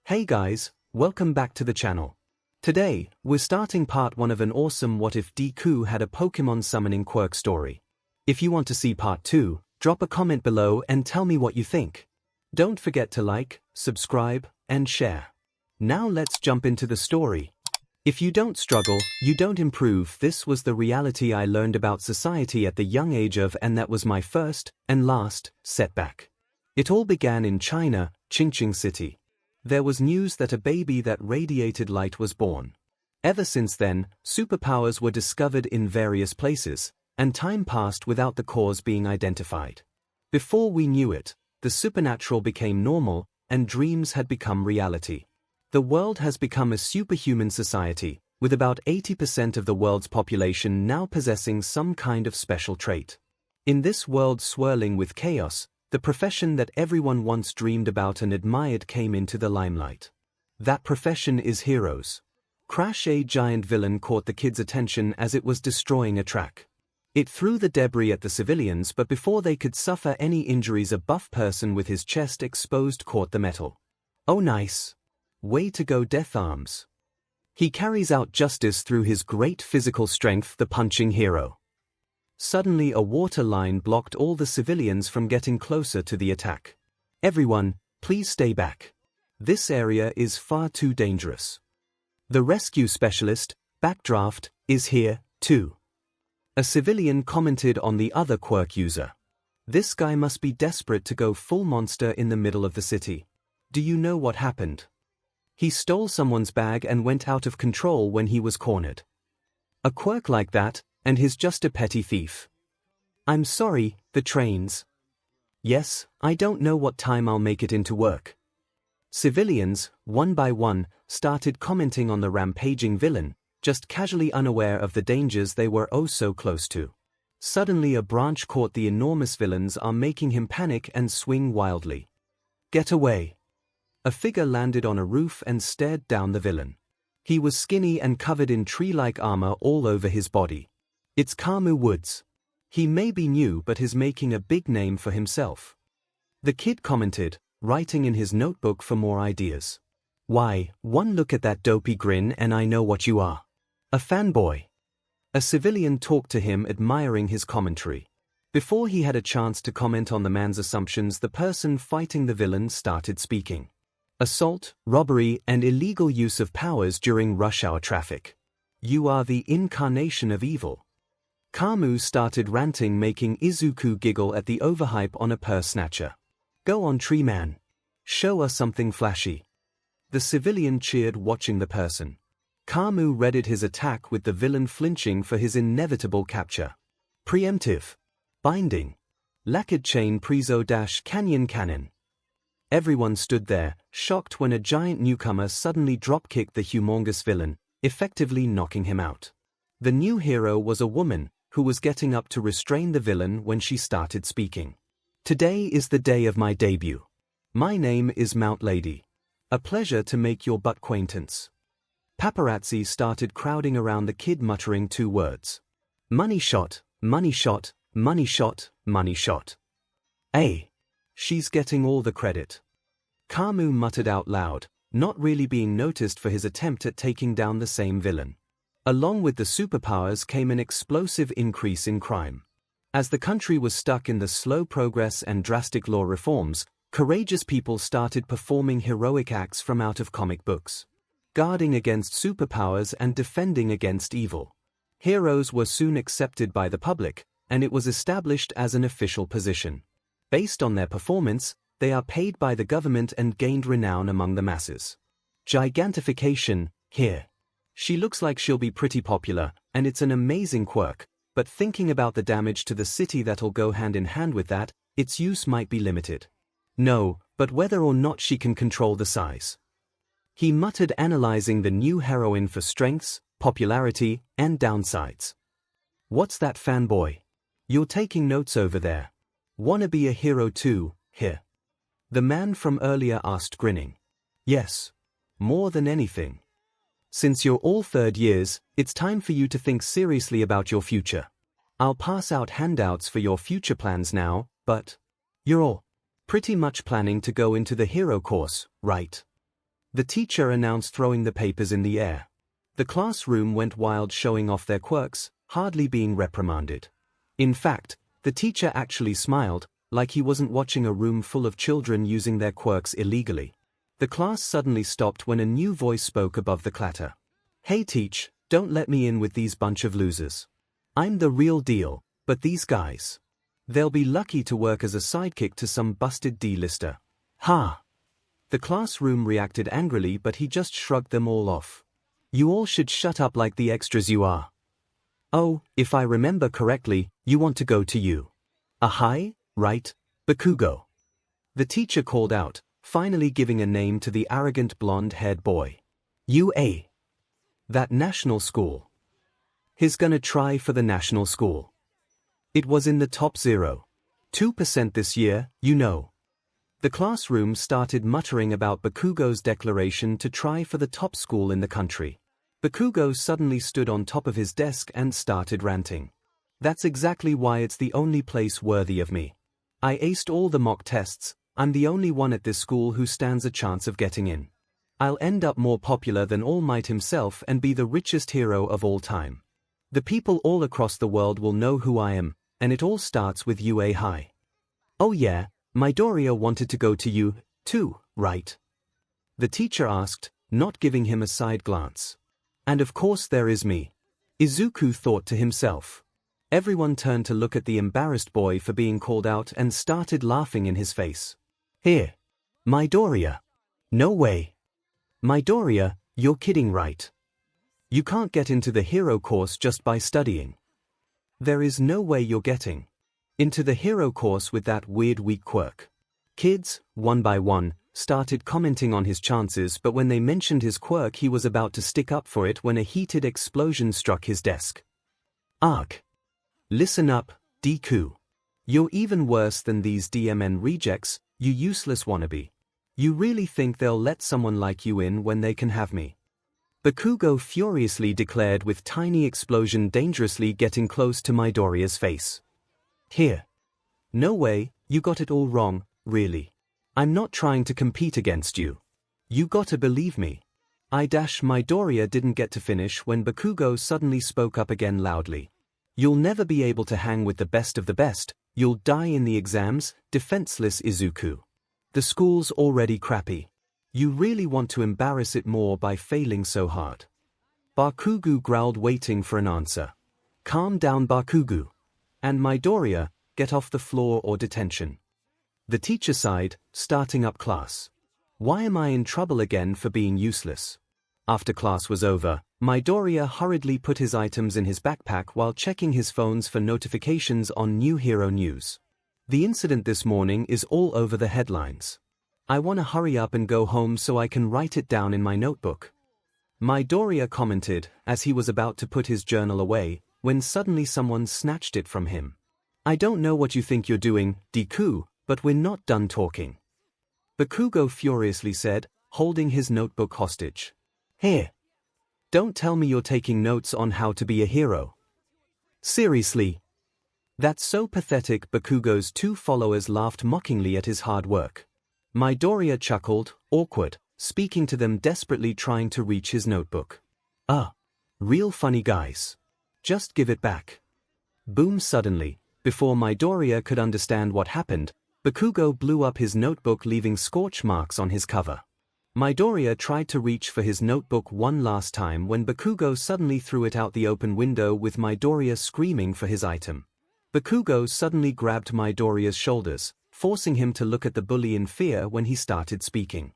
Hey guys, welcome back to the channel. Today, we're starting part 1 of an awesome What If Deku had a Pokemon summoning Quirk story. If you want to see part 2, drop a comment below and tell me what you think. Don't forget to like, subscribe, and share. Now let's jump into the story. If you don't struggle, you don't improve. This was the reality I learned about society at the young age of, and that was my first and last setback. It all began in China, Qingqing City. There was news that a baby that radiated light was born. Ever since then, superpowers were discovered in various places, and time passed without the cause being identified. Before we knew it, the supernatural became normal, and dreams had become reality. The world has become a superhuman society, with about 80% of the world's population now possessing some kind of special trait. In this world swirling with chaos, the profession that everyone once dreamed about and admired came into the limelight. That profession is heroes. Crash, a giant villain, caught the kids' attention as it was destroying a track. It threw the debris at the civilians, but before they could suffer any injuries, a buff person with his chest exposed caught the metal. Oh nice. Way to go, Death Arms. He carries out justice through his great physical strength, the punching hero. Suddenly a water line blocked all the civilians from getting closer to the attack. Everyone, please stay back. This area is far too dangerous. The rescue specialist, Backdraft, is here, too. A civilian commented on the other Quirk user. This guy must be desperate to go full monster in the middle of the city. Do you know what happened? He stole someone's bag and went out of control when he was cornered. A Quirk like that, and he's just a petty thief. I'm sorry, the trains. Yes, I don't know what time I'll make it into work. Civilians, one by one, started commenting on the rampaging villain, just casually unaware of the dangers they were oh so close to. Suddenly a branch caught the enormous villain's arm, making him panic and swing wildly. Get away. A figure landed on a roof and stared down the villain. He was skinny and covered in tree-like armor all over his body. It's Kamu Woods. He may be new, but is making a big name for himself. The kid commented, writing in his notebook for more ideas. Why, one look at that dopey grin and I know what you are. A fanboy. A civilian talked to him, admiring his commentary. Before he had a chance to comment on the man's assumptions, the person fighting the villain started speaking. Assault, robbery, and illegal use of powers during rush hour traffic. You are the incarnation of evil. Kamu started ranting, making Izuku giggle at the overhype on a purse snatcher. Go on, tree man. Show us something flashy. The civilian cheered, watching the person. Kamu readied his attack, with the villain flinching for his inevitable capture. Preemptive. Binding. Lacquered chain Prezo-Canyon Cannon. Everyone stood there, shocked, when a giant newcomer suddenly drop-kicked the humongous villain, effectively knocking him out. The new hero was a woman, who was getting up to restrain the villain when she started speaking. Today is the day of my debut. My name is Mount Lady. A pleasure to make your butt-acquaintance. Paparazzi started crowding around the kid, muttering 2 words. Money shot, money shot, money shot, money shot. Hey, she's getting all the credit. Kamu muttered out loud, not really being noticed for his attempt at taking down the same villain. Along with the superpowers came an explosive increase in crime. As the country was stuck in the slow progress and drastic law reforms, courageous people started performing heroic acts from out of comic books. Guarding against superpowers and defending against evil. Heroes were soon accepted by the public, and it was established as an official position. Based on their performance, they are paid by the government and gained renown among the masses. Gigantification, here. She looks like she'll be pretty popular, and it's an amazing quirk, but thinking about the damage to the city that'll go hand in hand with that, its use might be limited. No, but whether or not she can control the size. He muttered, analyzing the new heroine for strengths, popularity, and downsides. What's that, fanboy? You're taking notes over there. Wanna be a hero too, here? The man from earlier asked, grinning. Yes. More than anything. Since you're all third years, it's time for you to think seriously about your future. I'll pass out handouts for your future plans now, but you're all pretty much planning to go into the hero course, right? the teacher announced, throwing the papers in the air. The classroom went wild, showing off their quirks, hardly being reprimanded. In fact, the teacher actually smiled, like he wasn't watching a room full of children using their quirks illegally. The class suddenly stopped when a new voice spoke above the clatter. "Hey teach, don't let me in with these bunch of losers. I'm the real deal, but these guys, they'll be lucky to work as a sidekick to some busted D-lister." Ha! The classroom reacted angrily, but he just shrugged them all off. "You all should shut up like the extras you are. Oh, if I remember correctly, you want to go to U. Ahai, right, Bakugo?" The teacher called out, finally giving a name to the arrogant blonde-haired boy. UA. That national school. He's gonna try for the national school. It was in the top 0.2% this year, you know. The classroom started muttering about Bakugo's declaration to try for the top school in the country. Bakugo suddenly stood on top of his desk and started ranting. "That's exactly why it's the only place worthy of me. I aced all the mock tests. I'm the only one at this school who stands a chance of getting in. I'll end up more popular than All Might himself and be the richest hero of all time. The people all across the world will know who I am, and it all starts with UA High. Oh yeah, Midoriya wanted to go to you, too, right?" the teacher asked, not giving him a side glance. "And of course there is me," Izuku thought to himself. Everyone turned to look at the embarrassed boy for being called out and started laughing in his face. "Here. Midoriya. No way. Midoriya, you're kidding, right? You can't get into the hero course just by studying. There is no way you're getting into the hero course with that weird weak quirk." Kids, one by one, started commenting on his chances, but when they mentioned his quirk, he was about to stick up for it when a heated explosion struck his desk. "Arg. Listen up, Deku. You're even worse than these DMN rejects, you useless wannabe. You really think they'll let someone like you in when they can have me?" Bakugo furiously declared, with tiny explosion dangerously getting close to Midoriya's face. "Here. No way, you got it all wrong, really. I'm not trying to compete against you. You gotta believe me." Midoriya didn't get to finish when Bakugo suddenly spoke up again loudly. "You'll never be able to hang with the best of the best, you'll die in the exams, defenseless Izuku. The school's already crappy. You really want to embarrass it more by failing so hard." Bakugo growled, waiting for an answer. "Calm down, Bakugo. And Midoriya, get off the floor or detention." The teacher sighed, starting up class. "Why am I in trouble again for being useless?" After class was over, Midoriya hurriedly put his items in his backpack while checking his phones for notifications on new hero news. "The incident this morning is all over the headlines. I want to hurry up and go home so I can write it down in my notebook," Midoriya commented as he was about to put his journal away, when suddenly someone snatched it from him. "I don't know what you think you're doing, Deku, but we're not done talking," Bakugo furiously said, holding his notebook hostage. "Here. Don't tell me you're taking notes on how to be a hero. Seriously? That's so pathetic." Bakugo's two followers laughed mockingly at his hard work. Midoriya chuckled, awkward, speaking to them desperately, trying to reach his notebook. Real funny guys. Just give it back." Boom! Suddenly, before Midoriya could understand what happened, Bakugo blew up his notebook, leaving scorch marks on his cover. Midoriya tried to reach for his notebook one last time when Bakugo suddenly threw it out the open window, with Midoriya screaming for his item. Bakugo suddenly grabbed Midoriya's shoulders, forcing him to look at the bully in fear when he started speaking.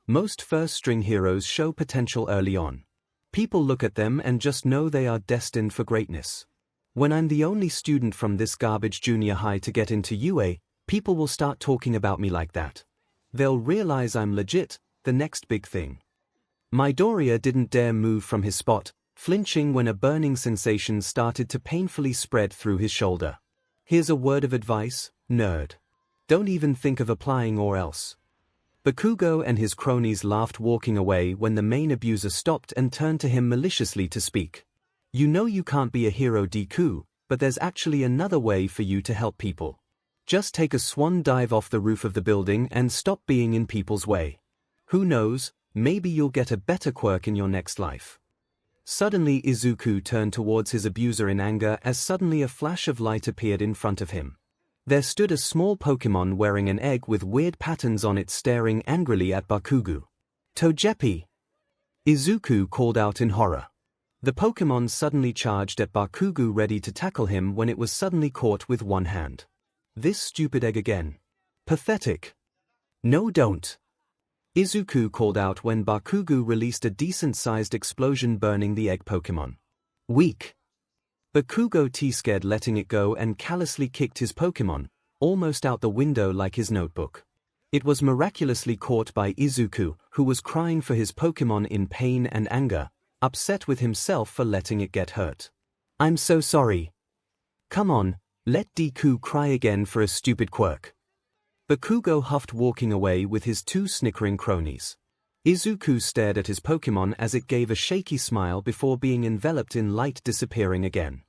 "Most first-string heroes show potential early on. People look at them and just know they are destined for greatness. When I'm the only student from this garbage junior high to get into UA, people will start talking about me like that. They'll realize I'm legit, the next big thing." Midoriya didn't dare move from his spot, flinching when a burning sensation started to painfully spread through his shoulder. "Here's a word of advice, nerd. Don't even think of applying or else." Bakugo and his cronies laughed, walking away when the main abuser stopped and turned to him maliciously to speak. "You know you can't be a hero, Deku, but there's actually another way for you to help people. Just take a swan dive off the roof of the building and stop being in people's way. Who knows, Maybe you'll get a better quirk in your next life. Suddenly Izuku turned towards his abuser in anger as suddenly a flash of light appeared in front of him. There stood a small Pokémon wearing an egg with weird patterns on it staring angrily at Bakugo. Togepi! Izuku called out in horror. The Pokémon suddenly charged at Bakugo ready to tackle him when it was suddenly caught with one hand. This stupid egg again. Pathetic. No, don't. Izuku called out when Bakugo released a decent-sized explosion burning the egg Pokémon. Weak. Bakugo scared letting it go and callously kicked his Pokémon, almost out the window like his notebook. It was miraculously caught by Izuku, who was crying for his Pokémon in pain and anger, upset with himself for letting it get hurt. I'm so sorry. Come on, let Deku cry again for a stupid quirk. Bakugo huffed walking away with his two snickering cronies. Izuku stared at his Pokémon as it gave a shaky smile before being enveloped in light disappearing again.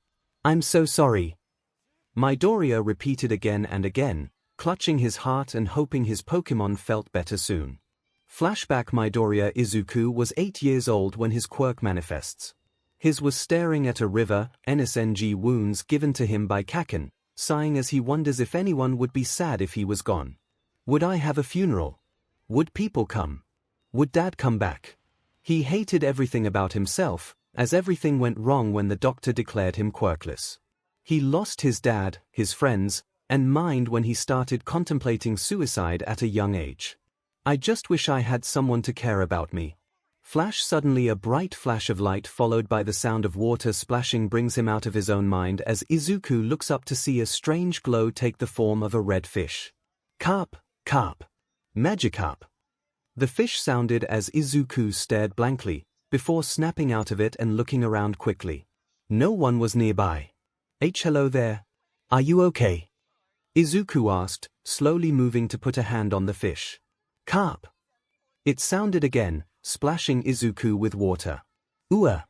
I'm so sorry. Midoriya repeated again and again, clutching his heart and hoping his Pokémon felt better soon. Flashback Midoriya Izuku was 8 years old when his quirk manifests. His was staring at a river, NSNG wounds given to him by Kaken, sighing as he wonders if anyone would be sad if he was gone. Would I have a funeral? Would people come? Would Dad come back? He hated everything about himself, as everything went wrong when the doctor declared him quirkless. He lost his dad, his friends, and mind when he started contemplating suicide at a young age. I just wish I had someone to care about me. Flash suddenly a bright flash of light followed by the sound of water splashing brings him out of his own mind as Izuku looks up to see a strange glow take the form of a red fish. Carp, carp. Magikarp. The fish sounded as Izuku stared blankly, before snapping out of it and looking around quickly. No one was nearby. Hello there. Are you okay? Izuku asked, slowly moving to put a hand on the fish. Carp. It sounded again, splashing Izuku with water. Ua.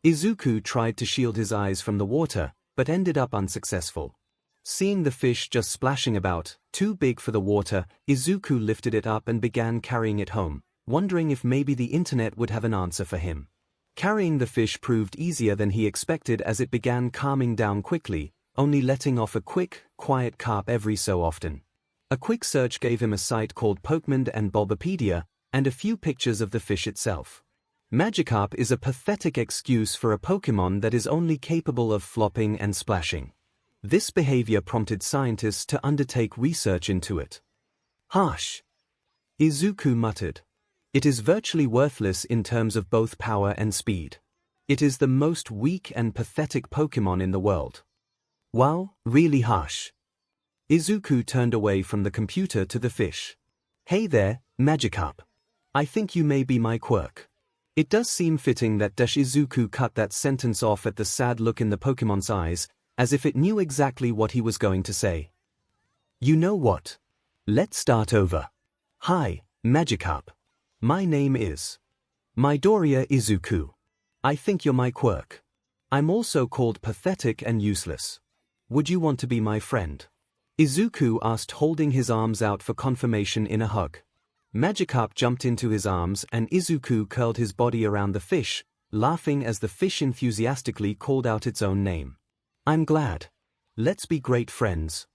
Izuku tried to shield his eyes from the water, but ended up unsuccessful. Seeing the fish just splashing about, too big for the water, Izuku lifted it up and began carrying it home, wondering if maybe the internet would have an answer for him. Carrying the fish proved easier than he expected as it began calming down quickly, only letting off a quick, quiet carp every so often. A quick search gave him a site called Pokémon and Bulbapedia, and a few pictures of the fish itself. Magikarp is a pathetic excuse for a Pokémon that is only capable of flopping and splashing. This behavior prompted scientists to undertake research into it. Harsh. Izuku muttered. It is virtually worthless in terms of both power and speed. It is the most weak and pathetic Pokémon in the world. Wow, really harsh. Izuku turned away from the computer to the fish. Hey there, Magikarp. I think you may be my quirk. It does seem fitting that Izuku cut that sentence off at the sad look in the Pokémon's eyes, as if it knew exactly what he was going to say. You know what? Let's start over. Hi, Magikarp. My name is Midoriya Izuku. I think you're my quirk. I'm also called pathetic and useless. Would you want to be my friend? Izuku asked, holding his arms out for confirmation in a hug. Magikarp jumped into his arms and Izuku curled his body around the fish, laughing as the fish enthusiastically called out its own name. I'm glad. Let's be great friends.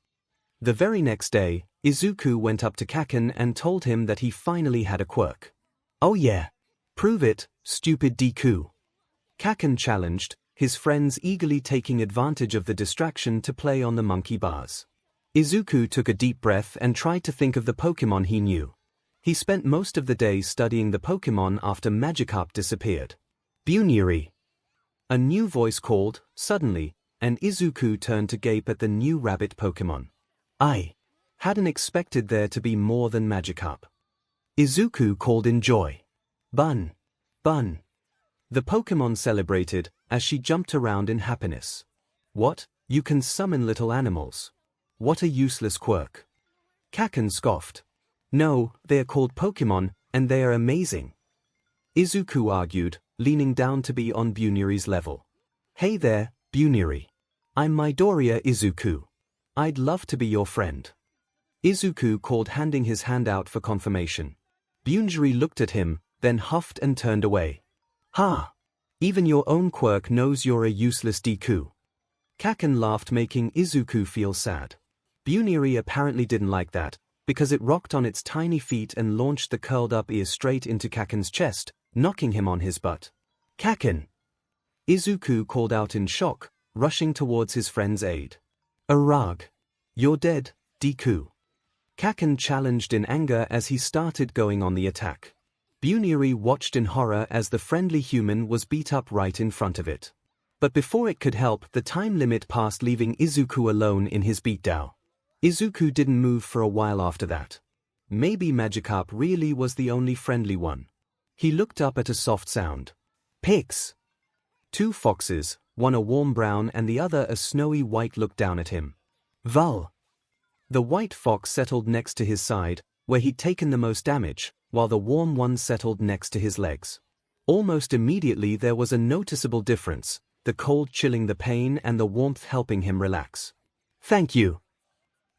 The very next day, Izuku went up to Kaken and told him that he finally had a quirk. Oh yeah. Prove it, stupid Deku. Kaken challenged, his friends eagerly taking advantage of the distraction to play on the monkey bars. Izuku took a deep breath and tried to think of the Pokémon he knew. He spent most of the day studying the Pokémon after Magikarp disappeared. Bunuri. A new voice called, suddenly, and Izuku turned to gape at the new rabbit Pokémon. I hadn't expected there to be more than Magikarp. Izuku called in joy. Bun. Bun. The Pokémon celebrated, as she jumped around in happiness. What? You can summon little animals. What a useless quirk. Kaken scoffed. No, they are called Pokémon, and they are amazing. Izuku argued, leaning down to be on Bunuri's level. Hey there, Bunuri. I'm Midoriya Izuku. I'd love to be your friend. Izuku called, handing his hand out for confirmation. Bunuri looked at him, then huffed and turned away. Ha! Even your own Quirk knows you're a useless Deku. Kaken laughed, making Izuku feel sad. Buniri apparently didn't like that, because it rocked on its tiny feet and launched the curled-up ear straight into Kaken's chest, knocking him on his butt. Kaken! Izuku called out in shock, rushing towards his friend's aid. Arag! You're dead, Deku. Kaken challenged in anger as he started going on the attack. Buniri watched in horror as the friendly human was beat up right in front of it. But before it could help, the time limit passed, leaving Izuku alone in his beatdown. Izuku didn't move for a while after that. Maybe Magikarp really was the only friendly one. He looked up at a soft sound. Pigs! Two foxes, one a warm brown and the other a snowy white, looked down at him. Val! The white fox settled next to his side, where he'd taken the most damage, while the warm one settled next to his legs. Almost immediately there was a noticeable difference, the cold chilling the pain and the warmth helping him relax. Thank you,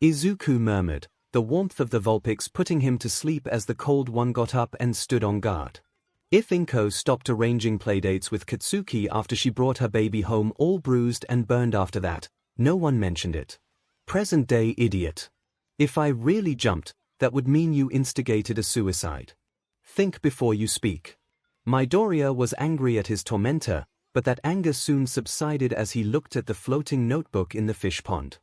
Izuku murmured, the warmth of the Vulpix putting him to sleep as the cold one got up and stood on guard. If Inko stopped arranging playdates with Katsuki after she brought her baby home all bruised and burned after that, no one mentioned it. Present-day idiot. If I really jumped, that would mean you instigated a suicide. Think before you speak. Midoriya was angry at his tormentor, but that anger soon subsided as he looked at the floating notebook in the fish pond.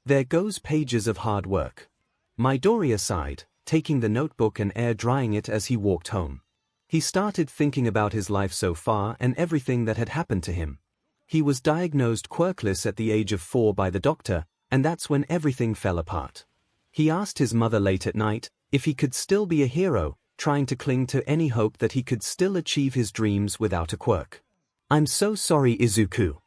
There goes pages of hard work. Midoriya sighed, taking the notebook and air-drying it as he walked home. He started thinking about his life so far and everything that had happened to him. He was diagnosed quirkless at the age of 4 by the doctor, and that's when everything fell apart. He asked his mother late at night if he could still be a hero, trying to cling to any hope that he could still achieve his dreams without a quirk. I'm so sorry, Izuku.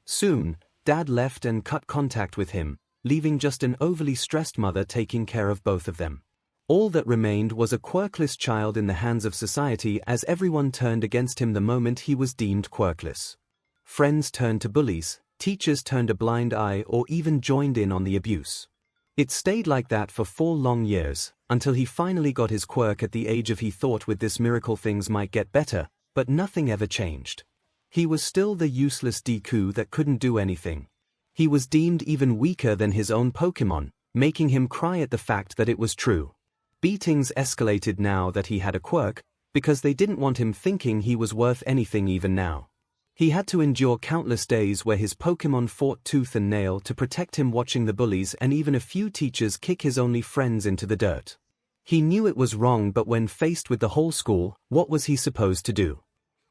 Soon, Dad left and cut contact with him, leaving just an overly stressed mother taking care of both of them. All that remained was a quirkless child in the hands of society, as everyone turned against him the moment he was deemed quirkless. Friends turned to bullies, teachers turned a blind eye or even joined in on the abuse. It stayed like that for 4 long years, until he finally got his quirk at the age of he thought with this miracle things might get better, but nothing ever changed. He was still the useless Deku that couldn't do anything. He was deemed even weaker than his own Pokémon, making him cry at the fact that it was true. Beatings escalated now that he had a quirk, because they didn't want him thinking he was worth anything even now. He had to endure countless days where his Pokémon fought tooth and nail to protect him, watching the bullies and even a few teachers kick his only friends into the dirt. He knew it was wrong, but when faced with the whole school, what was he supposed to do?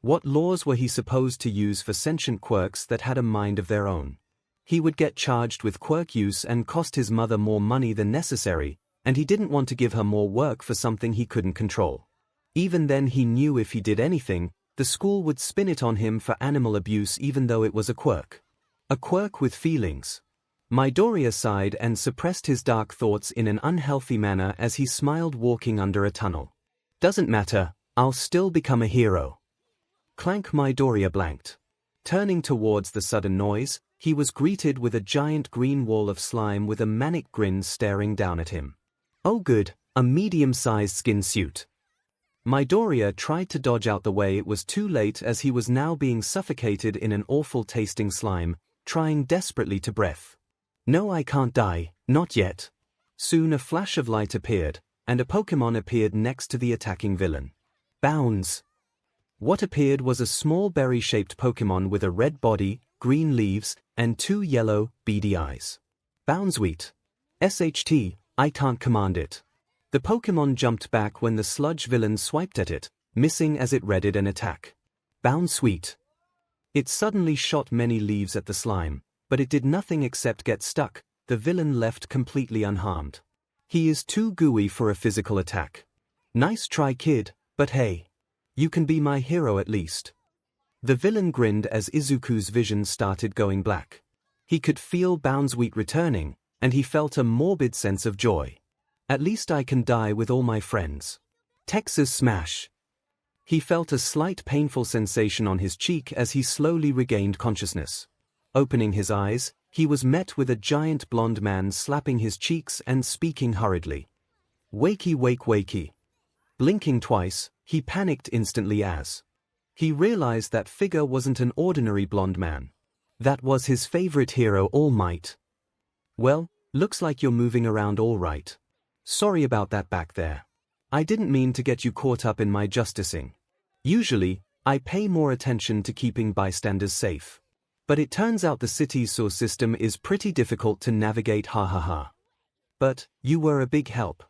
What laws were he supposed to use for sentient quirks that had a mind of their own? He would get charged with quirk use and cost his mother more money than necessary, and he didn't want to give her more work for something he couldn't control. Even then he knew if he did anything, the school would spin it on him for animal abuse even though it was a quirk. A quirk with feelings. Midoriya sighed and suppressed his dark thoughts in an unhealthy manner as he smiled, walking under a tunnel. Doesn't matter, I'll still become a hero. Clank! Midoriya blanked. Turning towards the sudden noise, he was greeted with a giant green wall of slime with a manic grin staring down at him. Oh good, a medium-sized skin suit. Midoriya tried to dodge out the way. It was too late, as he was now being suffocated in an awful-tasting slime, trying desperately to breathe. No, I can't die, not yet. Soon a flash of light appeared, and a Pokémon appeared next to the attacking villain. Bounds! What appeared was a small berry-shaped Pokémon with a red body, green leaves, and 2 yellow, beady eyes. Bounsweet. SHT, I can't command it. The Pokémon jumped back when the sludge villain swiped at it, missing as it readied an attack. Bounsweet. It suddenly shot many leaves at the slime, but it did nothing except get stuck. The villain left completely unharmed. He is too gooey for a physical attack. Nice try, kid, but hey. You can be my hero at least. The villain grinned as Izuku's vision started going black. He could feel Bounsweet returning, and he felt a morbid sense of joy. At least I can die with all my friends. Texas Smash. He felt a slight painful sensation on his cheek as he slowly regained consciousness. Opening his eyes, he was met with a giant blonde man slapping his cheeks and speaking hurriedly. Wakey, wake, wakey. Blinking twice, he panicked instantly as he realized that figure wasn't an ordinary blonde man. That was his favorite hero, All Might. "Well, looks like you're moving around all right. Sorry about that back there. I didn't mean to get you caught up in my justicing. Usually, I pay more attention to keeping bystanders safe. But it turns out the city's sewer system is pretty difficult to navigate, ha ha ha. But you were a big help.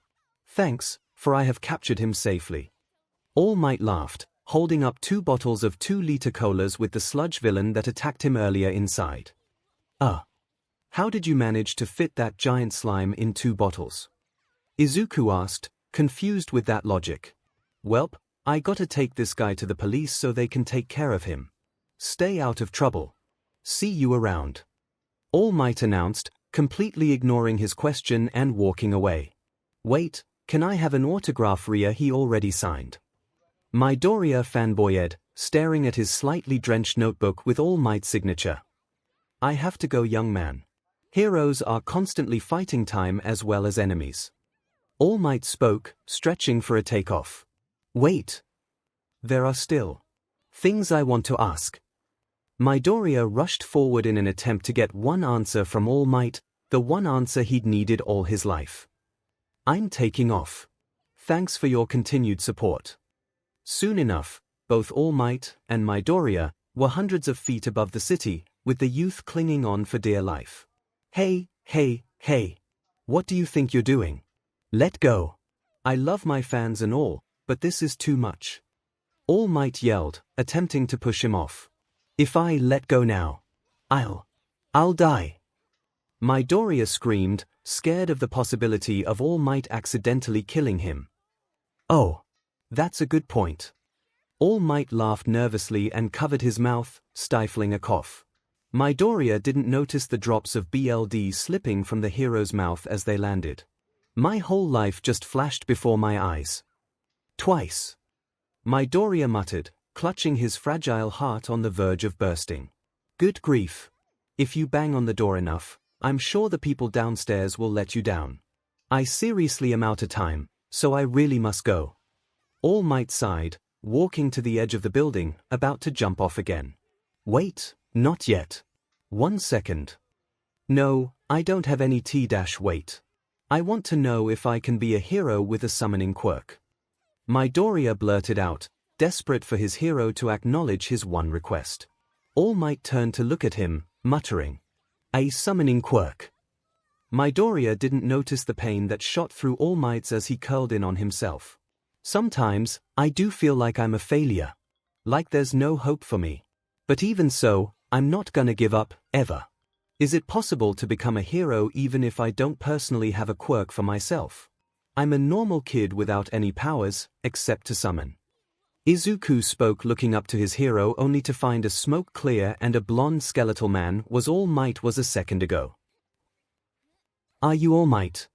Thanks, for I have captured him safely." All Might laughed, holding up 2 bottles of 2-liter colas with the sludge villain that attacked him earlier inside. How did you manage to fit that giant slime in 2 bottles? Izuku asked, confused with that logic. "Welp, I gotta take this guy to the police so they can take care of him. Stay out of trouble. See you around," All Might announced, completely ignoring his question and walking away. "Wait, can I have an autograph?" He already signed. Midoriya fanboyed, staring at his slightly drenched notebook with All Might's signature. "I have to go, young man. Heroes are constantly fighting time as well as enemies." All Might spoke, stretching for a takeoff. "Wait. There are still things I want to ask." Midoriya rushed forward in an attempt to get one answer from All Might, the one answer he'd needed all his life. "I'm taking off. Thanks for your continued support." Soon enough, both All Might and Midoriya were hundreds of feet above the city, with the youth clinging on for dear life. Hey, what do you think you're doing? Let go. I love my fans and all, but this is too much." All Might yelled, attempting to push him off. "If I let go now, I'll die." Midoriya screamed, scared of the possibility of All Might accidentally killing him. "Oh, that's a good point." All Might laughed nervously and covered his mouth, stifling a cough. Midoriya didn't notice the drops of blood slipping from the hero's mouth as they landed. "My whole life just flashed before my eyes. Twice." Midoriya muttered, clutching his fragile heart on the verge of bursting. "Good grief. If you bang on the door enough, I'm sure the people downstairs will let you down. I seriously am out of time, so I really must go." All Might sighed, walking to the edge of the building, about to jump off again. "Wait, not yet. 1 second. No, I don't have any wait. I want to know if I can be a hero with a summoning quirk." Midoriya blurted out, desperate for his hero to acknowledge his one request. All Might turned to look at him, muttering, "A summoning quirk." Midoriya didn't notice the pain that shot through All Might's as he curled in on himself. "Sometimes, I do feel like I'm a failure. Like there's no hope for me. But even so, I'm not gonna give up, ever. Is it possible to become a hero even if I don't personally have a quirk for myself? I'm a normal kid without any powers, except to summon." Izuku spoke, looking up to his hero only to find a smoke clear and a blonde skeletal man was All Might was a second ago. "Are you All Might?"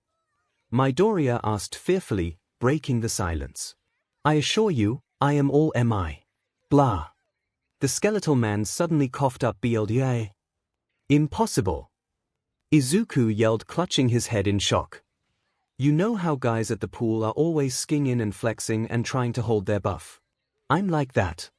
Midoriya asked fearfully, breaking the silence. "I assure you, I am All Mi. Blah." The skeletal man suddenly coughed up blood. "Impossible." Izuku yelled, clutching his head in shock. "You know how guys at the pool are always skinging and flexing and trying to hold their buff? I'm like that."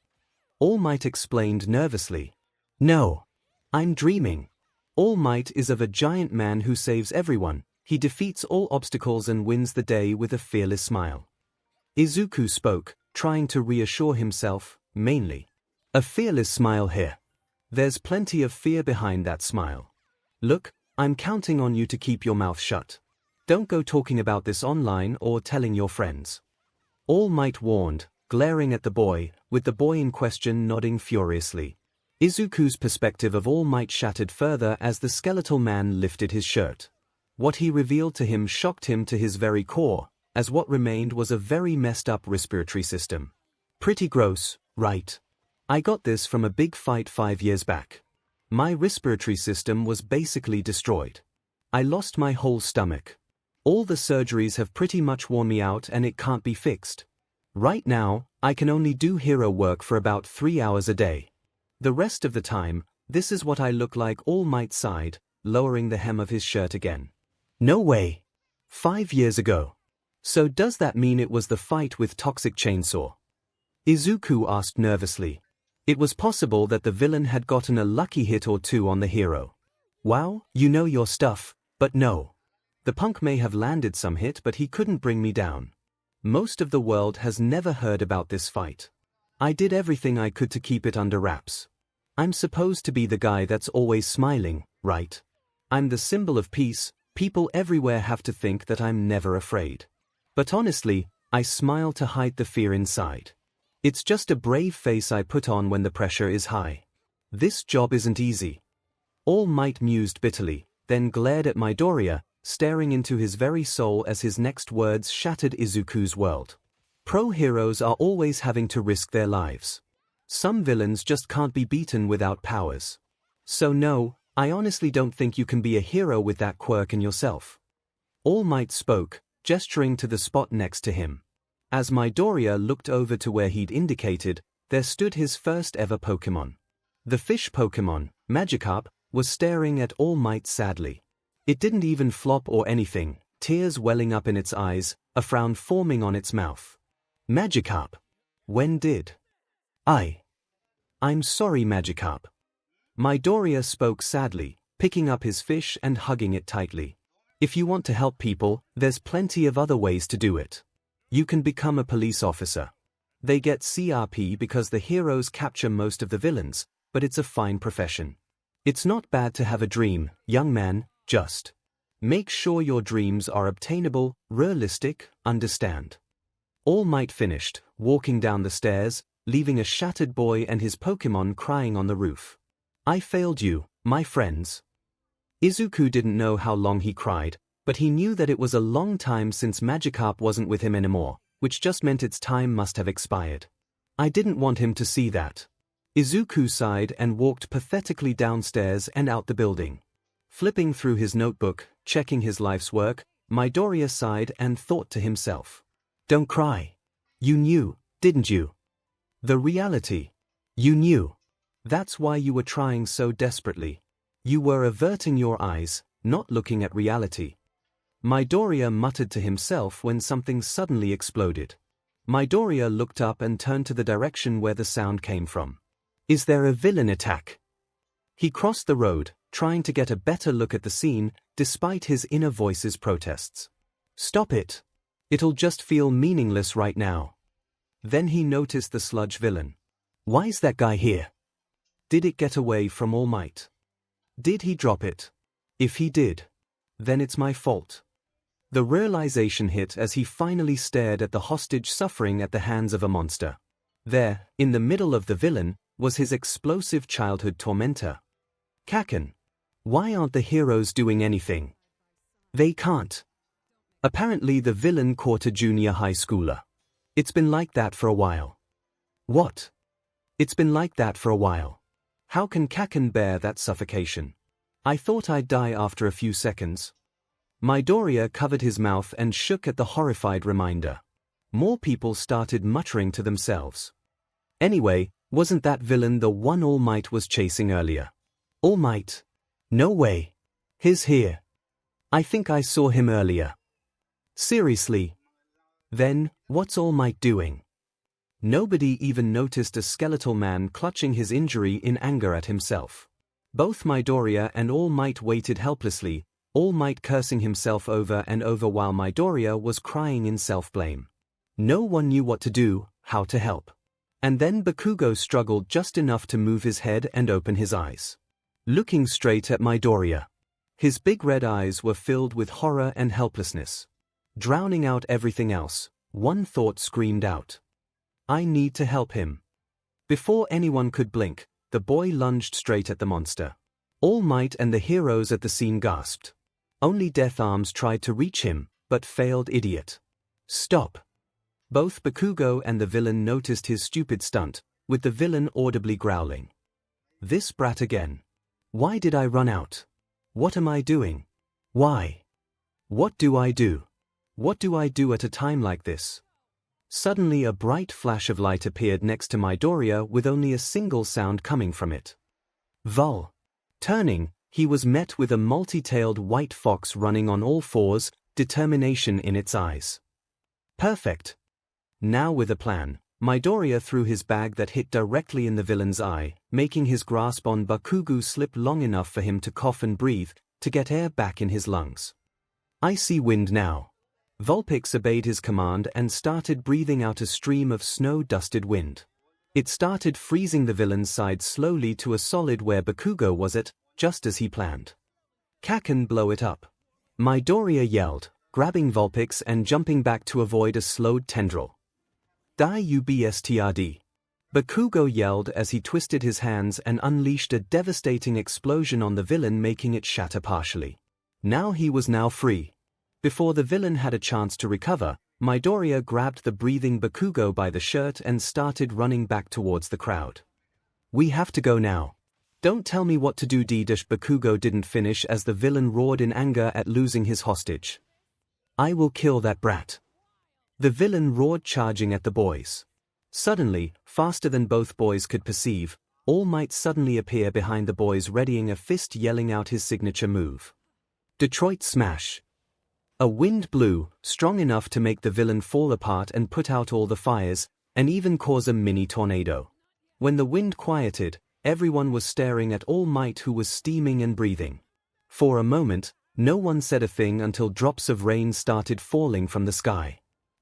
All Might explained nervously. "No. I'm dreaming. All Might is of a giant man who saves everyone. He defeats all obstacles and wins the day with a fearless smile." Izuku spoke, trying to reassure himself, mainly. "A fearless smile here. There's plenty of fear behind that smile. Look, I'm counting on you to keep your mouth shut. Don't go talking about this online or telling your friends." All Might warned, glaring at the boy, with the boy in question nodding furiously. Izuku's perspective of All Might shattered further as the skeletal man lifted his shirt. What he revealed to him shocked him to his very core, as what remained was a very messed up respiratory system. Pretty gross, right? I got this from a big fight 5 years back. My respiratory system was basically destroyed. I lost my whole stomach. All the surgeries have pretty much worn me out and it can't be fixed. Right now, I can only do hero work for about 3 hours a day. The rest of the time, this is what I look like. All Might sighed, lowering the hem of his shirt again. No way. 5 years ago. So does that mean it was the fight with Toxic Chainsaw? Izuku asked nervously. It was possible that the villain had gotten a lucky hit or two on the hero. Wow, you know your stuff, but no. The punk may have landed some hit, but he couldn't bring me down. Most of the world has never heard about this fight. I did everything I could to keep it under wraps. I'm supposed to be the guy that's always smiling, right? I'm the symbol of peace. People everywhere have to think that I'm never afraid. But honestly, I smile to hide the fear inside. It's just a brave face I put on when the pressure is high. This job isn't easy. All Might mused bitterly, then glared at Midoriya, staring into his very soul as his next words shattered Izuku's world. Pro heroes are always having to risk their lives. Some villains just can't be beaten without powers. So no, I honestly don't think you can be a hero with that quirk in yourself. All Might spoke, gesturing to the spot next to him. As Midoriya looked over to where he'd indicated, there stood his first ever Pokémon. The fish Pokémon, Magikarp, was staring at All Might sadly. It didn't even flop or anything, tears welling up in its eyes, a frown forming on its mouth. Magikarp. When did? I'm sorry, Magikarp. Midoriya spoke sadly, picking up his fish and hugging it tightly. If you want to help people, there's plenty of other ways to do it. You can become a police officer. They get CRP because the heroes capture most of the villains, but it's a fine profession. It's not bad to have a dream, young man, just make sure your dreams are obtainable, realistic, understand. All Might finished, walking down the stairs, leaving a shattered boy and his Pokémon crying on the roof. I failed you, my friends. Izuku didn't know how long he cried, but he knew that it was a long time since Magikarp wasn't with him anymore, which just meant its time must have expired. I didn't want him to see that. Izuku sighed and walked pathetically downstairs and out the building. Flipping through his notebook, checking his life's work, Midoriya sighed and thought to himself. Don't cry. You knew, didn't you? The reality. You knew. That's why you were trying so desperately. You were averting your eyes, not looking at reality. Midoriya muttered to himself when something suddenly exploded. Midoriya looked up and turned to the direction where the sound came from. Is there a villain attack? He crossed the road, trying to get a better look at the scene, despite his inner voice's protests. Stop it. It'll just feel meaningless right now. Then he noticed the sludge villain. Why's that guy here? Did it get away from All Might? Did he drop it? If he did, then it's my fault. The realization hit as he finally stared at the hostage suffering at the hands of a monster. There, in the middle of the villain, was his explosive childhood tormentor. Kaken. Why aren't the heroes doing anything? They can't. Apparently the villain caught a junior high schooler. It's been like that for a while. What? It's been like that for a while. How can Kaken bear that suffocation? I thought I'd die after a few seconds. Midoriya covered his mouth and shook at the horrified reminder. More people started muttering to themselves. Anyway, wasn't that villain the one All Might was chasing earlier? All Might? No way. He's here. I think I saw him earlier. Seriously? Then, what's All Might doing? Nobody even noticed a skeletal man clutching his injury in anger at himself. Both Midoriya and All Might waited helplessly, All Might cursing himself over and over while Midoriya was crying in self-blame. No one knew what to do, how to help. And then Bakugo struggled just enough to move his head and open his eyes. Looking straight at Midoriya. His big red eyes were filled with horror and helplessness. Drowning out everything else, one thought screamed out. I need to help him. Before anyone could blink, the boy lunged straight at the monster. All Might and the heroes at the scene gasped. Only Death Arms tried to reach him, but failed. Idiot. Stop. Both Bakugo and the villain noticed his stupid stunt, with the villain audibly growling. This brat again. Why did I run out? What am I doing? Why? What do I do? What do I do at a time like this? Suddenly a bright flash of light appeared next to Midoriya with only a single sound coming from it. Vul. Turning, he was met with a multi-tailed white fox running on all fours, determination in its eyes. Perfect. Now with a plan, Midoriya threw his bag that hit directly in the villain's eye, making his grasp on Bakugo slip long enough for him to cough and breathe, to get air back in his lungs. I see wind now. Vulpix obeyed his command and started breathing out a stream of snow-dusted wind. It started freezing the villain's side slowly to a solid where Bakugo was at, just as he planned. "Kaken, blow it up!" Midoriya yelled, grabbing Vulpix and jumping back to avoid a slowed tendril. "Die you bastard!" Bakugo yelled as he twisted his hands and unleashed a devastating explosion on the villain, making it shatter partially. Now he was free. Before the villain had a chance to recover, Midoriya grabbed the breathing Bakugo by the shirt and started running back towards the crowd. "We have to go now. Don't tell me what to do." Bakugo didn't finish as the villain roared in anger at losing his hostage. "I will kill that brat." The villain roared, charging at the boys. Suddenly, faster than both boys could perceive, All Might suddenly appear behind the boys, readying a fist, yelling out his signature move. Detroit Smash. A wind blew, strong enough to make the villain fall apart and put out all the fires, and even cause a mini tornado. When the wind quieted, everyone was staring at All Might, who was steaming and breathing. For a moment, no one said a thing until drops of rain started falling from the sky.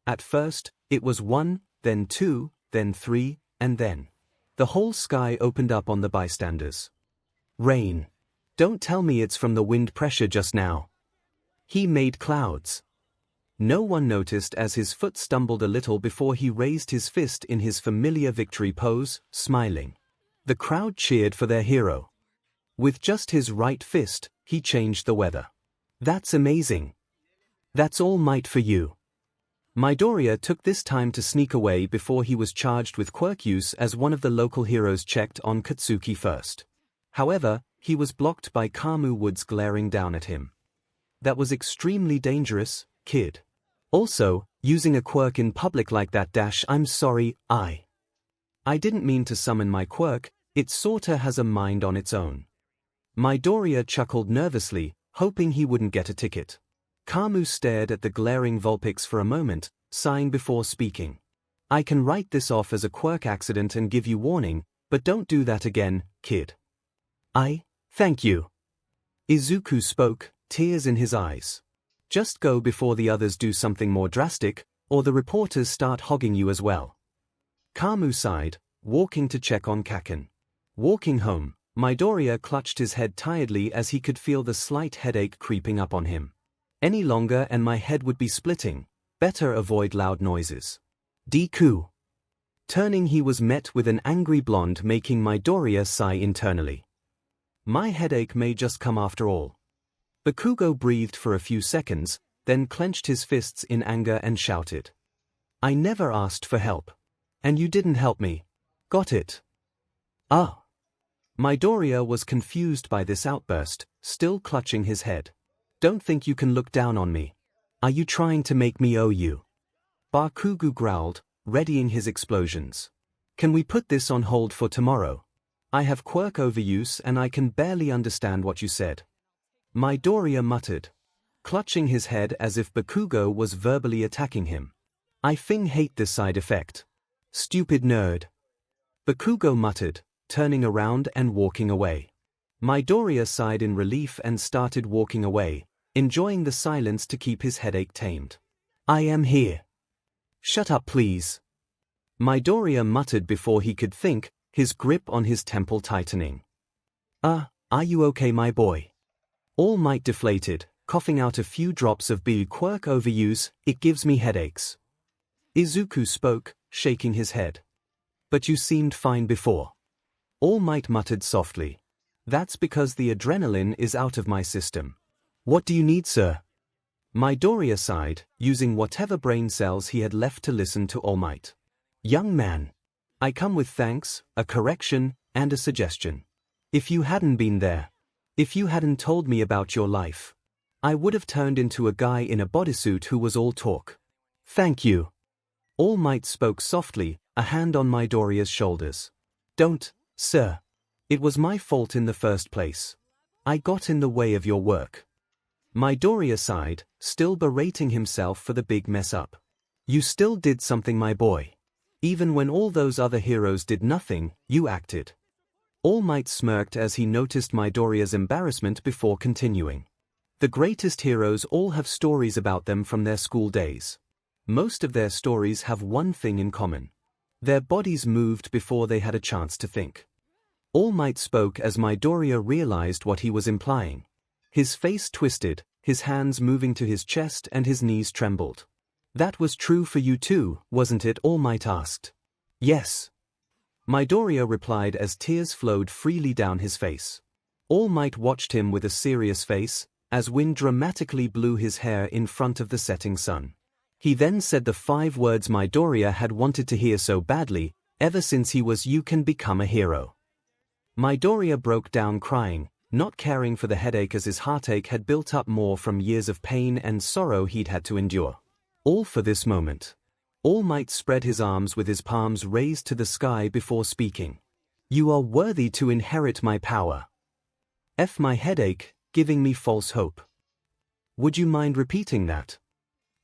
At first, it was 1, then 2, then 3, and then the whole sky opened up on the bystanders. Rain. Don't tell me it's from the wind pressure just now. He made clouds. No one noticed as his foot stumbled a little before he raised his fist in his familiar victory pose, smiling. The crowd cheered for their hero. With just his right fist, he changed the weather. That's amazing. That's All Might for you. Midoriya took this time to sneak away before he was charged with quirk use, as one of the local heroes checked on Katsuki first. However, he was blocked by Kamu Woods glaring down at him. That was extremely dangerous, kid. Also, using a quirk in public like that I'm sorry, I didn't mean to summon my quirk, it sorta has a mind on its own. Midoriya chuckled nervously, hoping he wouldn't get a ticket. Kamu stared at the glaring Vulpix for a moment, sighing before speaking. I can write this off as a quirk accident and give you warning, but don't do that again, kid. Thank you. Izuku spoke, tears in his eyes. Just go before the others do something more drastic, or the reporters start hogging you as well. Kamu sighed, walking to check on Kaken. Walking home, Midoriya clutched his head tiredly as he could feel the slight headache creeping up on him. Any longer and my head would be splitting. Better avoid loud noises. Deku. Turning, he was met with an angry blonde, making Midoriya sigh internally. My headache may just come after all. Bakugo breathed for a few seconds, then clenched his fists in anger and shouted. I never asked for help. And you didn't help me. Got it? Ah. Midoriya was confused by this outburst, still clutching his head. Don't think you can look down on me. Are you trying to make me owe you? Bakugo growled, readying his explosions. Can we put this on hold for tomorrow? I have quirk overuse and I can barely understand what you said. Midoriya muttered, clutching his head as if Bakugo was verbally attacking him. I hate this side effect. Stupid nerd. Bakugo muttered, turning around and walking away. Midoriya sighed in relief and started walking away, enjoying the silence to keep his headache tamed. I am here. Shut up, please. Midoriya muttered before he could think, his grip on his temple tightening. Are you okay, my boy? All Might deflated, coughing out a few drops of quirk overuse. It gives me headaches. Izuku spoke, shaking his head. But you seemed fine before. All Might muttered softly. That's because the adrenaline is out of my system. What do you need, sir? Midoriya sighed, using whatever brain cells he had left to listen to All Might. Young man. I come with thanks, a correction, and a suggestion. If you hadn't been there, if you hadn't told me about your life, I would have turned into a guy in a bodysuit who was all talk. Thank you. All Might spoke softly, a hand on Midoriya's shoulders. Don't, sir. It was my fault in the first place. I got in the way of your work. Midoriya sighed, still berating himself for the big mess up. You still did something, my boy. Even when all those other heroes did nothing, you acted. All Might smirked as he noticed Midoriya's embarrassment before continuing. The greatest heroes all have stories about them from their school days. Most of their stories have one thing in common. Their bodies moved before they had a chance to think. All Might spoke as Midoriya realized what he was implying. His face twisted, his hands moving to his chest and his knees trembled. That was true for you too, wasn't it? All Might asked. Yes. Midoriya replied as tears flowed freely down his face. All Might watched him with a serious face, as wind dramatically blew his hair in front of the setting sun. He then said the 5 words Midoriya had wanted to hear so badly, ever since he was "You can become a hero." Midoriya broke down crying, not caring for the headache as his heartache had built up more from years of pain and sorrow he'd had to endure. All for this moment. All Might spread his arms with his palms raised to the sky before speaking. You are worthy to inherit my power. F my headache, giving me false hope. Would you mind repeating that?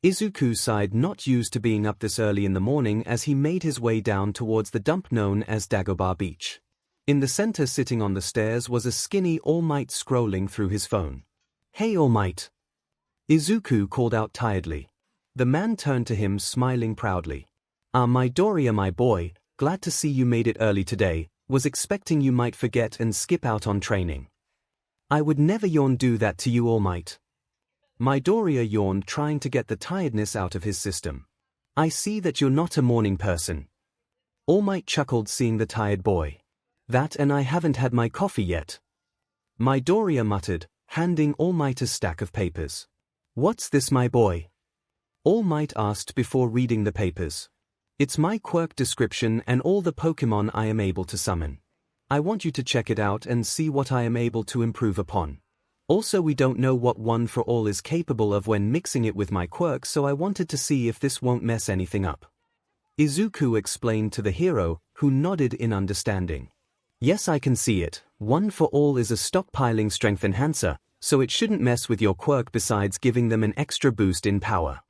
Izuku sighed, not used to being up this early in the morning, as he made his way down towards the dump known as Dagobah Beach. In the center, sitting on the stairs, was a skinny All Might scrolling through his phone. Hey All Might! Izuku called out tiredly. The man turned to him smiling proudly. Midoriya my boy, glad to see you made it early today, was expecting you might forget and skip out on training. I would never do that to you All Might. Midoriya yawned, trying to get the tiredness out of his system. I see that you're not a morning person. All Might chuckled, seeing the tired boy. That, and I haven't had my coffee yet. Midoriya muttered, handing All Might a stack of papers. What's this my boy? All Might asked before reading the papers. It's my quirk description and all the Pokémon I am able to summon. I want you to check it out and see what I am able to improve upon. Also, we don't know what One for All is capable of when mixing it with my quirk, so I wanted to see if this won't mess anything up. Izuku explained to the hero, who nodded in understanding. Yes, I can see it. One for All is a stockpiling strength enhancer, so it shouldn't mess with your quirk besides giving them an extra boost in power.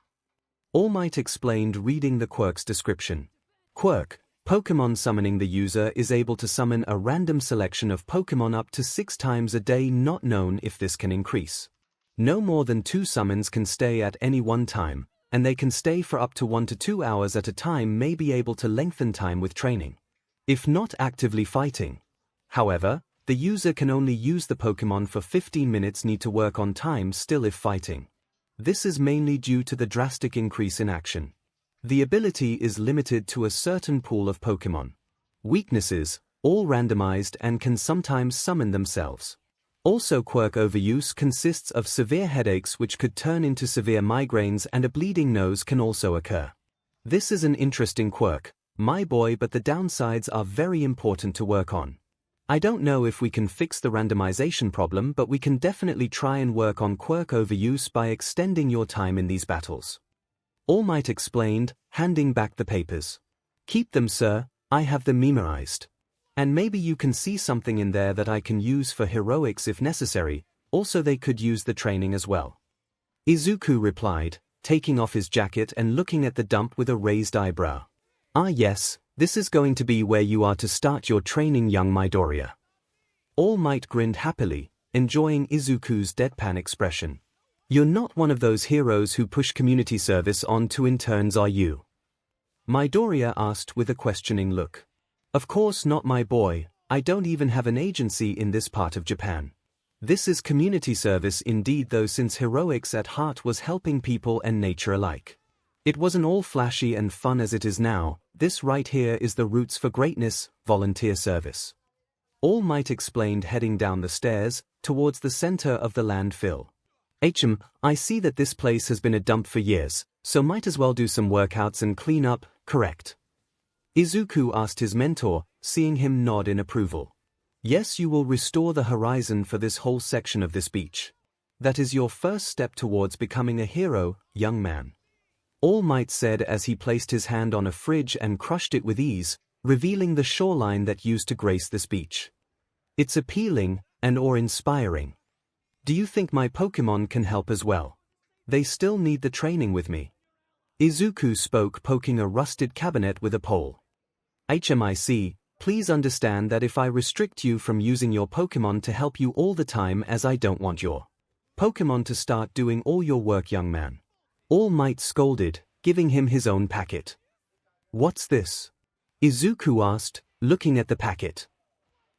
All Might explained, reading the quirk's description. Quirk. Pokémon summoning. The user is able to summon a random selection of Pokémon up to 6 times a day, not known if this can increase. No more than 2 summons can stay at any one time, and they can stay for up to 1 to 2 hours at a time, may be able to lengthen time with training. If not actively fighting. However, the user can only use the Pokémon for 15 minutes, need to work on time still if fighting. This is mainly due to the drastic increase in action. The ability is limited to a certain pool of Pokémon. Weaknesses, all randomized and can sometimes summon themselves. Also, quirk overuse consists of severe headaches which could turn into severe migraines, and a bleeding nose can also occur. This is an interesting quirk, my boy, but the downsides are very important to work on. I don't know if we can fix the randomization problem, but we can definitely try and work on quirk overuse by extending your time in these battles. All Might explained, handing back the papers. Keep them, sir, I have them memorized. And maybe you can see something in there that I can use for heroics if necessary, also they could use the training as well. Izuku replied, taking off his jacket and looking at the dump with a raised eyebrow. Ah yes, this is going to be where you are to start your training, young Midoriya. All Might grinned happily, enjoying Izuku's deadpan expression. You're not one of those heroes who push community service on to interns, are you? Midoriya asked with a questioning look. Of course not, my boy, I don't even have an agency in this part of Japan. This is community service indeed, though, since heroics at heart was helping people and nature alike. It wasn't all flashy and fun as it is now. This right here is the roots for greatness, volunteer service. All Might explained, heading down the stairs, towards the center of the landfill. I see that this place has been a dump for years, so might as well do some workouts and clean up, correct? Izuku asked his mentor, seeing him nod in approval. Yes, you will restore the horizon for this whole section of this beach. That is your first step towards becoming a hero, young man. All Might said as he placed his hand on a fridge and crushed it with ease, revealing the shoreline that used to grace this beach. It's appealing and inspiring. Do you think my Pokémon can help as well? They still need the training with me. 𝐒𝐭𝐚𝐲 spoke, poking a rusted cabinet with a pole. HMIC, please understand that if I restrict you from using your Pokémon to help you all the time, as I don't want your Pokémon to start doing all your work, young man. All Might scolded, giving him his own packet. What's this? 𝐒𝐿 asked, looking at the packet.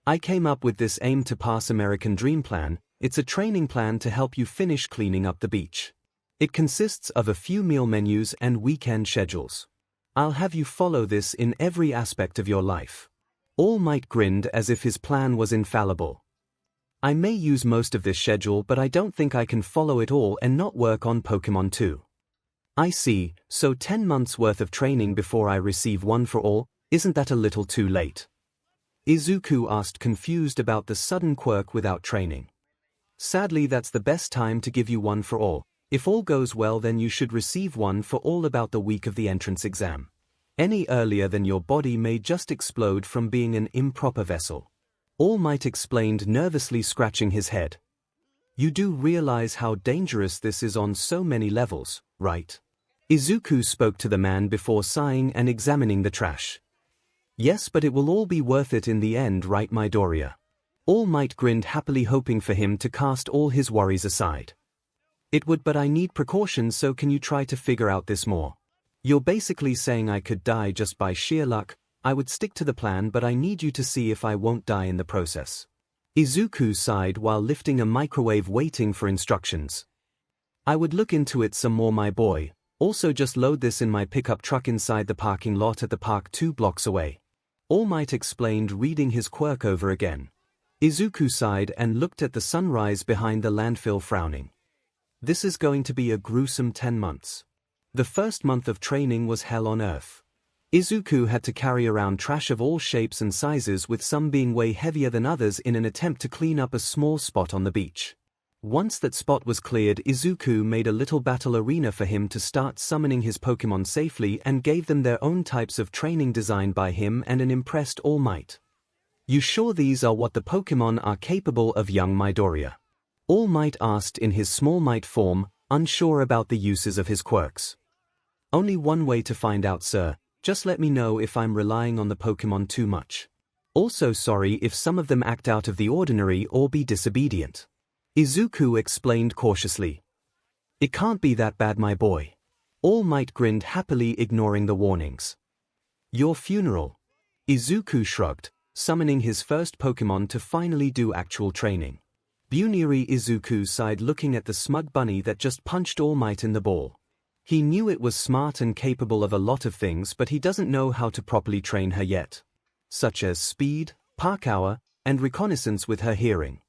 I came up with this aim to pass American Dream Plan. It's a training plan to help you finish cleaning up the beach. It consists of a few meal menus and weekend schedules. I'll have you follow this in every aspect of your life. All Might grinned as if his plan was infallible. I may use most of this schedule, but I don't think I can follow it all and not work on Pokémon too. I see, so 10 months worth of training before I receive one for all, isn't that a little too late? 𝐒𝐿 asked, confused about the sudden quirk without training. Sadly, that's the best time to give you one for all. If all goes well, then you should receive one for all about the week of the entrance exam. Any earlier than your body may just explode from being an improper vessel. All Might explained, nervously scratching his head. You do realize how dangerous this is on so many levels, right? 𝐒𝐿 spoke to the man before sighing and examining the trash. Yes, but it will all be worth it in the end, right, Midoriya? All Might grinned happily, hoping for him to cast all his worries aside. It would, but I need precautions, so can you try to figure out this more? You're basically saying I could die just by sheer luck. I would stick to the plan, but I need you to see if I won't die in the process. 𝐒𝐿 sighed while lifting a microwave, waiting for instructions. I would look into it some more, my boy. Also, just load this in my pickup truck inside the parking lot at the park 2 blocks away. All Might explained, reading his quirk over again. 𝐒𝐿 sighed and looked at the sunrise behind the landfill, frowning. This is going to be a gruesome 10 months. The first month of training was hell on earth. 𝐒𝐿 had to carry around trash of all shapes and sizes, with some being way heavier than others, in an attempt to clean up a small spot on the beach. Once that spot was cleared, 𝐒𝐿 made a little battle arena for him to start summoning his Pokémon safely, and gave them their own types of training designed by him and an impressed All Might. You sure these are what the Pokémon are capable of, young Midoriya? All Might asked in his small Might form, unsure about the uses of his quirks. Only one way to find out, sir. Just let me know if I'm relying on the Pokémon too much. Also sorry if some of them act out of the ordinary or be disobedient. 𝐒𝐿 explained cautiously. It can't be that bad, my boy. All Might grinned happily, ignoring the warnings. Your funeral. 𝐒𝐿 shrugged, summoning his first Pokémon to finally do actual training. Buniri, 𝐒𝐿 sighed, looking at the smug bunny that just punched All Might in the ball. He knew it was smart and capable of a lot of things, but he doesn't know how to properly train her yet. Such as speed, parkour, and reconnaissance with her hearing.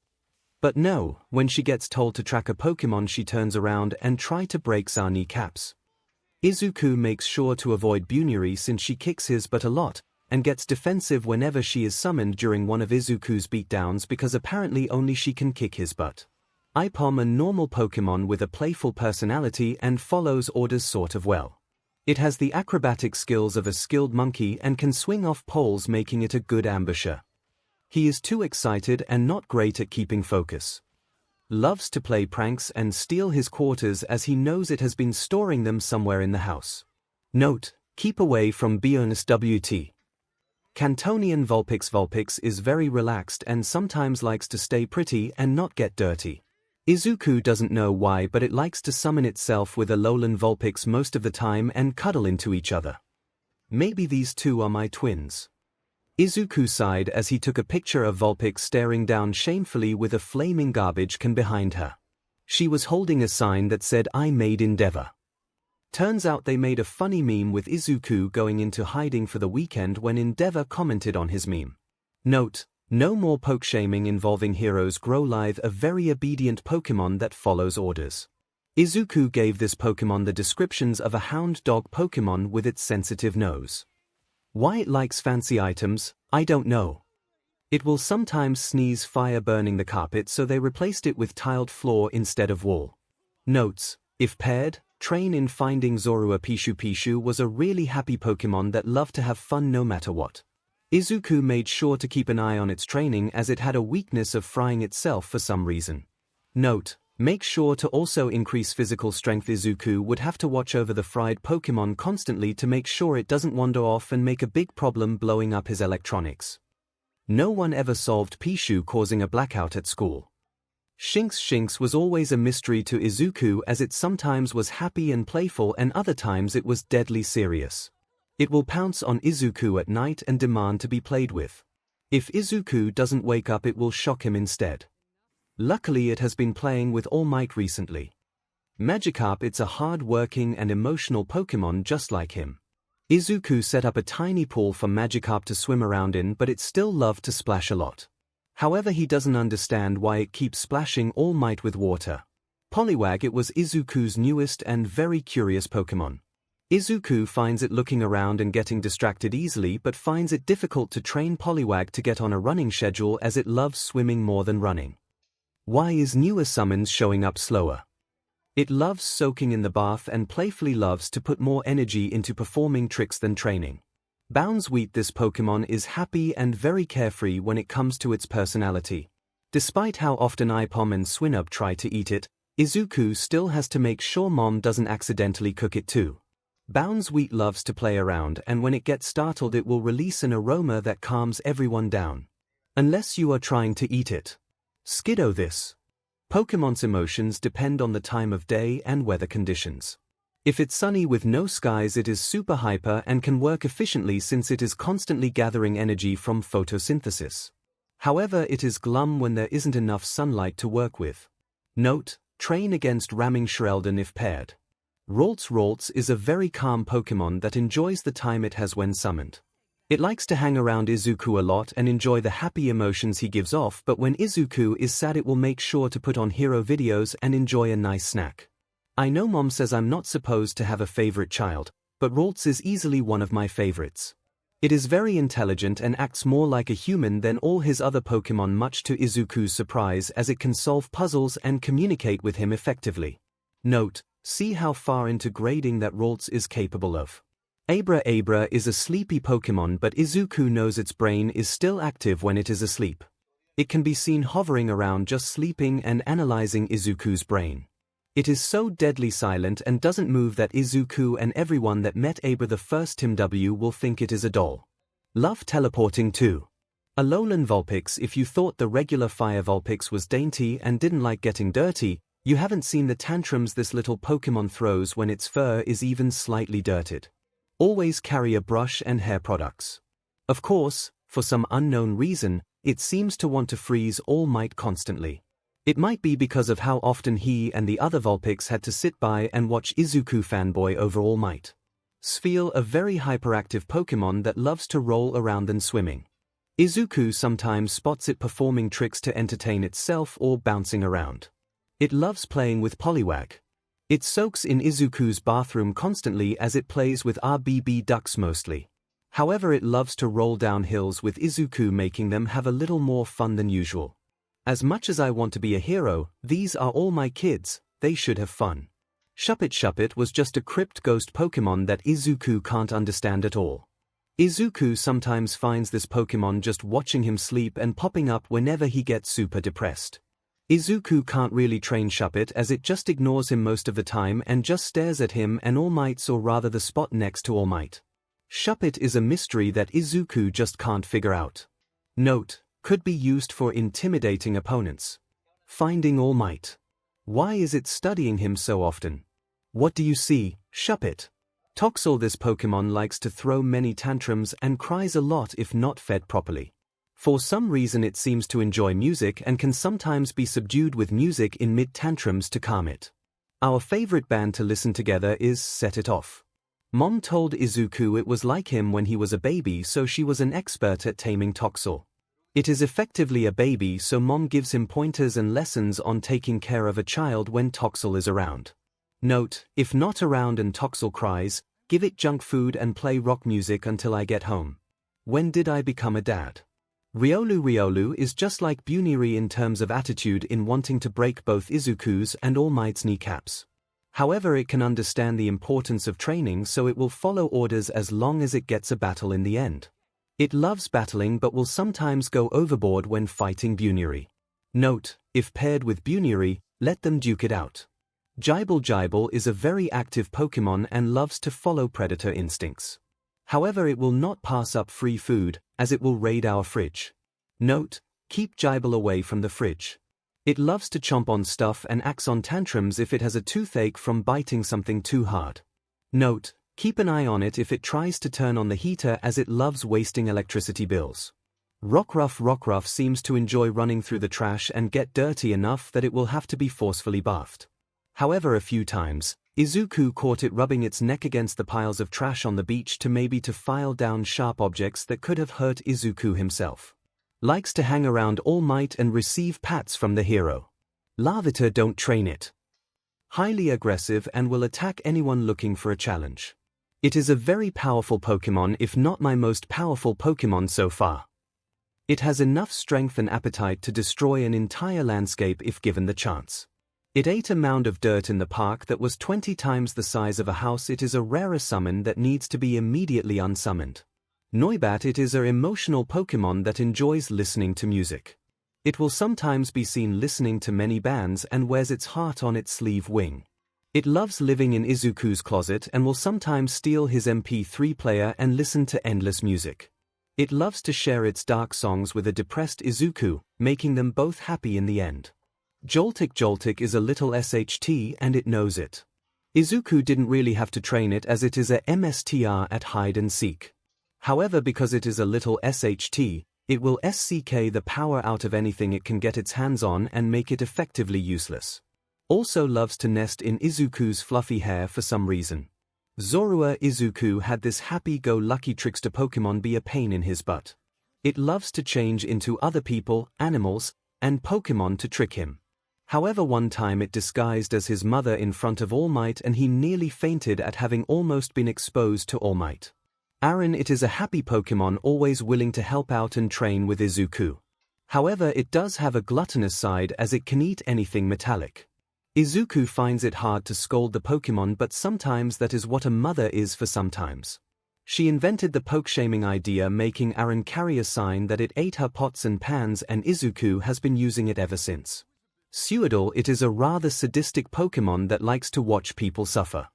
But no, when she gets told to track a Pokémon, she turns around and tries to break her kneecaps. 𝐒𝐿 makes sure to avoid Buniri since she kicks his butt a lot, and gets defensive whenever she is summoned during one of 𝐒𝐿's beatdowns, because apparently only she can kick his butt. 𝐼POM, a normal Pokémon with a playful personality and follows orders sort of well. It has the acrobatic skills of a skilled monkey and can swing off poles, making it a good ambusher. He is too excited and not great at keeping focus. Loves to play pranks and steal his quarters, as he knows it has been storing them somewhere in the house. Note: keep away from 𝐵𝐵NSWT. Cantonian Vulpix is very relaxed and sometimes likes to stay pretty and not get dirty. 𝐒𝐿 doesn't know why, but it likes to summon itself with a lowland Vulpix most of the time and cuddle into each other. Maybe these two are my twins. 𝐒𝐿 sighed as he took a picture of Vulpix staring down shamefully with a flaming garbage can behind her. She was holding a sign that said, "I made Endeavor." Turns out they made a funny meme with 𝐒� going into hiding for the weekend when Endeavor commented on his meme. Note: no more poke shaming involving heroes. 𝐔𝐬𝐽, a very obedient Pokémon that follows orders. 𝐒� gave this Pokémon the descriptions of a hound dog Pokémon with its sensitive nose. Why it likes fancy items, I don't know. It will sometimes sneeze fire burning the carpet, so they replaced it with tiled floor instead of wall. Notes: if paired, train in finding Zorua. Pishu was a really happy Pokémon that loved to have fun no matter what. 𝐒� made sure to keep an eye on its training, as it had a weakness of frying itself for some reason. Note: Make sure to also increase physical strength. Izuku would have to watch over the fried Pokémon constantly to make sure it doesn't wander off and make a big problem blowing up his electronics. No one ever solved Pichu causing a blackout at school. 𝐭𝐴𝐵 was always a mystery to Izuku, as it sometimes was happy and playful and other times it was deadly serious. It will pounce on Izuku at night and demand to be played with. If Izuku doesn't wake up, it will shock him instead. Luckily it has been playing with All Might recently. Magikarp, it's a hard-working and emotional Pokémon just like him. Izuku set up a tiny pool for Magikarp to swim around in, but it still loved to splash a lot. However, he doesn't understand why it keeps splashing All Might with water. Poliwag, it was Izuku's newest and very curious Pokémon. Izuku finds it looking around and getting distracted easily, but finds it difficult to train Poliwag to get on a running schedule as it loves swimming more than running. Why is newer summons showing up slower? It loves soaking in the bath and playfully loves to put more energy into performing tricks than training. Bounceweet, this Pokémon is happy and very carefree when it comes to its personality. Despite how often Ipom and Swinub try to eat it, Izuku still has to make sure Mom doesn't accidentally cook it too. Bounceweet loves to play around, and when it gets startled it will release an aroma that calms everyone down. Unless you are trying to eat it. Skiddo, this Pokémon's emotions depend on the time of day and weather conditions. If it's sunny with no skies, it is super hyper and can work efficiently since it is constantly gathering energy from photosynthesis. However, it is glum when there isn't enough sunlight to work with. Note: train against ramming 𝐿 if paired. 𝐿𝐿 is a very calm Pokémon that enjoys the time it has when summoned. It likes to hang around Izuku a lot and enjoy the happy emotions he gives off, but when Izuku is sad it will make sure to put on hero videos and enjoy a nice snack. I know Mom says I'm not supposed to have a favorite child, but 𝐿𝐿 is easily one of my favorites. It is very intelligent and acts more like a human than all his other Pokémon, much to Izuku's surprise, as it can solve puzzles and communicate with him effectively. Note: see how far into grading that 𝐿𝐿 is capable of. 𝐴𝐵 is a sleepy Pokémon, but Izuku knows its brain is still active when it is asleep. It can be seen hovering around just sleeping and analyzing Izuku's brain. It is so deadly silent and doesn't move that Izuku and everyone that met 𝐴𝐵 the first time will think it is a doll. Love teleporting too. Alolan Vulpix. If you thought the regular Fire Vulpix was dainty and didn't like getting dirty, you haven't seen the tantrums this little Pokémon throws when its fur is even slightly dirted. Always carry a brush and hair products. Of course, for some unknown reason, it seems to want to freeze All Might constantly. It might be because of how often he and the other Vulpix had to sit by and watch Izuku fanboy over All Might. Spheal, a very hyperactive Pokémon that loves to roll around than swimming. Izuku sometimes spots it performing tricks to entertain itself or bouncing around. It loves playing with Poliwag. It soaks in Izuku's bathroom constantly as it plays with RBB ducks mostly. However, it loves to roll down hills with Izuku, making them have a little more fun than usual. As much as I want to be a hero, these are all my kids, they should have fun. Shuppet was just a crypt ghost Pokémon that Izuku can't understand at all. Izuku sometimes finds this Pokémon just watching him sleep and popping up whenever he gets super depressed. Izuku can't really train Shuppet as it just ignores him most of the time and just stares at him and All Might's, or rather the spot next to All Might. Shuppet is a mystery that Izuku just can't figure out. Note: could be used for intimidating opponents. Finding All Might. Why is it studying him so often? What do you see, Shuppet? 𝐒𝐭𝐲, this Pokémon likes to throw many tantrums and cries a lot if not fed properly. For some reason it seems to enjoy music and can sometimes be subdued with music in mid-tantrums to calm it. Our favorite band to listen together is Set It Off. Mom told Izuku it was like him when he was a baby, so she was an expert at taming 𝐒𝐭𝐲. It is effectively a baby, so Mom gives him pointers and lessons on taking care of a child when 𝐒𝐿𝐲 is around. Note: if not around and 𝐒𝐿𝐲 cries, give it junk food and play rock music until I get home. When did I become a dad? Riolu is just like Buniri in terms of attitude, in wanting to break both Izuku's and All Might's kneecaps. However, it can understand the importance of training, so it will follow orders as long as it gets a battle in the end. It loves battling but will sometimes go overboard when fighting Buniri. Note: If paired with Bunuri, let them duke it out. 𝐺𝐵𝐵 is a very active Pokémon and loves to follow predator instincts. However, it will not pass up free food, as it will raid our fridge. Note: keep 𝐺𝐵 away from the fridge. It loves to chomp on stuff and acts on tantrums if it has a toothache from biting something too hard. Note: keep an eye on it if it tries to turn on the heater, as it loves wasting electricity bills. Rockruff seems to enjoy running through the trash and get dirty enough that it will have to be forcefully bathed. However, a few times, 𝐒𝐿Zuku caught it rubbing its neck against the piles of trash on the beach to file down sharp objects that could have hurt 𝐒𝐿Zuku himself. Likes to hang around All Might and receive pats from the hero. Larvitar, don't train it. Highly aggressive and will attack anyone looking for a challenge. It is a very powerful Pokémon, if not my most powerful Pokémon so far. It has enough strength and appetite to destroy an entire landscape if given the chance. It ate a mound of dirt in the park that was 20 times the size of a house. It is a rarer summon that needs to be immediately unsummoned. Noibat, it is an emotional Pokémon that enjoys listening to music. It will sometimes be seen listening to many bands and wears its heart on its sleeve wing. It loves living in 𝐒𝐿Zuku's closet and will sometimes steal his MP3 player and listen to endless music. It loves to share its dark songs with a depressed 𝐒𝐿Zuku, making them both happy in the end. Joltik is a little SHT and it knows it. 𝐒𝐿Zuku didn't really have to train it, as it is a MSTR at hide and seek. However, because it is a little SHT, it will SCK the power out of anything it can get its hands on and make it effectively useless. Also loves to nest in 𝐒𝐿Zuku's fluffy hair for some reason. Zorua 𝐒𝐿Zuku had this happy-go-lucky trickster Pokémon be a pain in his butt. It loves to change into other people, animals, and Pokémon to trick him. However, one time it disguised as his mother in front of All Might and he nearly fainted at having almost been exposed to All Might. Aaron, it is a happy Pokémon always willing to help out and train with 𝐒𝐿Zuku. However, it does have a gluttonous side, as it can eat anything metallic. 𝐒𝐿Zuku finds it hard to scold the Pokémon, but sometimes that is what a mother is for sometimes. She invented the poke-shaming idea, making Aaron carry a sign that it ate her pots and pans, and 𝐒𝐿Zuku has been using it ever since. Sewaddle, it is a rather sadistic Pokémon that likes to watch people suffer.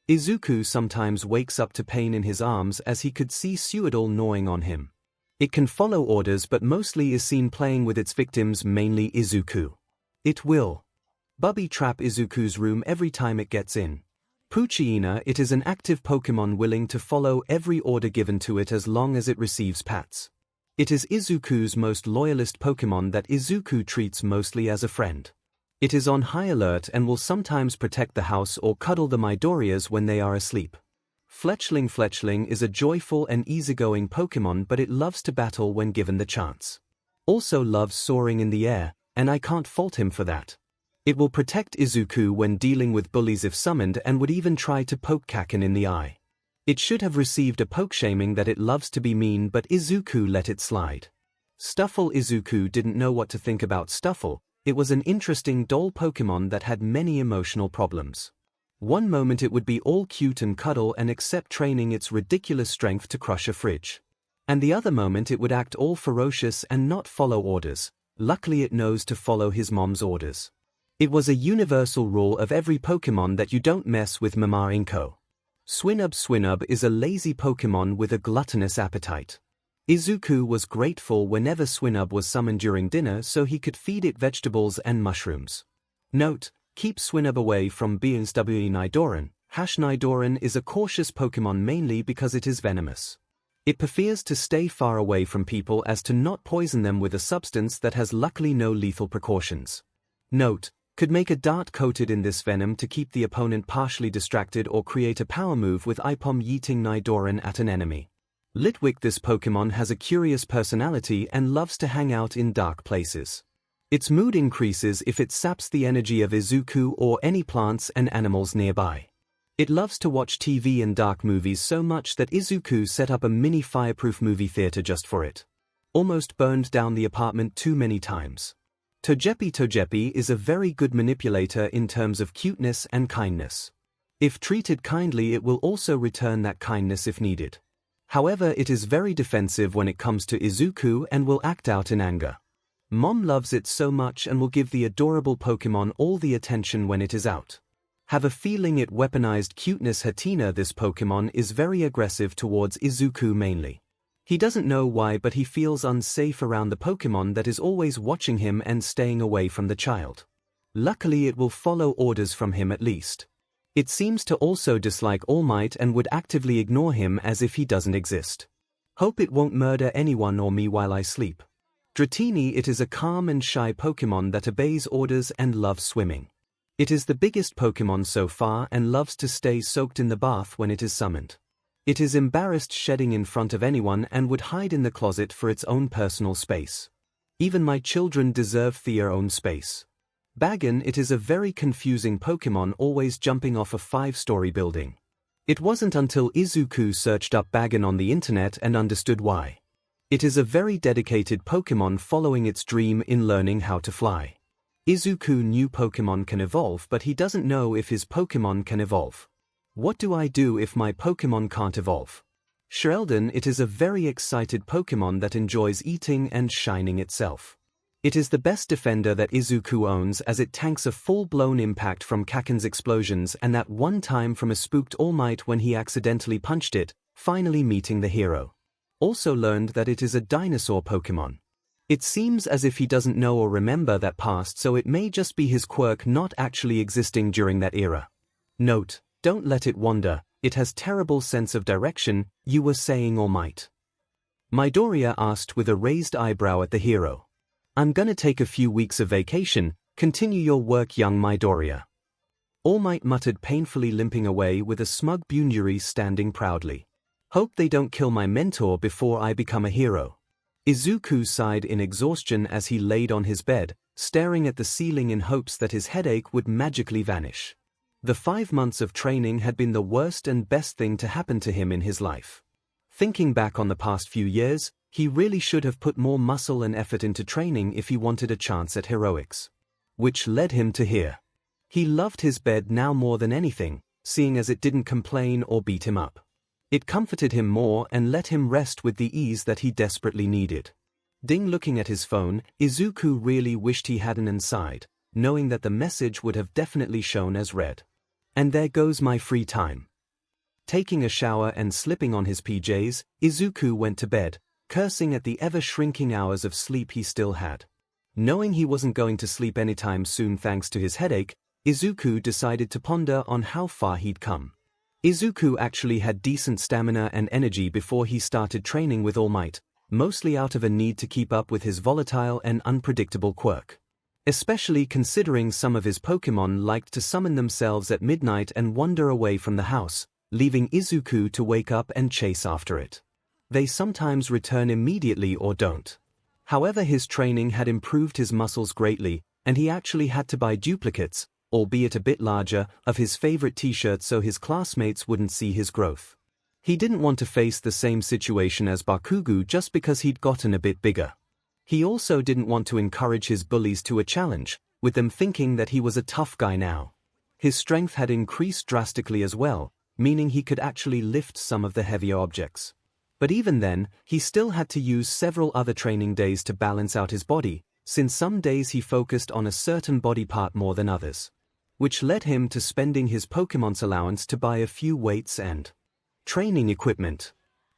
𝐒𝐿Zuku sometimes wakes up to pain in his arms as he could see Sewaddle gnawing on him. It can follow orders but mostly is seen playing with its victims, mainly 𝐒𝐿Zuku. It will bubby trap 𝐒𝐿Zuku's room every time it gets in. Poochyena, it is an active Pokémon willing to follow every order given to it as long as it receives pats. It is 𝐒𝐿Zuku's most loyalist Pokémon that 𝐒𝐿Zuku treats mostly as a friend. It is on high alert and will sometimes protect the house or cuddle the Midoriyas when they are asleep. Fletchling is a joyful and easygoing Pokémon, but it loves to battle when given the chance. Also loves soaring in the air, and I can't fault him for that. It will protect 𝐒𝐿Zuku when dealing with bullies if summoned, and would even try to poke Kakin in the eye. It should have received a poke-shaming that it loves to be mean, but 𝐒𝐿Zuku let it slide. Stuffle, 𝐒𝐿Zuku didn't know what to think about Stuffle. It was an interesting doll Pokémon that had many emotional problems. One moment it would be all cute and cuddle and accept training its ridiculous strength to crush a fridge. And the other moment it would act all ferocious and not follow orders. Luckily it knows to follow his mom's orders. It was a universal rule of every Pokémon that you don't mess with Mama Inko. Swinub is a lazy Pokémon with a gluttonous appetite. 𝐒𝐿Zuku was grateful whenever Swinub was summoned during dinner so he could feed it vegetables and mushrooms. Note: keep Swinub away from BSWE Nidoran. Nidoran is a cautious Pokémon mainly because it is venomous. It prefers to stay far away from people as to not poison them with a substance that has luckily no lethal precautions. Note: could make a dart coated in this venom to keep the opponent partially distracted or create a power move with Ipom yeeting Nidoran at an enemy. Litwick, this Pokémon has a curious personality and loves to hang out in dark places. Its mood increases if it saps the energy of 𝐒𝐿Zuku or any plants and animals nearby. It loves to watch TV and dark movies so much that 𝐒𝐿Zuku set up a mini fireproof movie theater just for it. Almost burned down the apartment too many times. Togepi is a very good manipulator in terms of cuteness and kindness. If treated kindly, it will also return that kindness if needed. However, it is very defensive when it comes to 𝐒𝐿Zuku and will act out in anger. Mom loves it so much and will give the adorable Pokémon all the attention when it is out. Have a feeling it weaponized cuteness. Hatenna. This Pokémon is very aggressive towards Izuku mainly. He doesn't know why, but he feels unsafe around the Pokémon that is always watching him and staying away from the child. Luckily it will follow orders from him at least. It seems to also dislike All Might and would actively ignore him as if he doesn't exist. Hope it won't murder anyone or me while I sleep. Dratini. It is a calm and shy Pokémon that obeys orders and loves swimming. It is the biggest Pokémon so far and loves to stay soaked in the bath when it is summoned. It is embarrassed shedding in front of anyone and would hide in the closet for its own personal space. Even my children deserve their own space. Bagon. It is a very confusing Pokémon, always jumping off a 5-story building. It wasn't until Izuku searched up Bagon on the internet and understood why. It is a very dedicated Pokémon following its dream in learning how to fly. Izuku knew Pokémon can evolve, but he doesn't know if his Pokémon can evolve. What do I do if my Pokémon can't evolve? Sheldon. It is a very excited Pokémon that enjoys eating and shining itself. It is the best defender that Izuku owns, as it tanks a full-blown impact from Kaken's explosions and that one time from a spooked All Might when he accidentally punched it, finally meeting the hero. Also learned that it is a dinosaur Pokémon. It seems as if he doesn't know or remember that past, so it may just be his quirk not actually existing during that era. Note: don't let it wander, it has terrible sense of direction. You were saying All Might? Midoriya asked with a raised eyebrow at the hero. I'm gonna take a few weeks of vacation. Continue your work, young Midoriya. All Might muttered, painfully limping away with a smug Bunuri standing proudly. Hope they don't kill my mentor before I become a hero. Izuku sighed in exhaustion as he laid on his bed, staring at the ceiling in hopes that his headache would magically vanish. The 5 months of training had been the worst and best thing to happen to him in his life. Thinking back on the past few years, he really should have put more muscle and effort into training if he wanted a chance at heroics. Which led him to here. He loved his bed now more than anything, seeing as it didn't complain or beat him up. It comforted him more and let him rest with the ease that he desperately needed. Ding. Looking at his phone, Izuku really wished he hadn't inside, knowing that the message would have definitely shown as read. And there goes my free time. Taking a shower and slipping on his PJs, Izuku went to bed, cursing at the ever-shrinking hours of sleep he still had. Knowing he wasn't going to sleep anytime soon thanks to his headache, Izuku decided to ponder on how far he'd come. Izuku actually had decent stamina and energy before he started training with All Might, mostly out of a need to keep up with his volatile and unpredictable quirk. Especially considering some of his Pokémon liked to summon themselves at midnight and wander away from the house, leaving Izuku to wake up and chase after it. They sometimes return immediately or don't. However, his training had improved his muscles greatly, and he actually had to buy duplicates, albeit a bit larger, of his favorite t-shirts so his classmates wouldn't see his growth. He didn't want to face the same situation as Bakugo just because he'd gotten a bit bigger. He also didn't want to encourage his bullies to a challenge, with them thinking that he was a tough guy now. His strength had increased drastically as well, meaning he could actually lift some of the heavier objects. But even then, he still had to use several other training days to balance out his body, since some days he focused on a certain body part more than others. Which led him to spending his Pokémon's allowance to buy a few weights and training equipment.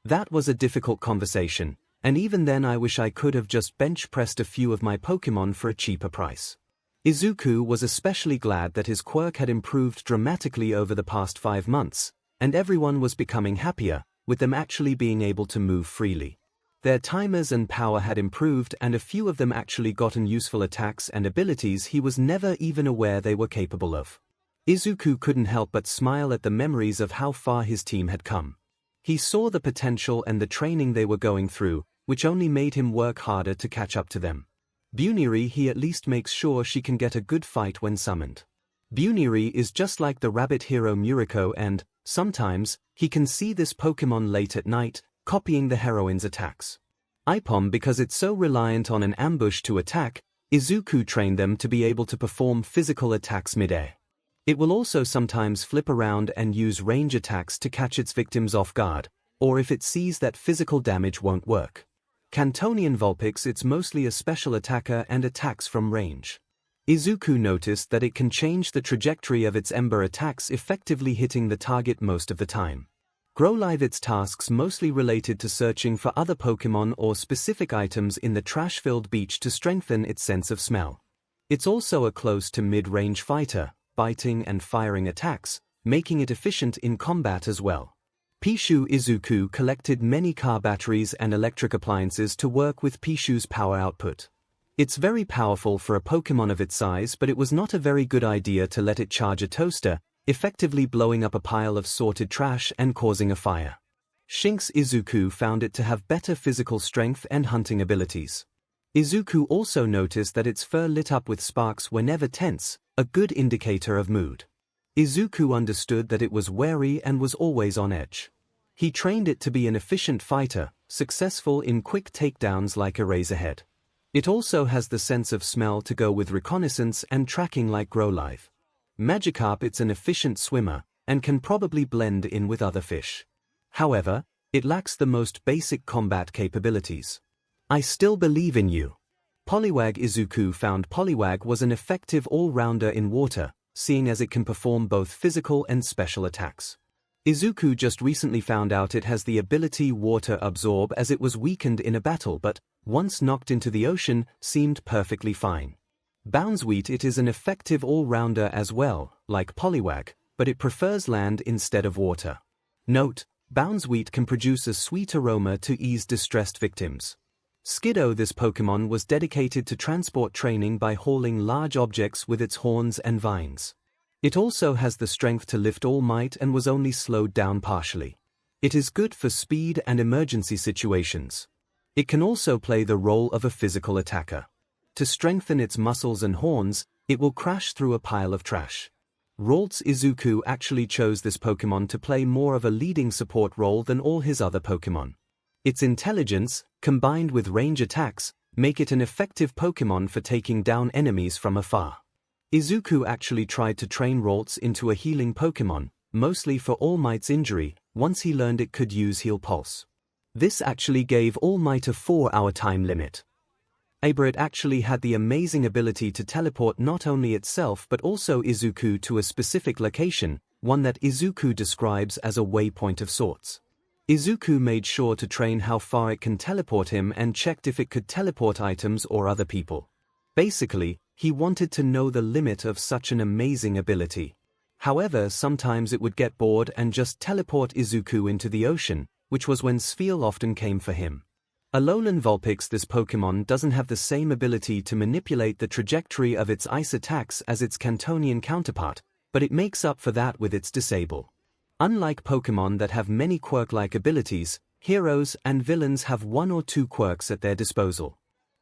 That was a difficult conversation, and even then I wish I could have just bench-pressed a few of my Pokémon for a cheaper price. Izuku was especially glad that his quirk had improved dramatically over the past 5 months, and everyone was becoming happier, with them actually being able to move freely. Their timers and power had improved, and a few of them actually gotten useful attacks and abilities he was never even aware they were capable of. Izuku couldn't help but smile at the memories of how far his team had come. He saw the potential and the training they were going through, which only made him work harder to catch up to them. Bunuri, he at least makes sure she can get a good fight when summoned. Bunuri is just like the rabbit hero Muriko, and, sometimes, he can see this Pokémon late at night, copying the heroine's attacks. Ipom, because it's so reliant on an ambush to attack, Izuku trained them to be able to perform physical attacks mid-air. It will also sometimes flip around and use range attacks to catch its victims off guard, or if it sees that physical damage won't work. Cantonian Vulpix, it's mostly a special attacker and attacks from range. 𝐒𝐿 noticed that it can change the trajectory of its Ember attacks, effectively hitting the target most of the time. 𝐔𝐬𝐽, its tasks mostly related to searching for other Pokémon or specific items in the trash-filled beach to strengthen its sense of smell. It's also a close to mid-range fighter, biting and firing attacks, making it efficient in combat as well. Pichu 𝐒𝐿 collected many car batteries and electric appliances to work with Pichu's power output. It's very powerful for a Pokémon of its size, but it was not a very good idea to let it charge a toaster, effectively blowing up a pile of sorted trash and causing a fire. Shinx 𝐒𝐿 found it to have better physical strength and hunting abilities. 𝐒𝐿 also noticed that its fur lit up with sparks whenever tense, a good indicator of mood. 𝐒𝐿 understood that it was wary and was always on edge. He trained it to be an efficient fighter, successful in quick takedowns like Eraserhead. It also has the sense of smell to go with reconnaissance and tracking like 𝐒𝐿𝐽. Magikarp, it's an efficient swimmer, and can probably blend in with other fish. However, it lacks the most basic combat capabilities. I still believe in you. Poliwag 𝐒𝐿 found Poliwag was an effective all-rounder in water, seeing as it can perform both physical and special attacks. 𝐒𝐿 just recently found out it has the ability Water Absorb, as it was weakened in a battle but, once knocked into the ocean, seemed perfectly fine. Bounsweet, it is an effective all-rounder as well, like Poliwag, but it prefers land instead of water. Note, Bounsweet can produce a sweet aroma to ease distressed victims. 𝐔𝐬𝐽, this Pokémon was dedicated to transport training by hauling large objects with its horns and vines. It also has the strength to lift All Might and was only slowed down partially. It is good for speed and emergency situations. It can also play the role of a physical attacker. To strengthen its muscles and horns, it will crash through a pile of trash. Ralts 𝐒𝐿 actually chose this Pokémon to play more of a leading support role than all his other Pokémon. Its intelligence, combined with range attacks, make it an effective Pokémon for taking down enemies from afar. 𝐒𝐿 actually tried to train Ralts into a healing Pokémon, mostly for All Might's injury, once he learned it could use Heal Pulse. This actually gave All Might a 4-hour time limit. 𝐒𝐵 actually had the amazing ability to teleport not only itself but also 𝐒𝐿 to a specific location, one that 𝐒𝐿 describes as a waypoint of sorts. 𝐒𝐿 made sure to train how far it can teleport him and checked if it could teleport items or other people. Basically, he wanted to know the limit of such an amazing ability. However, sometimes it would get bored and just teleport 𝐒𝐿 into the ocean, which was when Spheal often came for him. Alolan Vulpix, this Pokémon doesn't have the same ability to manipulate the trajectory of its ice attacks as its Cantonian counterpart, but it makes up for that with its Disable. Unlike Pokémon that have many quirk-like abilities, heroes and villains have one or two quirks at their disposal.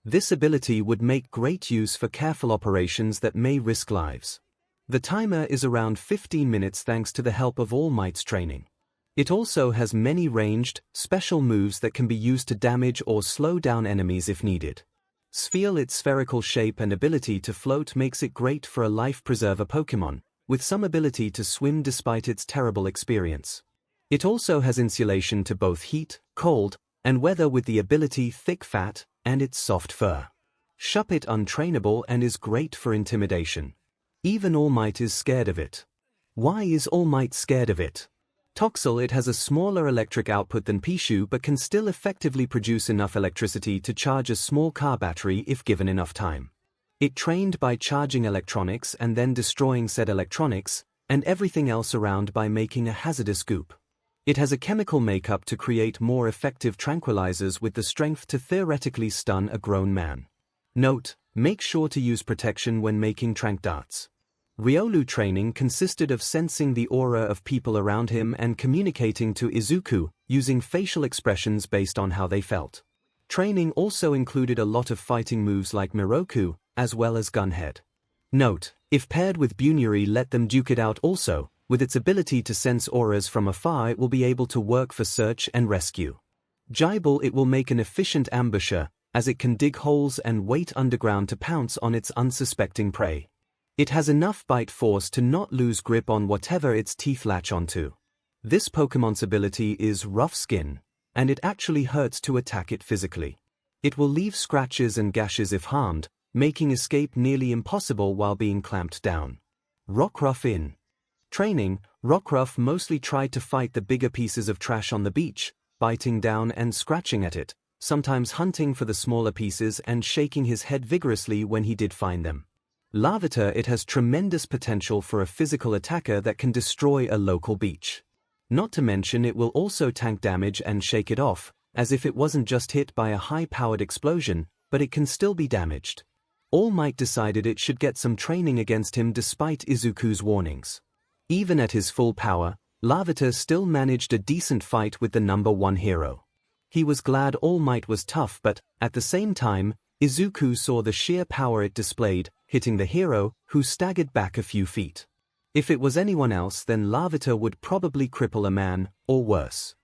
This ability would make great use for careful operations that may risk lives. The timer is around 15 minutes thanks to the help of All Might's training. It also has many ranged, special moves that can be used to damage or slow down enemies if needed. Spheal, its spherical shape and ability to float makes it great for a life preserver Pokémon, with some ability to swim despite its terrible experience. It also has insulation to both heat, cold, and weather with the ability Thick Fat, and its soft fur. Shuppet untrainable and is great for intimidation. Even All Might is scared of it. Why is All Might scared of it? Toxel, it has a smaller electric output than Pichu but can still effectively produce enough electricity to charge a small car battery if given enough time. It trained by charging electronics and then destroying said electronics, and everything else around by making a hazardous goop. It has a chemical makeup to create more effective tranquilizers with the strength to theoretically stun a grown man. Note, make sure to use protection when making tranq darts. Riolu training consisted of sensing the aura of people around him and communicating to 𝐒𝐿 using facial expressions based on how they felt. Training also included a lot of fighting moves like Miroku, as well as Gunhead. Note, if paired with Buneary, let them duke it out also. With its ability to sense auras from afar, it will be able to work for search and rescue. Gible, it will make an efficient ambusher, as it can dig holes and wait underground to pounce on its unsuspecting prey. It has enough bite force to not lose grip on whatever its teeth latch onto. This Pokémon's ability is Rough Skin, and it actually hurts to attack it physically. It will leave scratches and gashes if harmed, making escape nearly impossible while being clamped down. Rockruff in training, Rockruff mostly tried to fight the bigger pieces of trash on the beach, biting down and scratching at it, sometimes hunting for the smaller pieces and shaking his head vigorously when he did find them. Larvitar, it has tremendous potential for a physical attacker that can destroy a local beach. Not to mention it will also tank damage and shake it off, as if it wasn't just hit by a high-powered explosion, but it can still be damaged. All Might decided it should get some training against him despite Izuku's warnings. Even at his full power, Larvitar still managed a decent fight with the #1 hero. He was glad All Might was tough, but, at the same time, Izuku saw the sheer power it displayed, hitting the hero, who staggered back a few feet. If it was anyone else, then Larvitar would probably cripple a man, or worse.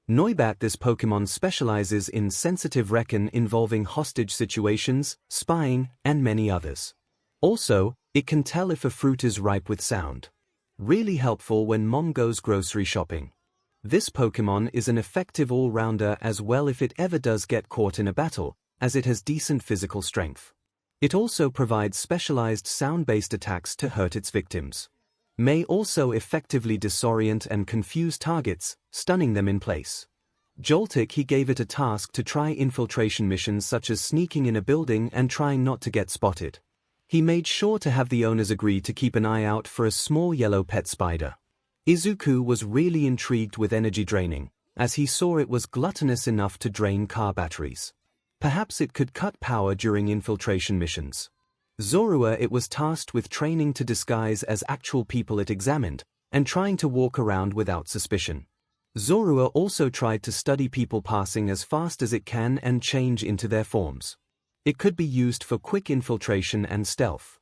Noibat, this Pokémon specializes in sensitive recon involving hostage situations, spying, and many others. Also, it can tell if a fruit is ripe with sound. Really helpful when mom goes grocery shopping. This Pokémon is an effective all-rounder as well if it ever does get caught in a battle, as it has decent physical strength. It also provides specialized sound-based attacks to hurt its victims. May also effectively disorient and confuse targets, stunning them in place. Joltik, he gave it a task to try infiltration missions such as sneaking in a building and trying not to get spotted. He made sure to have the owners agree to keep an eye out for a small yellow pet spider. Izuku was really intrigued with energy draining, as he saw it was gluttonous enough to drain car batteries. Perhaps it could cut power during infiltration missions. Zorua, it was tasked with training to disguise as actual people it examined, and trying to walk around without suspicion. Zorua also tried to study people passing as fast as it can and change into their forms. It could be used for quick infiltration and stealth.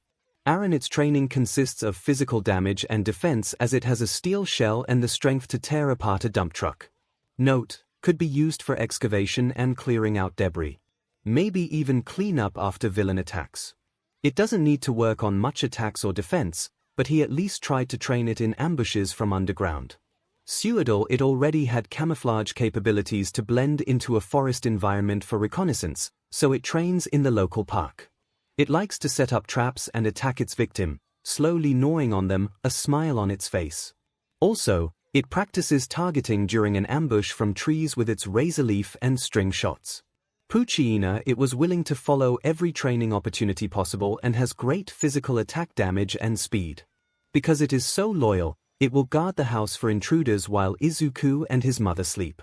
Aaron, its training consists of physical damage and defense as it has a steel shell and the strength to tear apart a dump truck. Note, could be used for excavation and clearing out debris. Maybe even clean up after villain attacks. It doesn't need to work on much attacks or defense, but he at least tried to train it in ambushes from underground. 𝐶𝐸𝐴l, it already had camouflage capabilities to blend into a forest environment for reconnaissance, so it trains in the local park. It likes to set up traps and attack its victim, slowly gnawing on them, a smile on its face. Also, it practices targeting during an ambush from trees with its razor leaf and string shots. Poochyena, it was willing to follow every training opportunity possible and has great physical attack damage and speed. Because it is so loyal, it will guard the house for intruders while Izuku and his mother sleep.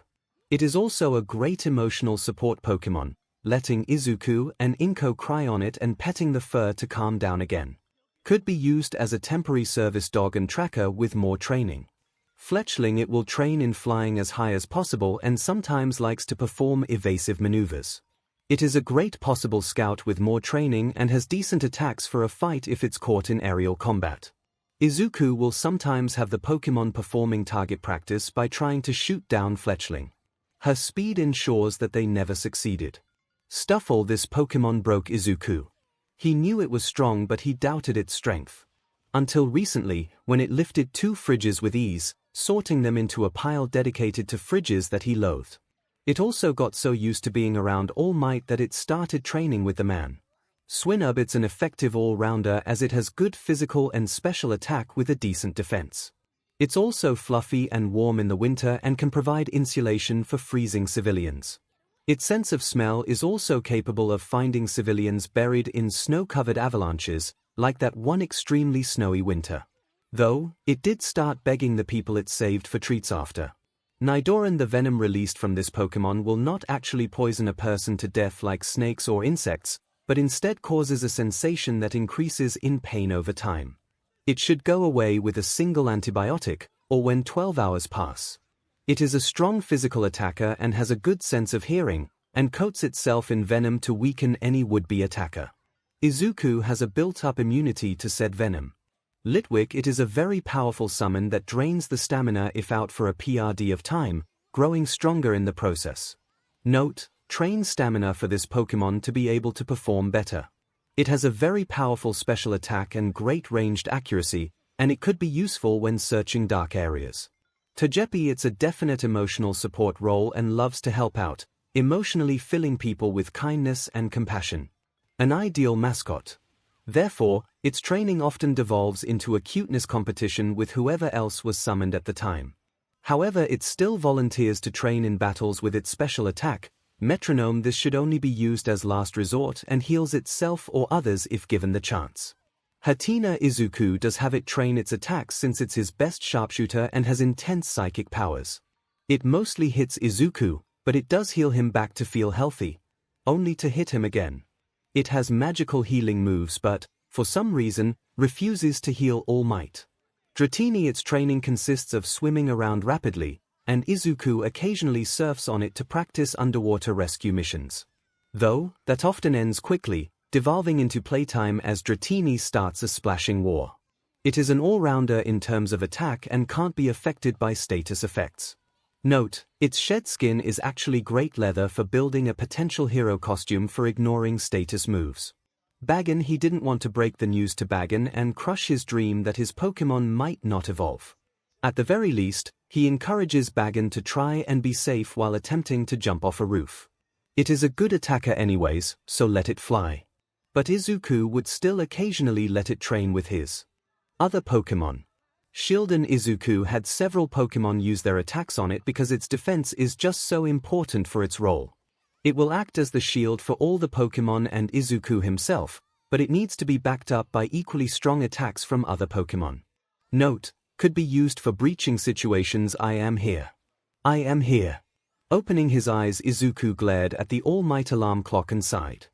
It is also a great emotional support Pokémon, letting Izuku and Inko cry on it and petting the fur to calm down again. Could be used as a temporary service dog and tracker with more training. Fletchling, it will train in flying as high as possible and sometimes likes to perform evasive maneuvers. It is a great possible scout with more training and has decent attacks for a fight if it's caught in aerial combat. Izuku will sometimes have the Pokémon performing target practice by trying to shoot down Fletchling. Her speed ensures that they never succeeded. Stuffle, this Pokémon broke Izuku. He knew it was strong but he doubted its strength. Until recently, when it lifted 2 fridges with ease, sorting them into a pile dedicated to fridges that he loathed. It also got so used to being around All Might that it started training with the man. Swinub, it's an effective all-rounder as it has good physical and special attack with a decent defense. It's also fluffy and warm in the winter and can provide insulation for freezing civilians. Its sense of smell is also capable of finding civilians buried in snow-covered avalanches, like that one extremely snowy winter. Though, it did start begging the people it saved for treats after. Nidoran, the venom released from this Pokémon will not actually poison a person to death like snakes or insects, but instead causes a sensation that increases in pain over time. It should go away with a single antibiotic, or when 12 hours pass. It is a strong physical attacker and has a good sense of hearing, and coats itself in venom to weaken any would-be attacker. Izuku has a built-up immunity to said venom. Litwick, it is a very powerful summon that drains the stamina if out for a PRD of time, growing stronger in the process. Note, train stamina for this Pokémon to be able to perform better. It has a very powerful special attack and great ranged accuracy, and it could be useful when searching dark areas. Togepi, it's a definite emotional support role and loves to help out. emotionally filling people with kindness and compassion. An ideal mascot. Therefore, its training often devolves into a cuteness competition with whoever else was summoned at the time. However, it still volunteers to train in battles with its special attack, metronome. This should only be used as last resort and heals itself or others if given the chance. Hatina Izuku does have it train its attacks since it's his best sharpshooter and has intense psychic powers. It mostly hits Izuku, but it does heal him back to feel healthy, only to hit him again. It has magical healing moves but, for some reason, refuses to heal All Might. Dratini. Its training consists of swimming around rapidly, and Izuku occasionally surfs on it to practice underwater rescue missions. Though, that often ends quickly, devolving into playtime as Dratini starts a splashing war. It is an all-rounder in terms of attack and can't be affected by status effects. Note, its shed skin is actually great leather for building a potential hero costume for ignoring status moves. Bagan. He didn't want to break the news to Bagan and crush his dream that his Pokémon might not evolve. At the very least, he encourages Bagan to try and be safe while attempting to jump off a roof. It is a good attacker anyways, so let it fly. But Izuku would still occasionally let it train with his other Pokémon. Shieldon. Izuku had several Pokémon use their attacks on it because its defense is just so important for its role. It will act as the shield for all the Pokémon and Izuku himself, but it needs to be backed up by equally strong attacks from other Pokémon. Note, could be used for breaching situations. I am here. I am here. Opening his eyes, Izuku glared at the All Might alarm clock and sighed.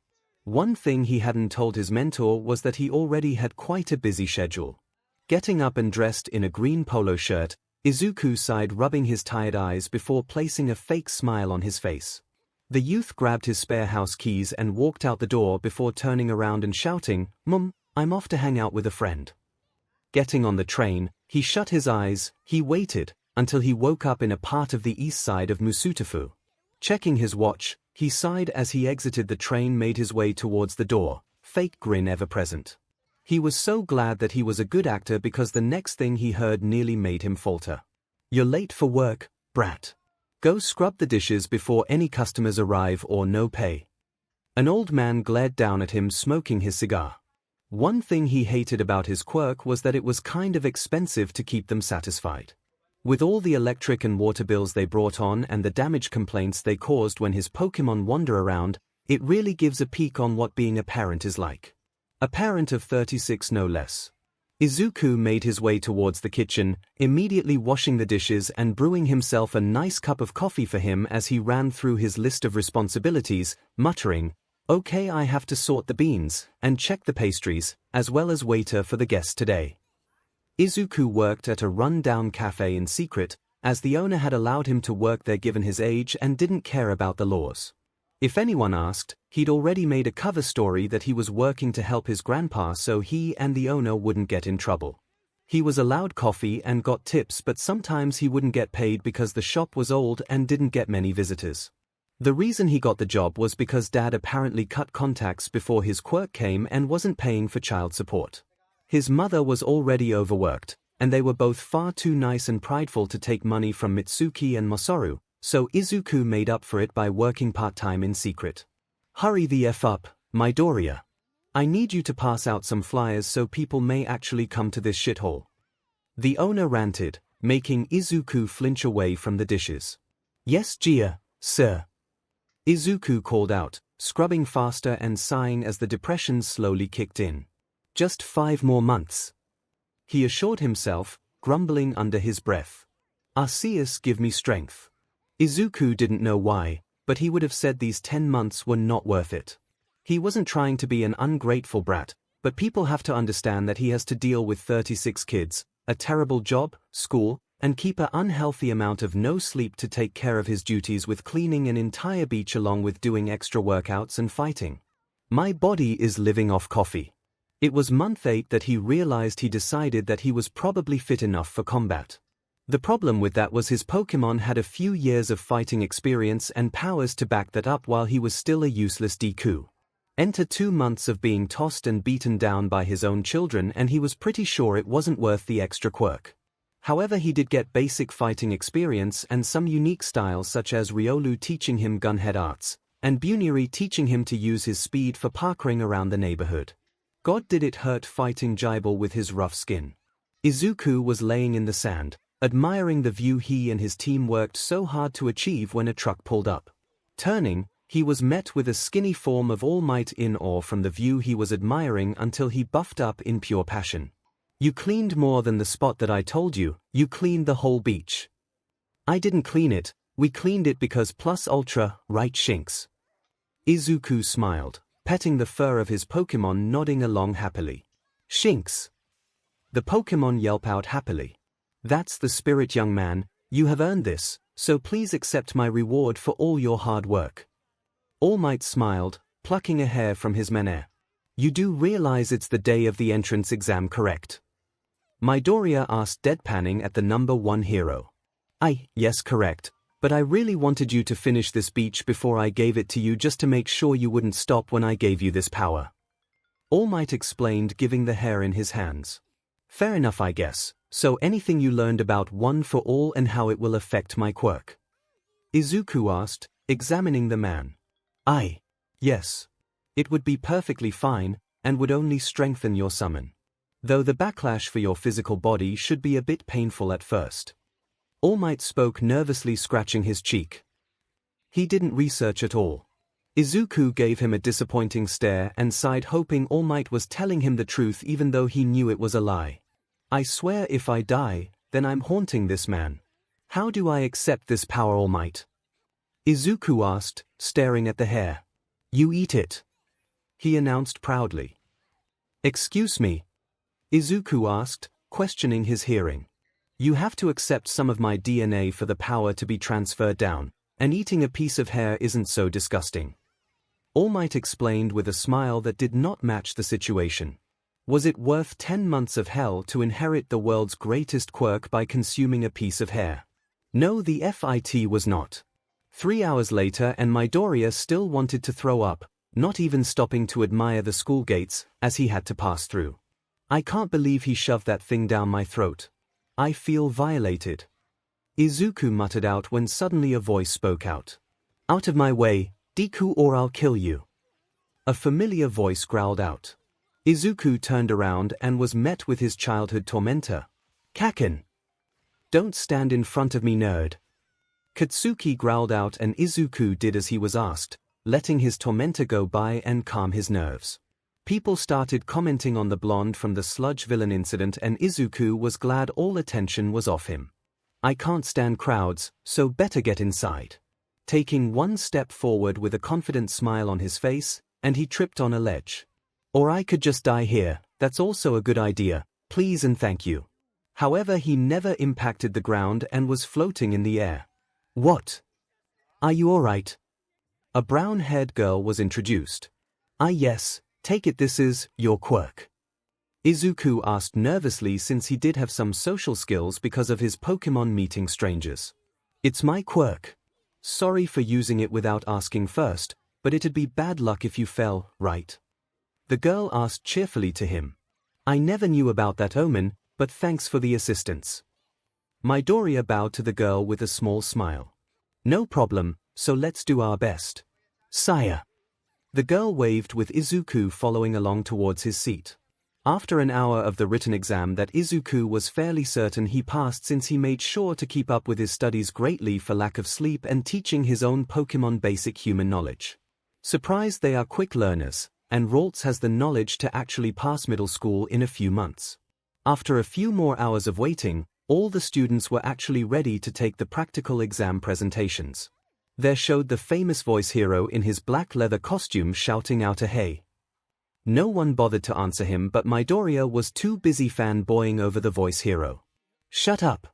One thing he hadn't told his mentor was that he already had quite a busy schedule. Getting up and dressed in a green polo shirt, Izuku sighed, rubbing his tired eyes before placing a fake smile on his face. The youth grabbed his spare house keys and walked out the door before turning around and shouting, "Mum, I'm off to hang out with a friend." Getting on the train, he shut his eyes. He waited until he woke up in a part of the east side of Musutafu. Checking his watch, he sighed as he exited the train, made his way towards the door, fake grin ever present. He was so glad that he was a good actor because the next thing he heard nearly made him falter. "You're late for work, brat. Go scrub the dishes before any customers arrive or no pay." An old man glared down at him, smoking his cigar. One thing he hated about his quirk was that it was kind of expensive to keep them satisfied. With all the electric and water bills they brought on and the damage complaints they caused when his Pokémon wander around, it really gives a peek on what being a parent is like. A parent of 36 no less. Izuku made his way towards the kitchen, immediately washing the dishes and brewing himself a nice cup of coffee for him as he ran through his list of responsibilities, muttering, "Okay, I have to sort the beans and check the pastries, as well as waiter for the guests today." Izuku worked at a run-down cafe in secret, as the owner had allowed him to work there given his age and didn't care about the laws. If anyone asked, he'd already made a cover story that he was working to help his grandpa so he and the owner wouldn't get in trouble. He was allowed coffee and got tips, but sometimes he wouldn't get paid because the shop was old and didn't get many visitors. The reason he got the job was because Dad apparently cut contacts before his quirk came and wasn't paying for child support. His mother was already overworked, and they were both far too nice and prideful to take money from Mitsuki and Masaru, so Izuku made up for it by working part-time in secret. "Hurry the F up, Midoriya. I need you to pass out some flyers so people may actually come to this shithole." The owner ranted, making Izuku flinch away from the dishes. "Yes, Gia, sir." Izuku called out, scrubbing faster and sighing as the depression slowly kicked in. "Just 5 more months," he assured himself, grumbling under his breath. "Arceus give me strength." Izuku didn't know why, but he would have said these 10 months were not worth it. He wasn't trying to be an ungrateful brat, but people have to understand that he has to deal with 36 kids, a terrible job, school, and keep an unhealthy amount of no sleep to take care of his duties with cleaning an entire beach along with doing extra workouts and fighting. "My body is living off coffee." It was month 8 that he realized he decided that he was probably fit enough for combat. The problem with that was his Pokémon had a few years of fighting experience and powers to back that up while he was still a useless Deku. Enter 2 months of being tossed and beaten down by his own children and he was pretty sure it wasn't worth the extra quirk. However, he did get basic fighting experience and some unique styles such as Riolu teaching him gunhead arts, and Buniri teaching him to use his speed for parkouring around the neighborhood. God, did it hurt fighting 𝐵𝐵 with his rough skin. Izuku was laying in the sand, admiring the view he and his team worked so hard to achieve when a truck pulled up. Turning, he was met with a skinny form of All Might in awe from the view he was admiring until he buffed up in pure passion. You cleaned more than the spot that I told you, you cleaned the whole beach. I didn't clean it, we cleaned it because plus ultra, right Shinx? Izuku smiled, petting the fur of his Pokémon, nodding along happily. Shinx. The Pokémon yelp out happily. That's the spirit, young man, you have earned this, so please accept my reward for all your hard work. All Might smiled, plucking a hair from his menere. You do realize it's the day of the entrance exam, correct? Midoriya asked, deadpanning at the number 1 hero. Yes, correct, but I really wanted you to finish this beach before I gave it to you just to make sure you wouldn't stop when I gave you this power. All Might explained, giving the hair in his hands. Fair enough, I guess. So anything you learned about One for All and how it will affect my quirk? Izuku asked, examining the man. Yes. It would be perfectly fine, and would only strengthen your summon. Though the backlash for your physical body should be a bit painful at first. All Might spoke, nervously scratching his cheek. He didn't research at all. Izuku gave him a disappointing stare and sighed, hoping All Might was telling him the truth even though he knew it was a lie. I swear if I die, then I'm haunting this man. How do I accept this power, All Might? Izuku asked, staring at the hair. You eat it, he announced proudly. Excuse me? Izuku asked, questioning his hearing. You have to accept some of my DNA for the power to be transferred down, and eating a piece of hair isn't so disgusting. All Might explained with a smile that did not match the situation. Was it worth 10 months of hell to inherit the world's greatest quirk by consuming a piece of hair? No, the FIT was not. 3 hours later and Midoriya still wanted to throw up, not even stopping to admire the school gates, as he had to pass through. I can't believe he shoved that thing down my throat. I feel violated. Izuku muttered out when suddenly a voice spoke out. Out of my way, Deku, or I'll kill you. A familiar voice growled out. Izuku turned around and was met with his childhood tormentor. Kaken. Don't stand in front of me, nerd. Katsuki growled out and Izuku did as he was asked, letting his tormentor go by and calm his nerves. People started commenting on the blonde from the sludge villain incident and Izuku was glad all attention was off him. I can't stand crowds, so better get inside. Taking one step forward with a confident smile on his face, and he tripped on a ledge. Or I could just die here, that's also a good idea, please and thank you. However, he never impacted the ground and was floating in the air. What? Are you alright? A brown-haired girl was introduced. Yes, take it this is your quirk. Izuku asked nervously since he did have some social skills because of his Pokémon meeting strangers. It's my quirk. Sorry for using it without asking first, but it'd be bad luck if you fell, right? The girl asked cheerfully to him. I never knew about that omen, but thanks for the assistance. Midoriya bowed to the girl with a small smile. No problem, so let's do our best. Sire. The girl waved with Izuku following along towards his seat. After an hour of the written exam that Izuku was fairly certain he passed since he made sure to keep up with his studies greatly for lack of sleep and teaching his own Pokémon basic human knowledge. Surprised they are quick learners, and Ralts has the knowledge to actually pass middle school in a few months. After a few more hours of waiting, all the students were actually ready to take the practical exam presentations. There showed the famous voice hero in his black leather costume shouting out a hey. No one bothered to answer him, but Midoriya was too busy fanboying over the voice hero. Shut up.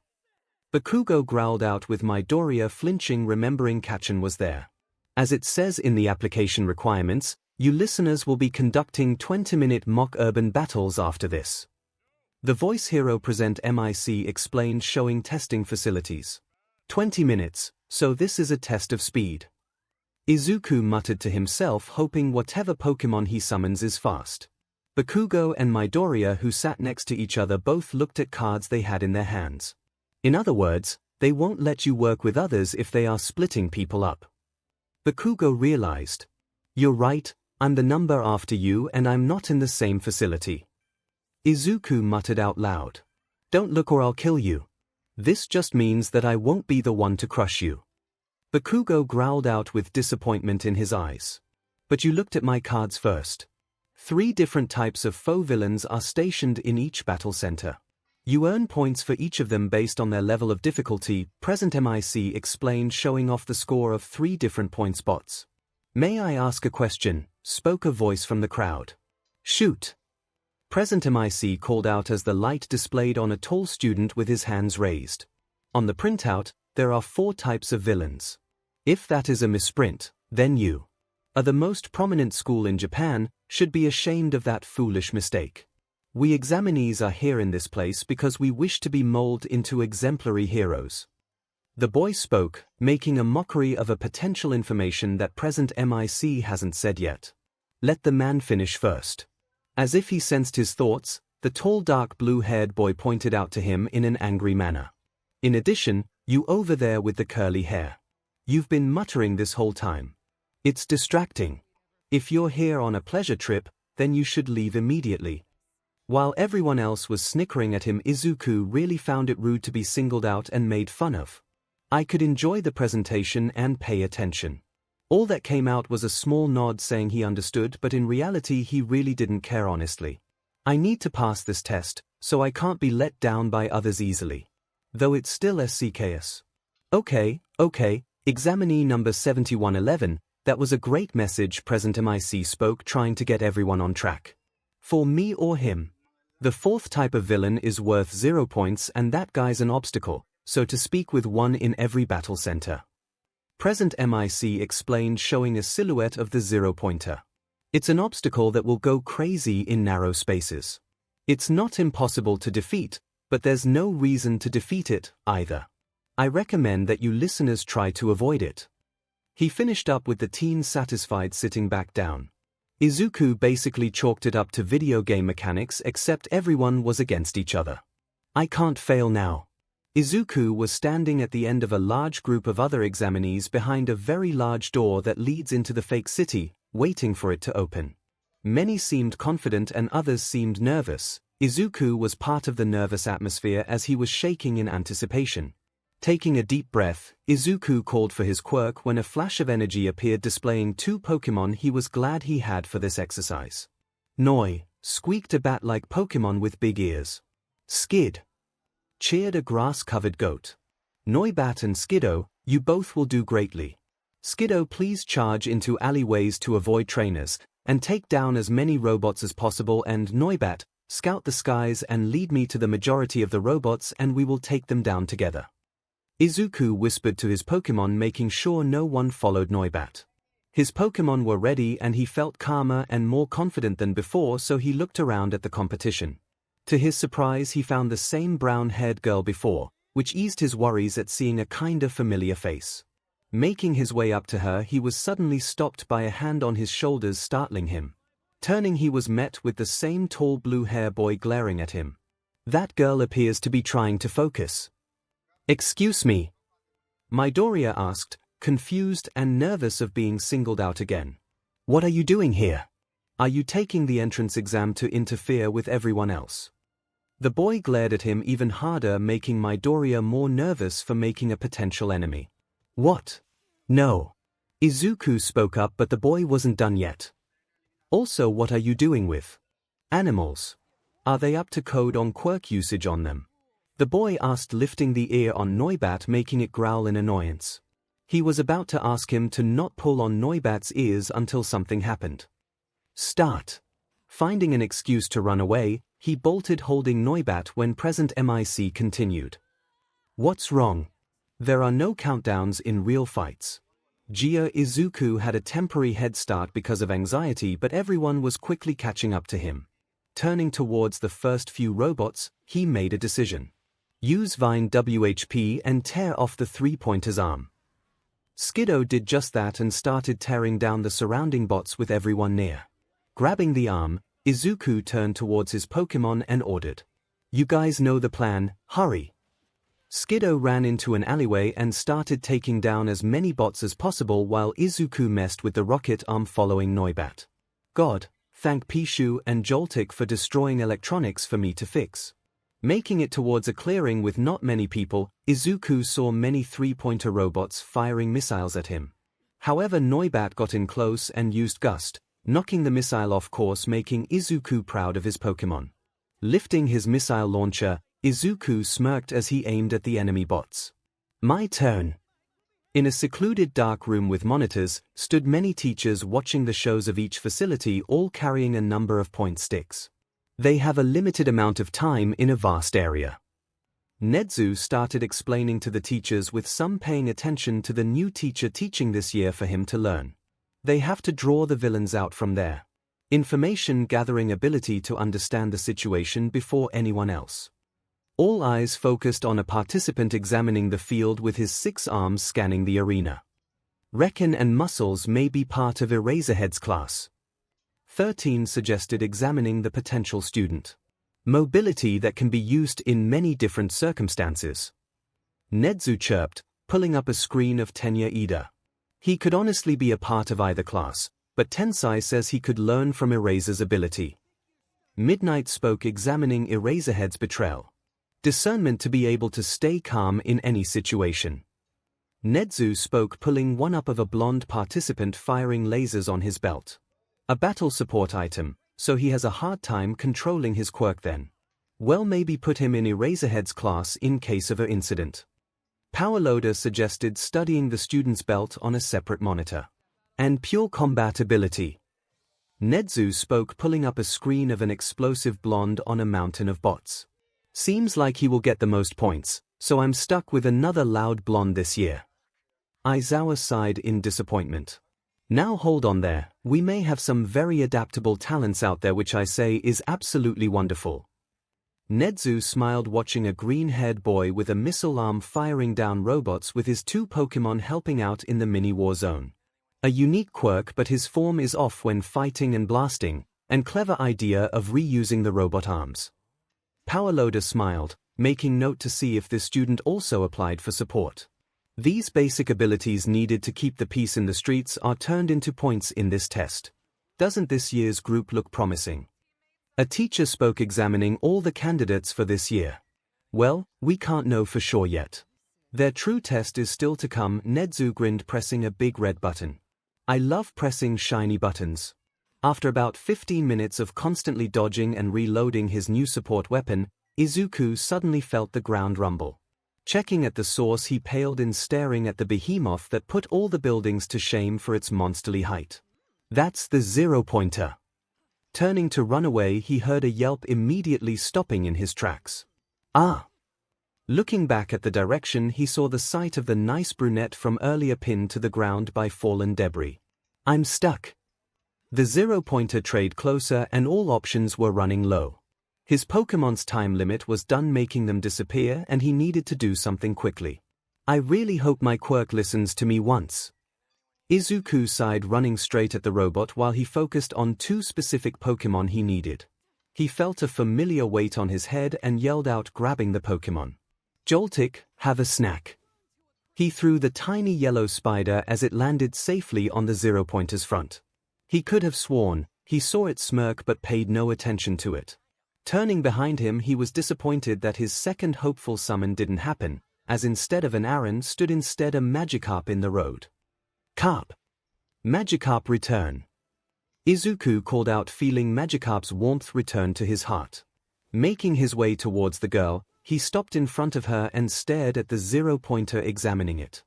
Bakugo growled out with Midoriya flinching, remembering Kachen was there. As it says in the application requirements, you listeners will be conducting 20-minute mock urban battles after this. The voice hero present MIC explained, showing testing facilities. 20 minutes, so this is a test of speed. Izuku muttered to himself, hoping whatever Pokémon he summons is fast. Bakugo and Midoriya, who sat next to each other, both looked at cards they had in their hands. In other words, they won't let you work with others if they are splitting people up. Bakugo realized. You're right, I'm the number after you and I'm not in the same facility. Izuku muttered out loud. Don't look or I'll kill you. This just means that I won't be the one to crush you. Bakugo growled out with disappointment in his eyes. But you looked at my cards first. 3 different types of foe villains are stationed in each battle center. You earn points for each of them based on their level of difficulty, Present MIC explained, showing off the score of 3 different point spots. May I ask a question? Spoke a voice from the crowd. Shoot. Present MIC called out as the light displayed on a tall student with his hands raised. On the printout, there are 4 types of villains. If that is a misprint, then you are the most prominent school in Japan, should be ashamed of that foolish mistake. We examinees are here in this place because we wish to be molded into exemplary heroes. The boy spoke, making a mockery of a potential information that Present MIC hasn't said yet. Let the man finish first. As if he sensed his thoughts, the tall dark blue-haired boy pointed out to him in an angry manner. In addition, you over there with the curly hair. You've been muttering this whole time. It's distracting. If you're here on a pleasure trip, then you should leave immediately. While everyone else was snickering at him, Izuku really found it rude to be singled out and made fun of. I could enjoy the presentation and pay attention. All that came out was a small nod saying he understood, but in reality he really didn't care honestly. I need to pass this test, so I can't be let down by others easily. Though it's still SCKS. Okay, examinee number 7111, that was a great message, Present MIC spoke, trying to get everyone on track. For me or him. The 4th type of villain is worth 0 points and that guy's an obstacle, so to speak, with 1 in every battle center. Present MIC explained, showing a silhouette of the 0-pointer. It's an obstacle that will go crazy in narrow spaces. It's not impossible to defeat, but there's no reason to defeat it, either. I recommend that you listeners try to avoid it. He finished up with the teen satisfied, sitting back down. Izuku basically chalked it up to video game mechanics, except everyone was against each other. I can't fail now. Izuku was standing at the end of a large group of other examinees behind a very large door that leads into the fake city, waiting for it to open. Many seemed confident and others seemed nervous. Izuku was part of the nervous atmosphere as he was shaking in anticipation. Taking a deep breath, Izuku called for his quirk when a flash of energy appeared, displaying 2 Pokémon he was glad he had for this exercise. Noi, squeaked a bat-like Pokémon with big ears. Skid, cheered a grass-covered goat. Noibat and Skiddo, you both will do greatly. Skiddo, please charge into alleyways to avoid trainers, and take down as many robots as possible, and Noibat, scout the skies and lead me to the majority of the robots and we will take them down together. Izuku whispered to his Pokémon, making sure no one followed Noibat. His Pokémon were ready and he felt calmer and more confident than before, so he looked around at the competition. To his surprise, he found the same brown-haired girl before, which eased his worries at seeing a kinda familiar face. Making his way up to her, he was suddenly stopped by a hand on his shoulders, startling him. Turning, he was met with the same tall blue-hair boy glaring at him. That girl appears to be trying to focus. Excuse me? Midoriya asked, confused and nervous of being singled out again. What are you doing here? Are you taking the entrance exam to interfere with everyone else? The boy glared at him even harder, making Midoriya more nervous for making a potential enemy. What? No. Izuku spoke up, but the boy wasn't done yet. Also, what are you doing with animals? Are they up to code on quirk usage on them? The boy asked, lifting the ear on Noibat, making it growl in annoyance. He was about to ask him to not pull on Noibat's ears until something happened. Start. Finding an excuse to run away, he bolted, holding Noibat, when Present MIC continued. What's wrong? There are no countdowns in real fights. Izuku had a temporary head start because of anxiety, but everyone was quickly catching up to him. Turning towards the first few robots, he made a decision. Use Vine WHP and tear off the 3-pointer's arm. Skiddo did just that and started tearing down the surrounding bots with everyone near. Grabbing the arm, Izuku turned towards his Pokémon and ordered. You guys know the plan, hurry. 𝐔𝐬𝐽 ran into an alleyway and started taking down as many bots as possible while 𝐒𝐿 messed with the rocket arm following Noibat. God, thank Pichu and Joltik for destroying electronics for me to fix. Making it towards a clearing with not many people, 𝐒𝐿 saw many three-pointer robots firing missiles at him. However, Noibat got in close and used Gust, knocking the missile off course, making 𝐒𝐿 proud of his Pokémon. Lifting his missile launcher, 𝐒𝐿 smirked as he aimed at the enemy bots. My turn. In a secluded dark room with monitors, stood many teachers watching the shows of each facility, all carrying a number of point sticks. They have a limited amount of time in a vast area. Nedzu started explaining to the teachers, with some paying attention to the new teacher teaching this year for him to learn. They have to draw the villains out from their information gathering ability to understand the situation before anyone else. All eyes focused on a participant examining the field with his 6 arms scanning the arena. Reckon and muscles may be part of Eraserhead's class. 13 suggested examining the potential student. Mobility that can be used in many different circumstances. Nedzu chirped, pulling up a screen of Tenya Ida. He could honestly be a part of either class, but Tensai says he could learn from Eraser's ability. Midnight spoke, examining Eraserhead's betrayal. Discernment to be able to stay calm in any situation. Nedzu spoke, pulling one up of a blonde participant firing lasers on his belt. A battle support item, so he has a hard time controlling his quirk then. Well, maybe put him in Eraserhead's class in case of an incident. 𝐿𝐿oda suggested studying the student's belt on a separate monitor. And pure combat ability. Nedzu spoke, pulling up a screen of an explosive blonde on a mountain of bots. Seems like he will get the most points, so I'm stuck with another loud blonde this year. Aizawa sighed in disappointment. Now hold on there, we may have some very adaptable talents out there, which I say is absolutely wonderful. Nedzu smiled, watching a green-haired boy with a missile arm firing down robots with his 2 Pokémon helping out in the mini-war zone. A unique quirk, but his form is off when fighting and blasting, and clever idea of reusing the robot arms. 𝐿𝐿oda smiled, making note to see if this student also applied for support. These basic abilities needed to keep the peace in the streets are turned into points in this test. Doesn't this year's group look promising? A teacher spoke, examining all the candidates for this year. Well, we can't know for sure yet. Their true test is still to come. Nedzu grinned, pressing a big red button. I love pressing shiny buttons. After about 15 minutes of constantly dodging and reloading his new support weapon, 𝐒𝐿 suddenly felt the ground rumble. Checking at the source, he paled in, staring at the behemoth that put all the buildings to shame for its monsterly height. That's the 0-pointer. Turning to run away, he heard a yelp, immediately stopping in his tracks. Ah! Looking back at the direction, he saw the sight of the nice brunette from earlier pinned to the ground by fallen debris. I'm stuck. The 0-pointer trayed closer and all options were running low. His Pokémon's time limit was done, making them disappear, and he needed to do something quickly. I really hope my quirk listens to me once. 𝐒𝐿 sighed, running straight at the robot while he focused on 2 specific Pokémon he needed. He felt a familiar weight on his head and yelled out, grabbing the Pokémon. Joltik, have a snack. He threw the tiny yellow spider as it landed safely on the 0-pointer's front. He could have sworn he saw it smirk, but paid no attention to it. Turning behind him, he was disappointed that his second hopeful summon didn't happen, as instead of an Aaron stood instead a Magikarp in the road. Carp. Magikarp, return. 𝐒𝐿 called out, feeling Magikarp's warmth return to his heart. Making his way towards the girl, he stopped in front of her and stared at the 0-pointer, examining it.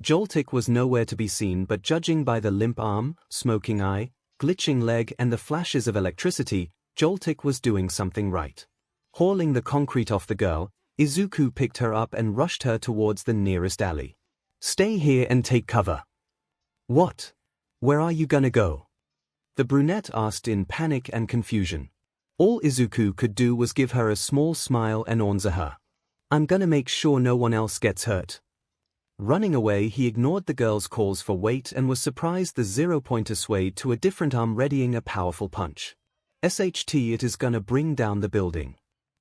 Joltik was nowhere to be seen, but judging by the limp arm, smoking eye, glitching leg and the flashes of electricity, Joltik was doing something right. Hauling the concrete off the girl, 𝐒𝐿 picked her up and rushed her towards the nearest alley. Stay here and take cover. What? Where are you gonna go? The brunette asked in panic and confusion. All 𝐒𝐿 could do was give her a small smile and answer her. I'm gonna make sure no one else gets hurt. Running away, he ignored the girl's calls for wait and was surprised the 0-pointer swayed to a different arm, readying a powerful punch. SHT, it is gonna bring down the building.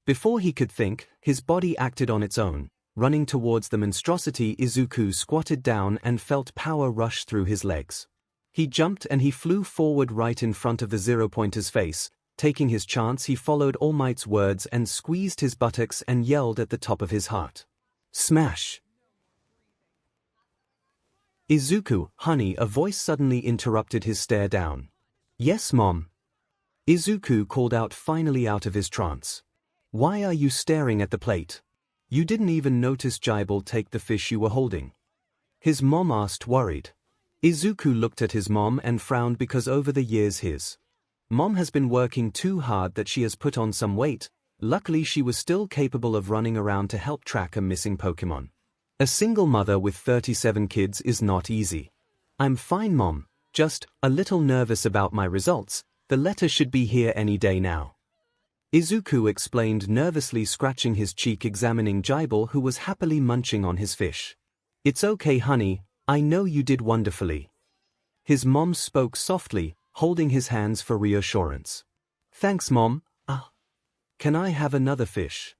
Before he could think, his body acted on its own, Running towards the monstrosity, 𝐒𝐿 squatted down and felt power rush through his legs. He jumped and he flew forward right in front of the 0-pointer's face. Taking his chance, he followed All Might's words and squeezed his buttocks and yelled at the top of his heart. Smash! 𝐒𝐿, honey, a voice suddenly interrupted his stare down. Yes, Mom. 𝐒𝐿 called out, finally out of his trance. Why are you staring at the plate? You didn't even notice 𝐔𝐬𝐽 take the fish you were holding? His mom asked, worried. 𝐒𝐿 looked at his mom and frowned because over the years his mom has been working too hard that she has put on some weight. Luckily she was still capable of running around to help track a missing Pokémon. A single mother with 37 kids is not easy. I'm fine, Mom, just a little nervous about my results. The letter should be here any day now. 𝐒𝐿 explained, nervously scratching his cheek, examining 𝐔𝐬𝐽, who was happily munching on his fish. It's okay, honey, I know you did wonderfully. His mom spoke softly, holding his hands for reassurance. Thanks, Mom. Can I have another fish?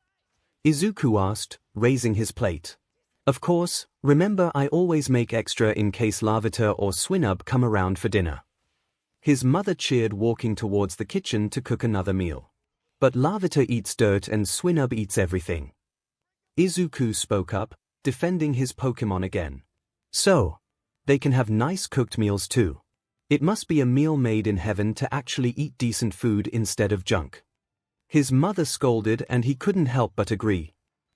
𝐒𝐿 asked, raising his plate. Of course, remember I always make extra in case 𝐿𝐼𝐺 or 𝐶𝐿 come around for dinner. His mother cheered, walking towards the kitchen to cook another meal. But 𝐿𝐼𝐺 eats dirt and 𝐶𝐿 eats everything. 𝐒𝐿 spoke up, defending his Pokémon again. So, they can have nice cooked meals too. It must be a meal made in heaven to actually eat decent food instead of junk. His mother scolded and he couldn't help but agree.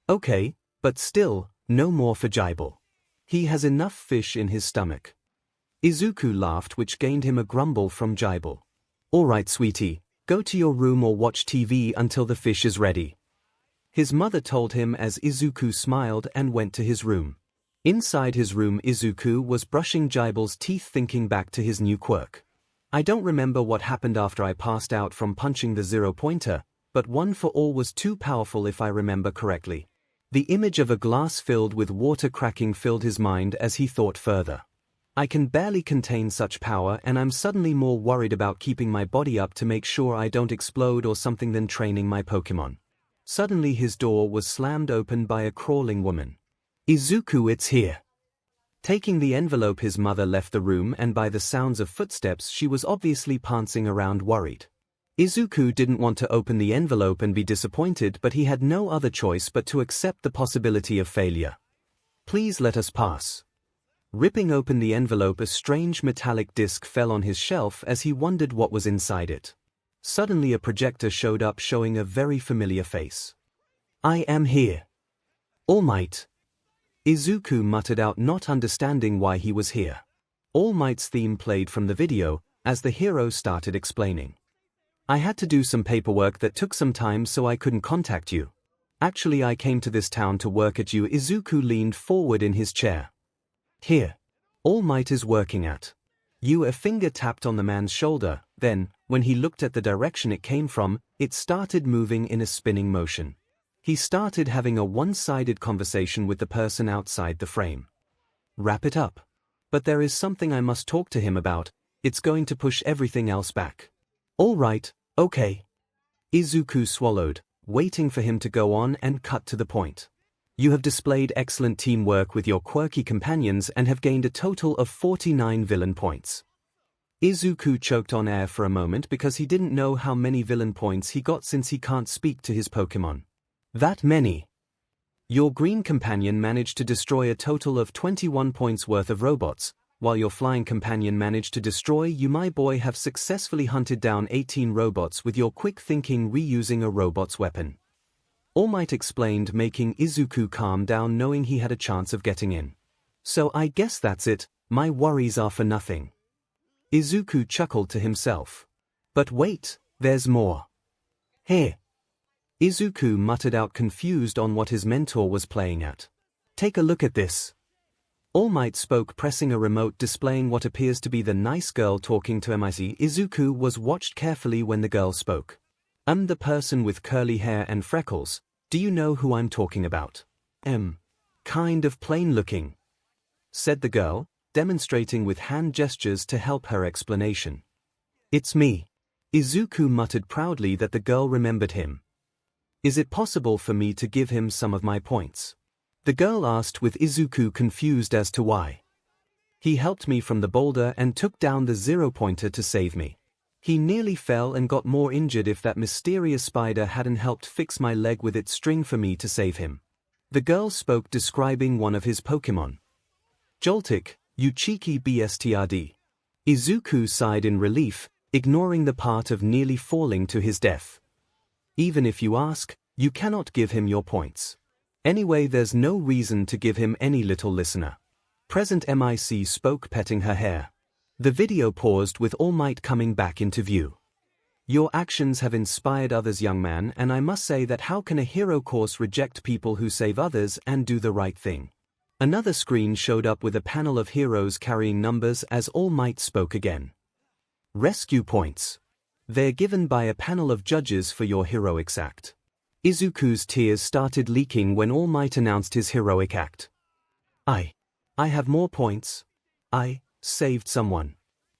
Okay, but still, no more for 𝐔𝐬𝐽. He has enough fish in his stomach. 𝐒𝐿 laughed, which gained him a grumble from 𝐔𝐬𝐽. Alright, sweetie. Go to your room or watch TV until the fish is ready. His mother told him as 𝐒𝐿 smiled and went to his room. Inside his room, 𝐒� was brushing 𝐔𝐬𝐽's teeth, thinking back to his new quirk. I don't remember what happened after I passed out from punching the 0-pointer, but one for all was too powerful if I remember correctly. The image of a glass filled with water cracking filled his mind as he thought further. I can barely contain such power, and I'm suddenly more worried about keeping my body up to make sure I don't explode or something than training my Pokémon. Suddenly his door was slammed open by a crawling woman. 𝐒�, it's here. Taking the envelope, his mother left the room, and by the sounds of footsteps she was obviously prancing around, worried. 𝐒� didn't want to open the envelope and be disappointed, but he had no other choice but to accept the possibility of failure. Please let us pass. Ripping open the envelope, a strange metallic disc fell on his shelf as he wondered what was inside it. Suddenly a projector showed up, showing a very familiar face. I am here. All Might. 𝐒� muttered out, not understanding why he was here. All Might's theme played from the video as the hero started explaining. I had to do some paperwork that took some time, so I couldn't contact you. Actually, I came to this town to work at you. 𝐒� leaned forward in his chair. Here. All Might is working at you. A finger tapped on the man's shoulder, then, when he looked at the direction it came from, it started moving in a spinning motion. He started having a one-sided conversation with the person outside the frame. Wrap it up. But there is something I must talk to him about. It's going to push everything else back. All right, okay. 𝐒� swallowed, waiting for him to go on, and cut to the point. You have displayed excellent teamwork with your quirky companions and have gained a total of 49 villain points. 𝐒� choked on air for a moment because he didn't know how many villain points he got, since he can't speak to his Pokémon. That many. Your green companion managed to destroy a total of 21 points worth of robots, while your flying companion managed to destroy you. My boy, have successfully hunted down 18 robots with your quick thinking, reusing a robot's weapon. All Might explained, making 𝐒� calm down, knowing he had a chance of getting in. So I guess that's it, my worries are for nothing. 𝐒� chuckled to himself. But wait, there's more. Here. 𝐒� muttered out, confused on what his mentor was playing at. Take a look at this. All Might spoke, pressing a remote displaying what appears to be the nice girl talking to MIC. 𝐒� was watched carefully when the girl spoke. I'm the person with curly hair and freckles. Do you know who I'm talking about? Kind of plain looking, said the girl, demonstrating with hand gestures to help her explanation. It's me. 𝐒� muttered proudly that the girl remembered him. Is it possible for me to give him some of my points? The girl asked with Izuku confused as to why. He helped me from the boulder and took down the 0-pointer to save me. He nearly fell and got more injured if that mysterious spider hadn't helped fix my leg with its string for me to save him. The girl spoke describing one of his Pokémon. Joltik, you cheeky bastard. Izuku sighed in relief, ignoring the part of nearly falling to his death. Even if you ask, you cannot give him your points. Anyway, there's no reason to give him any, little listener. Present Mic spoke, petting her hair. The video paused with All Might coming back into view. Your actions have inspired others, young man, and I must say that how can a hero course reject people who save others and do the right thing? Another screen showed up with a panel of heroes carrying numbers as All Might spoke again. Rescue points. They're given by a panel of judges for your heroics act. Izuku's tears started leaking when All Might announced his heroic act. I have more points. I saved someone.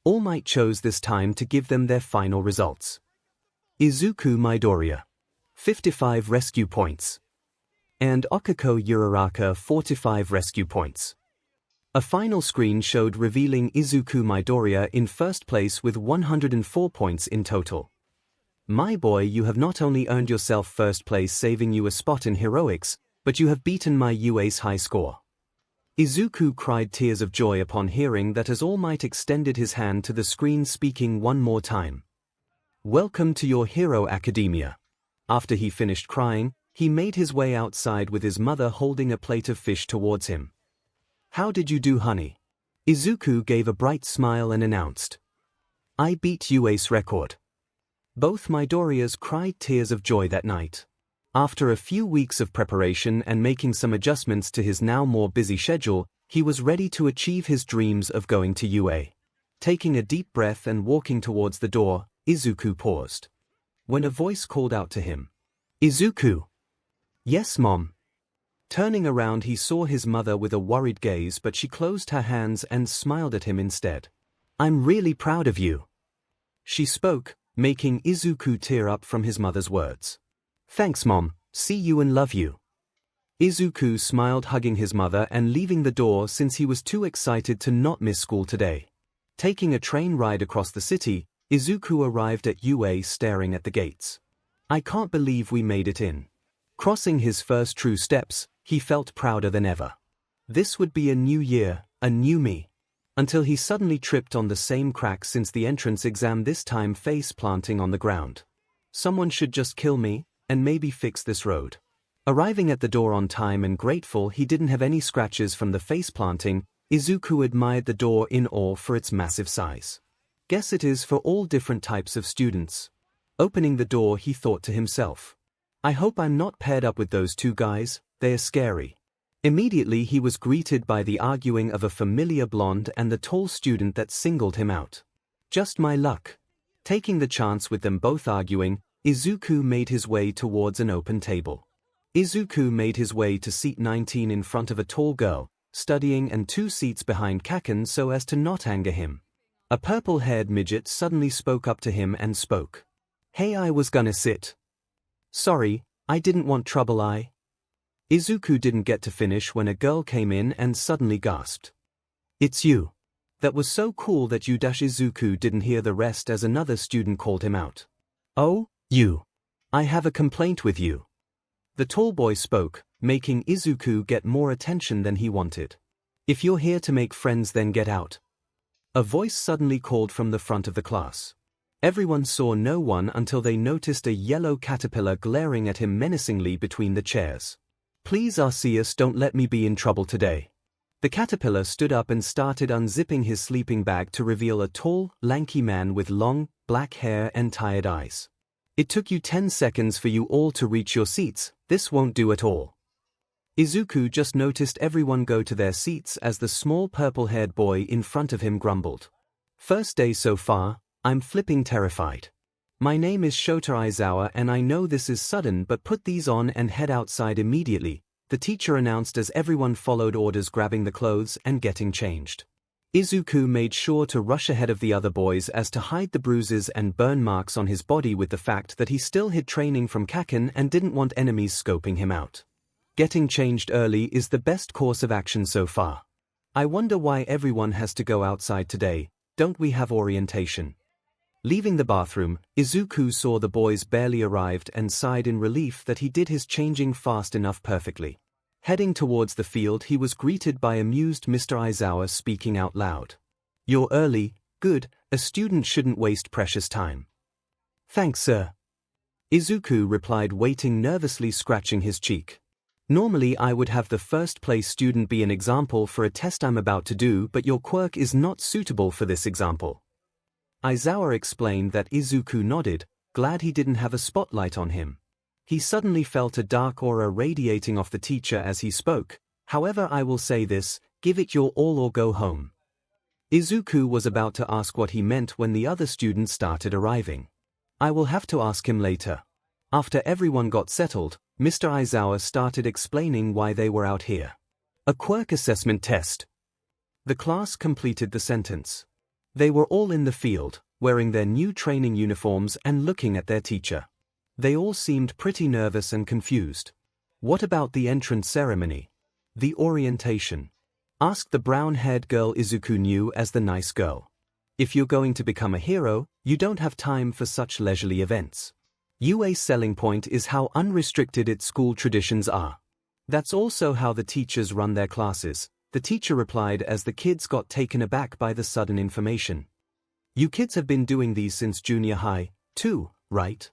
All Might chose this time to give them their final results. Izuku Midoriya, 55 rescue points. And Okiko Uraraka, 45 rescue points. A final screen showed revealing Izuku Midoriya in first place with 104 points in total. My boy, you have not only earned yourself first place, saving you a spot in heroics, but you have beaten my UA's high score. Izuku cried tears of joy upon hearing that as All Might extended his hand to the screen, speaking one more time. Welcome to your Hero Academia. After he finished crying, he made his way outside with his mother holding a plate of fish towards him. How did you do, honey? Izuku gave a bright smile and announced. I beat UA's record. Both Midoriyas cried tears of joy that night. After a few weeks of preparation and making some adjustments to his now more busy schedule, he was ready to achieve his dreams of going to UA. Taking a deep breath and walking towards the door, Izuku paused. When a voice called out to him. Izuku. Yes, Mom. Turning around, he saw his mother with a worried gaze, but she closed her hands and smiled at him instead. I'm really proud of you. She spoke, making Izuku tear up from his mother's words. Thanks, Mom. See you and love you. Izuku smiled, hugging his mother and leaving the door since he was too excited to not miss school today. Taking a train ride across the city, Izuku arrived at UA staring at the gates. I can't believe we made it in. Crossing his first true steps, he felt prouder than ever. This would be a new year, a new me. Until he suddenly tripped on the same crack since the entrance exam, this time face planting on the ground. Someone should just kill me and maybe fix this road. Arriving at the door on time and grateful he didn't have any scratches from the face planting, Izuku admired the door in awe for its massive size. Guess it is for all different types of students. Opening the door, he thought to himself. I hope I'm not paired up with those two guys, they're scary. Immediately he was greeted by the arguing of a familiar blonde and the tall student that singled him out. Just my luck. Taking the chance with them both arguing, Izuku made his way towards an open table. Izuku made his way to seat 19 in front of a tall girl, studying, and 2 seats behind Kaken so as to not anger him. A purple-haired midget suddenly spoke up to him and spoke. Hey, I was gonna sit. Sorry, I didn't want trouble. Izuku didn't get to finish when a girl came in and suddenly gasped. It's you. That was so cool that you. Izuku didn't hear the rest as another student called him out. Oh, you. I have a complaint with you. The tall boy spoke, making Izuku get more attention than he wanted. If you're here to make friends, then get out. A voice suddenly called from the front of the class. Everyone saw no one until they noticed a yellow caterpillar glaring at him menacingly between the chairs. Please, Arceus, don't let me be in trouble today. The caterpillar stood up and started unzipping his sleeping bag to reveal a tall, lanky man with long, black hair and tired eyes. It took you 10 seconds for you all to reach your seats, this won't do at all. Izuku just noticed everyone go to their seats as the small purple-haired boy in front of him grumbled. First day so far, I'm flipping terrified. My name is Shota Aizawa and I know this is sudden, but put these on and head outside immediately, the teacher announced as everyone followed orders, grabbing the clothes and getting changed. Izuku made sure to rush ahead of the other boys as to hide the bruises and burn marks on his body with the fact that he still had training from Kaken and didn't want enemies scoping him out. Getting changed early is the best course of action so far. I wonder why everyone has to go outside today. Don't we have orientation? Leaving the bathroom, Izuku saw the boys barely arrived and sighed in relief that he did his changing fast enough perfectly. Heading towards the field, he was greeted by amused Mr. Aizawa speaking out loud. "You're early, good, a student shouldn't waste precious time." "Thanks, sir." Izuku replied, waiting nervously, scratching his cheek. "Normally I would have the first place student be an example for a test I'm about to do, but your quirk is not suitable for this example." Aizawa explained that. Izuku nodded, glad he didn't have a spotlight on him. He suddenly felt a dark aura radiating off the teacher as he spoke. "However, I will say this, give it your all or go home." Izuku was about to ask what he meant when the other students started arriving. "I will have to ask him later." After everyone got settled, Mr. Aizawa started explaining why they were out here. "A quirk assessment test." The class completed the sentence. They were all in the field, wearing their new training uniforms and looking at their teacher. They all seemed pretty nervous and confused. "What about the entrance ceremony? The orientation?" asked the brown-haired girl Izuku knew as the nice girl. "If you're going to become a hero, you don't have time for such leisurely events. UA's selling point is how unrestricted its school traditions are. That's also how the teachers run their classes," the teacher replied as the kids got taken aback by the sudden information. "You kids have been doing these since junior high, too, right?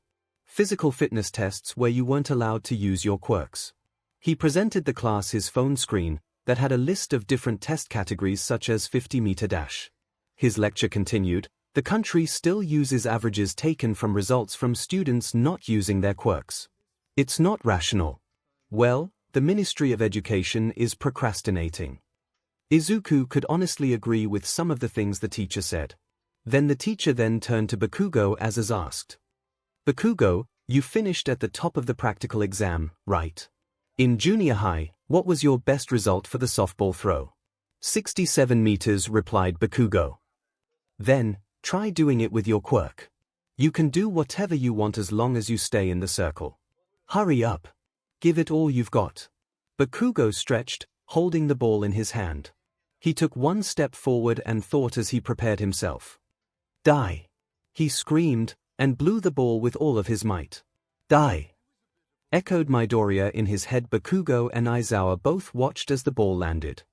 Physical fitness tests where you weren't allowed to use your quirks." He presented the class his phone screen that had a list of different test categories such as 50-meter dash. His lecture continued. "The country still uses averages taken from results from students not using their quirks. It's not rational. Well, the Ministry of Education is procrastinating." Izuku could honestly agree with some of the things the teacher said. Then the teacher turned to Bakugo as asked. "Bakugo, you finished at the top of the practical exam, right? In junior high, what was your best result for the softball throw?" 67 meters, replied Bakugo. "Then, try doing it with your quirk. You can do whatever you want as long as you stay in the circle. Hurry up. Give it all you've got." Bakugo stretched, holding the ball in his hand. He took one step forward and thought as he prepared himself. "Die!" he screamed, and blew the ball with all of his might. "Die!" echoed Midoriya in his head. Bakugo and Aizawa both watched as the ball landed.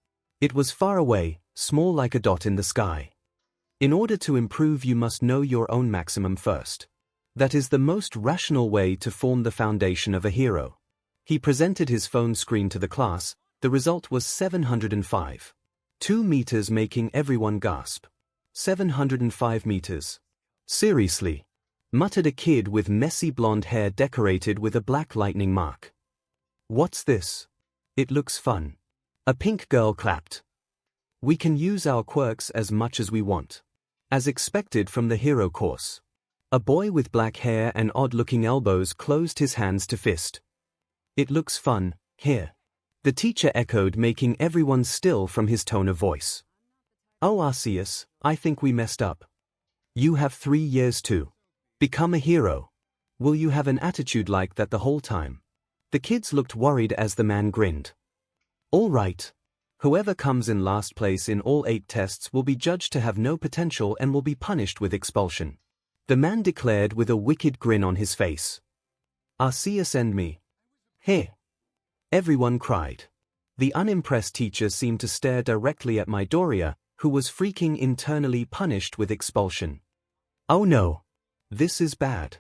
It was far away, small like a dot in the sky. In order to improve, you must know your own maximum first. That is the most rational way to form the foundation of a hero. He presented his phone screen to the class. The result was 705. 2 meters, making everyone gasp. 705 meters. "Seriously?" muttered a kid with messy blonde hair decorated with a black lightning mark. "What's this? It looks fun." A pink girl clapped. "We can use our quirks as much as we want. As expected from the hero course." A boy with black hair and odd-looking elbows closed his hands to fist. "It looks fun, here." The teacher echoed, making everyone still from his tone of voice. "Oh, Arceus, I think we messed up. You have 3 years to become a hero. Will you have an attitude like that the whole time?" The kids looked worried as the man grinned. "All right. Whoever comes in last place in all 8 tests will be judged to have no potential and will be punished with expulsion," the man declared with a wicked grin on his face. "Arceus and me." "Here." Everyone cried. The unimpressed teacher seemed to stare directly at Midoriya, who was freaking internally, punished with expulsion. "Oh no. This is bad.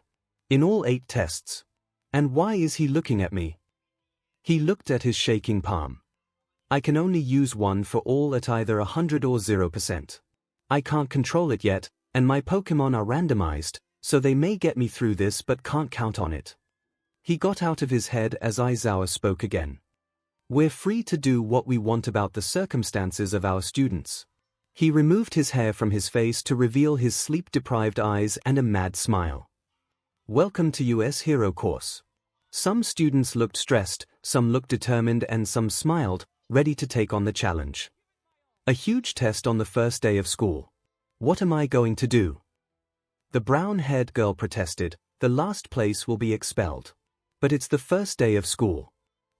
In all 8 tests. And why is he looking at me?" He looked at his shaking palm. "I can only use one for all at either 100 or 0%. I can't control it yet, and my Pokémon are randomized, so they may get me through this but can't count on it." He got out of his head as Aizawa spoke again. "We're free to do what we want about the circumstances of our students." He removed his hair from his face to reveal his sleep-deprived eyes and a mad smile. "Welcome to US Hero Course." Some students looked stressed, some looked determined, and some smiled, ready to take on the challenge. "A huge test on the first day of school. What am I going to do?" The brown-haired girl protested. "The last place will be expelled. But it's the first day of school.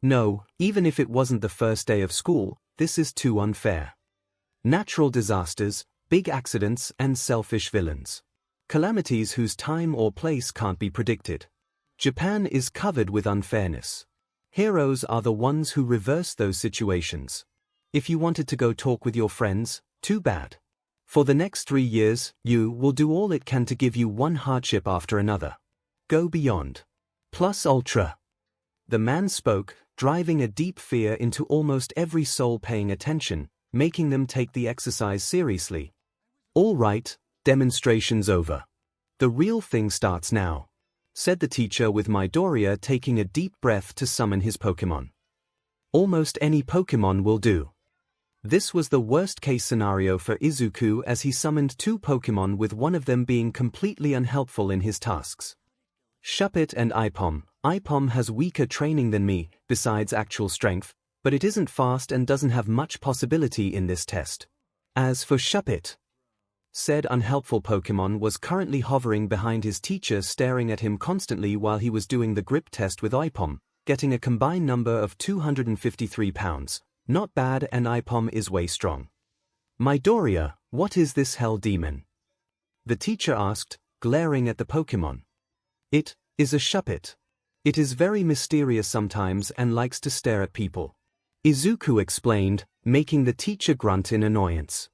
No, even if it wasn't the first day of school, this is too unfair. Natural disasters, big accidents, and selfish villains. Calamities whose time or place can't be predicted. Japan is covered with unfairness. Heroes are the ones who reverse those situations. If you wanted to go talk with your friends, too bad. For the next 3 years, you will do all it can to give you one hardship after another. Go beyond. Plus ultra. The man spoke, driving a deep fear into almost every soul paying attention, making them take the exercise seriously. All right, demonstration's over. The real thing starts now, said the teacher with Midoriya taking a deep breath to summon his Pokémon. Almost any Pokémon will do. This was the worst-case scenario for Izuku as he summoned 2 Pokémon with one of them being completely unhelpful in his tasks. 𝐻𝐻𝐵 and 𝐼𝐵. 𝐼𝐵 has weaker training than me, besides actual strength, but it isn't fast and doesn't have much possibility in this test. As for 𝐻𝐻𝐵, said unhelpful Pokémon was currently hovering behind his teacher staring at him constantly while he was doing the grip test with 𝐼𝐵, getting a combined number of 253 pounds. Not bad, and 𝐼𝐵 is way strong. Midoriya, what is this hell demon? The teacher asked, glaring at the Pokémon. It is a 𝐻𝐻𝐵. It is very mysterious sometimes and likes to stare at people. Izuku explained, making the teacher grunt in annoyance.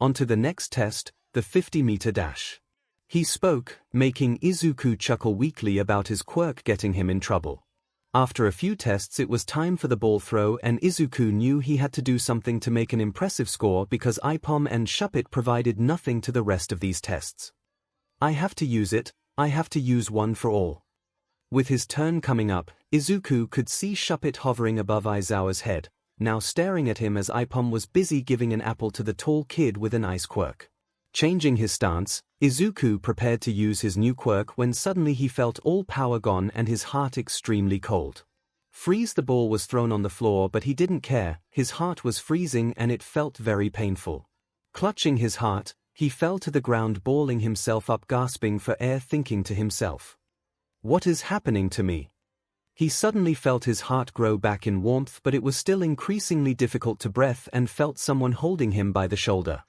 On to the next test, the 50-meter dash. He spoke, making Izuku chuckle weakly about his quirk getting him in trouble. After a few tests it was time for the ball throw and Izuku knew he had to do something to make an impressive score because 𝐼𝐵 and 𝐻𝐻𝐵 provided nothing to the rest of these tests. I have to use it, I have to use one for all. With his turn coming up, Izuku could see 𝐻𝐻𝐵 hovering above Aizawa's head, now staring at him as 𝐼𝐵 was busy giving an apple to the tall kid with an ice quirk. Changing his stance, Izuku prepared to use his new quirk when suddenly he felt all power gone and his heart extremely cold. Freeze! The ball was thrown on the floor but he didn't care, his heart was freezing and it felt very painful. Clutching his heart, he fell to the ground balling himself up gasping for air thinking to himself. What is happening to me? He suddenly felt his heart grow back in warmth but it was still increasingly difficult to breathe and felt someone holding him by the shoulder.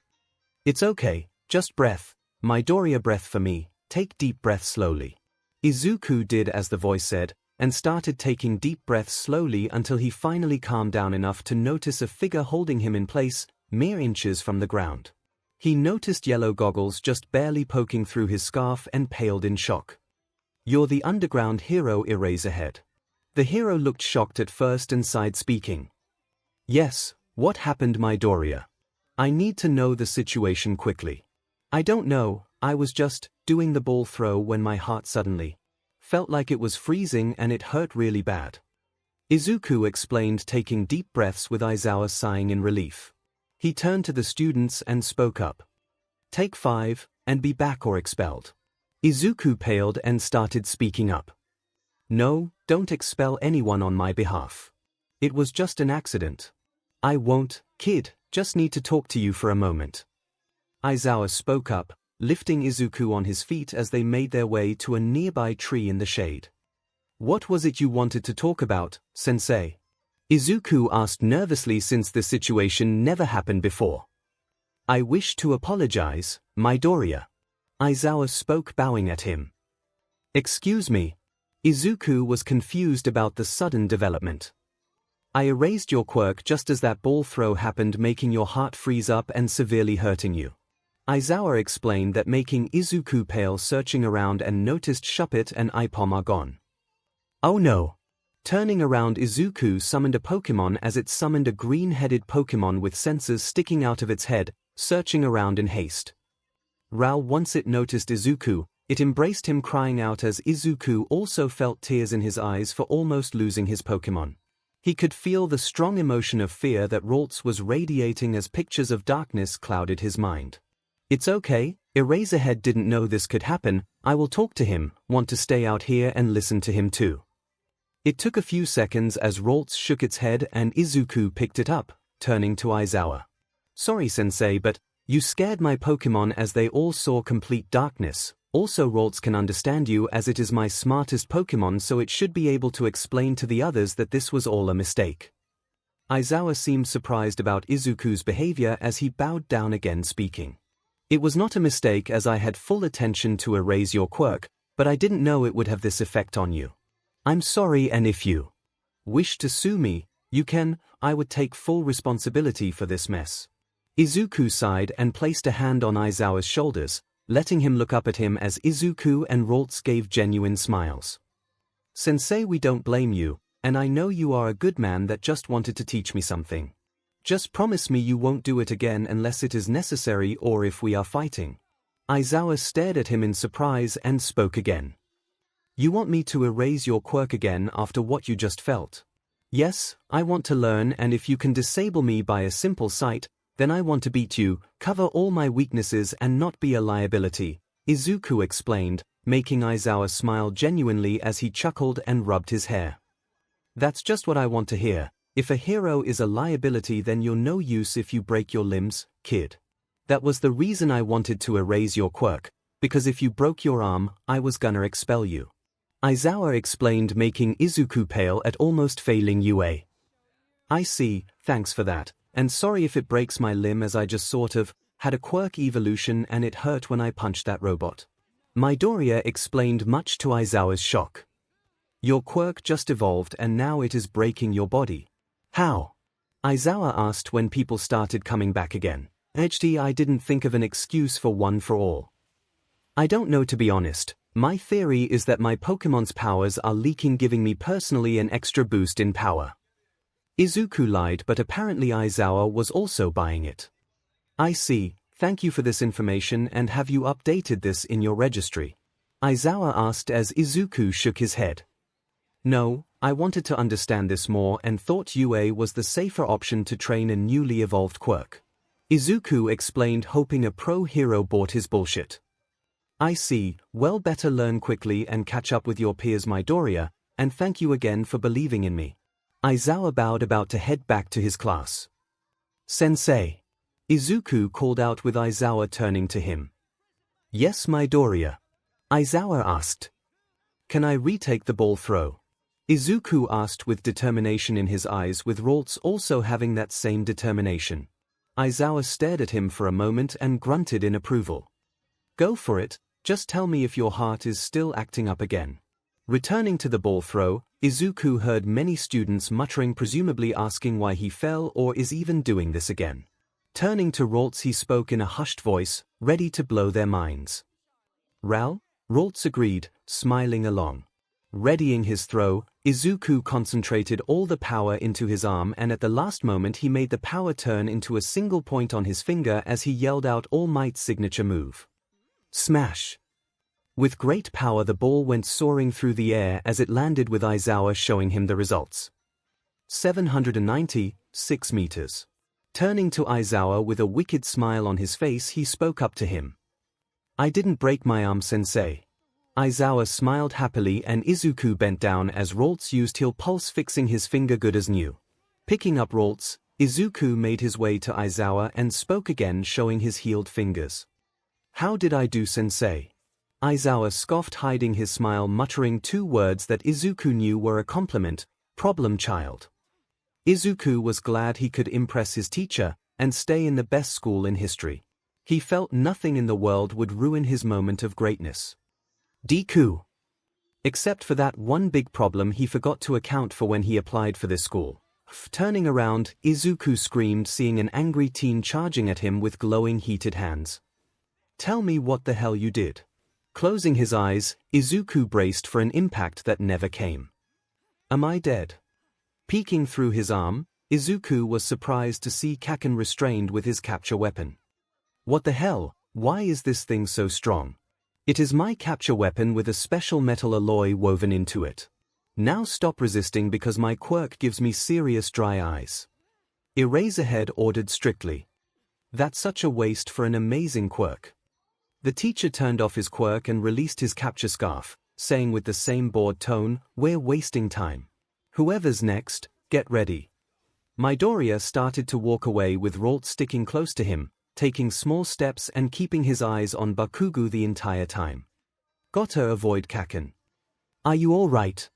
It's okay, just breath. Midoriya, breath for me, take deep breaths slowly. Izuku did as the voice said, and started taking deep breaths slowly until he finally calmed down enough to notice a figure holding him in place, mere inches from the ground. He noticed yellow goggles just barely poking through his scarf and paled in shock. You're the underground hero Eraserhead. The hero looked shocked at first and sighed speaking. Yes, what happened Midoriya? I need to know the situation quickly. I don't know, I was just doing the ball throw when my heart suddenly felt like it was freezing and it hurt really bad. Izuku explained, taking deep breaths with Aizawa sighing in relief. He turned to the students and spoke up. Take 5, and be back or expelled. Izuku paled and started speaking up. No, don't expel anyone on my behalf. It was just an accident. I won't, kid, just need to talk to you for a moment. Aizawa spoke up, lifting Izuku on his feet as they made their way to a nearby tree in the shade. What was it you wanted to talk about, sensei? Izuku asked nervously since the situation never happened before. I wish to apologize, Midoriya. Aizawa spoke, bowing at him. Excuse me. Izuku was confused about the sudden development. I erased your quirk just as that ball throw happened, making your heart freeze up and severely hurting you. Aizawa explained that, making Izuku pale, searching around and noticed 𝐻𝐻𝐵 and 𝐼𝐵 are gone. Oh no. Turning around, Izuku summoned a Pokémon as it summoned a green-headed Pokémon with sensors sticking out of its head, searching around in haste. Once it noticed Izuku, it embraced him, crying out as Izuku also felt tears in his eyes for almost losing his Pokémon. He could feel the strong emotion of fear that Ralts was radiating as pictures of darkness clouded his mind. It's okay, Eraserhead didn't know this could happen, I will talk to him, want to stay out here and listen to him too. It took a few seconds as Ralts shook its head and Izuku picked it up, turning to Aizawa. Sorry sensei, but you scared my Pokémon as they all saw complete darkness, Also Ralts can understand you as it is my smartest Pokémon, so it should be able to explain to the others that this was all a mistake. Aizawa seemed surprised about Izuku's behavior as he bowed down again, speaking. It was not a mistake, as I had full attention to erase your quirk, but I didn't know it would have this effect on you. I'm sorry, and if you wish to sue me, you can. I would take full responsibility for this mess. Izuku sighed and placed a hand on Aizawa's shoulders, letting him look up at him as Izuku and Ralts gave genuine smiles. Sensei, we don't blame you, and I know you are a good man that just wanted to teach me something. Just promise me you won't do it again unless it is necessary or if we are fighting. Aizawa stared at him in surprise and spoke again. You want me to erase your quirk again after what you just felt? Yes, I want to learn, and if you can disable me by a simple sight, then I want to beat you, cover all my weaknesses and not be a liability, Izuku explained, making Aizawa smile genuinely as he chuckled and rubbed his hair. That's just what I want to hear. If a hero is a liability, then you're no use if you break your limbs, kid. That was the reason I wanted to erase your quirk, because if you broke your arm, I was gonna expel you. Aizawa explained, making Izuku pale at almost failing UA. I see, thanks for that. And sorry if it breaks my limb, as I just sort of had a quirk evolution and it hurt when I punched that robot. Midoriya explained, much to Aizawa's shock. Your quirk just evolved and now it is breaking your body. How? Aizawa asked when people started coming back again. I didn't think of an excuse for one for all. I don't know, to be honest. My theory is that my Pokemon's powers are leaking, giving me personally an extra boost in power. Izuku lied, but apparently Aizawa was also buying it. I see, thank you for this information, and have you updated this in your registry? Aizawa asked as Izuku shook his head. No, I wanted to understand this more and thought UA was the safer option to train a newly evolved quirk. Izuku explained, hoping a pro hero bought his bullshit. I see, well, better learn quickly and catch up with your peers, Midoriya, and thank you again for believing in me. Aizawa bowed, about to head back to his class. Sensei. Izuku called out, with Aizawa turning to him. Yes, Midoriya. Aizawa asked. Can I retake the ball throw? Izuku asked with determination in his eyes, with Ralts also having that same determination. Aizawa stared at him for a moment and grunted in approval. Go for it, just tell me if your heart is still acting up again. Returning to the ball throw, Izuku heard many students muttering, presumably asking why he fell or is even doing this again. Turning to Ralts, he spoke in a hushed voice, ready to blow their minds. Ral? Ralts agreed, smiling along. Readying his throw, Izuku concentrated all the power into his arm, and at the last moment he made the power turn into a single point on his finger as he yelled out All Might's signature move. Smash! With great power, the ball went soaring through the air as it landed, with Aizawa showing him the results. 796 meters. Turning to Aizawa with a wicked smile on his face, he spoke up to him. I didn't break my arm, Sensei. Aizawa smiled happily, and Izuku bent down as Ralts used heal pulse, fixing his finger good as new. Picking up Ralts, Izuku made his way to Aizawa and spoke again, showing his healed fingers. How did I do, Sensei? Aizawa scoffed, hiding his smile, muttering two words that Izuku knew were a compliment: problem child. Izuku was glad he could impress his teacher and stay in the best school in history. He felt nothing in the world would ruin his moment of greatness. Deku. Except for that one big problem he forgot to account for when he applied for this school. Turning around, Izuku screamed, seeing an angry teen charging at him with glowing, heated hands. Tell me what the hell you did. Closing his eyes, Izuku braced for an impact that never came. Am I dead? Peeking through his arm, Izuku was surprised to see Kaken restrained with his capture weapon. What the hell? Why is this thing so strong? It is my capture weapon with a special metal alloy woven into it. Now stop resisting, because my quirk gives me serious dry eyes. Eraserhead ordered strictly. That's such a waste for an amazing quirk. The teacher turned off his quirk and released his capture scarf, saying with the same bored tone, We're wasting time. Whoever's next, get ready. Midoriya started to walk away, with Ralts sticking close to him, taking small steps and keeping his eyes on Bakugo the entire time. Goto avoid Kaken. Are you all right?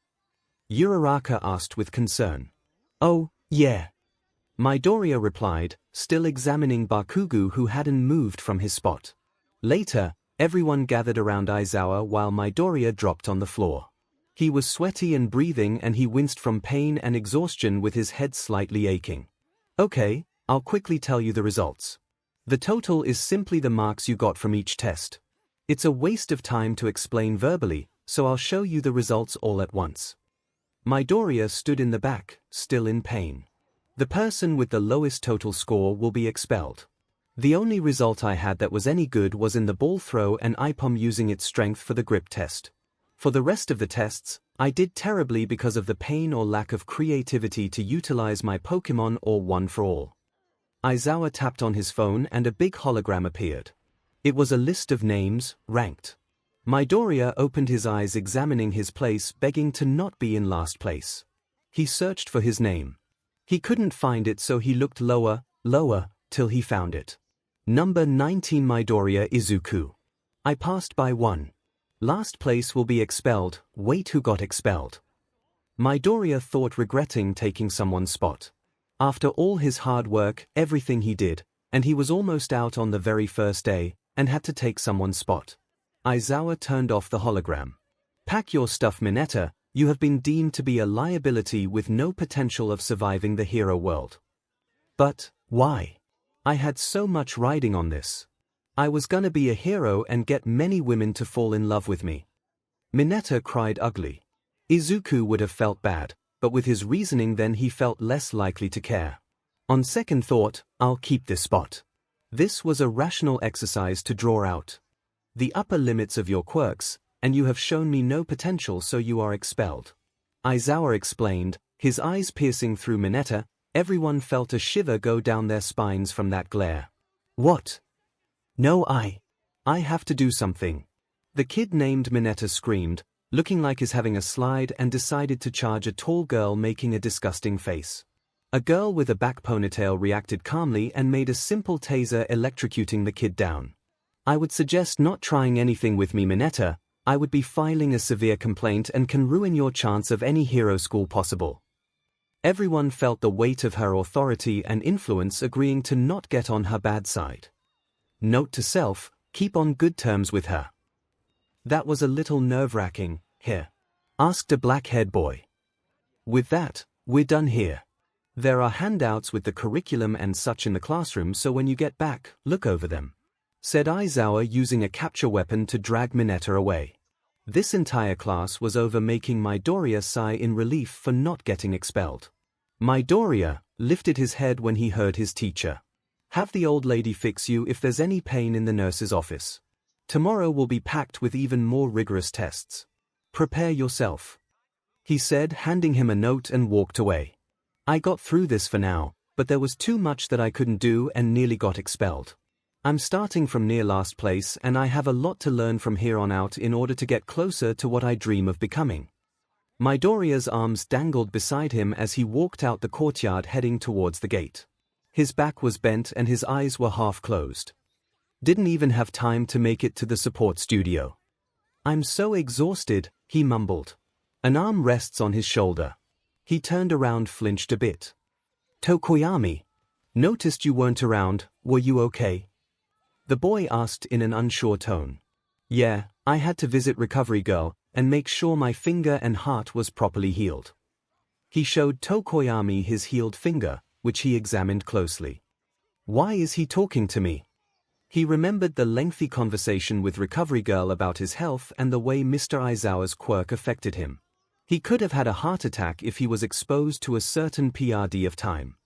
Uraraka asked with concern. Oh, yeah. Midoriya replied, still examining Bakugo who hadn't moved from his spot. Later, everyone gathered around Aizawa while Midoriya dropped on the floor. He was sweaty and breathing and he winced from pain and exhaustion with his head slightly aching. Okay, I'll quickly tell you the results. The total is simply the marks you got from each test. It's a waste of time to explain verbally, so I'll show you the results all at once. Midoriya stood in the back, still in pain. The person with the lowest total score will be expelled. The only result I had that was any good was in the ball throw and Ipom using its strength for the grip test. For the rest of the tests, I did terribly because of the pain or lack of creativity to utilize my Pokémon or one for all. Aizawa tapped on his phone and a big hologram appeared. It was a list of names, ranked. Midoriya opened his eyes examining his place, begging to not be in last place. He searched for his name. He couldn't find it, so he looked lower, till he found it. Number 19 Midoriya Izuku. I passed by one. Last place will be expelled. Wait, who got expelled? Midoriya thought, regretting taking someone's spot. After all his hard work, everything he did, and he was almost out on the very first day, and had to take someone's spot. Aizawa turned off the hologram. Pack your stuff, Mineta. You have been deemed to be a liability with no potential of surviving the hero world. But, why? I had so much riding on this. I was gonna be a hero and get many women to fall in love with me. Mineta cried ugly. Izuku would have felt bad, but with his reasoning then he felt less likely to care. On second thought, I'll keep this spot. This was a rational exercise to draw out the upper limits of your quirks, and you have shown me no potential, so you are expelled. Aizawa explained, his eyes piercing through Mineta. Everyone felt a shiver go down their spines from that glare. What? No, I have to do something. The kid named Mineta screamed, looking like he's having a slide, and decided to charge a tall girl making a disgusting face. A girl with a back ponytail reacted calmly and made a simple taser, electrocuting the kid down. I would suggest not trying anything with me, Mineta. I would be filing a severe complaint and can ruin your chance of any hero school possible. Everyone felt the weight of her authority and influence, agreeing to not get on her bad side. Note to self, keep on good terms with her. That was a little nerve-wracking, here? Asked a black-haired boy. With that, we're done here. There are handouts with the curriculum and such in the classroom, so when you get back, look over them, said Aizawa, using a capture weapon to drag Mineta away. This entire class was over, making Midoriya sigh in relief for not getting expelled. Midoriya lifted his head when he heard his teacher. Have the old lady fix you if there's any pain in the nurse's office. Tomorrow will be packed with even more rigorous tests. Prepare yourself, he said, handing him a note, and walked away. I got through this for now, but there was too much that I couldn't do and nearly got expelled. I'm starting from near last place and I have a lot to learn from here on out in order to get closer to what I dream of becoming. Midoriya's arms dangled beside him as he walked out the courtyard, heading towards the gate. His back was bent and his eyes were half closed. Didn't even have time to make it to the support studio. I'm so exhausted, he mumbled. An arm rests on his shoulder. He turned around, flinched a bit. Tokoyami, noticed you weren't around. Were you okay? The boy asked in an unsure tone. Yeah, I had to visit Recovery Girl and make sure my finger and heart was properly healed. He showed Tokoyami his healed finger, which he examined closely. Why is he talking to me? He remembered the lengthy conversation with Recovery Girl about his health and the way Mr. Aizawa's quirk affected him. He could have had a heart attack if he was exposed to a certain PRD of time.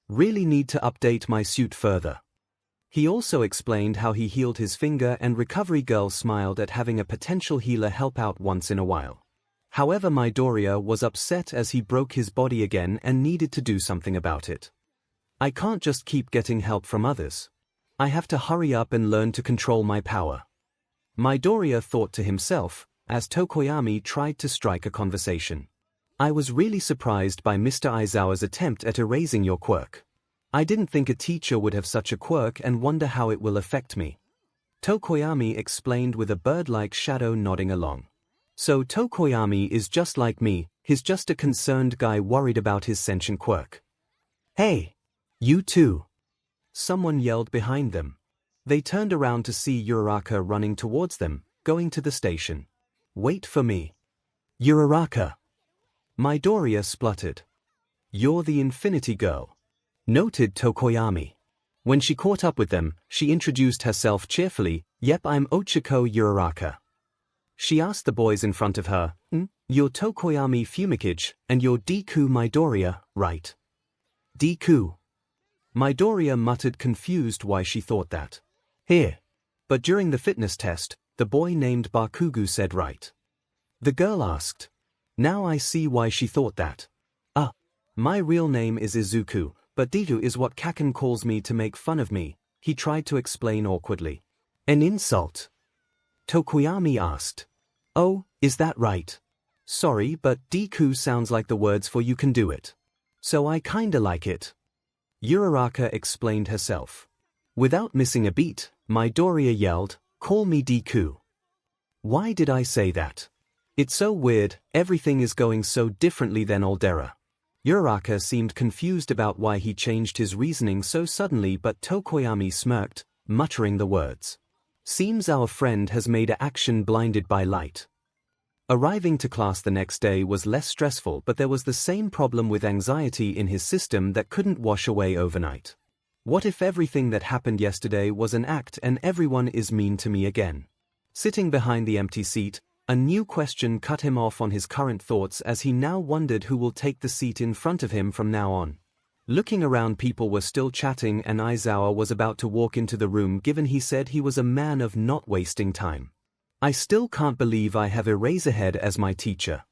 Really need to update my suit further. He also explained how he healed his finger, and Recovery Girl smiled at having a potential healer help out once in a while. However, Midoriya was upset as he broke his body again and needed to do something about it. I can't just keep getting help from others. I have to hurry up and learn to control my power. Midoriya thought to himself, as Tokoyami tried to strike a conversation. I was really surprised by Mr. Aizawa's attempt at erasing your quirk. I didn't think a teacher would have such a quirk and wonder how it will affect me. 𝐿𝐼 explained with a bird-like shadow nodding along. So 𝐿𝐼 is just like me, he's just a concerned guy worried about his sentient quirk. Hey! You too! Someone yelled behind them. They turned around to see Uraraka running towards them, going to the station. Wait for me. Uraraka! Midoriya spluttered. You're the Infinity Girl. Noted 𝐿𝐼. When she caught up with them, she introduced herself cheerfully. Yep, I'm Ochako Uraraka. She asked the boys in front of her, You're 𝐿𝐼 𝐵𝐵𝐽𝐽, and you're Deku Midoriya, right? Deku. Midoriya muttered, confused why she thought that. Here. But during the fitness test, the boy named Bakugo said right. The girl asked. Now I see why she thought that. My real name is Izuku, but Deku is what Kaken calls me to make fun of me, he tried to explain awkwardly. An insult? 𝐿𝐼 asked. Oh, is that right? Sorry, but Deku sounds like the words for you can do it. So I kinda like it. Uraraka explained herself. Without missing a beat, Midoriya yelled, Call me Deku. Why did I say that? It's so weird, everything is going so differently than Aldera. Uraraka seemed confused about why he changed his reasoning so suddenly, but 𝐿𝐼 smirked, muttering the words. Seems our friend has made a action blinded by light. Arriving to class the next day was less stressful, but there was the same problem with anxiety in his system that couldn't wash away overnight. What if everything that happened yesterday was an act and everyone is mean to me again? Sitting behind the empty seat, a new question cut him off on his current thoughts as he now wondered who will take the seat in front of him from now on. Looking around, people were still chatting and Aizawa was about to walk into the room given he said he was a man of not wasting time. I still can't believe I have Eraserhead as my teacher.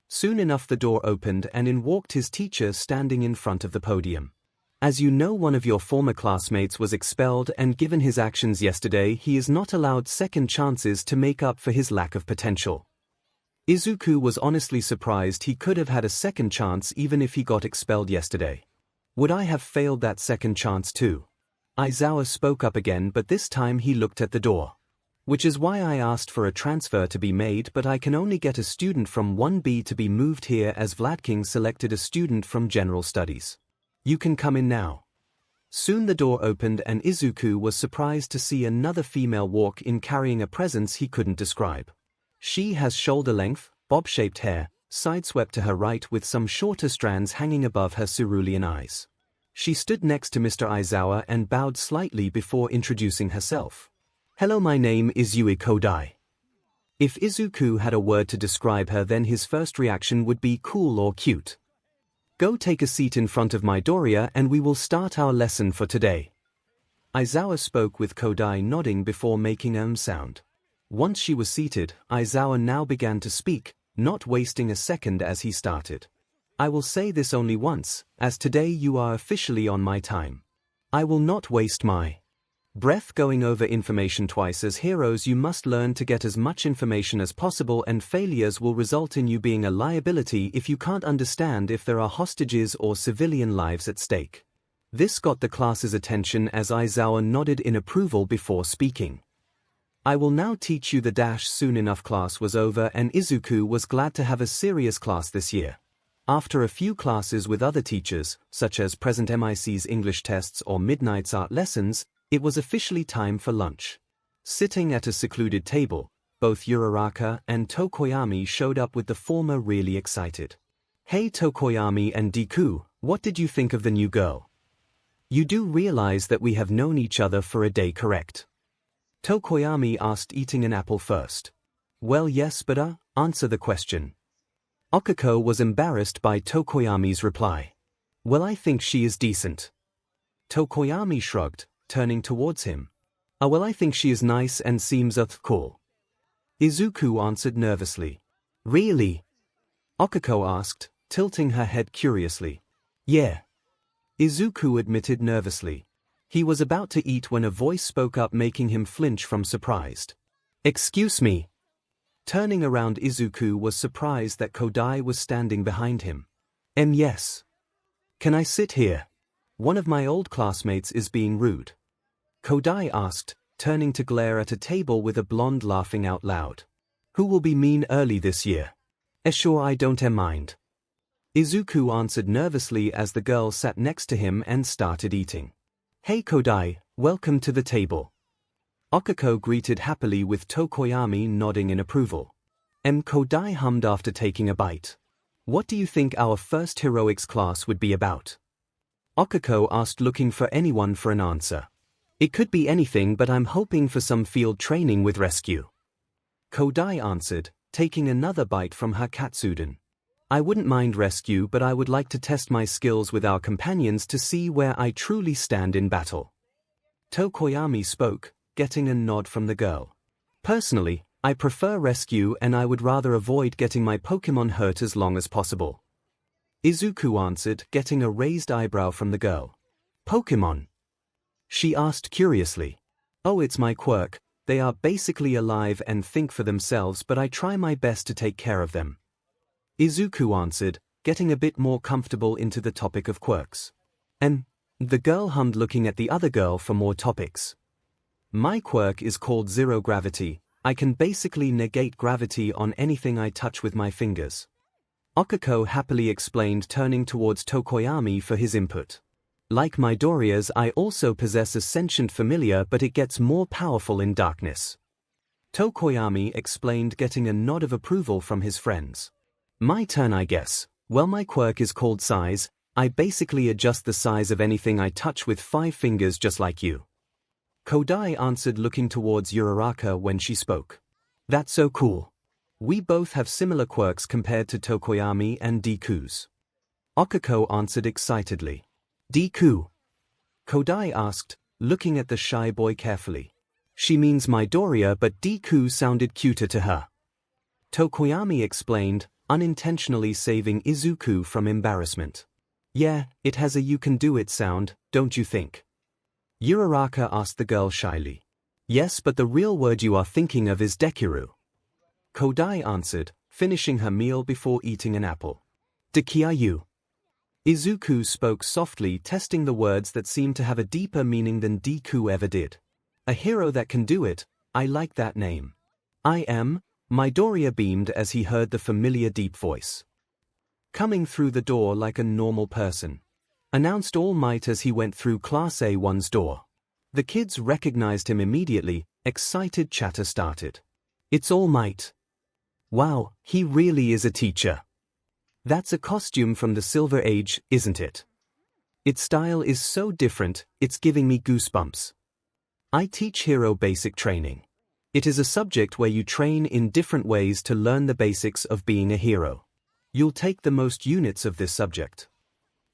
Soon enough the door opened and in walked his teacher standing in front of the podium. As you know, one of your former classmates was expelled and given his actions yesterday he is not allowed second chances to make up for his lack of potential. Izuku was honestly surprised he could have had a second chance even if he got expelled yesterday. Would I have failed that second chance too? Aizawa spoke up again, but this time he looked at the door. Which is why I asked for a transfer to be made, but I can only get a student from 1B to be moved here as Vladking selected a student from General Studies. You can come in now. Soon the door opened and Izuku was surprised to see another female walk in carrying a presence he couldn't describe. She has shoulder-length, bob-shaped hair, sideswept to her right with some shorter strands hanging above her cerulean eyes. She stood next to Mr. Aizawa and bowed slightly before introducing herself. Hello, my name is Yui Kodai. If Izuku had a word to describe her, then his first reaction would be cool or cute. Go take a seat in front of Midoriya and we will start our lesson for today. Aizawa spoke with Kodai nodding before making sound. Once she was seated, Aizawa now began to speak, not wasting a second as he started. I will say this only once, as today you are officially on my time. I will not waste my breath going over information twice. As heroes you must learn to get as much information as possible, and failures will result in you being a liability if you can't understand if there are hostages or civilian lives at stake. This got the class's attention as Aizawa nodded in approval before speaking. I will now teach you the dash. Soon enough class was over and Izuku was glad to have a serious class this year. After a few classes with other teachers, such as present MIC's English tests or midnight's art lessons, it was officially time for lunch. Sitting at a secluded table, both Uraraka and 𝐿𝐼 showed up, with the former really excited. Hey 𝐿𝐼 and Deku, what did you think of the new girl? You do realize that we have known each other for a day, correct? 𝐿𝐼 asked, eating an apple first. Well, yes, but answer the question. Okako was embarrassed by 𝐿𝐼's reply. Well, I think she is decent. 𝐿𝐼 shrugged, turning towards him. Well, I think she is nice and seems cool. Izuku answered nervously. Really? Okako asked, tilting her head curiously. Yeah. Izuku admitted nervously. He was about to eat when a voice spoke up, making him flinch from surprise. Excuse me. Turning around, Izuku was surprised that Kodai was standing behind him. Yes. Can I sit here? One of my old classmates is being rude. Kodai asked, turning to glare at a table with a blonde laughing out loud. Who will be mean early this year? Sure, I don't mind. Izuku answered nervously as the girl sat next to him and started eating. Hey Kodai, welcome to the table. Okiko greeted happily with Tokoyami nodding in approval. Kodai hummed after taking a bite. What do you think our first heroics class would be about? Okiko asked, looking for anyone for an answer. It could be anything, but I'm hoping for some field training with rescue. Kodai answered, taking another bite from her katsudon. I wouldn't mind rescue, but I would like to test my skills with our companions to see where I truly stand in battle. Tokoyami spoke, getting a nod from the girl. Personally, I prefer rescue and I would rather avoid getting my Pokémon hurt as long as possible. Izuku answered, getting a raised eyebrow from the girl. Pokémon? She asked curiously. Oh, it's my quirk. They are basically alive and think for themselves, but I try my best to take care of them. Izuku answered, getting a bit more comfortable into the topic of quirks. The girl hummed, looking at the other girl for more topics. My quirk is called zero gravity. I can basically negate gravity on anything I touch with my fingers. Okiko happily explained, turning towards Tokoyami for his input. Like Midoriya's, I also possess a sentient familiar, but it gets more powerful in darkness. Tokoyami explained, getting a nod of approval from his friends. My turn, I guess. Well, my quirk is called size. I basically adjust the size of anything I touch with 5 fingers, just like you. Kodai answered, looking towards Uraraka when she spoke. That's so cool. We both have similar quirks compared to Tokoyami and Deku's. Okiko answered excitedly. Deku? Kodai asked, looking at the shy boy carefully. She means Midoriya, but Deku sounded cuter to her. Tokoyami explained, unintentionally saving Izuku from embarrassment. Yeah, it has a "you can do it" sound, don't you think? Uraraka asked the girl shyly. Yes, but the real word you are thinking of is dekiru. Kodai answered, finishing her meal before eating an apple. Dekiayu. Izuku spoke softly, testing the words that seemed to have a deeper meaning than Deku ever did. A hero that can do it, I like that name. I am. Midoriya beamed as he heard the familiar deep voice. Coming through the door like a normal person, announced All Might as he went through Class A1's door. The kids recognized him immediately. Excited chatter started. It's All Might. Wow, he really is a teacher. That's a costume from the Silver Age, isn't it? Its style is so different, it's giving me goosebumps. I teach hero basic training. It is a subject where you train in different ways to learn the basics of being a hero. You'll take the most units of this subject.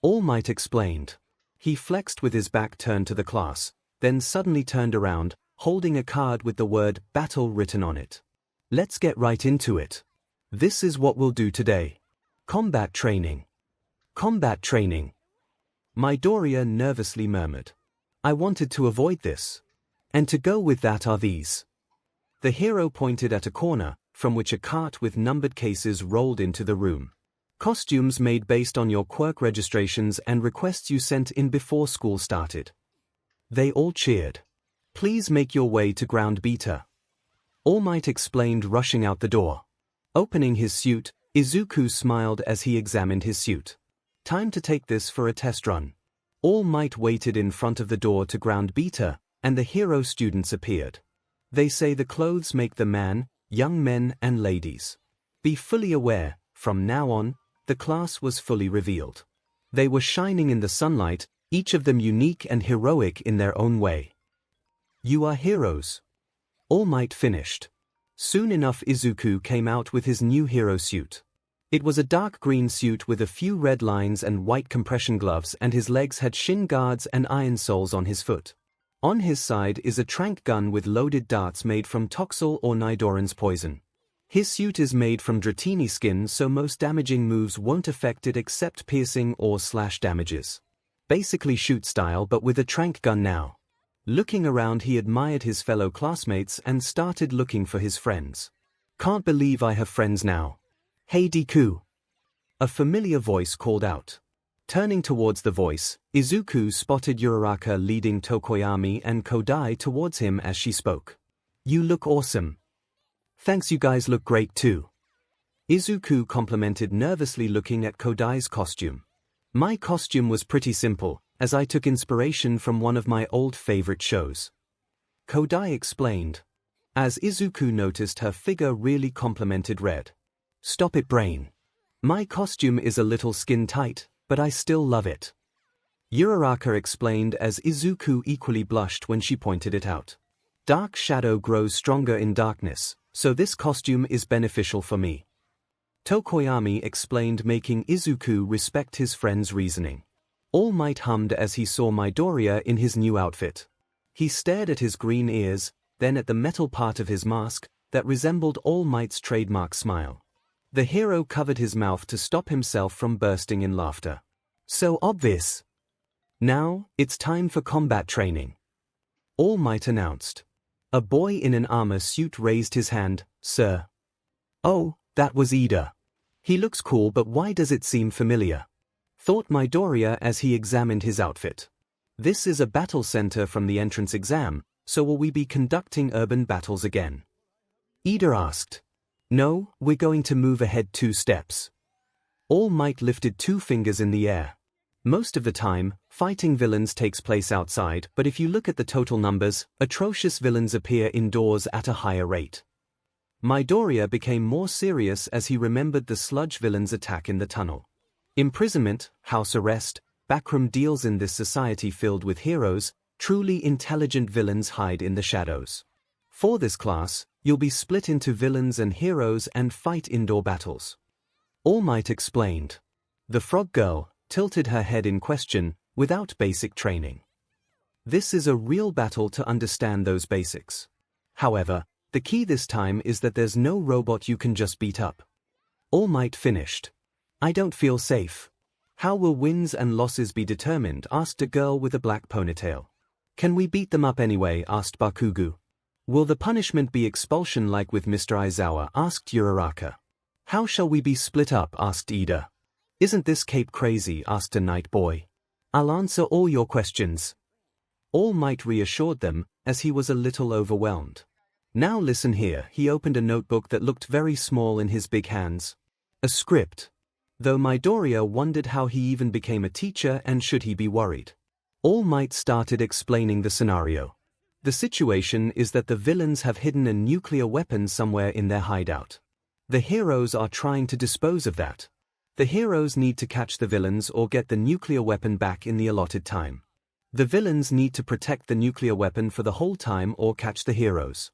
All Might explained. He flexed with his back turned to the class, then suddenly turned around, holding a card with the word battle written on it. Let's get right into it. This is what we'll do today. Combat training. Combat training. Midoriya nervously murmured. I wanted to avoid this. And to go with that are these. The hero pointed at a corner, from which a cart with numbered cases rolled into the room. Costumes made based on your quirk registrations and requests you sent in before school started. They all cheered. Please make your way to Ground Beta. All Might explained, rushing out the door. Opening his suit, Izuku smiled as he examined his suit. Time to take this for a test run. All Might waited in front of the door to Ground Beta, and the hero students appeared. They say the clothes make the man, young men and ladies. Be fully aware, from now on, the class was fully revealed. They were shining in the sunlight, each of them unique and heroic in their own way. You are heroes. All Might finished. Soon enough Izuku came out with his new hero suit. It was a dark green suit with a few red lines and white compression gloves, and his legs had shin guards and iron soles on his foot. On his side is a tranq gun with loaded darts made from Toxel or Nidoran's poison. His suit is made from Dratini skin, so most damaging moves won't affect it except piercing or slash damages. Basically shoot style, but with a tranq gun now. Looking around, he admired his fellow classmates and started looking for his friends. Can't believe I have friends now. Hey Deku. A familiar voice called out. Turning towards the voice, Izuku spotted Uraraka leading Tokoyami and Kodai towards him as she spoke. "You look awesome." "Thanks, you guys look great too." Izuku complimented, nervously looking at Kodai's costume. "My costume was pretty simple, as I took inspiration from one of my old favorite shows," Kodai explained. As Izuku noticed her figure really complemented Red. "Stop it, brain. My costume is a little skin tight, but I still love it," Uraraka explained as Izuku equally blushed when she pointed it out. "Dark shadow grows stronger in darkness, so this costume is beneficial for me," Tokoyami explained, making Izuku respect his friend's reasoning. All Might hummed as he saw Midoriya in his new outfit. He stared at his green ears, then at the metal part of his mask that resembled All Might's trademark smile. The hero covered his mouth to stop himself from bursting in laughter. "So obvious. Now, it's time for combat training," All Might announced. A boy in an armor suit raised his hand. "Sir." "Oh, that was Ida. He looks cool, but why does it seem familiar?" thought Midoriya as he examined his outfit. "This is a battle center from the entrance exam, so will we be conducting urban battles again?" Ida asked. "No, we're going to move ahead 2 steps. All Might lifted 2 fingers in the air. "Most of the time, fighting villains takes place outside, but if you look at the total numbers, atrocious villains appear indoors at a higher rate." Midoriya became more serious as he remembered the sludge villain's attack in the tunnel. Imprisonment, house arrest, backroom deals in this society filled with heroes. Truly intelligent villains hide in the shadows. For this class, you'll be split into villains and heroes and fight indoor battles, All Might explained. The frog girl tilted her head in question, without basic training. This is a real battle to understand those basics. However, the key this time is that there's no robot you can just beat up. All Might finished. "I don't feel safe." "How will wins and losses be determined?" asked a girl with a black ponytail. "Can we beat them up anyway?" asked Bakugo. "Will the punishment be expulsion like with Mr. Aizawa?" asked Uraraka. "How shall we be split up?" asked Ida. "Isn't this cape crazy?" asked a night boy. "I'll answer all your questions." All Might reassured them, as he was a little overwhelmed. "Now listen here." He opened a notebook that looked very small in his big hands. A script. Though Midoriya wondered how he even became a teacher and should he be worried. All Might started explaining the scenario. The situation is that the villains have hidden a nuclear weapon somewhere in their hideout. The heroes are trying to dispose of that. The heroes need to catch the villains or get the nuclear weapon back in the allotted time. The villains need to protect the nuclear weapon for the whole time or catch the heroes.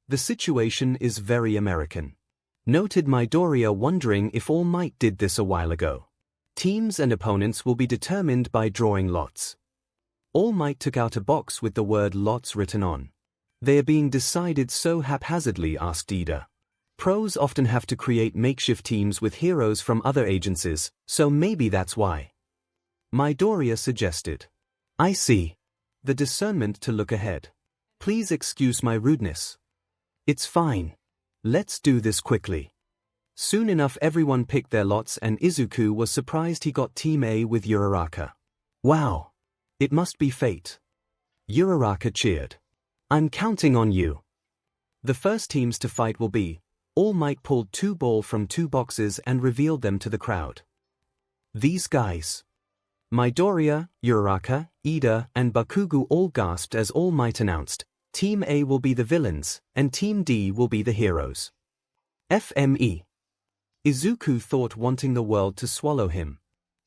The situation is very American, noted Midoriya, wondering if All Might did this a while ago. Teams and opponents will be determined by drawing lots. All Might took out a box with the word lots written on. "They are being decided so haphazardly?" asked Ida. "Pros often have to create makeshift teams with heroes from other agencies, so maybe that's why," Midoriya suggested. "I see." The discernment to look ahead. "Please excuse my rudeness." "It's fine. Let's do this quickly." Soon enough everyone picked their lots and Izuku was surprised he got Team A with Uraraka. "Wow. It must be fate." Uraraka cheered. "I'm counting on you." The first teams to fight will be. All Might pulled 2 balls from 2 boxes and revealed them to the crowd. "These guys." Midoriya, Uraraka, Ida, and Bakugo all gasped as All Might announced, "Team A will be the villains, and Team D will be the heroes." FME. Izuku thought, wanting the world to swallow him.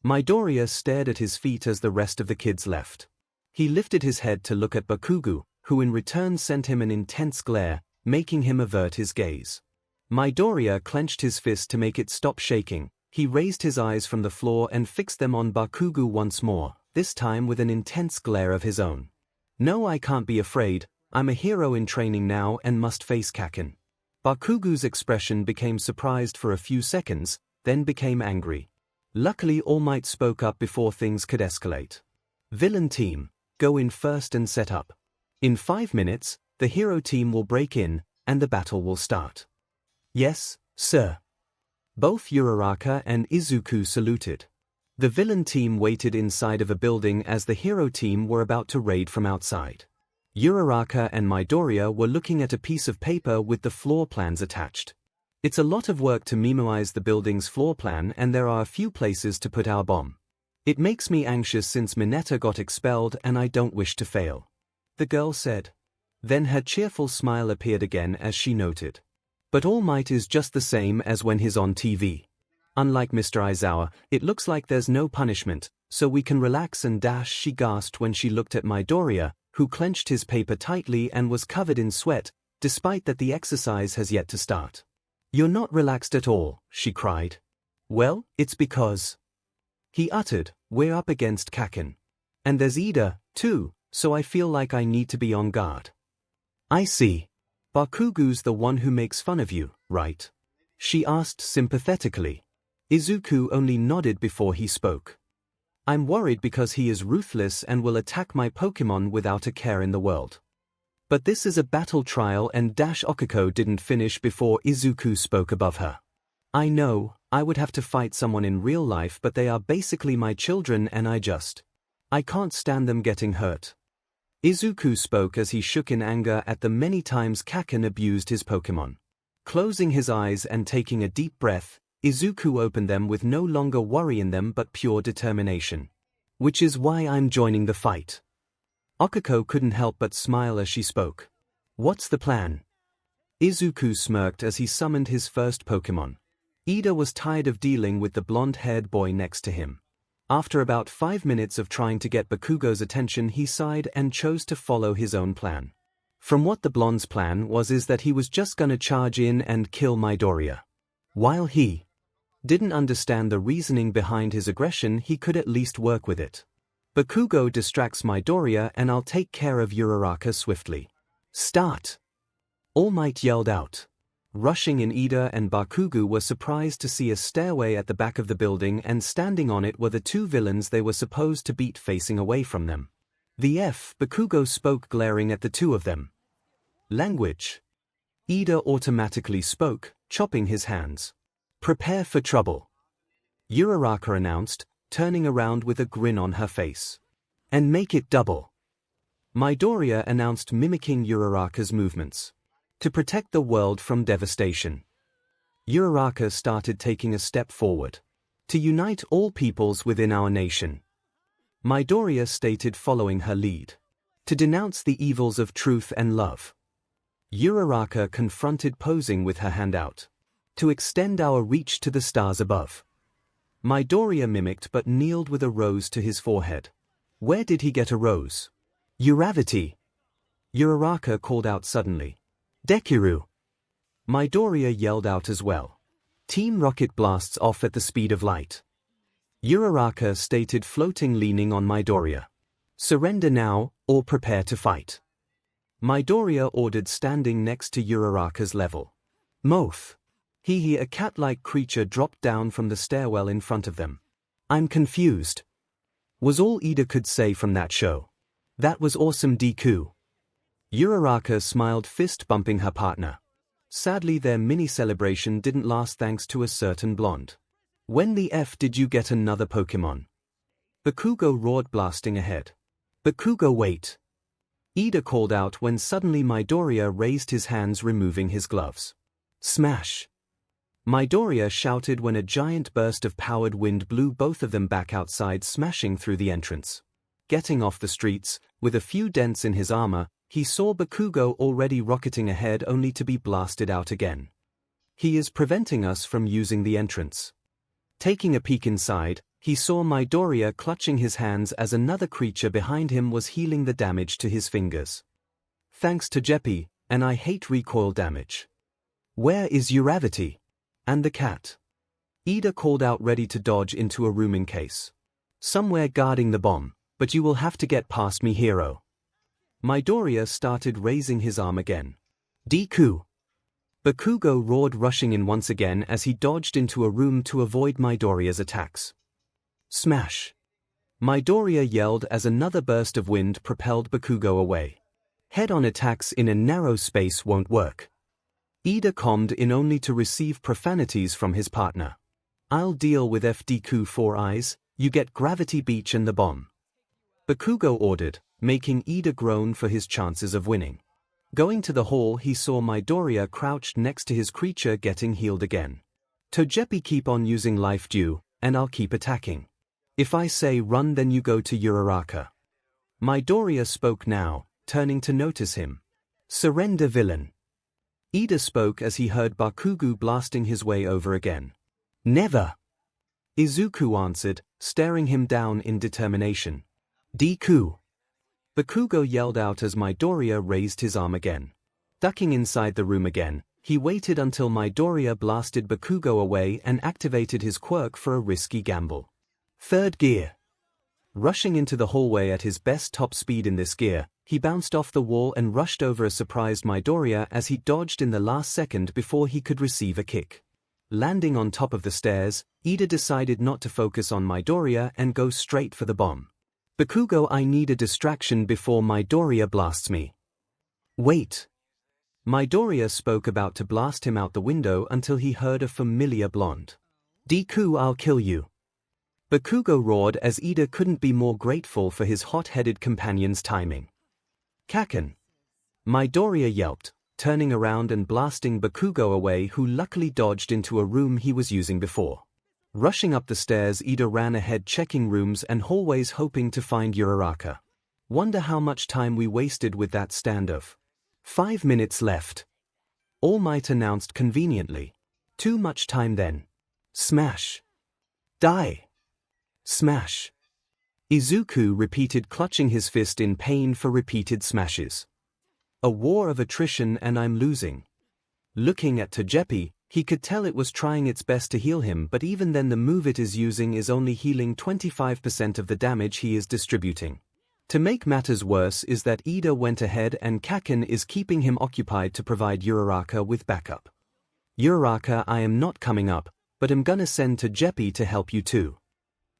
Midoriya stared at his feet as the rest of the kids left. He lifted his head to look at Bakugo, who in return sent him an intense glare, making him avert his gaze. Midoriya clenched his fist to make it stop shaking. He raised his eyes from the floor and fixed them on Bakugo once more, this time with an intense glare of his own. "No, I can't be afraid. I'm a hero in training now and must face Kaken." Bakugo's expression became surprised for a few seconds, then became angry. Luckily All Might spoke up before things could escalate. "Villain team, go in first and set up. In 5 minutes, the hero team will break in, and the battle will start." "Yes, sir." Both Uraraka and Izuku saluted. The villain team waited inside of a building as the hero team were about to raid from outside. Uraraka and Midoriya were looking at a piece of paper with the floor plans attached. It's a lot of work to memorize the building's floor plan, and there are a few places to put our bomb. It makes me anxious since Mineta got expelled and I don't wish to fail, the girl said. Then her cheerful smile appeared again as she noted. But All Might is just the same as when he's on TV. Unlike Mr. Aizawa, it looks like there's no punishment, so we can relax and dash, she gasped when she looked at Midoriya, who clenched his paper tightly and was covered in sweat, despite that the exercise has yet to start. You're not relaxed at all, she cried. Well, it's because, he uttered, we're up against Kaken. And there's Ida, too, so I feel like I need to be on guard. I see. Bakugo's the one who makes fun of you, right? She asked sympathetically. Izuku only nodded before he spoke. I'm worried because he is ruthless and will attack my Pokémon without a care in the world. But this is a battle trial and Okiko didn't finish before Izuku spoke above her. I know, I would have to fight someone in real life, but they are basically my children and I can't stand them getting hurt. Izuku spoke as he shook in anger at the many times Kaken abused his Pokémon. Closing his eyes and taking a deep breath, Izuku opened them with no longer worry in them but pure determination. Which is why I'm joining the fight. Okiko couldn't help but smile as she spoke. What's the plan? Izuku smirked as he summoned his first Pokémon. Ida was tired of dealing with the blonde-haired boy next to him. After about 5 minutes of trying to get Bakugo's attention, he sighed and chose to follow his own plan. From what the blonde's plan was is that he was just gonna charge in and kill Midoriya. While he didn't understand the reasoning behind his aggression, he could at least work with it. Bakugo distracts Midoriya and I'll take care of Uraraka swiftly. Start! All Might yelled out. Rushing in, Ida and Bakugo were surprised to see a stairway at the back of the building, and standing on it were the two villains they were supposed to beat facing away from them. Bakugo spoke, glaring at the two of them. Language. Ida automatically spoke, chopping his hands. Prepare for trouble. Uraraka announced, turning around with a grin on her face. And make it double. Midoriya announced, mimicking Uraraka's movements. To protect the world from devastation. Uraraka started taking a step forward. To unite all peoples within our nation. Midoriya stated, following her lead. To denounce the evils of truth and love. Uraraka confronted, posing with her hand out. To extend our reach to the stars above. Midoriya mimicked but kneeled with a rose to his forehead. Where did he get a rose? Uravity. Uraraka called out suddenly. Dekiru. Midoriya yelled out as well. Team Rocket blasts off at the speed of light. Uraraka stated, floating, leaning on Midoriya. Surrender now, or prepare to fight. Midoriya ordered, standing next to Uraraka's level. Moth. A cat-like creature dropped down from the stairwell in front of them. I'm confused. Was all Ida could say from that show. That was awesome, Deku. Uraraka smiled, fist bumping her partner. Sadly, their mini-celebration didn't last thanks to a certain blonde. When the F did you get another Pokémon? Bakugo roared, blasting ahead. Bakugo, wait. Ida called out when suddenly Midoriya raised his hands, removing his gloves. Smash! Midoriya shouted when a giant burst of powered wind blew both of them back outside, smashing through the entrance. Getting off the streets, with a few dents in his armor, he saw Bakugo already rocketing ahead, only to be blasted out again. He is preventing us from using the entrance. Taking a peek inside, he saw Midoriya clutching his hands as another creature behind him was healing the damage to his fingers. Thanks to Jeppy, and I hate recoil damage. Where is Uravity? And the cat? Ida called out, ready to dodge into a room in case. Somewhere guarding the bomb, but you will have to get past me, hero. Midoriya started, raising his arm again. Deku! Bakugo roared, rushing in once again as he dodged into a room to avoid Midoriya's attacks. Smash! Midoriya yelled as another burst of wind propelled Bakugo away. Head-on attacks in a narrow space won't work. Ida calmed in only to receive profanities from his partner. I'll deal with F Deku 4 Eyes, You get Gravity Beach and the bomb. Bakugo ordered, making Ida groan for his chances of winning. Going to the hall, he saw Midoriya crouched next to his creature getting healed again. Togepi, keep on using Life Dew, and I'll keep attacking. If I say run, then you go to Uraraka. Midoriya spoke now, turning to notice him. Surrender, villain. Ida spoke as he heard Bakugo blasting his way over again. Never. Izuku answered, staring him down in determination. Deku. Bakugo yelled out as Midoriya raised his arm again. Ducking inside the room again, he waited until Midoriya blasted Bakugo away and activated his quirk for a risky gamble. Third gear. Rushing into the hallway at his best top speed in this gear, he bounced off the wall and rushed over a surprised Midoriya as he dodged in the last second before he could receive a kick. Landing on top of the stairs, Ida decided not to focus on Midoriya and go straight for the bomb. Bakugo, I need a distraction before Midoriya blasts me. Wait. Midoriya spoke, about to blast him out the window until he heard a familiar blonde. Deku, I'll kill you. Bakugo roared as Ida couldn't be more grateful for his hot-headed companion's timing. Kaken. Midoriya yelped, turning around and blasting Bakugo away, who luckily dodged into a room he was using before. Rushing up the stairs, Ida ran ahead, checking rooms and hallways hoping to find Uraraka. Wonder how much time we wasted with that standoff. 5 minutes left. All Might announced conveniently. Too much time then. Smash. Die. Smash. Izuku repeated, clutching his fist in pain for repeated smashes. A war of attrition and I'm losing. Looking at Togepi, he could tell it was trying its best to heal him, but even then the move it is using is only healing 25% of the damage he is distributing. To make matters worse is that Ida went ahead and Kaken is keeping him occupied to provide Uraraka with backup. Uraraka, I am not coming up, but I'm gonna send Togepi to help you too.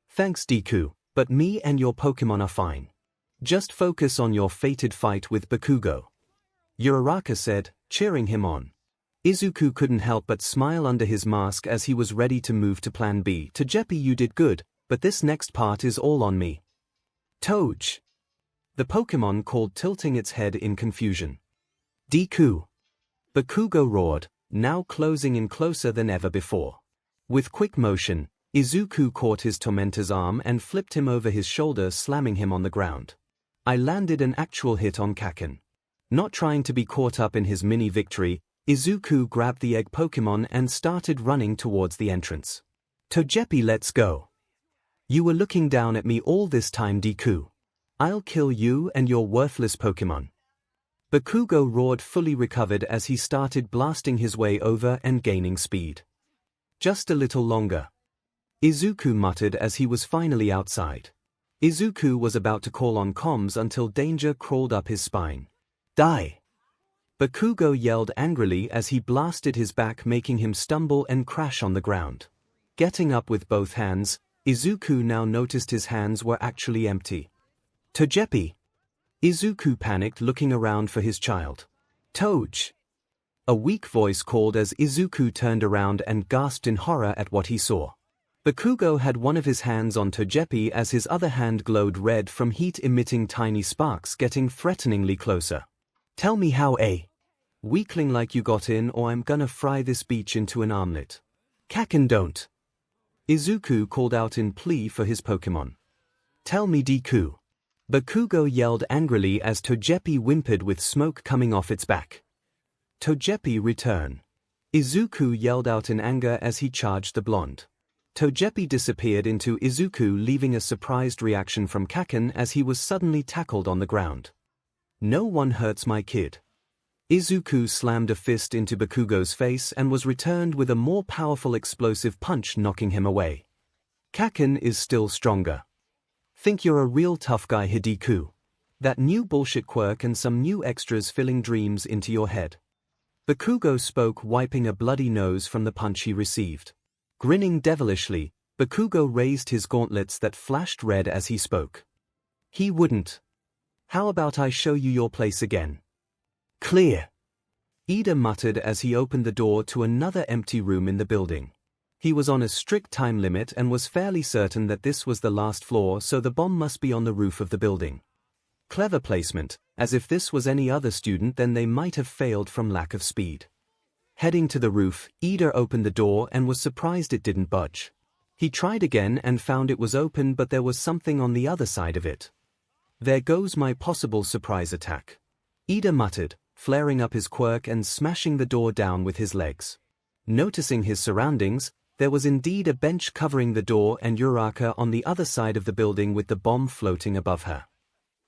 Thanks Deku, but me and your Pokémon are fine. Just focus on your fated fight with Bakugo. Uraraka said, cheering him on. Izuku couldn't help but smile under his mask as he was ready to move to Plan B. Togepi, you did good, but this next part is all on me. Toge. The Pokémon called, tilting its head in confusion. Deku. Bakugo roared, now closing in closer than ever before. With quick motion, Izuku caught his tormentor's arm and flipped him over his shoulder, slamming him on the ground. I landed an actual hit on Kaken. Not trying to be caught up in his mini-victory, Izuku grabbed the egg Pokémon and started running towards the entrance. Togepi, let's go. You were looking down at me all this time, Deku. I'll kill you and your worthless Pokémon. Bakugo roared, fully recovered as he started blasting his way over and gaining speed. Just a little longer. Izuku muttered as he was finally outside. Izuku was about to call on comms until danger crawled up his spine. Die! Bakugo yelled angrily as he blasted his back, making him stumble and crash on the ground. Getting up with both hands, Izuku now noticed his hands were actually empty. Togepi! Izuku panicked, looking around for his child. Toge! A weak voice called as Izuku turned around and gasped in horror at what he saw. Bakugo had one of his hands on Togepi as his other hand glowed red from heat, emitting tiny sparks, getting threateningly closer. Tell me how, weakling like you got in, or I'm gonna fry this beach into an omelet. Kaken, don't. Izuku called out in plea for his Pokémon. Tell me, Deku. Bakugo yelled angrily as Togepi whimpered with smoke coming off its back. Togepi, return. Izuku yelled out in anger as he charged the blonde. Togepi disappeared into Izuku, leaving a surprised reaction from Kaken as he was suddenly tackled on the ground. No one hurts my kid. Izuku slammed a fist into Bakugo's face and was returned with a more powerful explosive punch, knocking him away. Kaken is still stronger. Think you're a real tough guy, Deku. That new bullshit quirk and some new extras filling dreams into your head. Bakugo spoke, wiping a bloody nose from the punch he received. Grinning devilishly, Bakugo raised his gauntlets that flashed red as he spoke. He wouldn't. How about I show you your place again? Clear. Ida muttered as he opened the door to another empty room in the building. He was on a strict time limit and was fairly certain that this was the last floor, so the bomb must be on the roof of the building. Clever placement, as if this was any other student then they might have failed from lack of speed. Heading to the roof, 𝐸𝐸 opened the door and was surprised it didn't budge. He tried again and found it was open, but there was something on the other side of it. There goes my possible surprise attack, 𝐸𝐸 muttered, flaring up his quirk and smashing the door down with his legs. Noticing his surroundings, there was indeed a bench covering the door and Uraraka on the other side of the building with the bomb floating above her.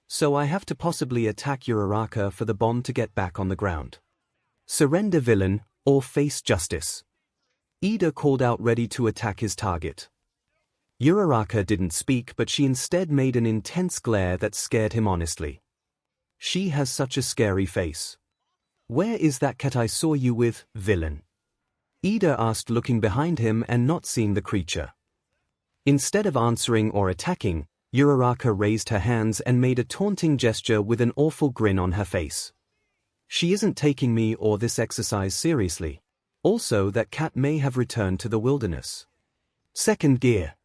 So I have to possibly attack Uraraka for the bomb to get back on the ground. Surrender, villain, or face justice, 𝐸𝐸 called out, ready to attack his target. Uraraka didn't speak, but she instead made an intense glare that scared him honestly. She has such a scary face. Where is that cat I saw you with, villain? 𝐸𝐸 asked, looking behind him and not seeing the creature. Instead of answering or attacking, Uraraka raised her hands and made a taunting gesture with an awful grin on her face. She isn't taking me or this exercise seriously. Also, that cat may have returned to the wilderness. Second gear,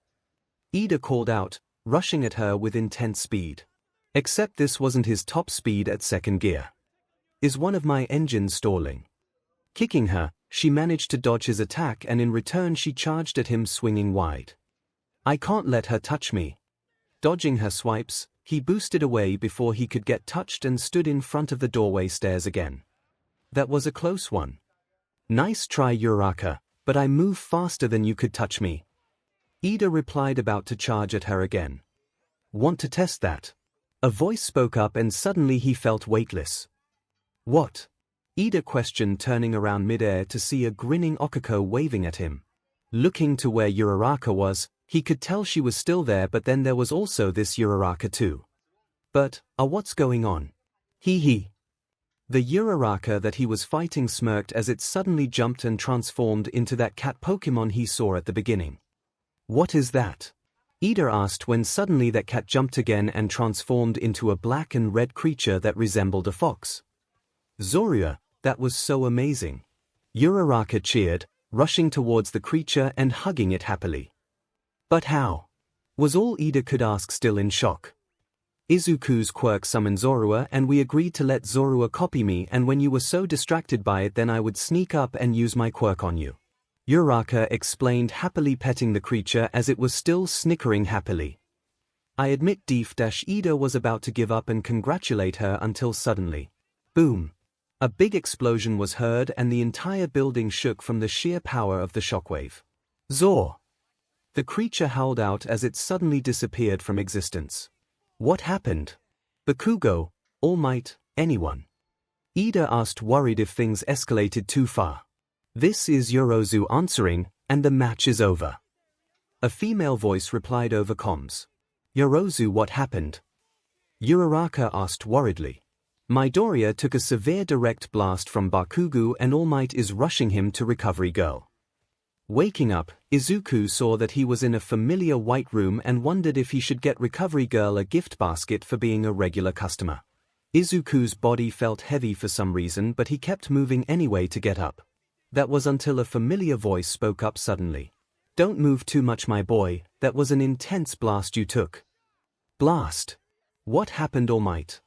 𝐸𝐸 called out, rushing at her with intense speed. Except this wasn't his top speed at second gear. Is one of my engines stalling? Kicking her, she managed to dodge his attack and in return she charged at him, swinging wide. I can't let her touch me. Dodging her swipes, he boosted away before he could get touched and stood in front of the doorway stairs again. That was a close one. Nice try, Uraraka, but I move faster than you could touch me, 𝐸𝐸 replied, about to charge at her again. Want to test that? A voice spoke up and suddenly he felt weightless. What? 𝐸𝐸 questioned, turning around midair to see a grinning 𝐒𝐭𝐻𝐸 waving at him. Looking to where Uraraka was, he could tell she was still there, but then there was also this Uraraka too. But, what's going on? Hee. The Uraraka that he was fighting smirked as it suddenly jumped and transformed into that cat Pokemon he saw at the beginning. What is that? 𝐸𝐸 asked when suddenly that cat jumped again and transformed into a black and red creature that resembled a fox. 𝐸𝐸, that was so amazing. Uraraka cheered, rushing towards the creature and hugging it happily. But how? Was all 𝐸𝐸 could ask, still in shock. Izuku's quirk summoned 𝐸𝐸 and we agreed to let 𝐸𝐸 copy me, and when you were so distracted by it then I would sneak up and use my quirk on you, Uraraka explained, happily petting the creature as it was still snickering happily. I admit 𝐸𝐸 was about to give up and congratulate her until suddenly, boom! A big explosion was heard and the entire building shook from the sheer power of the shockwave. Zor! The creature howled out as it suddenly disappeared from existence. What happened? Bakugo, All Might, anyone? 𝐸𝐸 asked, worried if things escalated too far. This is Yorozu answering, and the match is over. A female voice replied over comms. Yorozu, what happened? Uraraka asked worriedly. Midoriya took a severe direct blast from Bakugo and All Might is rushing him to Recovery Girl. Waking up, Izuku saw that he was in a familiar white room and wondered if he should get Recovery Girl a gift basket for being a regular customer. Izuku's body felt heavy for some reason, but he kept moving anyway to get up. That was until a familiar voice spoke up suddenly. Don't move too much, my boy, that was an intense blast you took. Blast? What happened, All Might?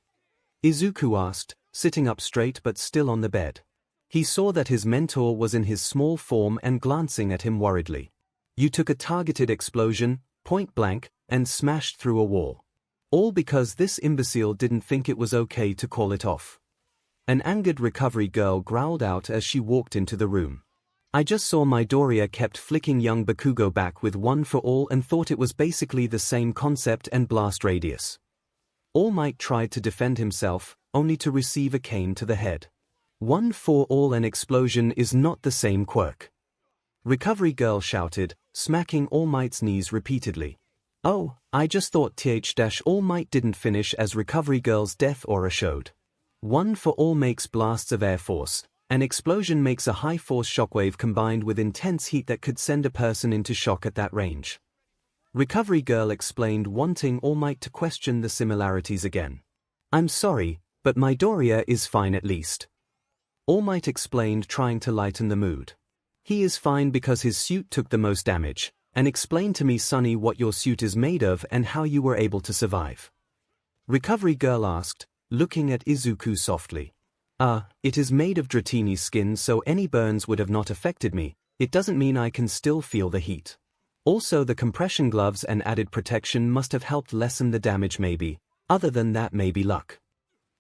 Izuku asked, sitting up straight but still on the bed. He saw that his mentor was in his small form and glancing at him worriedly. You took a targeted explosion, point blank, and smashed through a wall. All because this imbecile didn't think it was okay to call it off. An angered Recovery Girl growled out as she walked into the room. I just saw Midoriya kept flicking young Bakugo back with one for all and thought it was basically the same concept and blast radius. All Might tried to defend himself, only to receive a cane to the head. One for all and explosion is not the same quirk. Recovery Girl shouted, smacking All Might's knees repeatedly. Oh, I just thought All Might didn't finish as Recovery Girl's death aura showed. One for all makes blasts of air force. An explosion makes a high force shockwave combined with intense heat that could send a person into shock at that range. Recovery Girl explained, wanting All Might to question the similarities again. I'm sorry, but Midoriya is fine at least. All Might explained, trying to lighten the mood. He is fine because his suit took the most damage. And explain to me, Sonny, what your suit is made of and how you were able to survive. Recovery Girl asked, looking at Izuku softly. It is made of Dratini's skin, so any burns would have not affected me. It doesn't mean I can still feel the heat. Also, the compression gloves and added protection must have helped lessen the damage maybe. Other than that, maybe luck.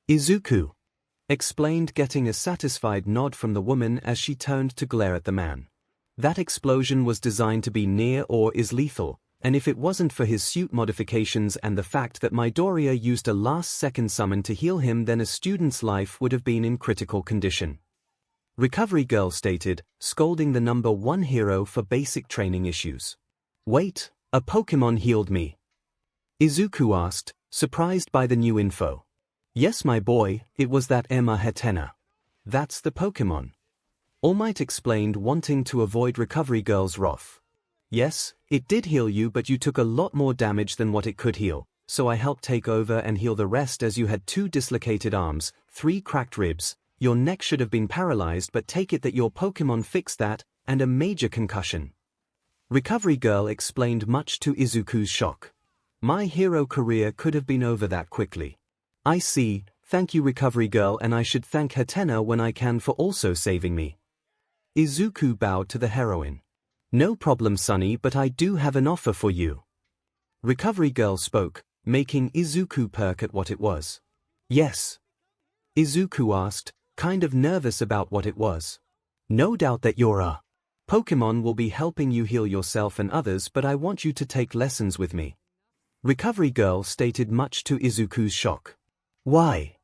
Izuku explained, getting a satisfied nod from the woman as she turned to glare at the man. That explosion was designed to be near or is lethal, and if it wasn't for his suit modifications and the fact that Midoriya used a last-second summon to heal him, then a student's life would have been in critical condition. Recovery Girl stated, scolding the number 1 hero for basic training issues. Wait, a Pokémon healed me? Izuku asked, surprised by the new info. Yes, my boy, it was that Emma Hatena. That's the Pokémon. All Might explained, wanting to avoid Recovery Girl's wrath. Yes, it did heal you, but you took a lot more damage than what it could heal, so I helped take over and heal the rest, as you had 2 dislocated arms, 3 cracked ribs, your neck should have been paralyzed, but take it that your Pokémon fixed that, and a major concussion. Recovery Girl explained, much to Izuku's shock. My hero career could have been over that quickly. I see, thank you Recovery Girl, and I should thank Hatena when I can for also saving me. Izuku bowed to the heroine. No problem, Sonny, but I do have an offer for you. Recovery Girl spoke, making Izuku perk at what it was. Yes? Izuku asked, kind of nervous about what it was. No doubt that you're a Pokémon will be helping you heal yourself and others, but I want you to take lessons with me. Recovery Girl stated, much to Izuku's shock. Why?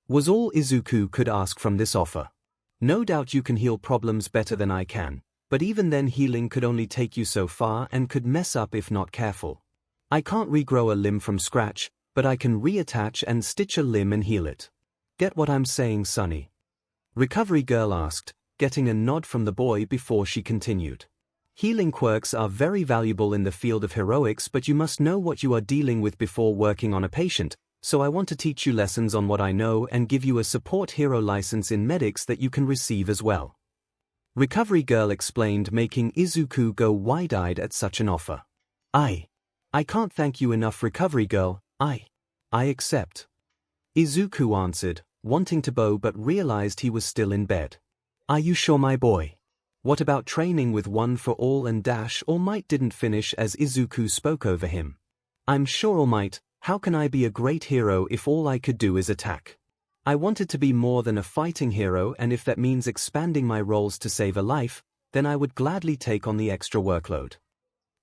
Was all Izuku could ask from this offer. No doubt you can heal problems better than I can, but even then healing could only take you so far and could mess up if not careful. I can't regrow a limb from scratch, but I can reattach and stitch a limb and heal it. Get what I'm saying, Sonny? Recovery Girl asked, getting a nod from the boy before she continued. Healing quirks are very valuable in the field of heroics, but you must know what you are dealing with before working on a patient. So I want to teach you lessons on what I know and give you a support hero license in medics that you can receive as well. Recovery Girl explained, making Izuku go wide-eyed at such an offer. I can't thank you enough, Recovery Girl. I accept. Izuku answered, wanting to bow but realized he was still in bed. Are you sure, my boy? What about training with One for All and All Might didn't finish as Izuku spoke over him. I'm sure, All Might. How can I be a great hero if all I could do is attack? I wanted to be more than a fighting hero, and if that means expanding my roles to save a life, then I would gladly take on the extra workload.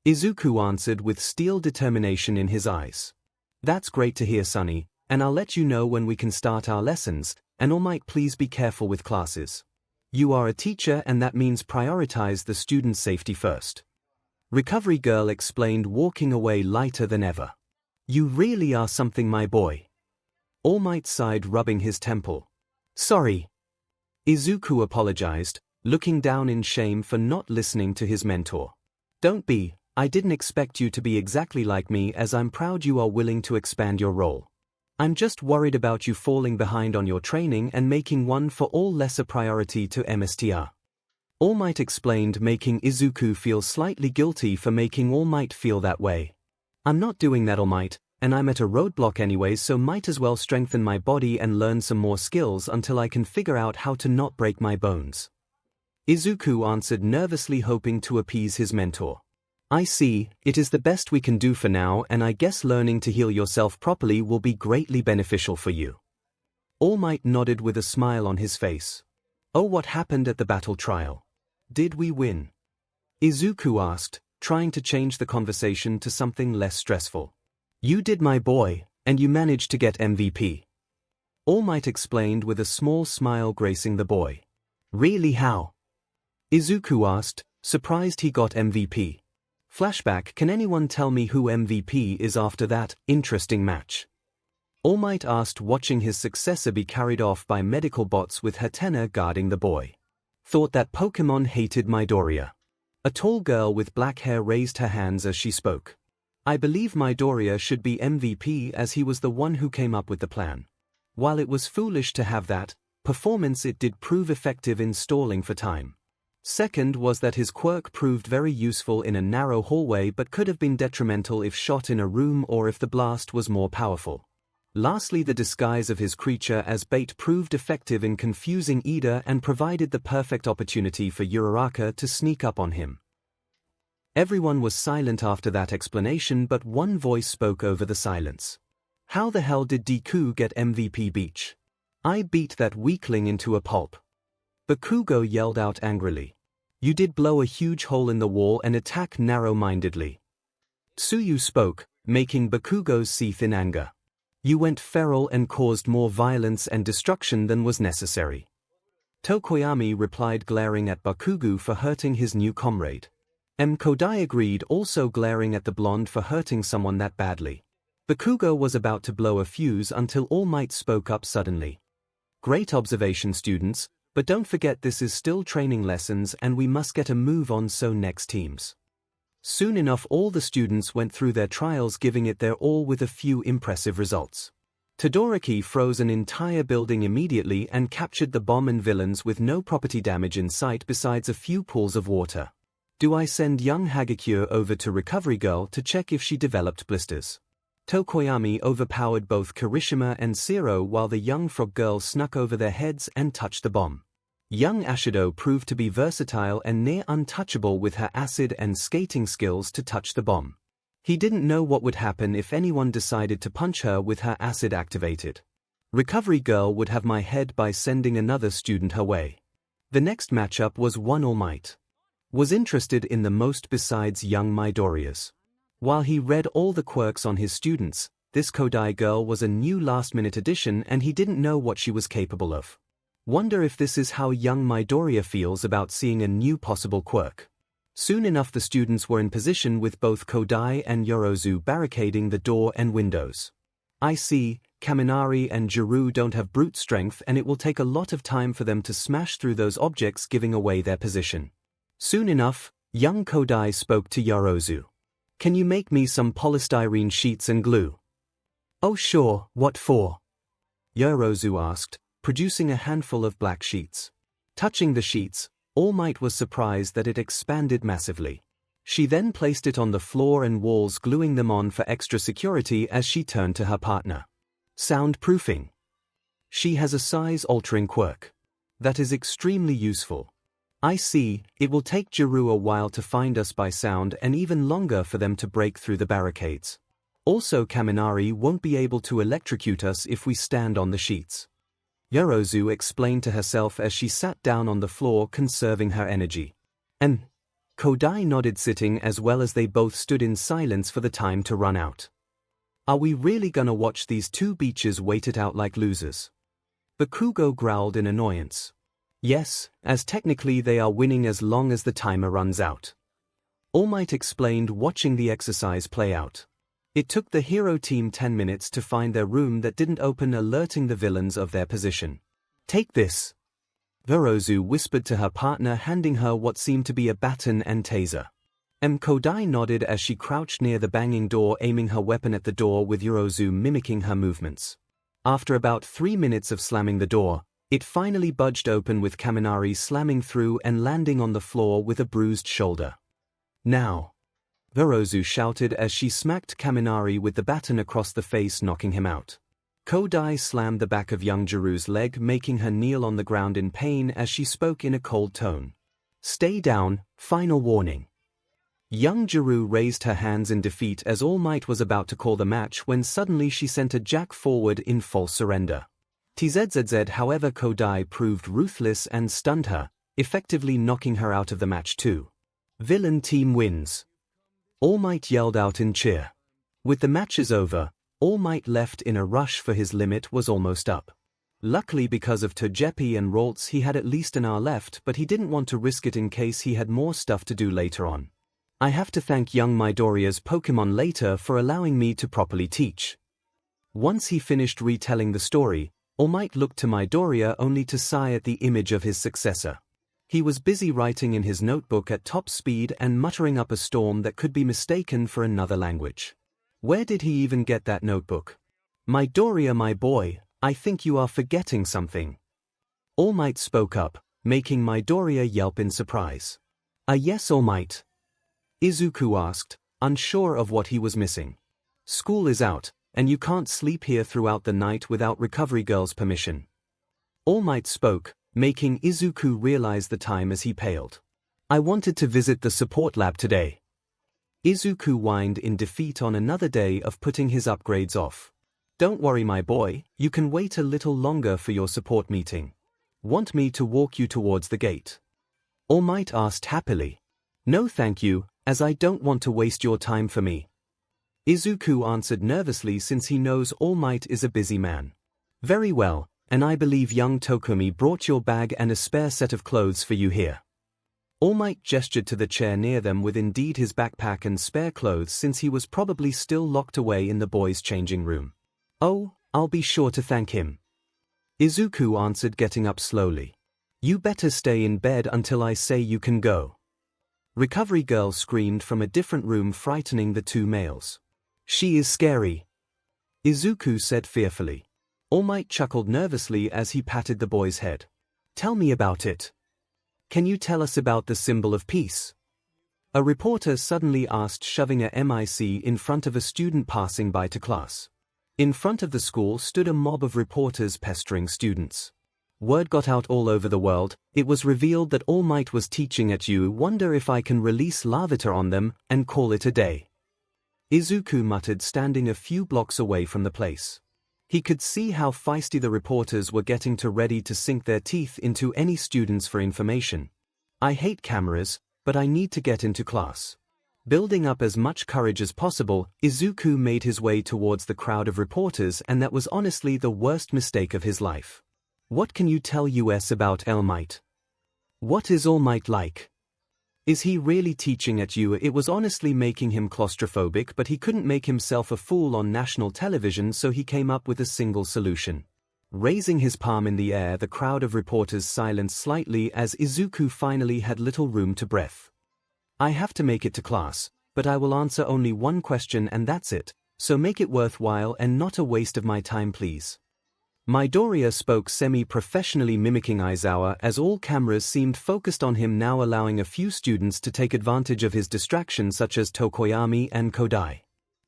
Izuku answered with steel determination in his eyes. That's great to hear, Sonny, and I'll let you know when we can start our lessons, and All Might, please be careful with classes. You are a teacher, and that means prioritize the student's safety first. Recovery Girl explained, walking away lighter than ever. You really are something, my boy. All Might sighed, rubbing his temple. Sorry. Izuku apologized, looking down in shame for not listening to his mentor. Don't be, I didn't expect you to be exactly like me, as I'm proud you are willing to expand your role. I'm just worried about you falling behind on your training and making One for All less a priority to MSTR. All Might explained, making Izuku feel slightly guilty for making All Might feel that way. I'm not doing that, All Might, and I'm at a roadblock anyways, so might as well strengthen my body and learn some more skills until I can figure out how to not break my bones. Izuku answered nervously, hoping to appease his mentor. I see, it is the best we can do for now, and I guess learning to heal yourself properly will be greatly beneficial for you. All Might nodded with a smile on his face. Oh, what happened at the battle trial? Did we win? Izuku asked, trying to change the conversation to something less stressful. You did, my boy, and you managed to get MVP. All Might explained with a small smile gracing the boy. Really, how? Izuku asked, surprised he got MVP. Flashback, can anyone tell me who MVP is after that interesting match? All Might asked, watching his successor be carried off by medical bots with Hatena guarding the boy. Thought that Pokémon hated Midoriya. A tall girl with black hair raised her hands as she spoke. I believe Midoriya should be MVP as he was the one who came up with the plan. While it was foolish to have that performance, it did prove effective in stalling for time. Second was that his quirk proved very useful in a narrow hallway but could have been detrimental if shot in a room or if the blast was more powerful. Lastly, the disguise of his creature as bait proved effective in confusing Ida and provided the perfect opportunity for Uraraka to sneak up on him. Everyone was silent after that explanation, but one voice spoke over the silence. How the hell did Deku get MVP Beach? I beat that weakling into a pulp. Bakugo yelled out angrily. You did blow a huge hole in the wall and attack narrow-mindedly. Tsuyu spoke, making Bakugo seethe in anger. You went feral and caused more violence and destruction than was necessary. Tokoyami replied, glaring at Bakugo for hurting his new comrade. Kodai agreed, also glaring at the blonde for hurting someone that badly. Bakugo was about to blow a fuse until All Might spoke up suddenly. Great observation, students, but don't forget this is still training lessons and we must get a move on, so next teams. Soon enough all the students went through their trials, giving it their all with a few impressive results. Todoroki froze an entire building immediately and captured the bomb and villains with no property damage in sight besides a few pools of water. Do I send young Hagakure over to Recovery Girl to check if she developed blisters? Tokoyami overpowered both Kirishima and Zero while the young frog girl snuck over their heads and touched the bomb. Young Ashido proved to be versatile and near untouchable with her acid and skating skills to touch the bomb. He didn't know what would happen if anyone decided to punch her with her acid activated. Recovery Girl would have my head by sending another student her way. The next matchup was one All Might was interested in the most besides young Midoriya's. While he read all the quirks on his students, this Kodai girl was a new last-minute addition and he didn't know what she was capable of. Wonder if this is how young Midoriya feels about seeing a new possible quirk. Soon enough the students were in position with both Kodai and Yorozu barricading the door and windows. I see, Kaminari and Jiru don't have brute strength and it will take a lot of time for them to smash through those objects, giving away their position. Soon enough, young Kodai spoke to Yorozu. Can you make me some polystyrene sheets and glue? Oh sure, what for? Yorozu asked, producing a handful of black sheets. Touching the sheets, All Might was surprised that it expanded massively. She then placed it on the floor and walls, gluing them on for extra security as she turned to her partner. Soundproofing. She has a size-altering quirk. That is extremely useful. I see, it will take Jiru a while to find us by sound and even longer for them to break through the barricades. Also Kaminari won't be able to electrocute us if we stand on the sheets. Yorozu explained to herself as she sat down on the floor, conserving her energy. And Kodai nodded, sitting as well as they both stood in silence for the time to run out. Are we really gonna watch these two beaches wait it out like losers? Bakugo growled in annoyance. Yes, as technically they are winning as long as the timer runs out. All Might explained, watching the exercise play out. It took the hero team 10 minutes to find their room that didn't open, alerting the villains of their position. Take this. Yorozu whispered to her partner, handing her what seemed to be a baton and taser. Kodai nodded as she crouched near the banging door, aiming her weapon at the door with Yorozu mimicking her movements. After about 3 minutes of slamming the door, it finally budged open with Kaminari slamming through and landing on the floor with a bruised shoulder. Now! Yorozu shouted as she smacked Kaminari with the baton across the face, knocking him out. Kodai slammed the back of young Jiru's leg, making her kneel on the ground in pain as she spoke in a cold tone. Stay down, final warning. Young Jiru raised her hands in defeat as All Might was about to call the match when suddenly she sent a jack forward in false surrender. TZZZ, however, Kodai proved ruthless and stunned her, effectively knocking her out of the match too. Villain team wins. All Might yelled out in cheer. With the matches over, All Might left in a rush for his limit was almost up. Luckily, because of Togepi and Ralts, he had at least an hour left, but he didn't want to risk it in case he had more stuff to do later on. I have to thank young Midoriya's Pokémon later for allowing me to properly teach. Once he finished retelling the story, All Might looked to Midoriya only to sigh at the image of his successor. He was busy writing in his notebook at top speed and muttering up a storm that could be mistaken for another language. Where did he even get that notebook? Midoriya, my boy, I think you are forgetting something. All Might spoke up, making Midoriya yelp in surprise. Yes, All Might? Izuku asked, unsure of what he was missing. School is out, and you can't sleep here throughout the night without Recovery Girl's permission. All Might spoke, making Izuku realize the time as he paled. I wanted to visit the support lab today. Izuku whined in defeat on another day of putting his upgrades off. Don't worry, my boy, you can wait a little longer for your support meeting. Want me to walk you towards the gate? All Might asked happily. No thank you, as I don't want to waste your time for me. Izuku answered nervously since he knows All Might is a busy man. Very well, and I believe young Tokumi brought your bag and a spare set of clothes for you here. All Might gestured to the chair near them with indeed his backpack and spare clothes since he was probably still locked away in the boys' changing room. Oh, I'll be sure to thank him. Izuku answered, getting up slowly. You better stay in bed until I say you can go. Recovery Girl screamed from a different room, frightening the two males. She is scary, Izuku said fearfully. All Might chuckled nervously as he patted the boy's head. Tell me about it. Can you tell us about the symbol of peace? A reporter suddenly asked, shoving a mic in front of a student passing by to class. In front of the school stood a mob of reporters pestering students. Word got out all over the world. It was revealed that All Might was teaching at U. Wonder if I can release Larvitar on them and call it a day. Izuku muttered, standing a few blocks away from the place. He could see how feisty the reporters were getting, ready to sink their teeth into any students for information. I hate cameras, but I need to get into class. Building up as much courage as possible, Izuku made his way towards the crowd of reporters, and that was honestly the worst mistake of his life. What can you tell us about All Might? What is All Might like? Is he really teaching at U? It was honestly making him claustrophobic, but he couldn't make himself a fool on national television, so he came up with a single solution. Raising his palm in the air, the crowd of reporters silenced slightly as Izuku finally had little room to breath. I have to make it to class, but I will answer only one question and that's it, so make it worthwhile and not a waste of my time, please. Midoriya spoke semi-professionally, mimicking Aizawa as all cameras seemed focused on him now, allowing a few students to take advantage of his distraction, such as Tokoyami and Kodai.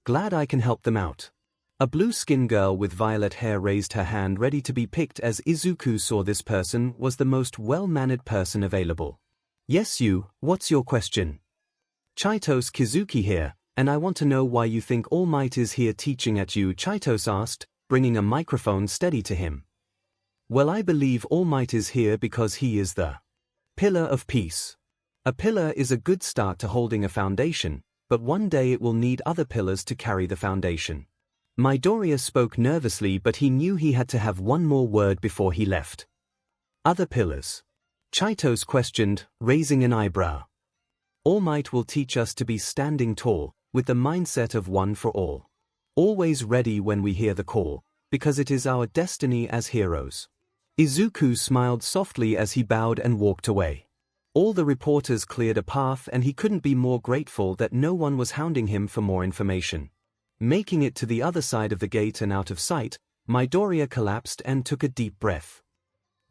Glad I can help them out. A blue-skinned girl with violet hair raised her hand, ready to be picked, as Izuku saw this person was the most well-mannered person available. Yes, you, what's your question? Chaitos Kizuki here, and I want to know why you think All Might is here teaching at you, Chaitos asked, bringing a microphone steady to him. Well, I believe All Might is here because he is the pillar of peace. A pillar is a good start to holding a foundation, but one day it will need other pillars to carry the foundation. Midoriya spoke nervously, but he knew he had to have one more word before he left. Other pillars? Chaitos questioned, raising an eyebrow. All Might will teach us to be standing tall, with the mindset of one for all. Always ready when we hear the call, because it is our destiny as heroes. Izuku smiled softly as he bowed and walked away. All the reporters cleared a path, and he couldn't be more grateful that no one was hounding him for more information. Making it to the other side of the gate and out of sight, Midoriya collapsed and took a deep breath.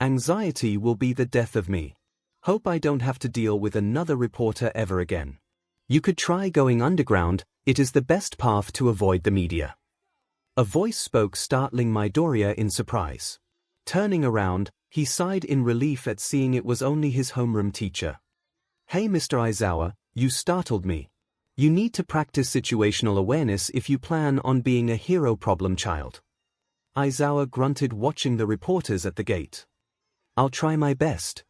Anxiety will be the death of me. Hope I don't have to deal with another reporter ever again. You could try going underground, it is the best path to avoid the media. A voice spoke, startling Midoriya in surprise. Turning around, he sighed in relief at seeing it was only his homeroom teacher. Hey Mr. Aizawa, you startled me. You need to practice situational awareness if you plan on being a hero, problem child. Aizawa grunted, watching the reporters at the gate. I'll try my best.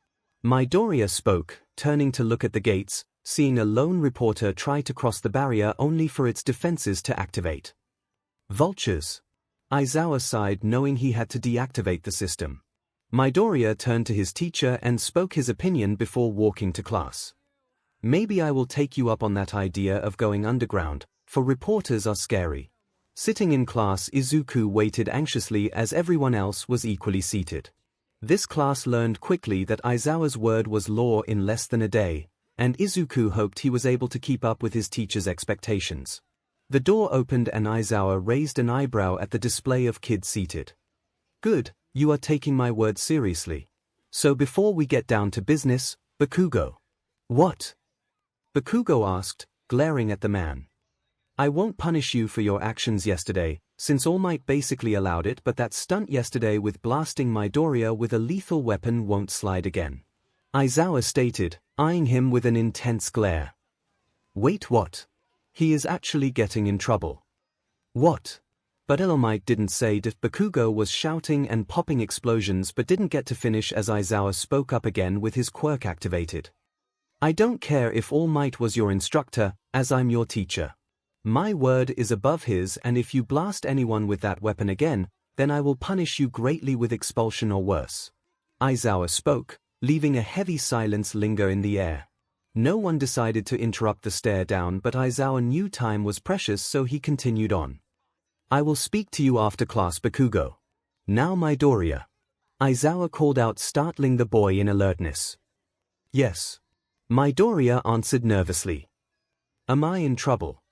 Midoriya spoke, turning to look at the gates, seeing a lone reporter try to cross the barrier only for its defenses to activate. Vultures. Aizawa sighed, knowing he had to deactivate the system. Midoriya turned to his teacher and spoke his opinion before walking to class. Maybe I will take you up on that idea of going underground, for reporters are scary. Sitting in class, Izuku waited anxiously as everyone else was equally seated. This class learned quickly that Aizawa's word was law in less than a day, and Izuku hoped he was able to keep up with his teacher's expectations. The door opened and Aizawa raised an eyebrow at the display of kids seated. Good, you are taking my word seriously. So before we get down to business, Bakugo. What? Bakugo asked, glaring at the man. I won't punish you for your actions yesterday, since All Might basically allowed it, but that stunt yesterday with blasting Midoriya with a lethal weapon won't slide again. Aizawa stated, eyeing him with an intense glare. Wait, what? He is actually getting in trouble. What? But All Might didn't say that. Bakugo was shouting and popping explosions but didn't get to finish as Aizawa spoke up again with his quirk activated. I don't care if All Might was your instructor, as I'm your teacher. My word is above his, and if you blast anyone with that weapon again, then I will punish you greatly with expulsion or worse. Aizawa spoke, leaving a heavy silence linger in the air. No one decided to interrupt the stare down, but Aizawa knew time was precious, so he continued on. I will speak to you after class, Bakugo. Now Midoriya. Aizawa called out, startling the boy in alertness. Yes. Midoriya answered nervously. Am I in trouble?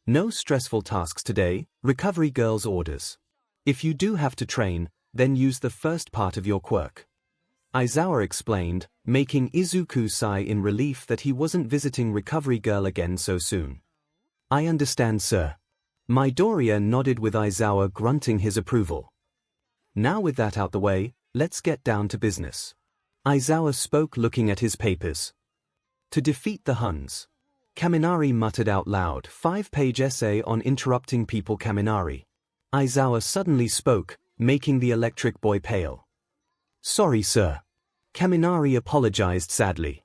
No stressful tasks today, recovery girl's orders. If you do have to train, then use the first part of your quirk. Aizawa explained, making Izuku sigh in relief that he wasn't visiting recovery girl again so soon. I understand, sir. Midoriya nodded with Aizawa grunting his approval. Now with that out the way, let's get down to business. Aizawa spoke, looking at his papers. To defeat the Huns. Kaminari muttered out loud, 5-page essay on interrupting people. Kaminari. Aizawa suddenly spoke, making the electric boy pale. Sorry, sir. Kaminari apologized sadly.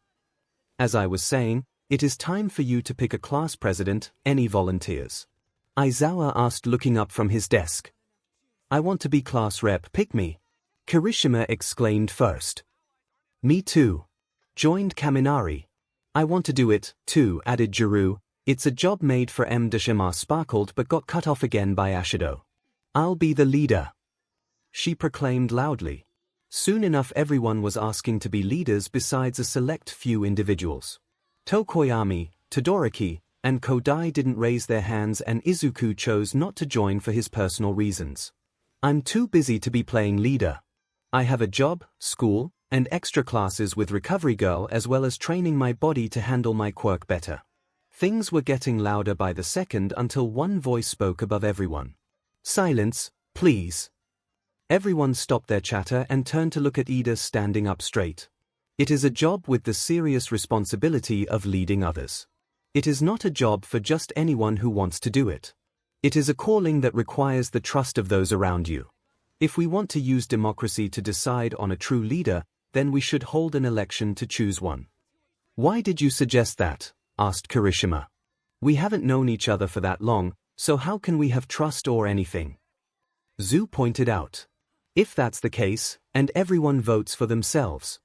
As I was saying, it is time for you to pick a class president. Any volunteers? Aizawa asked, looking up from his desk. I want to be class rep. Pick me. Kirishima exclaimed first. Me too. Joined Kaminari. I want to do it, too, added Jiru. It's a job made for 𝐵 sparkled but got cut off again by Ashido. I'll be the leader. She proclaimed loudly. Soon enough everyone was asking to be leaders besides a select few individuals. Tokoyami, Todoroki, and Kodai didn't raise their hands, and Izuku chose not to join for his personal reasons. I'm too busy to be playing leader. I have a job, school, and extra classes with recovery girl, as well as training my body to handle my quirk better. Things were getting louder by the second until one voice spoke above everyone. Silence, please. Everyone stopped their chatter and turned to look at Ida standing up straight. It is a job with the serious responsibility of leading others. It is not a job for just anyone who wants to do it. It is a calling that requires the trust of those around you. If we want to use democracy to decide on a true leader, then we should hold an election to choose one. Why did you suggest that? Asked Kirishima. We haven't known each other for that long, so how can we have trust or anything? Zu pointed out. If that's the case, and everyone votes for themselves.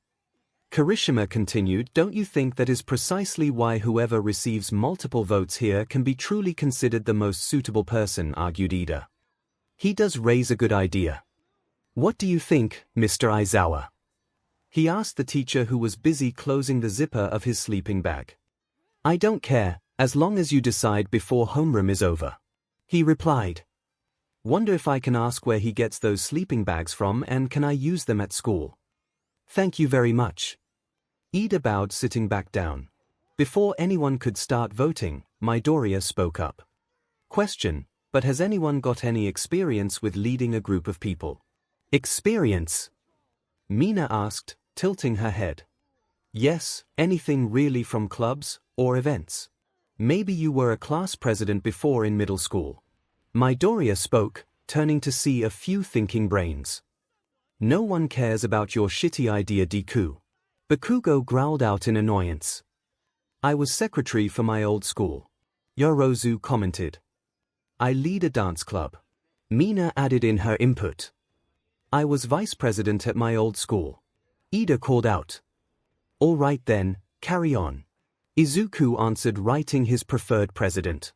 Kirishima continued, don't you think that is precisely why whoever receives multiple votes here can be truly considered the most suitable person, argued Ida. He does raise a good idea. What do you think, Mr. Aizawa? He asked the teacher, who was busy closing the zipper of his sleeping bag. I don't care, as long as you decide before homeroom is over. He replied. Wonder if I can ask where he gets those sleeping bags from, and can I use them at school? Thank you very much. Ida bowed, sitting back down. Before anyone could start voting, Midoriya spoke up. Question, but has anyone got any experience with leading a group of people? Experience? Mina asked, tilting her head. Yes, anything really, from clubs or events. Maybe you were a class president before in middle school. Midoriya spoke, turning to see a few thinking brains. No one cares about your shitty idea, Deku. Bakugo growled out in annoyance. I was secretary for my old school. Yorozu commented. I lead a dance club. Mina added in her input. I was vice president at my old school. Ida called out. All right then, carry on. Izuku answered, writing his preferred president.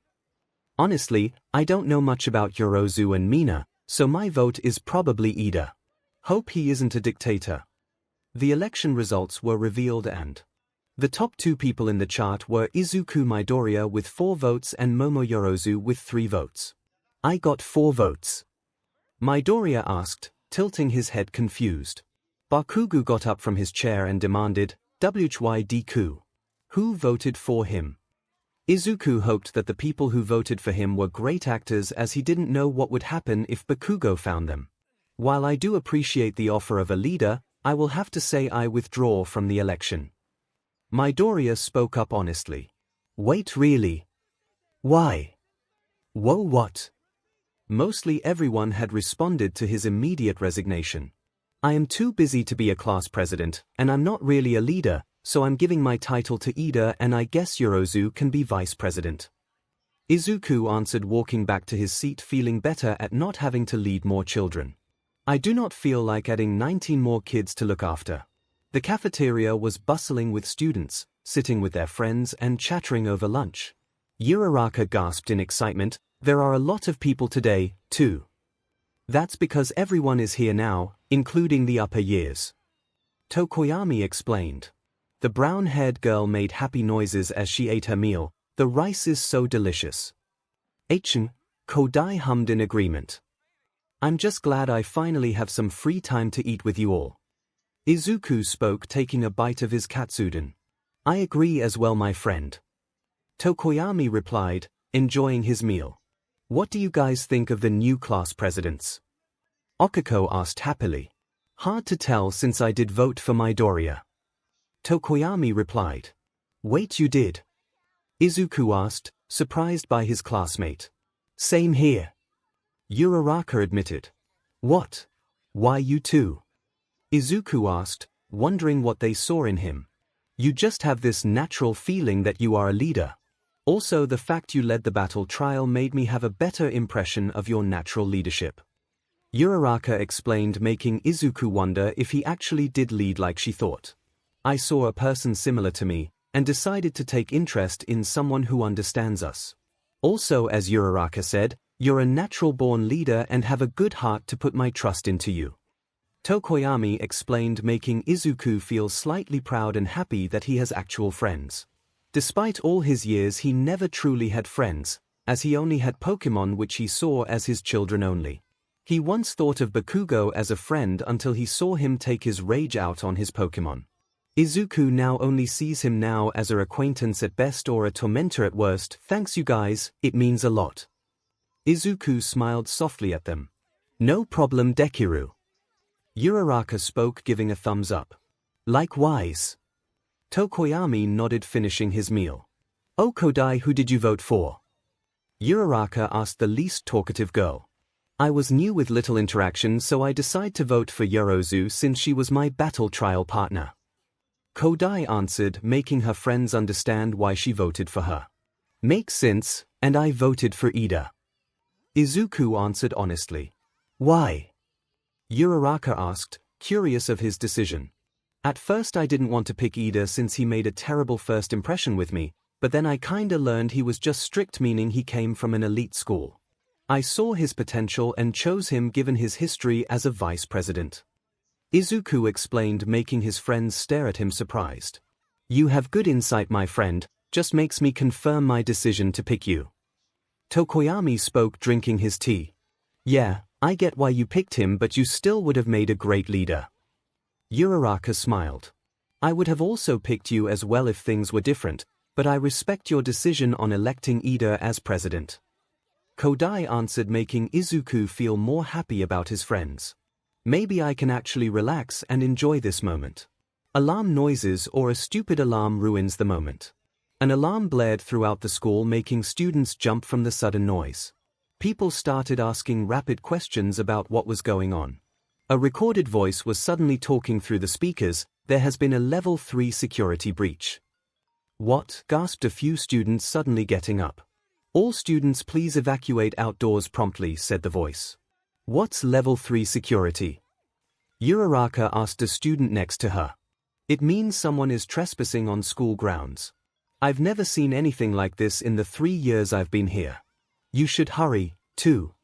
Honestly, I don't know much about Yorozu and Mina, so my vote is probably Ida. Hope he isn't a dictator. The election results were revealed, and the top two people in the chart were Izuku Midoriya with 4 votes and Momo Yorozu with 3 votes. I got 4 votes. Midoriya asked, tilting his head confused. Bakugo got up from his chair and demanded, WHATFDEKU. Who voted for him? Izuku hoped that the people who voted for him were great actors, as he didn't know what would happen if Bakugo found them. While I do appreciate the offer of a leader, I will have to say I withdraw from the election. Midoriya spoke up honestly. Wait, really? Why? Whoa, what? Mostly everyone had responded to his immediate resignation. I am too busy to be a class president, and I'm not really a leader, so I'm giving my title to Ida, and I guess Yorozu can be vice president. Izuku answered, walking back to his seat, feeling better at not having to lead more children. I do not feel like adding 19 more kids to look after. The cafeteria was bustling with students, sitting with their friends and chattering over lunch. Uraraka gasped in excitement, there are a lot of people today, too. That's because everyone is here now, including the upper years. Tokoyami explained. The brown-haired girl made happy noises as she ate her meal. The rice is so delicious. Kodai hummed in agreement. I'm just glad I finally have some free time to eat with you all. Izuku spoke, taking a bite of his katsudon. I agree as well, my friend. Tokoyami replied, enjoying his meal. What do you guys think of the new class presidents? Okiko asked happily. Hard to tell since I did vote for Midoriya. Tokoyami replied. Wait, you did? Izuku asked, surprised by his classmate. Same here. Uraraka admitted. What? Why you too? Izuku asked, wondering what they saw in him. You just have this natural feeling that you are a leader. Also, the fact you led the battle trial made me have a better impression of your natural leadership. Uraraka explained, making Izuku wonder if he actually did lead like she thought. I saw a person similar to me, and decided to take interest in someone who understands us. Also, as Uraraka said, you're a natural-born leader and have a good heart to put my trust into you. Tokoyami explained, making Izuku feel slightly proud and happy that he has actual friends. Despite all his years, he never truly had friends, as he only had Pokémon which he saw as his children only. He once thought of Bakugo as a friend until he saw him take his rage out on his Pokémon. Izuku now only sees him now as an acquaintance at best or a tormentor at worst. Thanks you guys, it means a lot. Izuku smiled softly at them. No problem, Dekiru. Uraraka spoke, giving a thumbs up. Likewise. Tokoyami nodded, finishing his meal. Oh Kodai, who did you vote for? Uraraka asked the least talkative girl. I was new with little interaction, so I decided to vote for Yorozu since she was my battle trial partner. Kodai answered, making her friends understand why she voted for her. Makes sense, and I voted for Ida. Izuku answered honestly. Why? Uraraka asked, curious of his decision. At first I didn't want to pick Ida since he made a terrible first impression with me, but then I kinda learned he was just strict, meaning he came from an elite school. I saw his potential and chose him given his history as a vice president. Izuku explained, making his friends stare at him surprised. You have good insight, my friend, just makes me confirm my decision to pick you. Tokoyami spoke, drinking his tea. Yeah, I get why you picked him, but you still would have made a great leader. Uraraka smiled. I would have also picked you as well if things were different, but I respect your decision on electing Ida as president. Kodai answered, making Izuku feel more happy about his friends. Maybe I can actually relax and enjoy this moment. Alarm noises or a stupid alarm ruins the moment. An alarm blared throughout the school, making students jump from the sudden noise. People started asking rapid questions about what was going on. A recorded voice was suddenly talking through the speakers. There has been a level 3 security breach. What? Gasped a few students, suddenly getting up. All students please evacuate outdoors promptly, said the voice. What's level 3 security? Uraraka asked a student next to her. It means someone is trespassing on school grounds. I've never seen anything like this in the 3 years I've been here. You should hurry, too.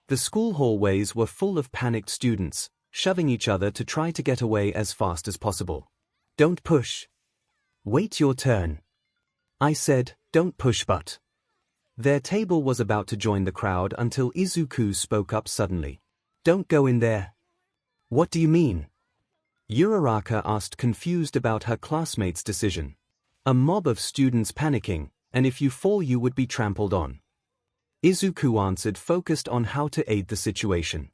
The school hallways were full of panicked students, shoving each other to try to get away as fast as possible. Don't push. Wait your turn. I said, don't push, but. Their table was about to join the crowd until Izuku spoke up suddenly. Don't go in there. What do you mean? Uraraka asked, confused about her classmates' decision. A mob of students panicking, and if you fall you would be trampled on. Izuku answered, focused on how to aid the situation.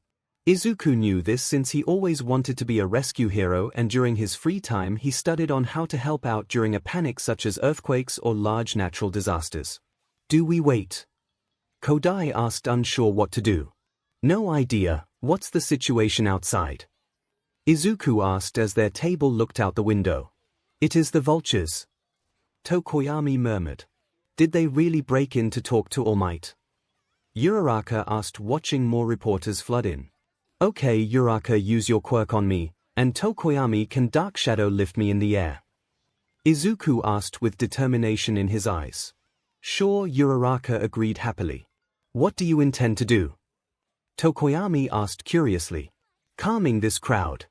Izuku knew this since he always wanted to be a rescue hero, and during his free time he studied on how to help out during a panic such as earthquakes or large natural disasters. Do we wait? Kodai asked, unsure what to do. No idea. What's the situation outside? Izuku asked as their table looked out the window. It is the vultures. Tokoyami murmured. Did they really break in to talk to All Might? Uraraka asked, watching more reporters flood in. Okay, Uraraka, use your quirk on me, and Tokoyami can dark shadow lift me in the air. Izuku asked with determination in his eyes. Sure, Uraraka agreed happily. What do you intend to do? Tokoyami asked curiously. Calming this crowd.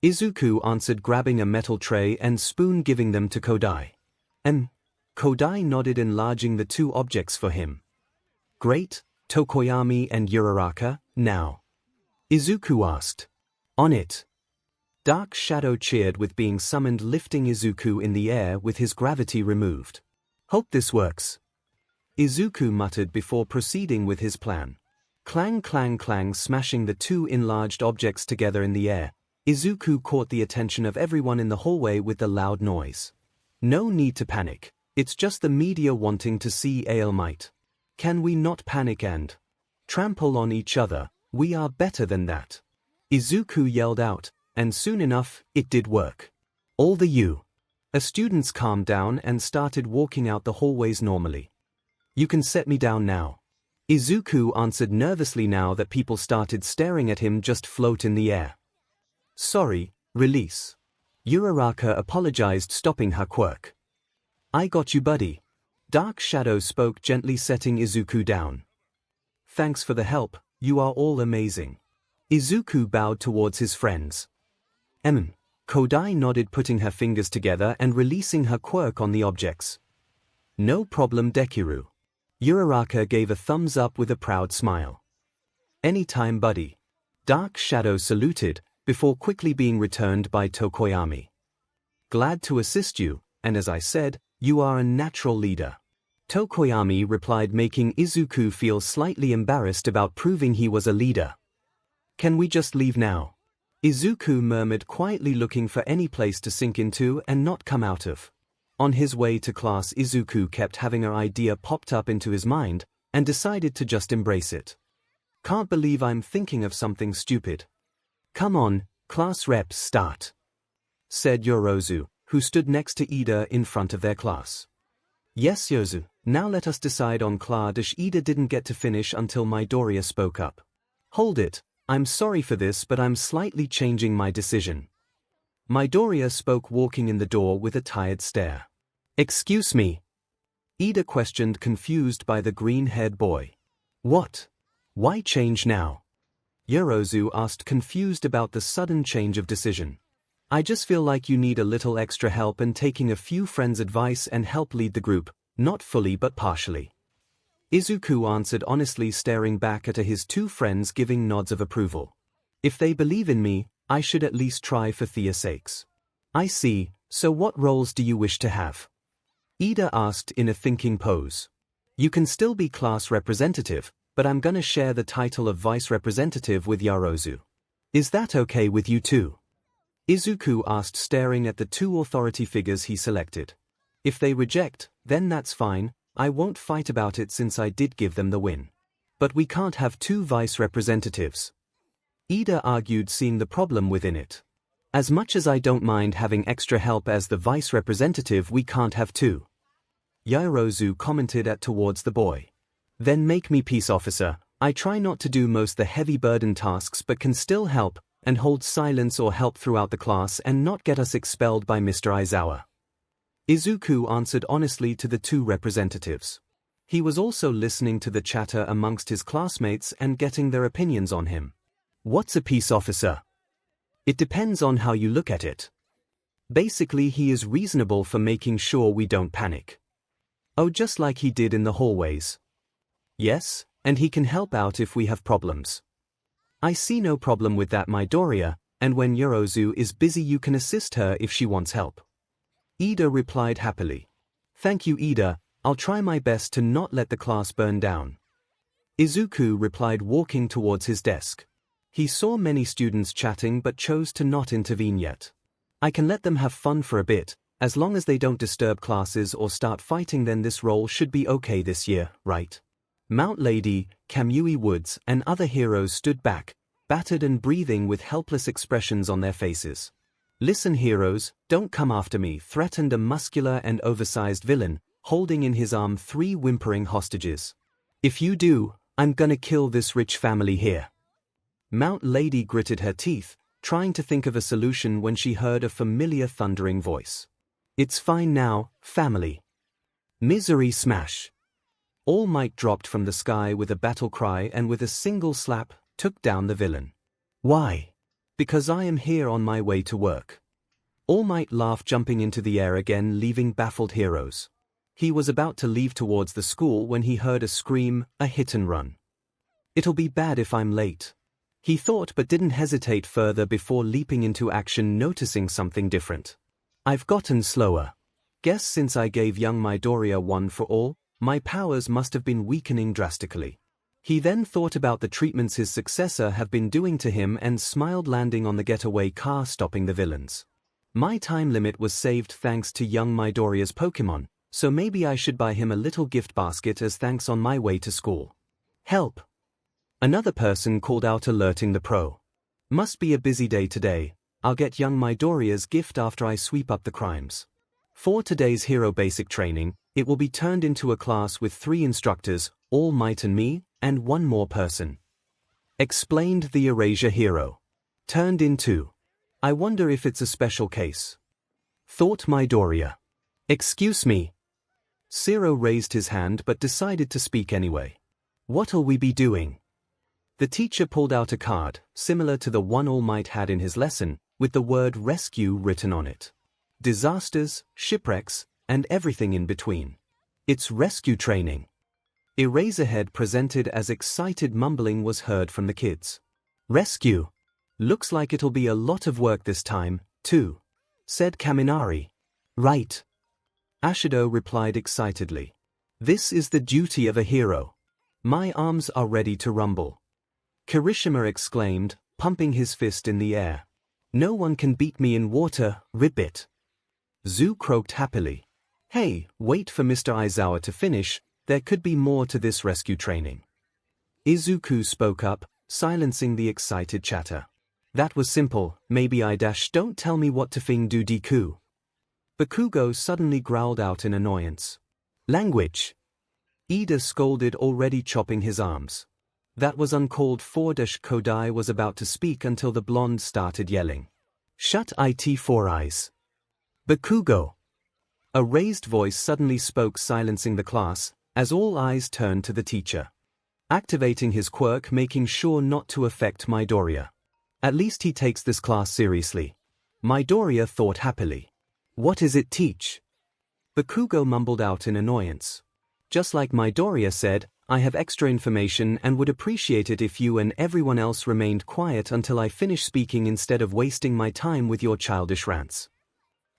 Izuku answered, grabbing a metal tray and spoon, giving them to Kodai. Kodai nodded, enlarging the two objects for him. Great, Tokoyami and Uraraka, now. Izuku asked. On it. Dark Shadow cheered with being summoned, lifting Izuku in the air with his gravity removed. Hope this works. Izuku muttered before proceeding with his plan. Clang clang clang, smashing the two enlarged objects together in the air. Izuku caught the attention of everyone in the hallway with the loud noise. No need to panic. It's just the media wanting to see All Might. Can we not panic and trample on each other? We are better than that. Izuku yelled out, and soon enough, it did work. All the students calmed down and started walking out the hallways normally. You can set me down now. Izuku answered nervously now that people started staring at him just float in the air. Sorry, release. Uraraka apologized, stopping her quirk. I got you, buddy. Dark Shadow spoke gently, setting Izuku down. Thanks for the help, you are all amazing. Izuku bowed towards his friends. Kodai nodded, putting her fingers together and releasing her quirk on the objects. No problem, Dekiru. Uraraka gave a thumbs up with a proud smile. Anytime, buddy. Dark Shadow saluted, before quickly being returned by Tokoyami. Glad to assist you, and as I said, you are a natural leader. Tokoyami replied, making Izuku feel slightly embarrassed about proving he was a leader. Can we just leave now? Izuku murmured, quietly looking for any place to sink into and not come out of. On his way to class, Izuku kept having an idea popped up into his mind, and decided to just embrace it. Can't believe I'm thinking of something stupid. Come on, class reps, start, said Yorozu, who stood next to Ida in front of their class. Yes, Yozu, now let us decide on class. Ida didn't get to finish until Midoriya spoke up. Hold it, I'm sorry for this, but I'm slightly changing my decision. Midoriya spoke, walking in the door with a tired stare. Excuse me? Ida questioned, confused by the green-haired boy. What? Why change now? Yorozu asked, confused about the sudden change of decision. I just feel like you need a little extra help and taking a few friends' advice and help lead the group, not fully but partially. Izuku answered honestly, staring back at his two friends, giving nods of approval. If they believe in me, I should at least try for their sakes. I see, so what roles do you wish to have? Ida asked in a thinking pose. You can still be class representative, but I'm gonna share the title of vice representative with Yorozu. Is that okay with you too? Izuku asked, staring at the two authority figures he selected. If they reject, then that's fine, I won't fight about it since I did give them the win. But we can't have two vice representatives. Ida argued, seeing the problem within it. As much as I don't mind having extra help as the vice representative, we can't have two. Yorozu commented towards the boy. Then make me peace officer. I try not to do most the heavy burden tasks but can still help, and hold silence or help throughout the class and not get us expelled by Mr. Aizawa. Izuku answered honestly to the two representatives. He was also listening to the chatter amongst his classmates and getting their opinions on him. What's a peace officer? It depends on how you look at it. Basically, he is reasonable for making sure we don't panic. Oh, just like he did in the hallways. Yes, and he can help out if we have problems. I see no problem with that, Midoriya, and when Yorozu is busy you can assist her if she wants help. Ida replied happily. Thank you Ida, I'll try my best to not let the class burn down. Izuku replied walking towards his desk. He saw many students chatting but chose to not intervene yet. I can let them have fun for a bit, as long as they don't disturb classes or start fighting, then this role should be okay this year, right? Mount Lady, Kamui Woods and other heroes stood back, battered and breathing with helpless expressions on their faces. Listen heroes, don't come after me, threatened a muscular and oversized villain, holding in his arm 3 whimpering hostages. If you do, I'm gonna kill this rich family here. Mount Lady gritted her teeth, trying to think of a solution when she heard a familiar thundering voice. It's fine now, family. Misery smash. All Might dropped from the sky with a battle cry and with a single slap, took down the villain. Why? Because I am here on my way to work. All Might laughed, jumping into the air again, leaving baffled heroes. He was about to leave towards the school when he heard a scream, a hit and run. It'll be bad if I'm late. He thought but didn't hesitate further before leaping into action, noticing something different. I've gotten slower. Guess since I gave young Midoriya one for all, my powers must have been weakening drastically. He then thought about the treatments his successor have been doing to him and smiled, landing on the getaway car, stopping the villains. My time limit was saved thanks to young Midoriya's Pokémon, so maybe I should buy him a little gift basket as thanks on my way to school. Help! Another person called out, alerting the pro. Must be a busy day today. I'll get young Midoriya's gift after I sweep up the crimes. For today's hero basic training, it will be turned into a class with 3 instructors, All Might and me, and 1 more person. Explained the Erasure hero. Turned into. I wonder if it's a special case. Thought Midoriya. Excuse me. Zero raised his hand but decided to speak anyway. What'll we be doing? The teacher pulled out a card, similar to the one All Might had in his lesson, with the word rescue written on it. Disasters, shipwrecks, and everything in between. It's rescue training. Eraserhead presented as excited mumbling was heard from the kids. Rescue. Looks like it'll be a lot of work this time, too, said Kaminari. Right. Ashido replied excitedly. This is the duty of a hero. My arms are ready to rumble. Kirishima exclaimed, pumping his fist in the air. No one can beat me in water, ribbit. Zu croaked happily. Hey, wait for Mr. Aizawa to finish, there could be more to this rescue training. Izuku spoke up, silencing the excited chatter. That was simple, maybe don't tell me what to do Deku. Bakugo suddenly growled out in annoyance. Language. Ida scolded, already chopping his arms. That was uncalled for. Kodai was about to speak until the blonde started yelling. Shut it 4 eyes. Bakugo. A raised voice suddenly spoke, silencing the class, as all eyes turned to the teacher. Activating his quirk, making sure not to affect Midoriya. At least he takes this class seriously. Midoriya thought happily. What is it teach? Bakugo mumbled out in annoyance. Just like Midoriya said, I have extra information and would appreciate it if you and everyone else remained quiet until I finish speaking instead of wasting my time with your childish rants.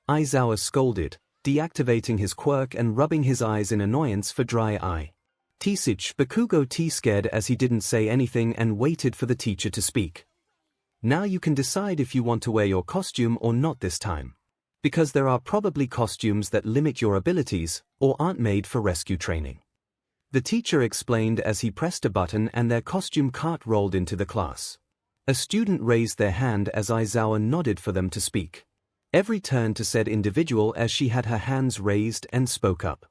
Aizawa scolded, deactivating his quirk and rubbing his eyes in annoyance for dry eye. Teach. Bakugo scared as he didn't say anything and waited for the teacher to speak. Now you can decide if you want to wear your costume or not this time. Because there are probably costumes that limit your abilities or aren't made for rescue training. The teacher explained as he pressed a button and their costume cart rolled into the class. A student raised their hand as Aizawa nodded for them to speak. Every turned to said individual as she had her hands raised and spoke up.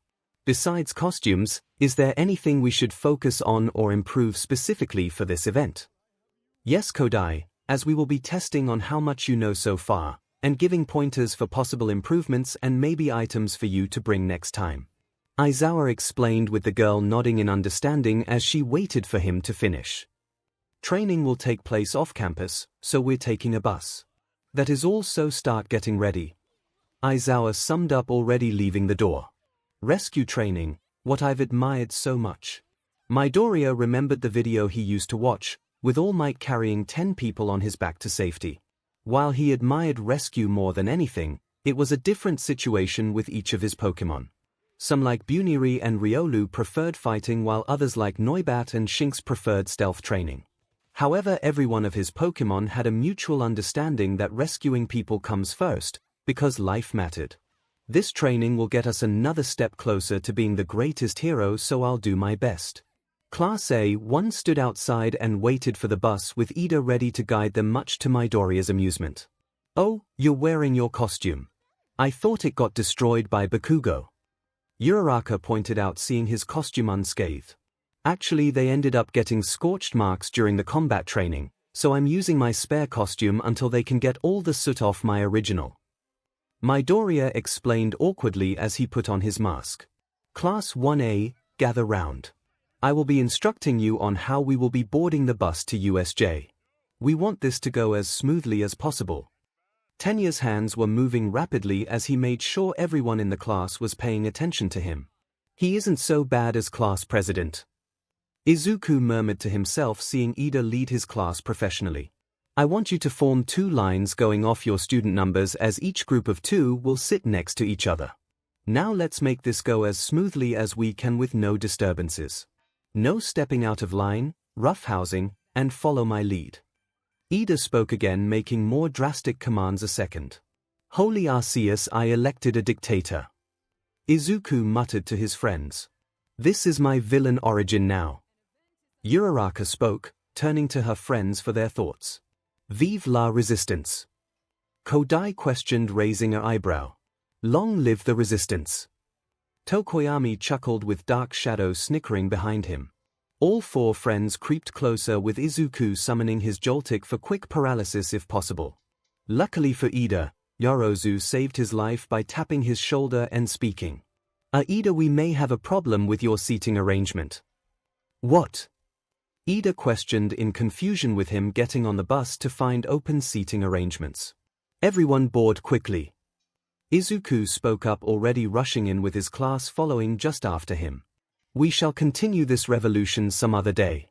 Besides costumes, is there anything we should focus on or improve specifically for this event? Yes, Kodai, as we will be testing on how much you know so far, and giving pointers for possible improvements and maybe items for you to bring next time. Aizawa explained, with the girl nodding in understanding as she waited for him to finish. Training will take place off campus, so we're taking a bus. That is all, so start getting ready. Aizawa summed up, already leaving the door. Rescue training, what I've admired so much. Midoriya remembered the video he used to watch, with All Might carrying 10 people on his back to safety. While he admired rescue more than anything, it was a different situation with each of his Pokémon. Some like Buniri and Riolu preferred fighting while others like Noibat and Shinx preferred stealth training. However, every one of his Pokémon had a mutual understanding that rescuing people comes first, because life mattered. This training will get us another step closer to being the greatest hero, so I'll do my best. Class A1 stood outside and waited for the bus with Ida ready to guide them, much to Midoriya's amusement. "Oh, you're wearing your costume. I thought it got destroyed by Bakugo." Uraraka pointed out, seeing his costume unscathed. "Actually, they ended up getting scorched marks during the combat training, so I'm using my spare costume until they can get all the soot off my original." Midoriya explained awkwardly as he put on his mask. "Class 1A, gather round. I will be instructing you on how we will be boarding the bus to USJ. We want this to go as smoothly as possible." Tenya's hands were moving rapidly as he made sure everyone in the class was paying attention to him. "He isn't so bad as class president," Izuku murmured to himself, seeing Ida lead his class professionally. "I want you to form 2 lines going off your student numbers, as each group of 2 will sit next to each other. Now let's make this go as smoothly as we can with no disturbances. No stepping out of line, roughhousing, and follow my lead." Ida spoke again, making more drastic commands a second. "Holy Arceus, I elected a dictator." Izuku muttered to his friends. "This is my villain origin now." Uraraka spoke, turning to her friends for their thoughts. "Vive la resistance." Kodai questioned, raising her eyebrow. "Long live the resistance." Tokoyami chuckled, with Dark Shadow snickering behind him. All 4 friends creeped closer, with Izuku summoning his Joltik for quick paralysis if possible. Luckily for Ida, Yorozu saved his life by tapping his shoulder and speaking. "Ida, we may have a problem with your seating arrangement." "What?" Ida questioned, in confusion with him getting on the bus to find open seating arrangements. "Everyone board quickly." Izuku spoke up, already rushing in with his class following just after him. "We shall continue this revolution some other day."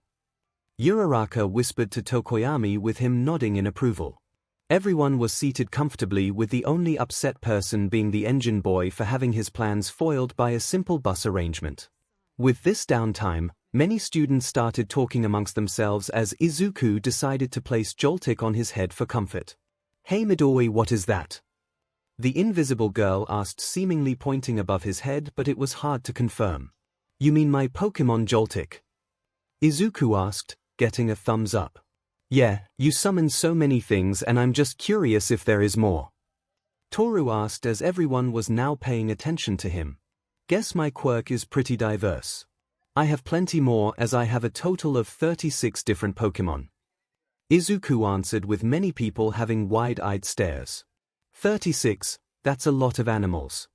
Uraraka whispered to Tokoyami, with him nodding in approval. Everyone was seated comfortably, with the only upset person being the engine boy for having his plans foiled by a simple bus arrangement. With this downtime, many students started talking amongst themselves as Izuku decided to place Joltik on his head for comfort. "Hey Midori, what is that?" the invisible girl asked, seemingly pointing above his head, but it was hard to confirm. "You mean my Pokémon Joltik?" Izuku asked, getting a thumbs up. "Yeah, you summoned so many things and I'm just curious if there is more." Toru asked, as everyone was now paying attention to him. "Guess my quirk is pretty diverse. I have plenty more, as I have a total of 36 different Pokémon." Izuku answered, with many people having wide-eyed stares. 36, that's a lot of animals."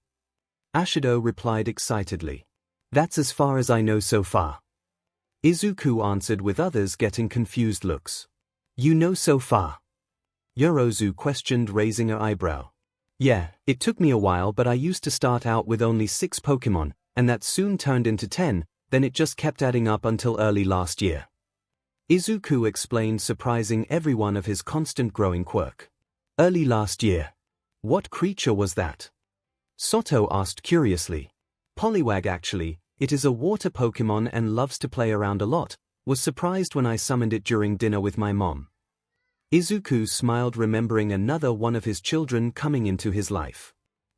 Ashido replied excitedly. "That's as far as I know so far." Izuku answered, with others getting confused looks. "You know so far?" Yorozu questioned, raising her eyebrow. "Yeah, it took me a while, but I used to start out with only 6 Pokémon, and that soon turned into 10, then it just kept adding up until early last year." Izuku explained, surprising everyone of his constant growing quirk. "Early last year? What creature was that?" Soto asked curiously. "Poliwag actually, it is a water Pokémon and loves to play around a lot, was surprised when I summoned it during dinner with my mom." Izuku smiled, remembering another one of his children coming into his life.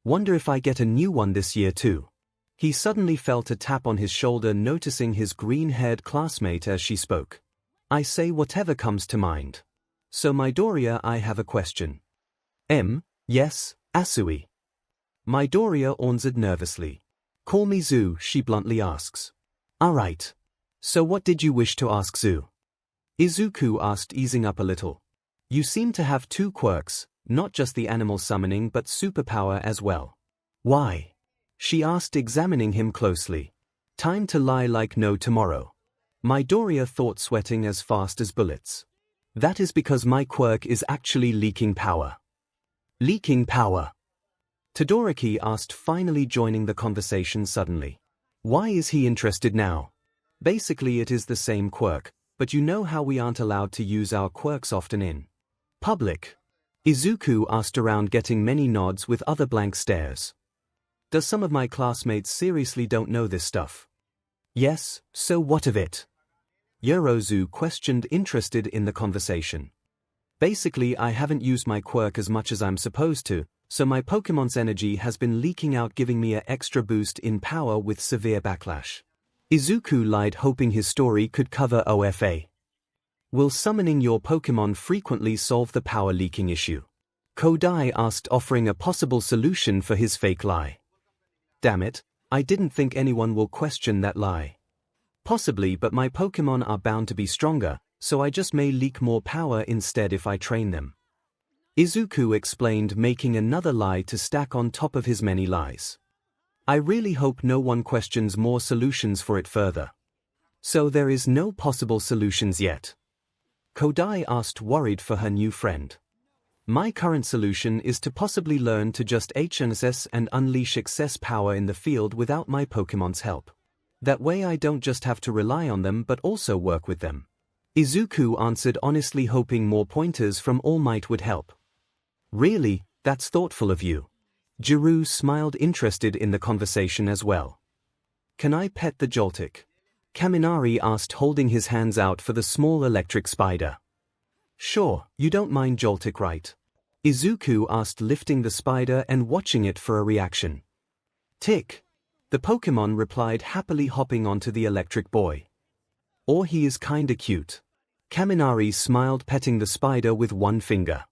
"Wonder if I get a new one this year too." He suddenly felt a tap on his shoulder, noticing his green-haired classmate as she spoke. "I say whatever comes to mind. So Midoriya, I have a question." Yes, Asui." Midoriya answered nervously. "Call me Zu," she bluntly asks. "Alright. So what did you wish to ask, Zu?" Izuku asked, easing up a little. "You seem to have 2 quirks, not just the animal summoning but superpower as well. Why?" she asked, examining him closely. "Time to lie like no tomorrow." Midoriya thought, sweating as fast as bullets. "That is because my quirk is actually leaking power." "Leaking power?" Todoroki asked, finally joining the conversation suddenly. Why is he interested now? Basically it is the same quirk, but you know how we aren't allowed to use our quirks often in public. Izuku asked around, getting many nods with other blank stares. Does some of my classmates seriously don't know this stuff? Yes, so what of it? Yorozu questioned, interested in the conversation. Basically, I haven't used my quirk as much as I'm supposed to, so my Pokemon's energy has been leaking out, giving me an extra boost in power with severe backlash. Izuku lied, hoping his story could cover OFA. Will summoning your Pokemon frequently solve the power leaking issue? Kodai asked, offering a possible solution for his fake lie. Damn it, I didn't think anyone will question that lie. Possibly, but my Pokemon are bound to be stronger, so I just may leak more power instead if I train them. Izuku explained, making another lie to stack on top of his many lies. I really hope no one questions more solutions for it further. So there is no possible solutions yet? Kodai asked, worried for her new friend. My current solution is to possibly learn to just HNSS and unleash excess power in the field without my Pokemon's help. That way I don't just have to rely on them but also work with them. Izuku answered, honestly hoping more pointers from All Might would help. Really, that's thoughtful of you. Jiru smiled, interested in the conversation as well. Can I pet the Joltik? Kaminari asked, holding his hands out for the small electric spider. Sure, you don't mind Joltik, right? Izuku asked, lifting the spider and watching it for a reaction. Tick. The Pokemon replied, happily hopping onto the electric boy. Or he is kinda cute. Kaminari smiled, petting the spider with one finger.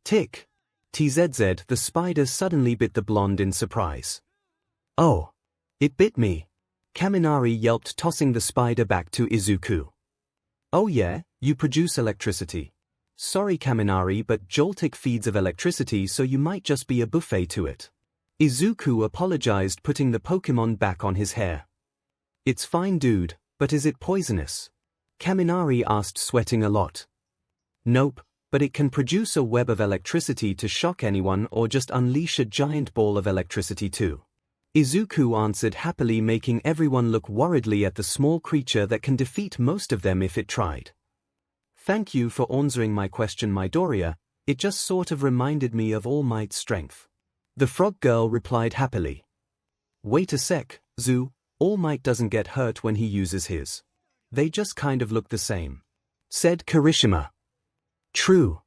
Tick. TZZ, the spider suddenly bit the blonde in surprise. Oh. It bit me. Kaminari yelped, tossing the spider back to Izuku. Oh yeah, you produce electricity. Sorry Kaminari, but Joltik feeds of electricity, so you might just be a buffet to it. Izuku apologized, putting the Pokemon back on his hair. It's fine dude, but is it poisonous? Kaminari asked, sweating a lot. Nope, but it can produce a web of electricity to shock anyone or just unleash a giant ball of electricity too. Izuku answered, happily, making everyone look worriedly at the small creature that can defeat most of them if it tried. Thank you for answering my question, Midoriya, it just sort of reminded me of All Might's strength. The frog girl replied happily. Wait a sec, Zoo, All Might doesn't get hurt when he uses his. They just kind of look the same. Said Kirishima. True.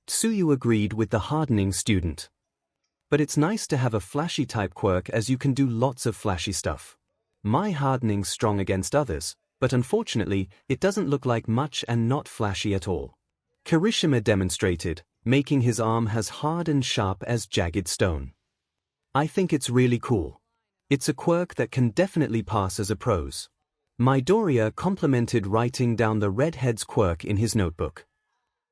Tsuyu agreed with the hardening student. But it's nice to have a flashy type quirk, as you can do lots of flashy stuff. My hardening's strong against others, but unfortunately, it doesn't look like much and not flashy at all. Kirishima demonstrated, making his arm as hard and sharp as jagged stone. I think it's really cool. It's a quirk that can definitely pass as a prose. Midoriya complimented, writing down the redhead's quirk in his notebook.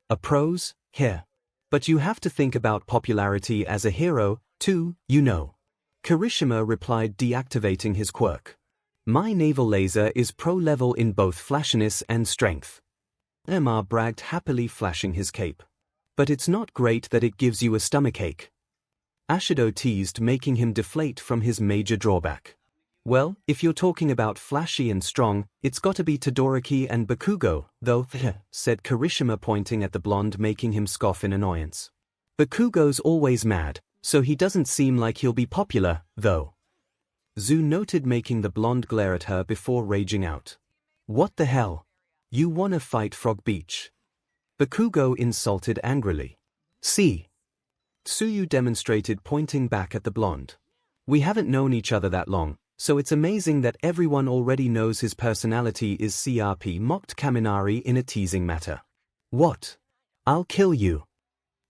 A prose? Here. But you have to think about popularity as a hero, too, you know. Kirishima replied, deactivating his quirk. My naval laser is pro-level in both flashiness and strength. Emma bragged, happily flashing his cape. But it's not great that it gives you a stomachache. Ashido teased, making him deflate from his major drawback. Well, if you're talking about flashy and strong, it's gotta be Todoroki and Bakugo, though, said Kirishima, pointing at the blonde, making him scoff in annoyance. Bakugo's always mad, so he doesn't seem like he'll be popular, though. Zoo noted, making the blonde glare at her before raging out. What the hell? You wanna fight Frog Beach? Bakugo insulted angrily. See? Tsuyu demonstrated, pointing back at the blonde. We haven't known each other that long, so it's amazing that everyone already knows his personality is CRP, mocked Kaminari in a teasing manner. What? I'll kill you.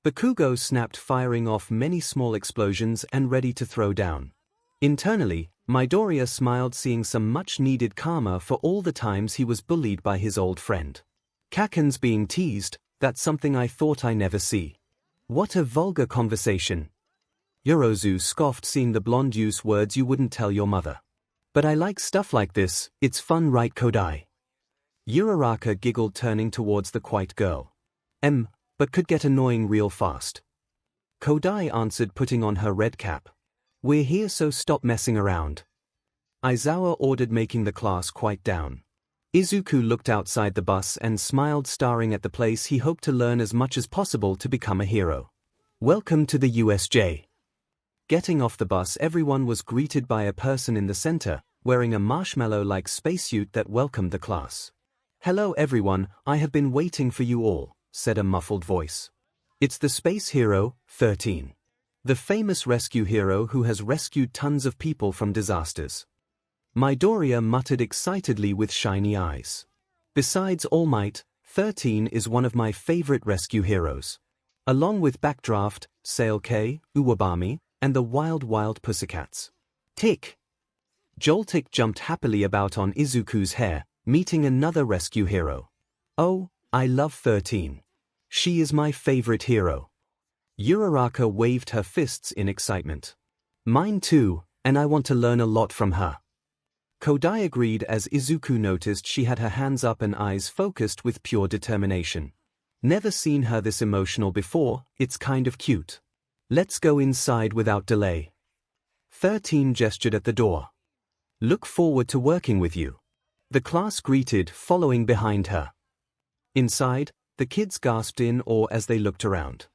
Bakugo snapped, firing off many small explosions and ready to throw down. Internally, Midoriya smiled, seeing some much-needed karma for all the times he was bullied by his old friend. Kaken's being teased, that's something I thought I never see. What a vulgar conversation. Yorozu scoffed, seeing the blonde use words you wouldn't tell your mother. But I like stuff like this, it's fun, right Kodai? Uraraka giggled, turning towards the quiet girl. But could get annoying real fast. Kodai answered, putting on her red cap. We're here, so stop messing around. Aizawa ordered, making the class quiet down. Izuku looked outside the bus and smiled, staring at the place he hoped to learn as much as possible to become a hero. Welcome to the USJ. Getting off the bus, everyone was greeted by a person in the center, wearing a marshmallow-like spacesuit that welcomed the class. "Hello everyone, I have been waiting for you all," said a muffled voice. "It's the space hero, 13. The famous rescue hero who has rescued tons of people from disasters." Midoriya muttered excitedly with shiny eyes. "Besides All Might, 13 is one of my favorite rescue heroes. Along with Backdraft, 𝐂𝐬𝐿, Uwabami, and the Wild Pussycats." Tick! Joltik jumped happily about on Izuku's hair, meeting another rescue hero. "Oh, I love 13. She is my favorite hero." Uraraka waved her fists in excitement. "Mine too, and I want to learn a lot from her." Kodai agreed as Izuku noticed she had her hands up and eyes focused with pure determination. "Never seen her this emotional before, it's kind of cute. Let's go inside without delay." 13 gestured at the door. "Look forward to working with you." The class greeted, following behind her. Inside, the kids gasped in awe as they looked around.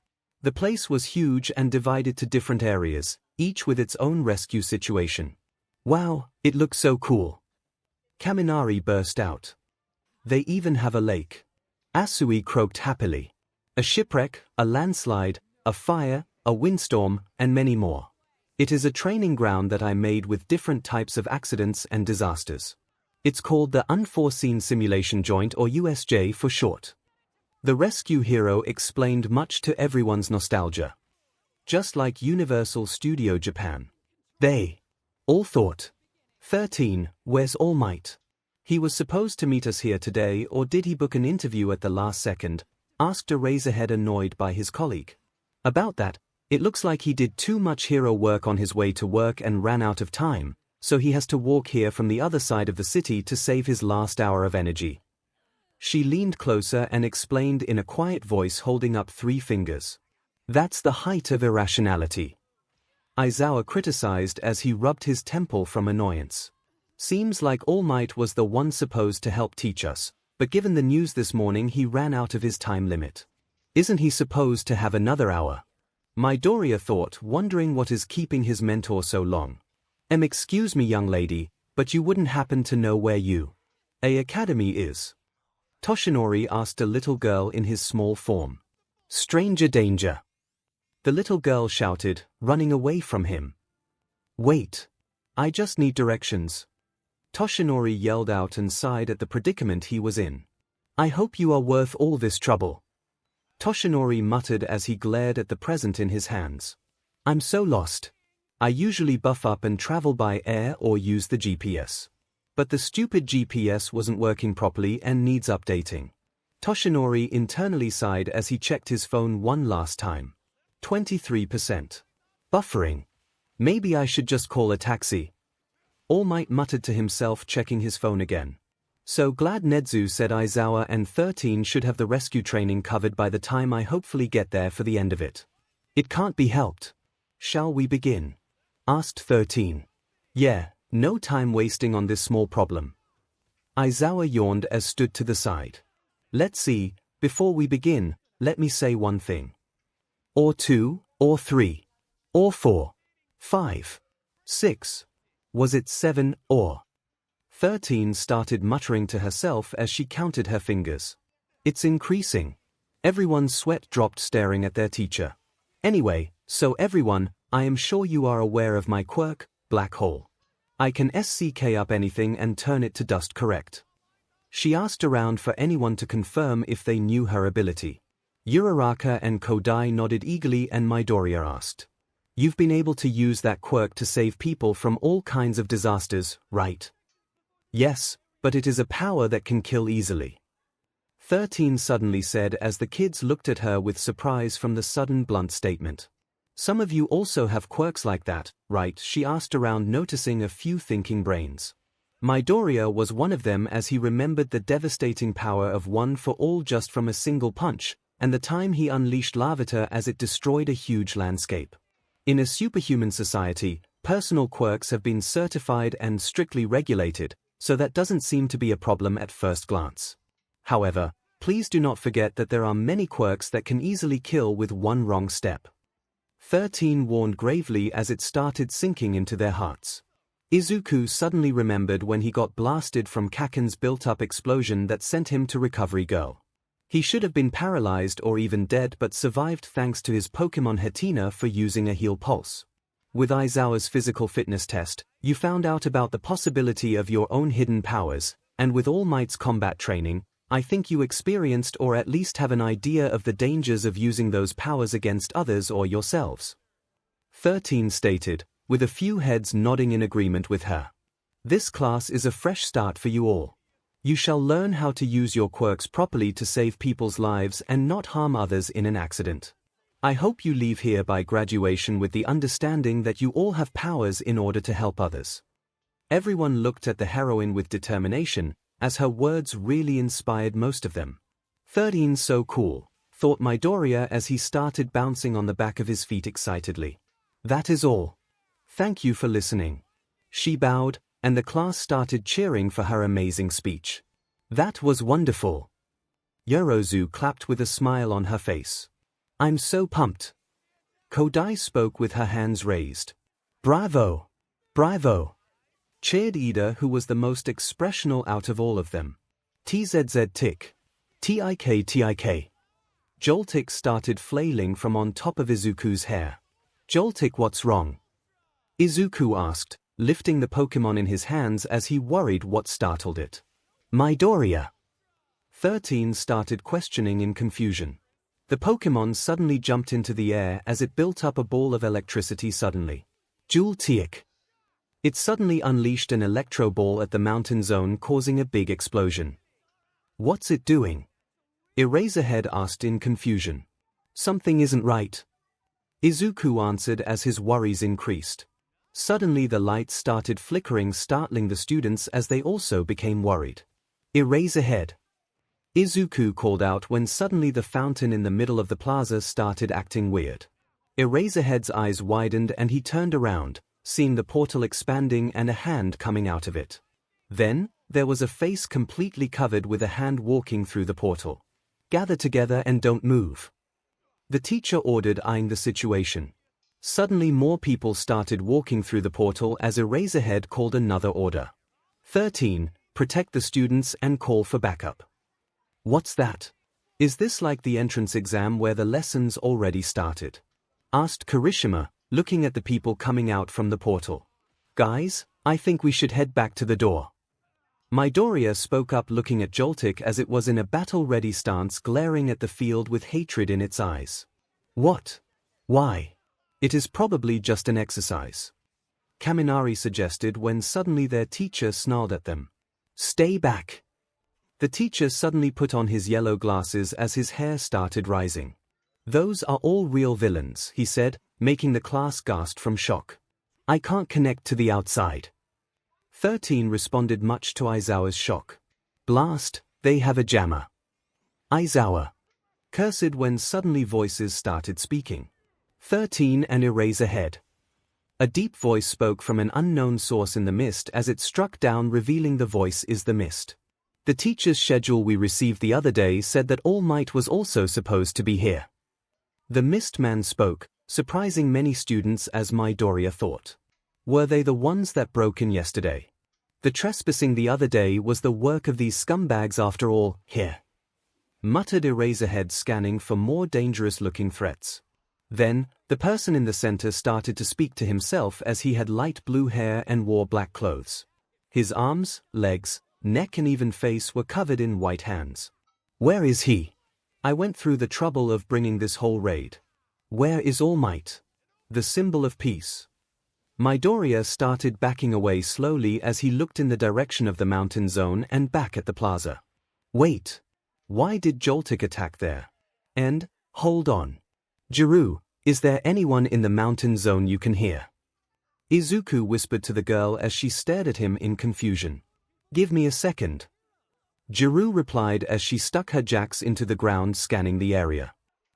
The place was huge and divided to different areas, each with its own rescue situation. "Wow, it looks so cool." Kaminari burst out. "They even have a lake." Asui croaked happily. "A shipwreck, a landslide, a fire, a windstorm, and many more. It is a training ground that I made with different types of accidents and disasters. It's called the Unforeseen Simulation Joint, or USJ for short." The rescue hero explained, much to everyone's nostalgia. "Just like Universal Studio Japan." They all thought, "13, where's All Might? He was supposed to meet us here today, or did he book an interview at the last second?" asked Eraserhead, annoyed by his colleague. "About that, it looks like he did too much hero work on his way to work and ran out of time, so he has to walk here from the other side of the city to save his last hour of energy." She leaned closer and explained in a quiet voice, holding up 3 fingers. "That's the height of irrationality." Aizawa criticized as he rubbed his temple from annoyance. "Seems like All Might was the one supposed to help teach us, but given the news this morning he ran out of his time limit. Isn't he supposed to have another hour?" Midoriya thought, wondering what is keeping his mentor so long. Excuse me young lady, but you wouldn't happen to know where 𝐴 Academy is?" Toshinori asked a little girl in his small form. "Stranger danger!" the little girl shouted, running away from him. "Wait. I just need directions." Toshinori yelled out and sighed at the predicament he was in. "I hope you are worth all this trouble." Toshinori muttered as he glared at the present in his hands. "I'm so lost. I usually buff up and travel by air or use the GPS. But the stupid GPS wasn't working properly and needs updating." Toshinori internally sighed as he checked his phone one last time. 23%. Buffering. "Maybe I should just call a taxi." All Might muttered to himself, checking his phone again. "So glad Nedzu said Aizawa and 13 should have the rescue training covered by the time I hopefully get there for the end of it. It can't be helped." "Shall we begin?" asked 13. "Yeah, no time wasting on this small problem." Aizawa yawned as stood to the side. "Let's see, before we begin, let me say one thing. Or 2, or 3, or 4, 5, 6, was it 7, or..." 13 started muttering to herself as she counted her fingers. "It's increasing." Everyone's sweat dropped, staring at their teacher. "Anyway, so everyone, I am sure you are aware of my quirk, Black Hole. I can SCK up anything and turn it to dust, correct?" She asked around for anyone to confirm if they knew her ability. Uraraka and Kodai nodded eagerly, and Midoriya asked, "You've been able to use that quirk to save people from all kinds of disasters, right?" "Yes, but it is a power that can kill easily," 13 suddenly said as the kids looked at her with surprise from the sudden blunt statement. "Some of you also have quirks like that, right?" she asked around, noticing a few thinking brains. Midoriya was one of them as he remembered the devastating power of One for All just from a single punch, and the time he unleashed Larvitar as it destroyed a huge landscape. In a superhuman society, personal quirks have been certified and strictly regulated, so that doesn't seem to be a problem at first glance. However, please do not forget that there are many quirks that can easily kill with one wrong step. 13 warned gravely as it started sinking into their hearts. Izuku suddenly remembered when he got blasted from Kaken's built-up explosion that sent him to Recovery Girl. He should have been paralyzed or even dead but survived thanks to his Pokémon Hatenna for using a heal pulse. With Aizawa's physical fitness test, you found out about the possibility of your own hidden powers, and with All Might's combat training, I think you experienced or at least have an idea of the dangers of using those powers against others or yourselves. 13 stated, with a few heads nodding in agreement with her. This class is a fresh start for you all. You shall learn how to use your quirks properly to save people's lives and not harm others in an accident. I hope you leave here by graduation with the understanding that you all have powers in order to help others. Everyone looked at the heroine with determination, as her words really inspired most of them. 13 so cool, thought Midoriya as he started bouncing on the back of his feet excitedly. That is all. Thank you for listening. She bowed, and the class started cheering for her amazing speech. That was wonderful. Yorozu clapped with a smile on her face. I'm so pumped. Kodai spoke with her hands raised. Bravo! Bravo! Cheered Ida, who was the most expressional out of all of them. TZZ tick. TIK. Joltik started flailing from on top of Izuku's hair. Joltik, what's wrong? Izuku asked, lifting the Pokémon in his hands as he worried what startled it. Midoriya. 13 started questioning in confusion. The Pokémon suddenly jumped into the air as it built up a ball of electricity suddenly. Joltik. It suddenly unleashed an electro ball at the mountain zone, causing a big explosion. What's it doing? Eraserhead asked in confusion. Something isn't right. Izuku answered as his worries increased. Suddenly the lights started flickering, startling the students as they also became worried. Eraserhead. Izuku called out when suddenly the fountain in the middle of the plaza started acting weird. Eraserhead's eyes widened and he turned around, seeing the portal expanding and a hand coming out of it. Then, there was a face completely covered with a hand walking through the portal. Gather together and don't move. The teacher ordered, eyeing the situation. Suddenly more people started walking through the portal as Eraserhead called another order. 13. Protect the students and call for backup. What's that? Is this like the entrance exam where the lessons already started? Asked Kirishima, looking at the people coming out from the portal. Guys, I think we should head back to the door. Midoriya spoke up, looking at Joltik as it was in a battle-ready stance, glaring at the field with hatred in its eyes. What? Why? It is probably just an exercise. Kaminari suggested when suddenly their teacher snarled at them. Stay back. The teacher suddenly put on his yellow glasses as his hair started rising. Those are all real villains, he said, making the class gasp from shock. I can't connect to the outside. 13 responded, much to Aizawa's shock. Blast, they have a jammer. Aizawa cursed when suddenly voices started speaking. 13 and Eraserhead. A deep voice spoke from an unknown source in the mist as it struck down, revealing the voice is the mist. The teacher's schedule we received the other day said that All Might was also supposed to be here. The mist man spoke, surprising many students as Midoriya thought. Were they the ones that broke in yesterday? The trespassing the other day was the work of these scumbags after all, here. Muttered Eraserhead, scanning for more dangerous-looking threats. Then, the person in the center started to speak to himself as he had light blue hair and wore black clothes. His arms, legs, neck and even face were covered in white hands. Where is he? I went through the trouble of bringing this whole raid. Where is All Might? The symbol of peace. Midoriya started backing away slowly as he looked in the direction of the mountain zone and back at the plaza. Wait. Why did Joltik attack there? And, hold on. Jiru, is there anyone in the mountain zone you can hear? Izuku whispered to the girl as she stared at him in confusion. Give me a second. Jiru replied as she stuck her jacks into the ground, scanning the area.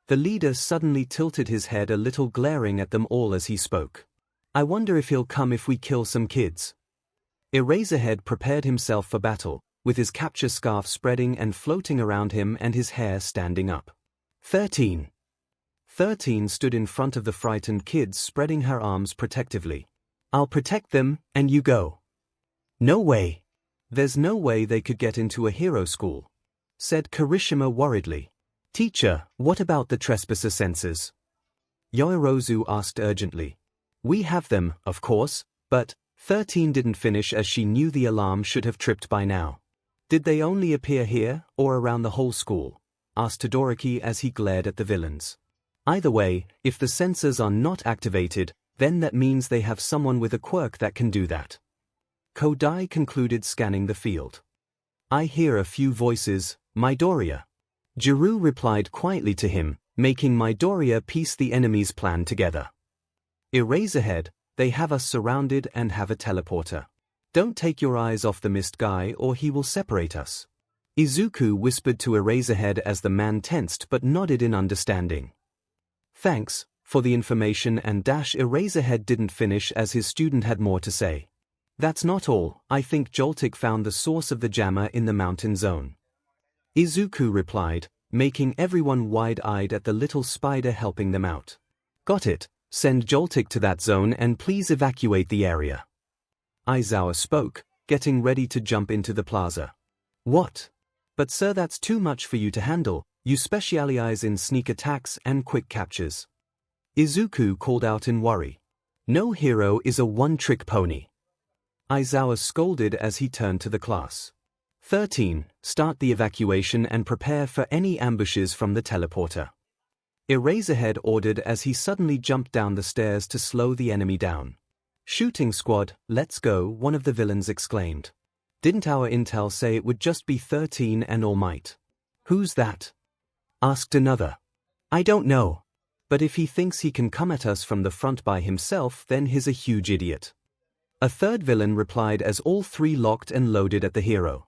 The leader suddenly tilted his head a little, glaring at them all as he spoke. I wonder if he'll come if we kill some kids. Eraserhead prepared himself for battle, with his capture scarf spreading and floating around him and his hair standing up. 13. 13 stood in front of the frightened kids, spreading her arms protectively. "I'll protect them, and you go." "No way. There's no way they could get into a hero school," said Kirishima worriedly. "Teacher, what about the trespasser sensors?" Yoirozu asked urgently. "We have them, of course, but..." 13 didn't finish as she knew the alarm should have tripped by now. "Did they only appear here, or around the whole school?" asked Todoroki as he glared at the villains. "Either way, if the sensors are not activated, then that means they have someone with a quirk that can do that." Kodai concluded, scanning the field. "I hear a few voices, Midoriya." Jiru replied quietly to him, making Midoriya piece the enemy's plan together. "Eraserhead, they have us surrounded and have a teleporter. Don't take your eyes off the mist guy or he will separate us." Izuku whispered to Eraserhead as the man tensed but nodded in understanding. "Thanks for the information," and Eraserhead didn't finish as his student had more to say. "That's not all. I think Joltik found the source of the jammer in the mountain zone." Izuku replied, making everyone wide-eyed at the little spider helping them out. "Got it. Send Joltik to that zone and please evacuate the area." Aizawa spoke, getting ready to jump into the plaza. "What? But sir, that's too much for you to handle. You specialize in sneak attacks and quick captures." Izuku called out in worry. "No hero is a one-trick pony." Aizawa scolded as he turned to the class. 13. Start the evacuation and prepare for any ambushes from the teleporter." Eraserhead ordered as he suddenly jumped down the stairs to slow the enemy down. "Shooting squad, let's go," one of the villains exclaimed. "Didn't our intel say it would just be 13 and All Might?" "Who's that?" asked another. "I don't know. But if he thinks he can come at us from the front by himself, then he's a huge idiot." A third villain replied as all three locked and loaded at the hero.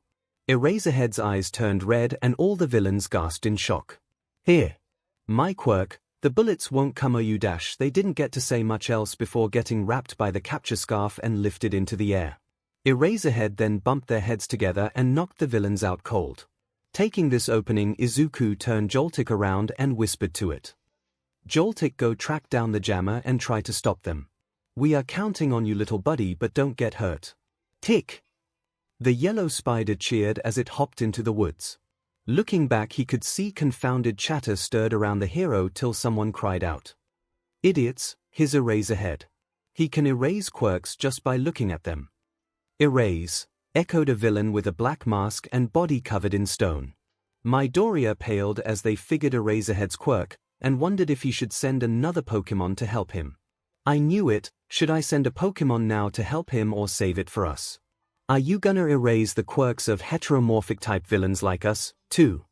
Eraserhead's eyes turned red and all the villains gasped in shock. "Here. My quirk, the bullets won't come you dash." They didn't get to say much else before getting wrapped by the capture scarf and lifted into the air. Eraserhead then bumped their heads together and knocked the villains out cold. Taking this opening, Izuku turned Joltik around and whispered to it. "Joltik, go track down the jammer and try to stop them. We are counting on you, little buddy, but don't get hurt." "Tick!" The yellow spider cheered as it hopped into the woods. Looking back, he could see confounded chatter stirred around the hero till someone cried out. "Idiots, his Eraserhead. He can erase quirks just by looking at them." "Erase," echoed a villain with a black mask and body covered in stone. Midoriya paled as they figured Eraserhead's quirk, and wondered if he should send another Pokémon to help him. "I knew it. Should I send a Pokémon now to help him or save it for us? Are you gonna erase the quirks of heteromorphic type villains like us, too?"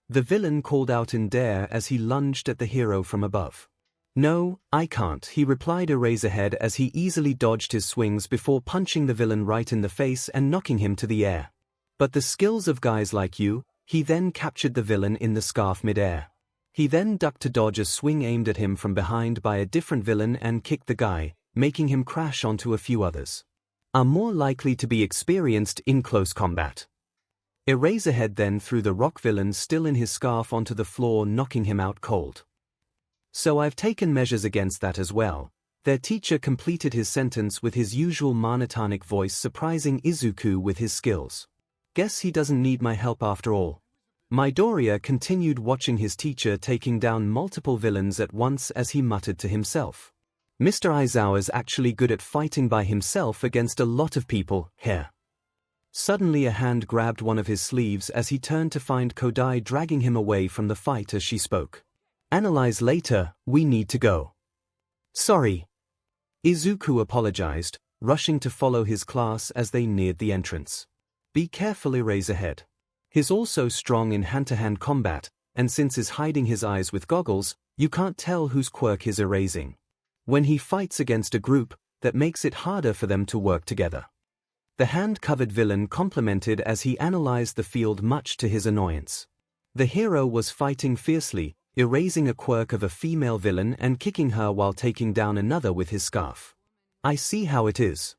The villain called out in dare as he lunged at the hero from above. "No, I can't," he replied Eraserhead as he easily dodged his swings before punching the villain right in the face and knocking him to the air. "But the skills of guys like you," he then captured the villain in the scarf mid-air. He then ducked to dodge a swing aimed at him from behind by a different villain and kicked the guy, making him crash onto a few others. "Are more likely to be experienced in close combat." Eraserhead then threw the rock villain still in his scarf onto the floor, knocking him out cold. "So I've taken measures against that as well." Their teacher completed his sentence with his usual monotonic voice, surprising Izuku with his skills. "Guess he doesn't need my help after all." Midoriya continued watching his teacher taking down multiple villains at once as he muttered to himself. "Mr. Aizawa's actually good at fighting by himself against a lot of people here." Suddenly a hand grabbed one of his sleeves as he turned to find Kodai dragging him away from the fight as she spoke. "Analyze later, we need to go." "Sorry." Izuku apologized, rushing to follow his class as they neared the entrance. "Be careful, Eraserhead. He's also strong in hand-to-hand combat, and since he's hiding his eyes with goggles, you can't tell whose quirk he's erasing. When he fights against a group, that makes it harder for them to work together." The hand-covered villain complimented as he analyzed the field, much to his annoyance. The hero was fighting fiercely, erasing a quirk of a female villain and kicking her while taking down another with his scarf. "I see how it is."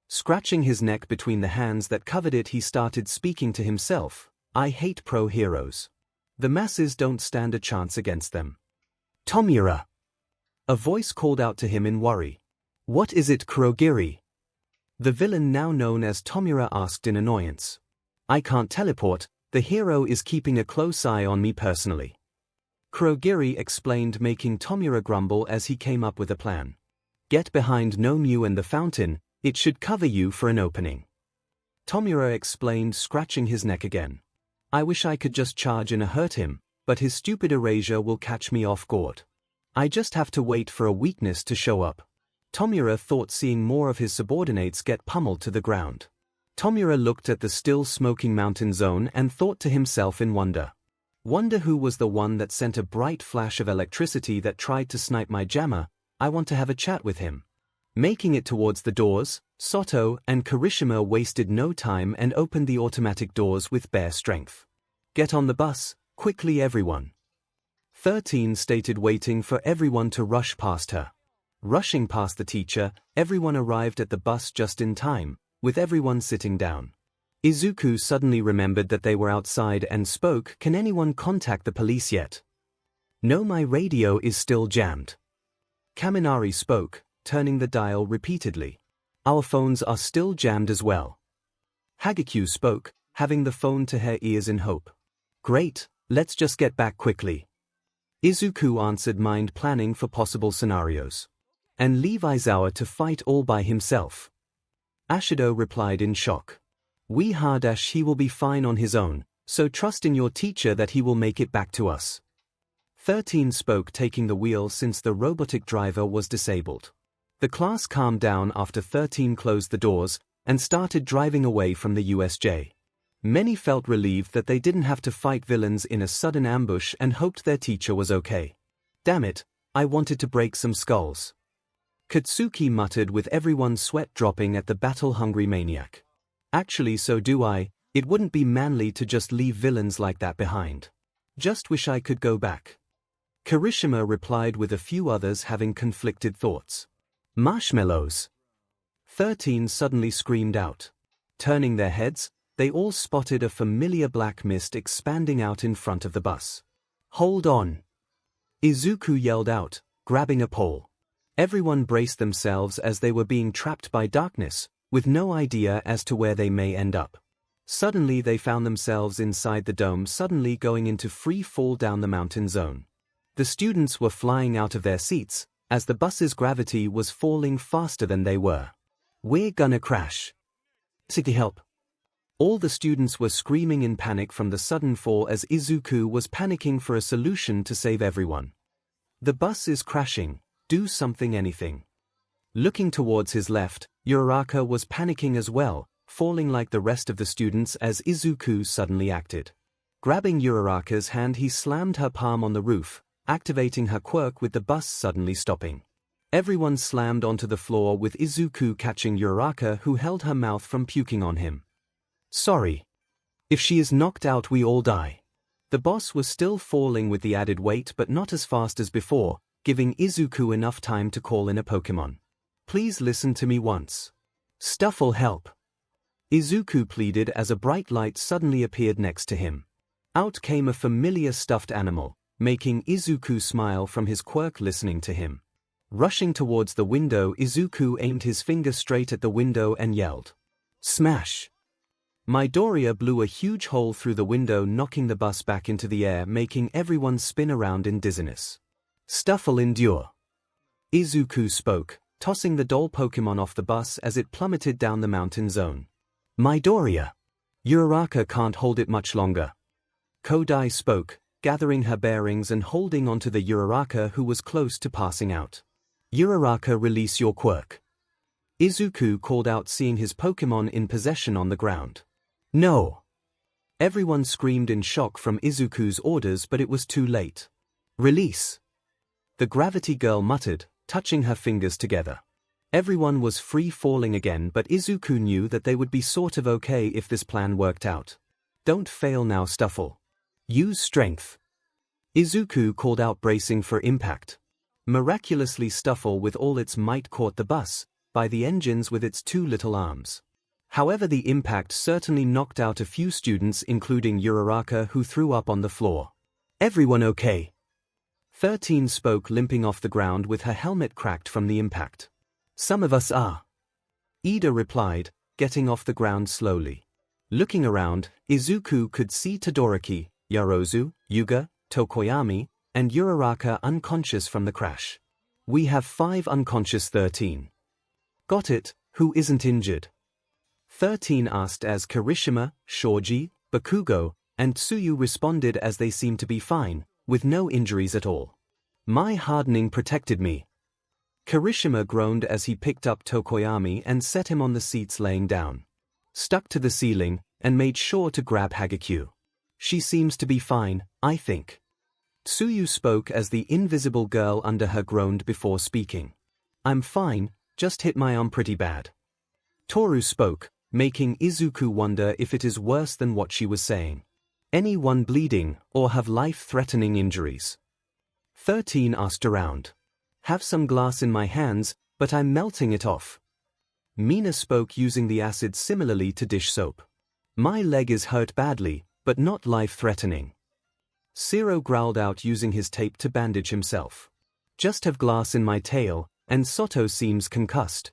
Scratching his neck between the hands that covered it, he started speaking to himself. "I hate pro heroes. The masses don't stand a chance against them." Tomura! A voice called out to him in worry. What is it, Kurogiri? The villain now known as Tomura asked in annoyance. I can't teleport, the hero is keeping a close eye on me personally. Kurogiri explained, making Tomura grumble as he came up with a plan. Get behind Nomu and the fountain, it should cover you for an opening. Tomura explained, scratching his neck again. I wish I could just charge in and hurt him, but his stupid erasure will catch me off guard. I just have to wait for a weakness to show up. Tomura thought, seeing more of his subordinates get pummeled to the ground. Tomura looked at the still smoking mountain zone and thought to himself in wonder. Wonder who was the one that sent a bright flash of electricity that tried to snipe my jammer. I want to have a chat with him. Making it towards the doors, Soto and Kirishima wasted no time and opened the automatic doors with bare strength. Get on the bus, quickly everyone. 13 stated, waiting for everyone to rush past her. Rushing past the teacher, everyone arrived at the bus just in time, with everyone sitting down. Izuku suddenly remembered that they were outside and spoke, can anyone contact the police yet? No, my radio is still jammed. Kaminari spoke, turning the dial repeatedly. Our phones are still jammed as well. Hagekyu spoke, having the phone to her ears in hope. Great, let's just get back quickly. Izuku answered, mind planning for possible scenarios. And leave Aizawa to fight all by himself. Ashido replied in shock. He will be fine on his own, so trust in your teacher that he will make it back to us. 13 spoke, taking the wheel since the robotic driver was disabled. The class calmed down after 13 closed the doors and started driving away from the USJ. Many felt relieved that they didn't have to fight villains in a sudden ambush and hoped their teacher was okay. Damn it, I wanted to break some skulls. Katsuki muttered, with everyone's sweat dropping at the battle-hungry maniac. Actually, so do I. It wouldn't be manly to just leave villains like that behind. Just wish I could go back. Kirishima replied, with a few others having conflicted thoughts. Marshmallows! 13 suddenly screamed out. Turning their heads, they all spotted a familiar black mist expanding out in front of the bus. Hold on! Izuku yelled out, grabbing a pole. Everyone braced themselves as they were being trapped by darkness, with no idea as to where they may end up. Suddenly they found themselves inside the dome, suddenly going into free fall down the mountain zone. The students were flying out of their seats, as the bus's gravity was falling faster than they were. We're gonna crash. City help. All the students were screaming in panic from the sudden fall as Izuku was panicking for a solution to save everyone. The bus is crashing. Do something, anything. Looking towards his left, Uraraka was panicking as well, falling like the rest of the students as Izuku suddenly acted. Grabbing Uraraka's hand, he slammed her palm on the roof, activating her quirk with the bus suddenly stopping. Everyone slammed onto the floor, with Izuku catching Uraraka, who held her mouth from puking on him. Sorry. If she is knocked out, we all die. The boss was still falling with the added weight, but not as fast as before, giving Izuku enough time to call in a Pokémon. Please listen to me once. Stuffle, help. Izuku pleaded as a bright light suddenly appeared next to him. Out came a familiar stuffed animal, making Izuku smile from his quirk listening to him. Rushing towards the window, Izuku aimed his finger straight at the window and yelled. Smash! Midoriya blew a huge hole through the window, knocking the bus back into the air, making everyone spin around in dizziness. Stuffle, endure. Izuku spoke, tossing the doll Pokémon off the bus as it plummeted down the mountain zone. Midoriya! Uraraka can't hold it much longer. Kodai spoke, gathering her bearings and holding onto the Uraraka, who was close to passing out. Uraraka, release your quirk. Izuku called out, seeing his Pokémon in possession on the ground. No! Everyone screamed in shock from Izuku's orders, but it was too late. Release! The gravity girl muttered, touching her fingers together. Everyone was free falling again, but Izuku knew that they would be sort of okay if this plan worked out. Don't fail now, Stuffle. Use strength. Izuku called out, bracing for impact. Miraculously, Stuffle with all its might caught the bus by the engines with its two little arms. However, the impact certainly knocked out a few students, including Uraraka, who threw up on the floor. Everyone okay? 13 spoke, limping off the ground with her helmet cracked from the impact. Some of us are. Ida replied, getting off the ground slowly. Looking around, Izuku could see Todoroki, Yarozu, Yuga, Tokoyami, and Uraraka unconscious from the crash. We have 5 unconscious. 13. Got it, who isn't injured? 13 asked as Kirishima, Shoji, Bakugo, and Tsuyu responded as they seemed to be fine, with no injuries at all. My hardening protected me. Kirishima groaned as he picked up Tokoyami and set him on the seats laying down. Stuck to the ceiling, and made sure to grab 𝐻𝐻𝑖. She seems to be fine, I think. Tsuyu spoke as the invisible girl under her groaned before speaking. I'm fine, just hit my arm pretty bad. Toru spoke, making Izuku wonder if it is worse than what she was saying. Anyone bleeding, or have life-threatening injuries? 13 asked around. Have some glass in my hands, but I'm melting it off. Mina spoke using the acid similarly to dish soap. My leg is hurt badly, but not life-threatening. Zero growled out using his tape to bandage himself. Just have glass in my tail, and Soto seems concussed.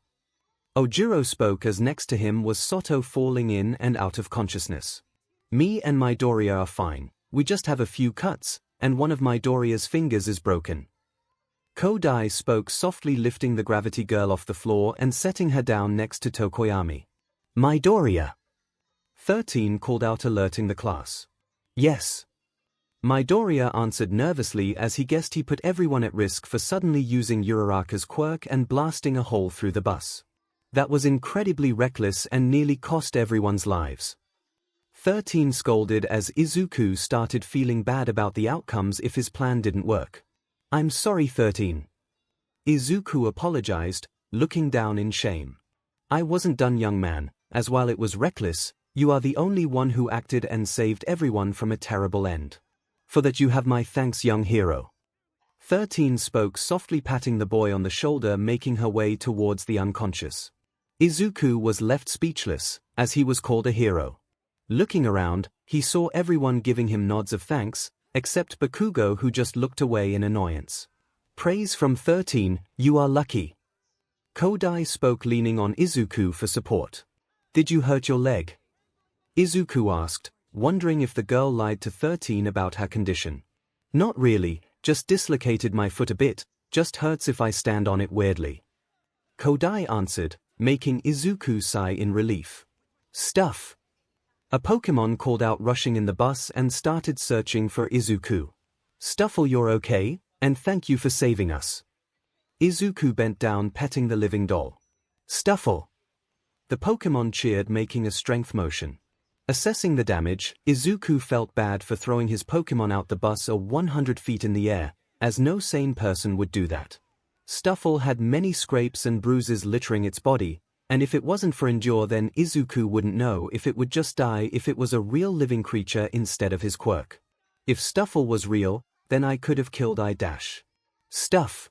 Ojiro spoke as next to him was Soto falling in and out of consciousness. Me and Midoriya are fine, we just have a few cuts, and one of Midoriya's fingers is broken. Kodai spoke softly, lifting the gravity girl off the floor and setting her down next to Tokoyami. Midoriya! 13 called out, alerting the class. Yes. Midoriya answered nervously as he guessed he put everyone at risk for suddenly using Uraraka's quirk and blasting a hole through the bus. That was incredibly reckless and nearly cost everyone's lives. 13 scolded as Izuku started feeling bad about the outcomes if his plan didn't work. I'm sorry, 13. Izuku apologized, looking down in shame. I wasn't done, young man, as while it was reckless, you are the only one who acted and saved everyone from a terrible end. For that you have my thanks, young hero. 13 spoke softly, patting the boy on the shoulder, making her way towards the unconscious. Izuku was left speechless, as he was called a hero. Looking around, he saw everyone giving him nods of thanks, except Bakugo, who just looked away in annoyance. Praise from 13, you are lucky. Kodai spoke, leaning on Izuku for support. Did you hurt your leg? Izuku asked, wondering if the girl lied to 13 about her condition. Not really, just dislocated my foot a bit, just hurts if I stand on it weirdly. Kodai answered, making Izuku sigh in relief. Stuff. A Pokémon called out, rushing in the bus and started searching for Izuku. Stuffle, you're okay, and thank you for saving us. Izuku bent down, petting the living doll. Stuffle. The Pokémon cheered, making a strength motion. Assessing the damage, Izuku felt bad for throwing his Pokémon out the bus 100 feet in the air, as no sane person would do that. Stuffle had many scrapes and bruises littering its body, and if it wasn't for Endure, then Izuku wouldn't know if it would just die if it was a real living creature instead of his quirk. If Stuffle was real, then I could have killed I dash. Stuff.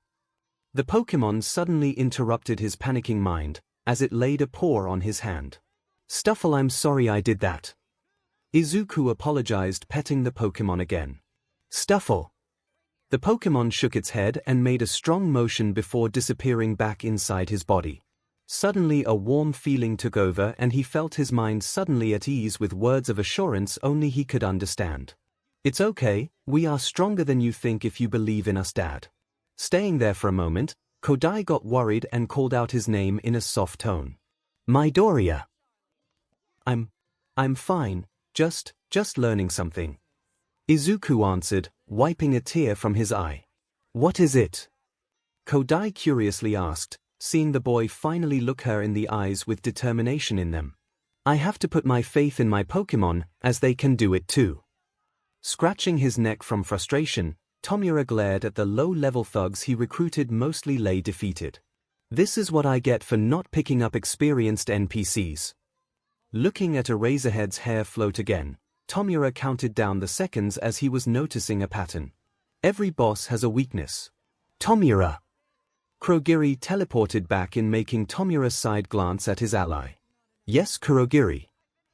The Pokémon suddenly interrupted his panicking mind, as it laid a paw on his hand. Stuffle, I'm sorry I did that. Izuku apologized, petting the Pokémon again. Stuffle. The Pokémon shook its head and made a strong motion before disappearing back inside his body. Suddenly a warm feeling took over and he felt his mind suddenly at ease with words of assurance only he could understand. It's okay, we are stronger than you think if you believe in us, Dad. Staying there for a moment, Kodai got worried and called out his name in a soft tone. Midoriya. I'm fine, just learning something. Izuku answered, wiping a tear from his eye. What is it? Kodai curiously asked, seeing the boy finally look her in the eyes with determination in them. I have to put my faith in my Pokémon, as they can do it too. Scratching his neck from frustration, Tomura glared at the low-level thugs he recruited, mostly lay defeated. This is what I get for not picking up experienced NPCs. Looking at Eraserhead's hair float again, Tomura counted down the seconds as he was noticing a pattern. Every boss has a weakness. Tomura. Kurogiri teleported back in, making Tomura side glance at his ally. Yes, Kurogiri.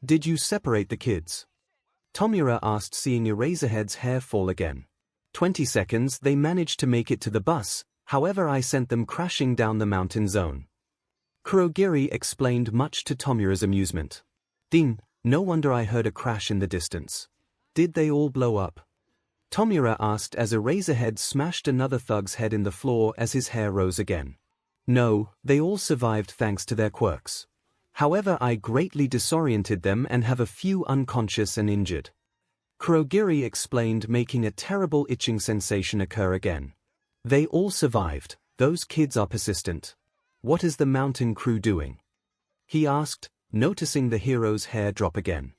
Did you separate the kids? Tomura asked, seeing Eraserhead's hair fall again. 20 seconds they managed to make it to the bus, however I sent them crashing down the mountain zone. Kurogiri explained, much to Tomura's amusement. Ding, no wonder I heard a crash in the distance. Did they all blow up? Tomura asked as Eraserhead smashed another thug's head in the floor as his hair rose again. No, they all survived thanks to their quirks. However, I greatly disoriented them and have a few unconscious and injured. Kurogiri explained, making a terrible itching sensation occur again. They all survived. Those kids are persistent. What is the mountain crew doing? He asked, noticing the hero's hair drop again.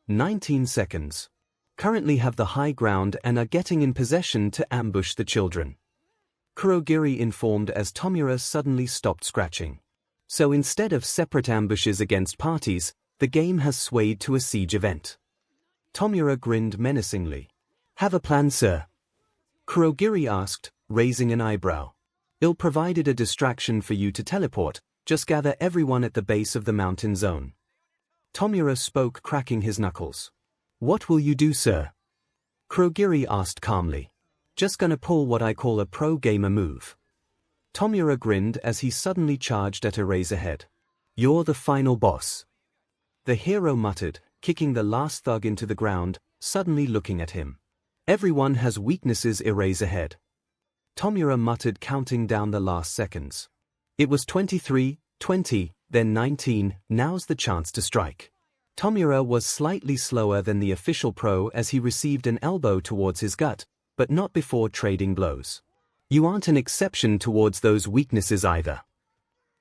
19 seconds. Currently have the high ground and are getting in possession to ambush the children. Kurogiri informed as Tomura suddenly stopped scratching. So instead of separate ambushes against parties, the game has swayed to a siege event. Tomura grinned menacingly. Have a plan, sir? Kurogiri asked, raising an eyebrow. I'll provided a distraction for you to teleport, just gather everyone at the base of the mountain zone. Tomura spoke, cracking his knuckles. What will you do, sir? Kurogiri asked calmly. Just gonna pull what I call a pro gamer move. Tomura grinned as he suddenly charged at Eraserhead. You're the final boss. The hero muttered, kicking the last thug into the ground, suddenly looking at him. Everyone has weaknesses, Eraserhead. Tomura muttered, counting down the last seconds. It was 23, 20, then 19, now's the chance to strike. Tomura was slightly slower than the official pro as he received an elbow towards his gut, but not before trading blows. You aren't an exception towards those weaknesses either.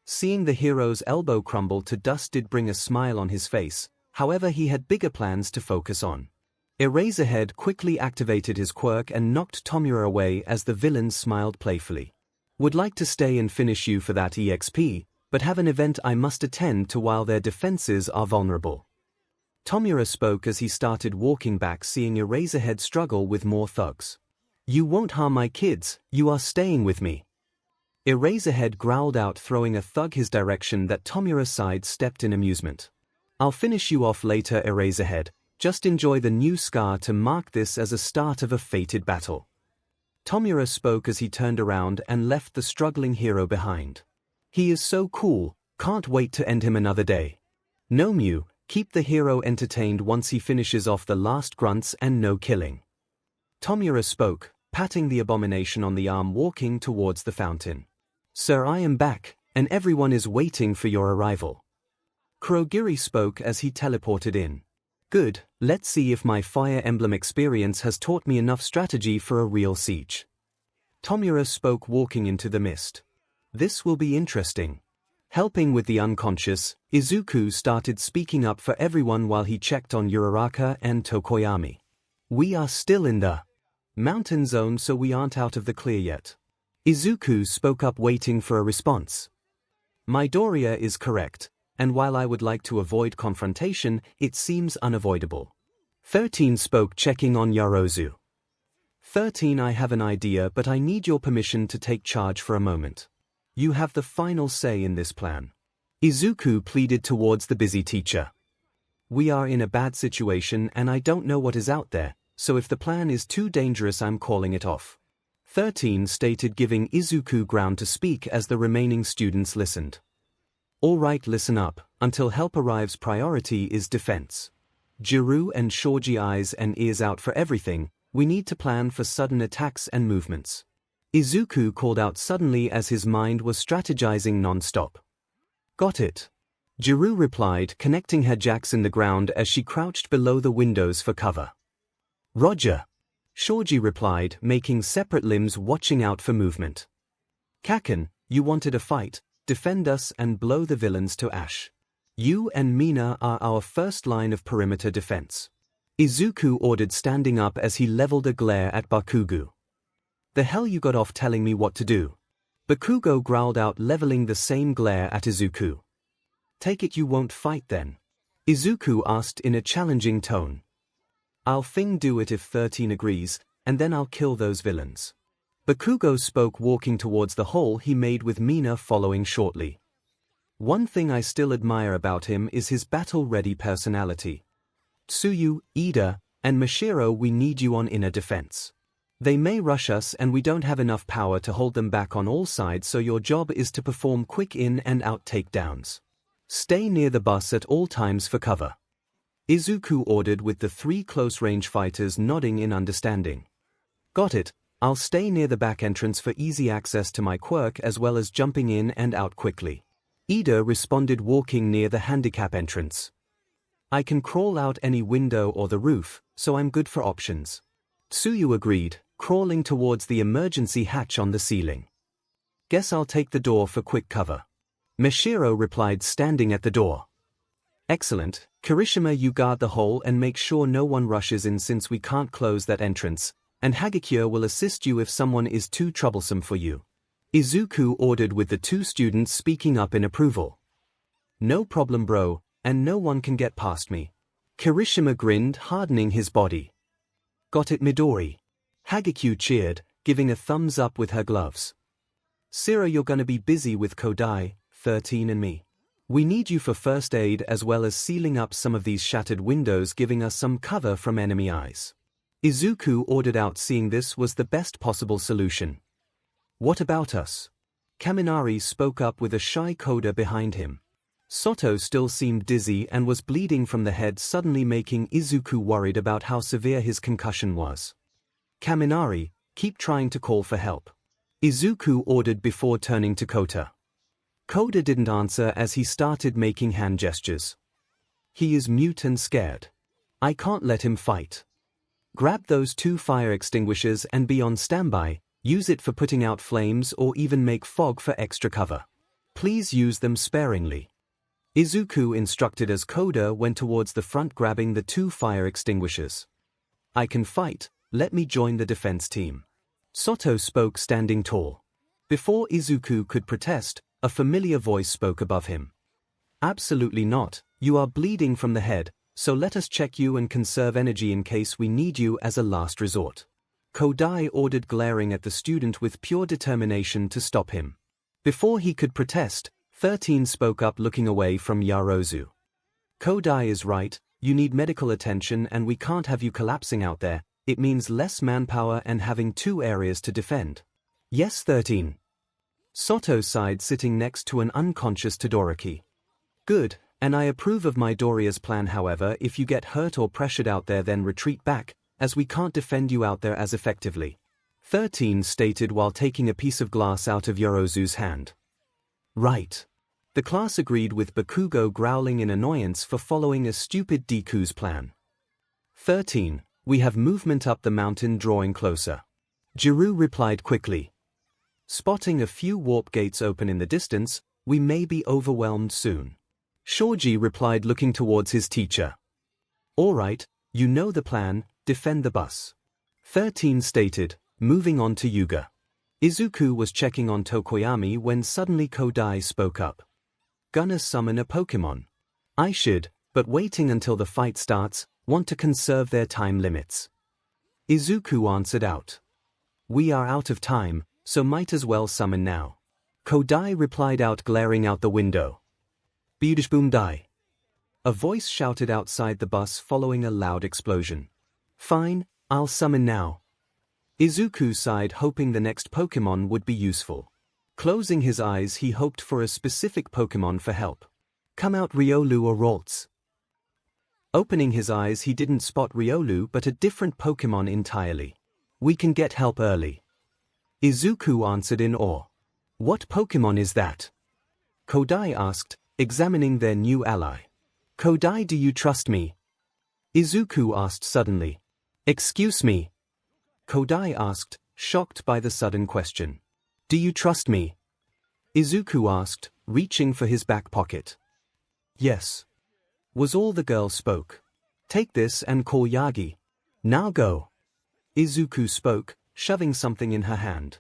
Seeing the hero's elbow crumble to dust did bring a smile on his face, however he had bigger plans to focus on. Eraserhead quickly activated his quirk and knocked Tomura away as the villain smiled playfully. Would like to stay and finish you for that EXP, but have an event I must attend to while their defenses are vulnerable. Tomura spoke as he started walking back, seeing Eraserhead struggle with more thugs. You won't harm my kids, you are staying with me. Eraserhead growled out, throwing a thug his direction that Tomura sidestepped in amusement. I'll finish you off later, Eraserhead. Just enjoy the new scar to mark this as a start of a fated battle. Tomura spoke as he turned around and left the struggling hero behind. He is so cool, can't wait to end him another day. No Mew, keep the hero entertained once he finishes off the last grunts and no killing. Tomura spoke, patting the abomination on the arm, walking towards the fountain. Sir, I am back, and everyone is waiting for your arrival. Kurogiri spoke as he teleported in. Good, let's see if my Fire Emblem experience has taught me enough strategy for a real siege. Tomura spoke, walking into the mist. This will be interesting. Helping with the unconscious, Izuku started speaking up for everyone while he checked on Uraraka and Tokoyami. We are still in the mountain zone, so we aren't out of the clear yet. Izuku spoke up, waiting for a response. Midoriya is correct. And while I would like to avoid confrontation, it seems unavoidable. 13 spoke, checking on Yarozu. 13, I have an idea, but I need your permission to take charge for a moment. You have the final say in this plan. Izuku pleaded towards the busy teacher. We are in a bad situation and I don't know what is out there, so if the plan is too dangerous, I'm calling it off. 13 stated, giving Izuku ground to speak as the remaining students listened. All right, listen up. Until help arrives, priority is defense. Jiru and Shoji, eyes and ears out for everything. We need to plan for sudden attacks and movements. Izuku called out suddenly as his mind was strategizing non-stop. Got it. Jiru replied, connecting her jacks in the ground as she crouched below the windows for cover. Roger. Shoji replied, making separate limbs, watching out for movement. Kaken, you wanted a fight. Defend us and blow the villains to ash. You and Mina are our first line of perimeter defense. Izuku ordered, standing up as he leveled a glare at Bakugo. The hell you got off telling me what to do? Bakugo growled out, leveling the same glare at Izuku. Take it you won't fight then? Izuku asked in a challenging tone. I'll do it if 13 agrees, and then I'll kill those villains. Bakugo spoke, walking towards the hole he made with Mina following shortly. One thing I still admire about him is his battle-ready personality. Tsuyu, Ida, and Mashiro, we need you on inner defense. They may rush us and we don't have enough power to hold them back on all sides, so your job is to perform quick in and out takedowns. Stay near the bus at all times for cover. Izuku ordered, with the 3 close-range fighters nodding in understanding. Got it, I'll stay near the back entrance for easy access to my quirk as well as jumping in and out quickly. Ida responded, walking near the handicap entrance. I can crawl out any window or the roof, so I'm good for options. Tsuyu agreed, crawling towards the emergency hatch on the ceiling. Guess I'll take the door for quick cover. Mishiro replied, standing at the door. Excellent, Kirishima, you guard the hole and make sure no one rushes in since we can't close that entrance, and Hagekyo will assist you if someone is too troublesome for you. Izuku ordered, with the 2 students speaking up in approval. No problem, bro, and no one can get past me. Kirishima grinned, hardening his body. Got it, Midori. Hagekyo cheered, giving a thumbs up with her gloves. Sira, you're gonna be busy with Kodai, 13 and me. We need you for first aid as well as sealing up some of these shattered windows, giving us some cover from enemy eyes. Izuku ordered out, seeing this was the best possible solution. What about us? Kaminari spoke up with a shy Koda behind him. Soto still seemed dizzy and was bleeding from the head, suddenly making Izuku worried about how severe his concussion was. Kaminari, keep trying to call for help. Izuku ordered before turning to Kota. Koda didn't answer as he started making hand gestures. He is mute and scared. I can't let him fight. Grab those 2 fire extinguishers and be on standby, use it for putting out flames or even make fog for extra cover. Please use them sparingly. Izuku instructed as Koda went towards the front, grabbing the 2 fire extinguishers. I can fight, let me join the defense team. Soto spoke, standing tall. Before Izuku could protest, a familiar voice spoke above him. Absolutely not, you are bleeding from the head, so let us check you and conserve energy in case we need you as a last resort. Kodai ordered, glaring at the student with pure determination to stop him. Before he could protest, 13 spoke up, looking away from Yarozu. Kodai is right, you need medical attention and we can't have you collapsing out there, it means less manpower and having 2 areas to defend. Yes, 13. Soto sighed, sitting next to an unconscious Todoroki. Good, and I approve of Midoriya's plan. However, if you get hurt or pressured out there, then retreat back, as we can't defend you out there as effectively. 13 stated while taking a piece of glass out of Yorozu's hand. Right. The class agreed, with Bakugo growling in annoyance for following a stupid Deku's plan. 13. We have movement up the mountain, drawing closer. Jiru replied quickly. Spotting a few warp gates open in the distance, we may be overwhelmed soon. Shoji replied, looking towards his teacher. All right, you know the plan, defend the bus. 13 stated, moving on to Yuga. Izuku was checking on Tokoyami when suddenly Kodai spoke up. Gonna summon a Pokémon. I should, but waiting until the fight starts, want to conserve their time limits. Izuku answered out. We are out of time, so might as well summon now. Kodai replied out, glaring out the window. Boom die. A voice shouted outside the bus following a loud explosion. Fine, I'll summon now. Izuku sighed, hoping the next Pokémon would be useful. Closing his eyes, he hoped for a specific Pokémon for help. Come out, Riolu or Ralts. Opening his eyes, he didn't spot Riolu but a different Pokémon entirely. We can get help early. Izuku answered in awe. What Pokémon is that? Kodai asked, examining their new ally. Kodai, do you trust me? Izuku asked suddenly. Excuse me? Kodai asked, shocked by the sudden question. Do you trust me? Izuku asked, reaching for his back pocket. Yes. Was all the girl spoke. Take this and call Yagi. Now go. Izuku spoke, shoving something in her hand.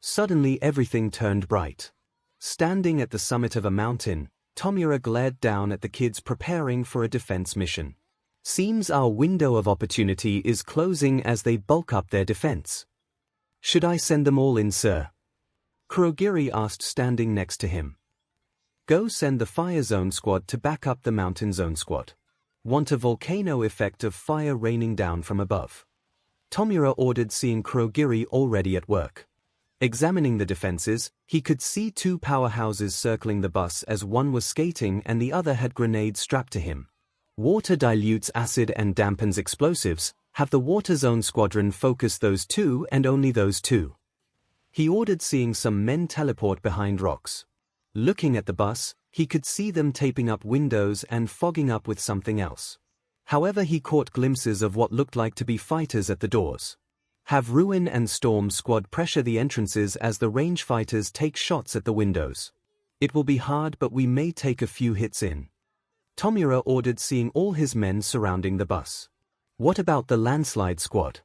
Suddenly everything turned bright. Standing at the summit of a mountain, Tomura glared down at the kids preparing for a defense mission. Seems our window of opportunity is closing as they bulk up their defense. Should I send them all in, sir? Kurogiri asked, standing next to him. Go send the Fire Zone squad to back up the Mountain Zone squad. Want a volcano effect of fire raining down from above. Tomura ordered, seeing 𝐒𝐻𝐽 already at work. Examining the defenses, he could see two powerhouses circling the bus as one was skating and the other had grenades strapped to him. Water dilutes acid and dampens explosives. Have the Water Zone Squadron focus those two and only those two. He ordered, seeing some men teleport behind rocks. Looking at the bus, he could see them taping up windows and fogging up with something else. However, he caught glimpses of what looked like to be fighters at the doors. Have Ruin and Storm Squad pressure the entrances as the range fighters take shots at the windows. It will be hard, but we may take a few hits in. Tomura ordered, seeing all his men surrounding the bus. What about the landslide squad?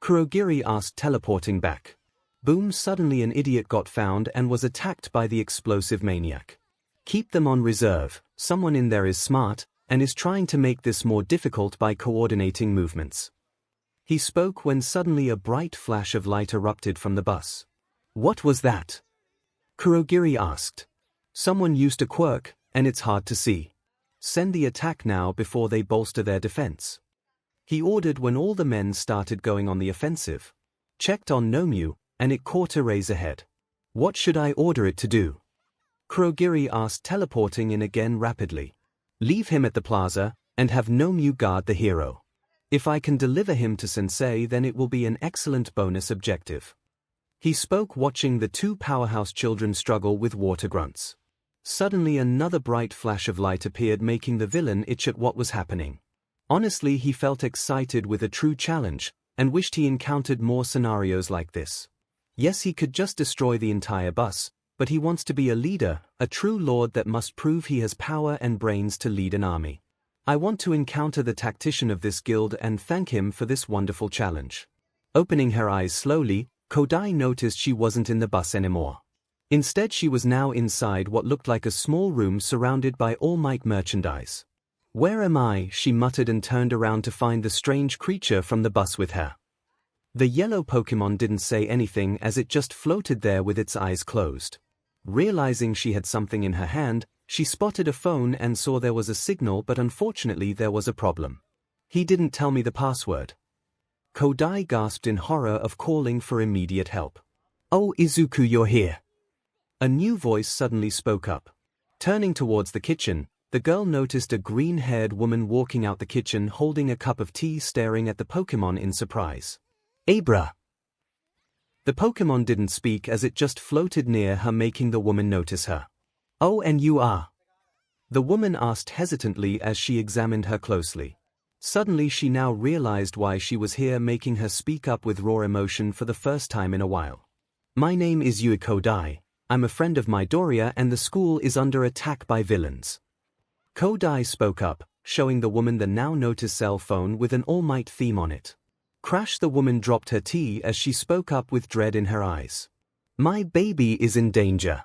𝐒𝐻𝐽 asked, teleporting back. Boom! Suddenly an idiot got found and was attacked by the explosive maniac. Keep them on reserve. Someone in there is smart and is trying to make this more difficult by coordinating movements. He spoke when suddenly a bright flash of light erupted from the bus. What was that? 𝐒𝐻𝐽 asked. Someone used a quirk, and it's hard to see. Send the attack now before they bolster their defense. He ordered when all the men started going on the offensive. Checked on Nomu, and it caught a raise ahead. What should I order it to do? 𝐒𝐻𝐽 asked, teleporting in again rapidly. Leave him at the plaza, and have Nomu guard the hero. If I can deliver him to Sensei, then it will be an excellent bonus objective. He spoke, watching the two powerhouse children struggle with water grunts. Suddenly another bright flash of light appeared, making the villain itch at what was happening. Honestly, he felt excited with a true challenge, and wished he encountered more scenarios like this. Yes, he could just destroy the entire bus, but he wants to be a leader, a true lord that must prove he has power and brains to lead an army. I want to encounter the tactician of this guild and thank him for this wonderful challenge. Opening her eyes slowly, 𝐒𝐻𝐽 noticed she wasn't in the bus anymore. Instead, she was now inside what looked like a small room surrounded by All Might merchandise. Where am I? She muttered and turned around to find the strange creature from the bus with her. The yellow Pokémon didn't say anything as it just floated there with its eyes closed. Realizing she had something in her hand, she spotted a phone and saw there was a signal, but unfortunately there was a problem. He didn't tell me the password. 𝐒𝐻𝐽 gasped in horror of calling for immediate help. Oh, Izuku, you're here. A new voice suddenly spoke up. Turning towards the kitchen, the girl noticed a green-haired woman walking out the kitchen holding a cup of tea, staring at the Pokémon in surprise. Abra. The Pokémon didn't speak as it just floated near her, making the woman notice her. Oh, and you are? The woman asked hesitantly as she examined her closely. Suddenly she now realized why she was here, making her speak up with raw emotion for the first time in a while. My name is 𝐻𝐽. I'm a friend of Midoriya and the school is under attack by villains. 𝐻𝐽 spoke up, showing the woman the now noticed cell phone with an All Might theme on it. Crash! The woman dropped her tea as she spoke up with dread in her eyes. My baby is in danger.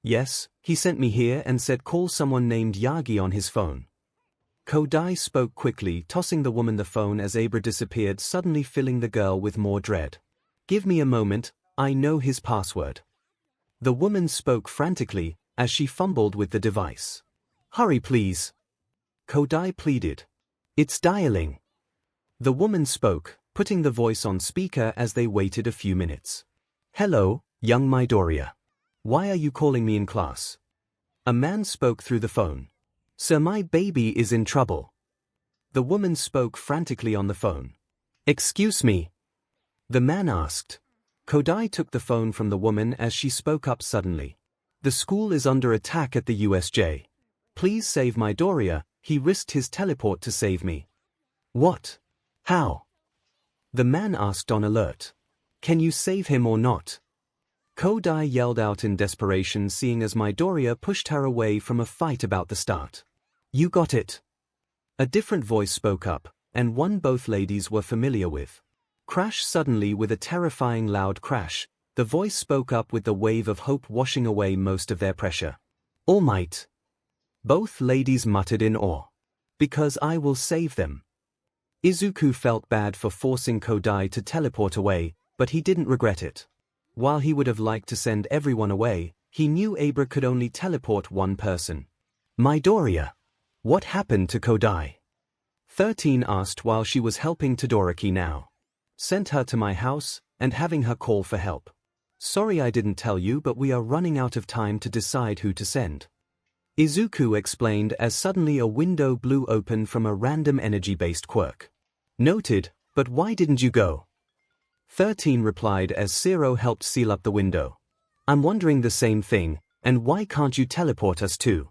Yes, he sent me here and said call someone named Yagi on his phone. 𝐻𝐽 spoke quickly, tossing the woman the phone as Abra disappeared, suddenly filling the girl with more dread. Give me a moment, I know his password. The woman spoke frantically as she fumbled with the device. Hurry please. 𝐻𝐽 pleaded. It's dialing. The woman spoke, putting the voice on speaker as they waited a few minutes. Hello, young Midoriya. Why are you calling me in class? A man spoke through the phone. Sir, my baby is in trouble. The woman spoke frantically on the phone. Excuse me? The man asked. 𝐻𝐽 took the phone from the woman as she spoke up suddenly. The school is under attack at the USJ. Please save Midoriya, he risked his teleport to save me. What? How? The man asked on alert. Can you save him or not? 𝐻𝐽 yelled out in desperation, seeing as Midoriya pushed her away from a fight about to start. You got it. A different voice spoke up, and one both ladies were familiar with. Crash! Suddenly, with a terrifying loud crash, the voice spoke up with the wave of hope washing away most of their pressure. All Might. Both ladies muttered in awe. Because I will save them. Izuku felt bad for forcing 𝐻𝐽 to teleport away, but he didn't regret it. While he would have liked to send everyone away, he knew Abra could only teleport one person. Midoriya. What happened to 𝐻𝐽? 13 asked while she was helping Todoroki now. sent her to my house, and having her call for help. Sorry I didn't tell you, but we are running out of time to decide who to send. Izuku explained as suddenly a window blew open from a random energy-based quirk. Noted, but why didn't you go? 13 replied as 𝐂𝐿 helped seal up the window. I'm wondering the same thing, and why can't you teleport us too?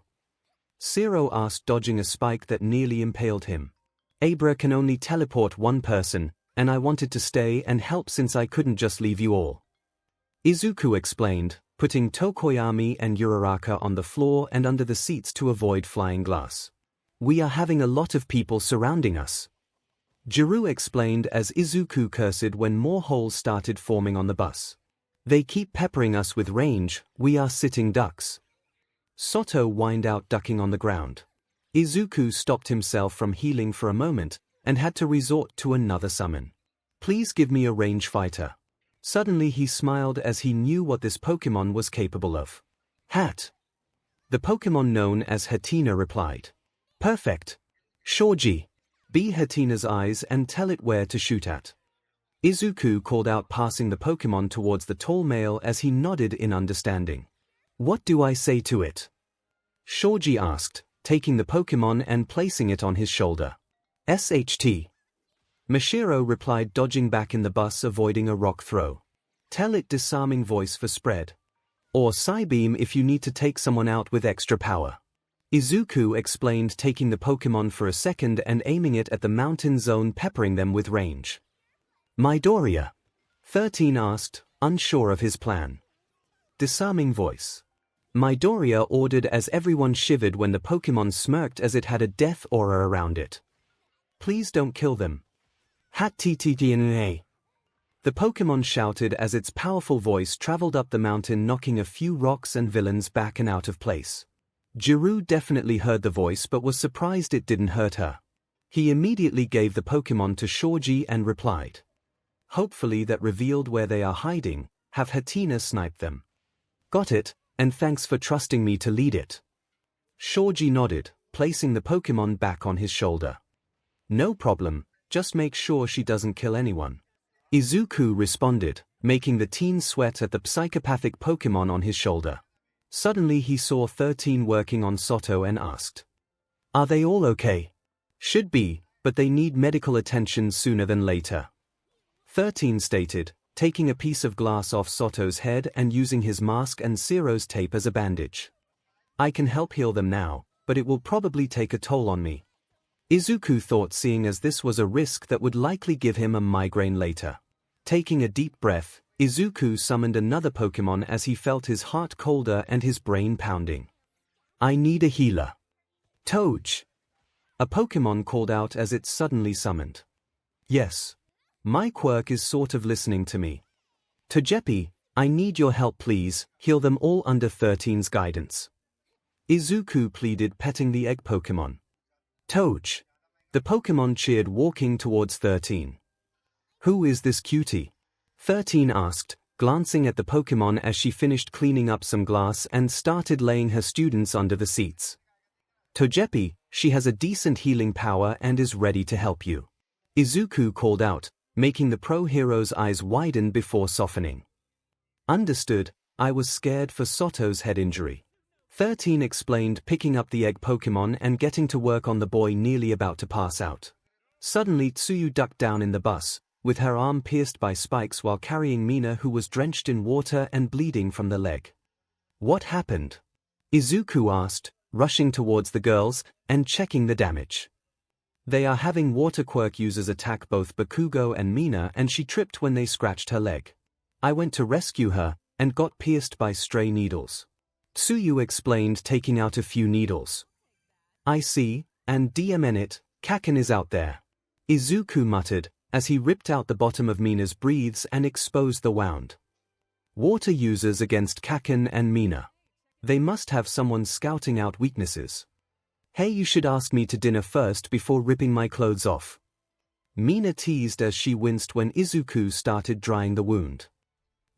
𝐂𝐿 asked, dodging a spike that nearly impaled him. Abra can only teleport one person, and I wanted to stay and help since I couldn't just leave you all. Izuku explained, putting Tokoyami and Uraraka on the floor and under the seats to avoid flying glass. We are having a lot of people surrounding us. Jiru explained as Izuku cursed when more holes started forming on the bus. They keep peppering us with range, we are sitting ducks. Soto whined out, ducking on the ground. Izuku stopped himself from healing for a moment and had to resort to another summon. Please give me a range fighter. Suddenly he smiled as he knew what this Pokémon was capable of. Hat. The Pokémon known as Hatenna replied. Perfect. Shoji. Be Hatenna's eyes and tell it where to shoot at. Izuku called out, passing the Pokémon towards the tall male as he nodded in understanding. What do I say to it? Shoji asked, taking the Pokémon and placing it on his shoulder. SHT. Mashiro replied, dodging back in the bus, avoiding a rock throw. Tell it disarming voice for spread. Or Psybeam if you need to take someone out with extra power. Izuku explained, taking the Pokémon for a second and aiming it at the mountain zone, peppering them with range. Midoriya? 13 asked, unsure of his plan. Disarming voice. Midoriya ordered as everyone shivered when the Pokémon smirked as it had a death aura around it. Please don't kill them. HATTTNA. The Pokémon shouted as its powerful voice traveled up the mountain, knocking a few rocks and villains back and out of place. Jiru definitely heard the voice but was surprised it didn't hurt her. He immediately gave the Pokémon to Shoji and replied. Hopefully that revealed where they are hiding, have Hatenna snipe them. Got it, and thanks for trusting me to lead it. Shoji nodded, placing the Pokémon back on his shoulder. No problem, just make sure she doesn't kill anyone. Izuku responded, making the teen sweat at the psychopathic Pokémon on his shoulder. Suddenly he saw 13 working on Soto and asked. Are they all okay? Should be, but they need medical attention sooner than later. 13 stated, taking a piece of glass off Soto's head and using his mask and 𝐂𝐿's tape as a bandage. I can help heal them now, but it will probably take a toll on me. Izuku thought, seeing as this was a risk that would likely give him a migraine later. Taking a deep breath, Izuku summoned another Pokémon as he felt his heart colder and his brain pounding. I need a healer. Toge. A Pokémon called out as it suddenly summoned. Yes. My quirk is sort of listening to me. Togepi, I need your help please, heal them all under 13's guidance. Izuku pleaded, petting the egg Pokémon. Toge. The Pokémon cheered, walking towards 13. Who is this cutie? 13 asked, glancing at the Pokémon as she finished cleaning up some glass and started laying her students under the seats. Togepi, she has a decent healing power and is ready to help you. Izuku called out, making the pro hero's eyes widen before softening. Understood, I was scared for Soto's head injury. 13 explained, picking up the egg Pokémon and getting to work on the boy nearly about to pass out. Suddenly Tsuyu ducked down in the bus, with her arm pierced by spikes while carrying Mina, who was drenched in water and bleeding from the leg. What happened? Izuku asked, rushing towards the girls and checking the damage. They are having water quirk users attack both Bakugo and Mina, and she tripped when they scratched her leg. I went to rescue her and got pierced by stray needles. Tsuyu explained, taking out a few needles. I see, and 𝐷MN Kaken is out there. Izuku muttered, as he ripped out the bottom of Mina's breathes and exposed the wound. Water users against Kaken and Mina. They must have someone scouting out weaknesses. Hey, you should ask me to dinner first before ripping my clothes off. Mina teased as she winced when Izuku started drying the wound.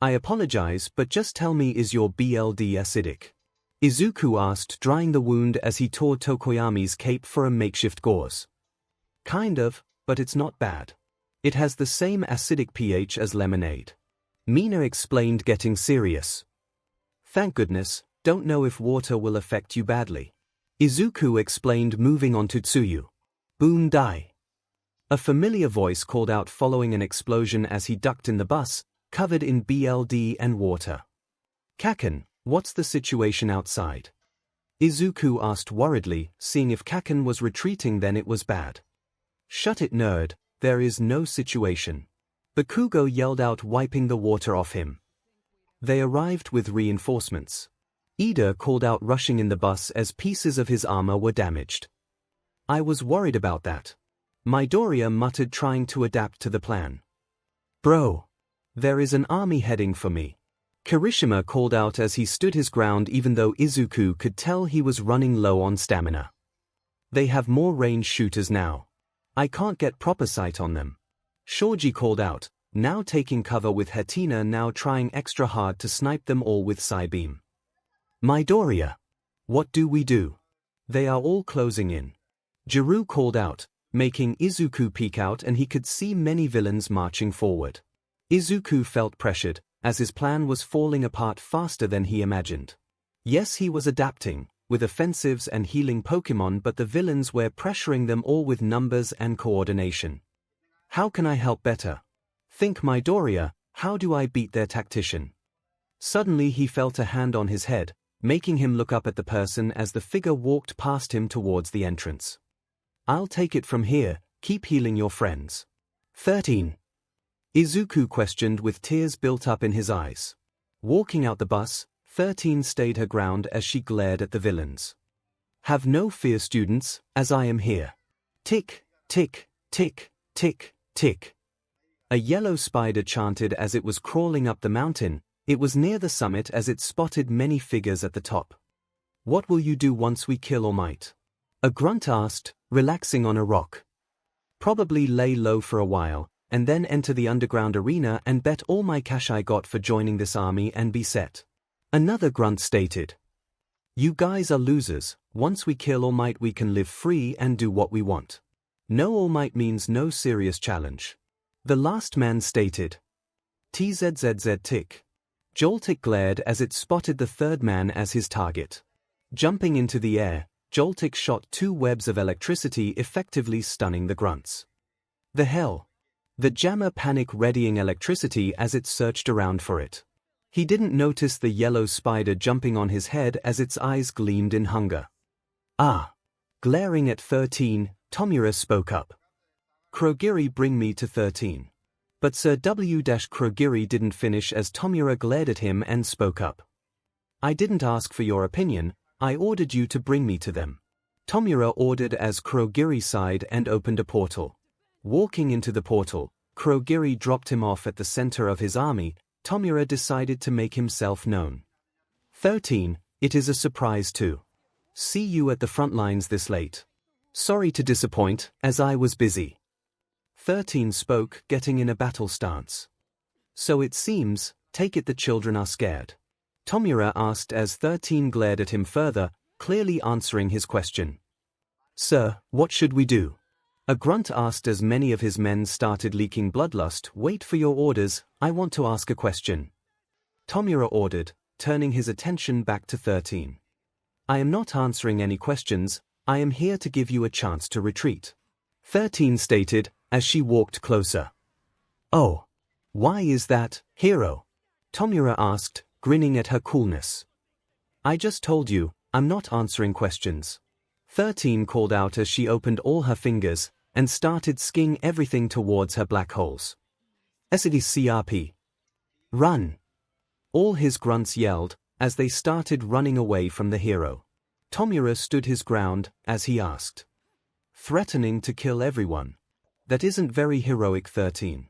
I apologize, but just tell me, is your blood acidic? Izuku asked, drying the wound as he tore Tokoyami's cape for a makeshift gauze. Kind of, but it's not bad. It has the same acidic pH as lemonade. Mina explained, getting serious. Thank goodness, don't know if water will affect you badly. Izuku explained, moving on to Tsuyu. Boom die. A familiar voice called out following an explosion as he ducked in the bus, covered in BLD and water. Kaken, what's the situation outside? Izuku asked worriedly, seeing if Kaken was retreating then it was bad. Shut it, nerd, there is no situation. Bakugo yelled out, wiping the water off him. They arrived with reinforcements. Ida called out, rushing in the bus as pieces of his armor were damaged. I was worried about that. Midoriya muttered, trying to adapt to the plan. Bro. There is an army heading for me. Kirishima called out as he stood his ground, even though Izuku could tell he was running low on stamina. They have more ranged shooters now. I can't get proper sight on them. Shoji called out, now taking cover with Hatina, now trying extra hard to snipe them all with Psybeam. Midoriya. What do we do? They are all closing in. Jiru called out, making Izuku peek out, and he could see many villains marching forward. Izuku felt pressured, as his plan was falling apart faster than he imagined. Yes, he was adapting, with offensives and healing Pokémon, but the villains were pressuring them all with numbers and coordination. How can I help better? Think Midoriya, how do I beat their tactician? Suddenly he felt a hand on his head, making him look up at the person as the figure walked past him towards the entrance. I'll take it from here, keep healing your friends. 13. Izuku questioned with tears built up in his eyes. Walking out the bus, 13 stayed her ground as she glared at the villains. Have no fear, students, as I am here. Tick, tick, tick, tick, tick. A yellow spider chanted as it was crawling up the mountain. It was near the summit as it spotted many figures at the top. What will you do once we kill All Might? A grunt asked, relaxing on a rock. Probably lay low for a while, and then enter the underground arena and bet all my cash I got for joining this army and be set. Another grunt stated. You guys are losers. Once we kill All Might we can live free and do what we want. No All Might means no serious challenge. The last man stated. TZZZ tick. Joltik glared as it spotted the third man as his target. Jumping into the air, Joltik shot 2 webs of electricity, effectively stunning the grunts. The hell? The jammer panic, readying electricity as it searched around for it. He didn't notice the yellow spider jumping on his head as its eyes gleamed in hunger. Ah! Glaring at 13, Tomura spoke up. Krogiri, bring me to 13. But Sir W-Krogiri didn't finish as Tomura glared at him and spoke up. I didn't ask for your opinion, I ordered you to bring me to them. Tomura ordered as Krogiri sighed and opened a portal. Walking into the portal, Krogiri dropped him off at the center of his army. Tomura decided to make himself known. 13, it is a surprise too. See you at the front lines this late. Sorry to disappoint, as I was busy. 13 spoke, getting in a battle stance. So it seems, take it the children are scared. Tomura asked as 13 glared at him further, clearly answering his question. Sir, what should we do? A grunt asked as many of his men started leaking bloodlust. Wait for your orders, I want to ask a question. Tomura ordered, turning his attention back to 13. I am not answering any questions, I am here to give you a chance to retreat. 13 stated, as she walked closer. Oh. Why is that, hero? Tomura asked, grinning at her coolness. I just told you, I'm not answering questions. 13 called out as she opened all her fingers, and started skiing everything towards her black holes. SDCRP. Run! All his grunts yelled, as they started running away from the hero. Tomura stood his ground, as he asked. Threatening to kill everyone. That isn't very heroic, 13.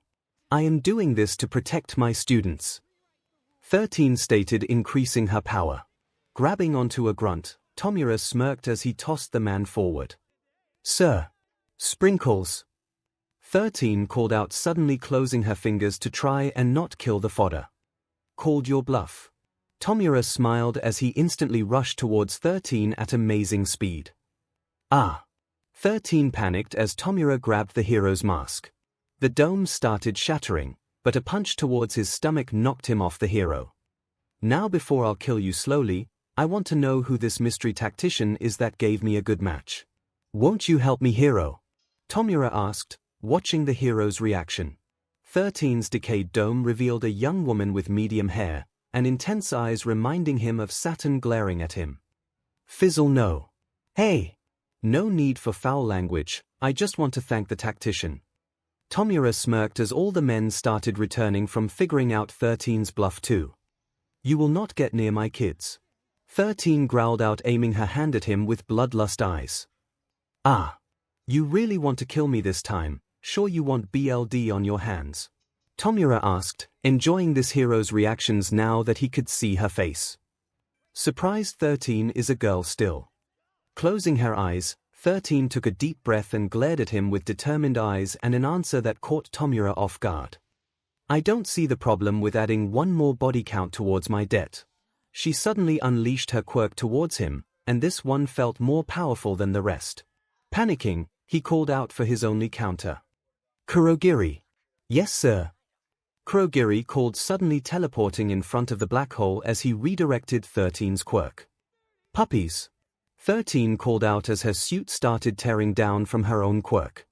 I am doing this to protect my students. 13 stated, increasing her power. Grabbing onto a grunt, Tomura smirked as he tossed the man forward. Sir. Sprinkles. 13 called out, suddenly closing her fingers to try and not kill the fodder. Called your bluff. Tomura smiled as he instantly rushed towards 13 at amazing speed. Ah. 13 panicked as Tomura grabbed the hero's mask. The dome started shattering, but a punch towards his stomach knocked him off the hero. Now before I'll kill you slowly, I want to know who this mystery tactician is that gave me a good match. Won't you help me, hero? Tomura asked, watching the hero's reaction. 13's decayed dome revealed a young woman with medium hair, and intense eyes reminding him of Saturn glaring at him. Fizzle no. Hey! No need for foul language, I just want to thank the tactician. Tomura smirked as all the men started returning from figuring out 13's bluff too. You will not get near my kids. 13 growled out, aiming her hand at him with bloodlust eyes. Ah! You really want to kill me this time, sure you want BLD on your hands? Tomura asked, enjoying this hero's reactions now that he could see her face. Surprised 13 is a girl still. Closing her eyes, 13 took a deep breath and glared at him with determined eyes and an answer that caught Tomura off guard. I don't see the problem with adding one more body count towards my debt. She suddenly unleashed her quirk towards him, and this one felt more powerful than the rest. Panicking, he called out for his only counter. Kurogiri. Yes, sir. Kurogiri called, suddenly teleporting in front of the black hole as he redirected 13's quirk. Puppies. 13 called out as her suit started tearing down from her own quirk.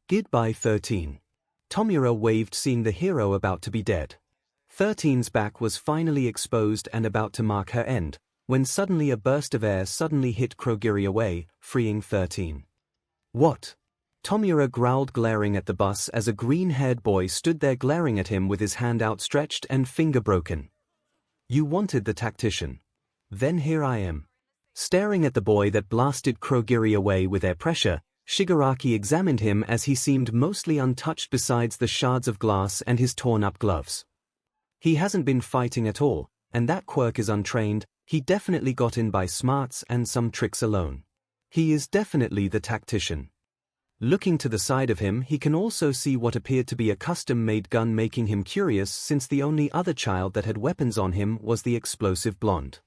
Goodbye, 13. Tomura waved, seeing the hero about to be dead. 13's back was finally exposed and about to mark her end, when suddenly a burst of air suddenly hit Kurogiri away, freeing 13. What? Tomura growled, glaring at the bus as a green-haired boy stood there glaring at him with his hand outstretched and finger broken. You wanted the tactician. Then here I am. Staring at the boy that blasted Kurogiri away with air pressure, Shigaraki examined him as he seemed mostly untouched besides the shards of glass and his torn-up gloves. He hasn't been fighting at all, and that quirk is untrained. He definitely got in by smarts and some tricks alone. He is definitely the tactician. Looking to the side of him, he can also see what appeared to be a custom-made gun, making him curious since the only other child that had weapons on him was the explosive blonde.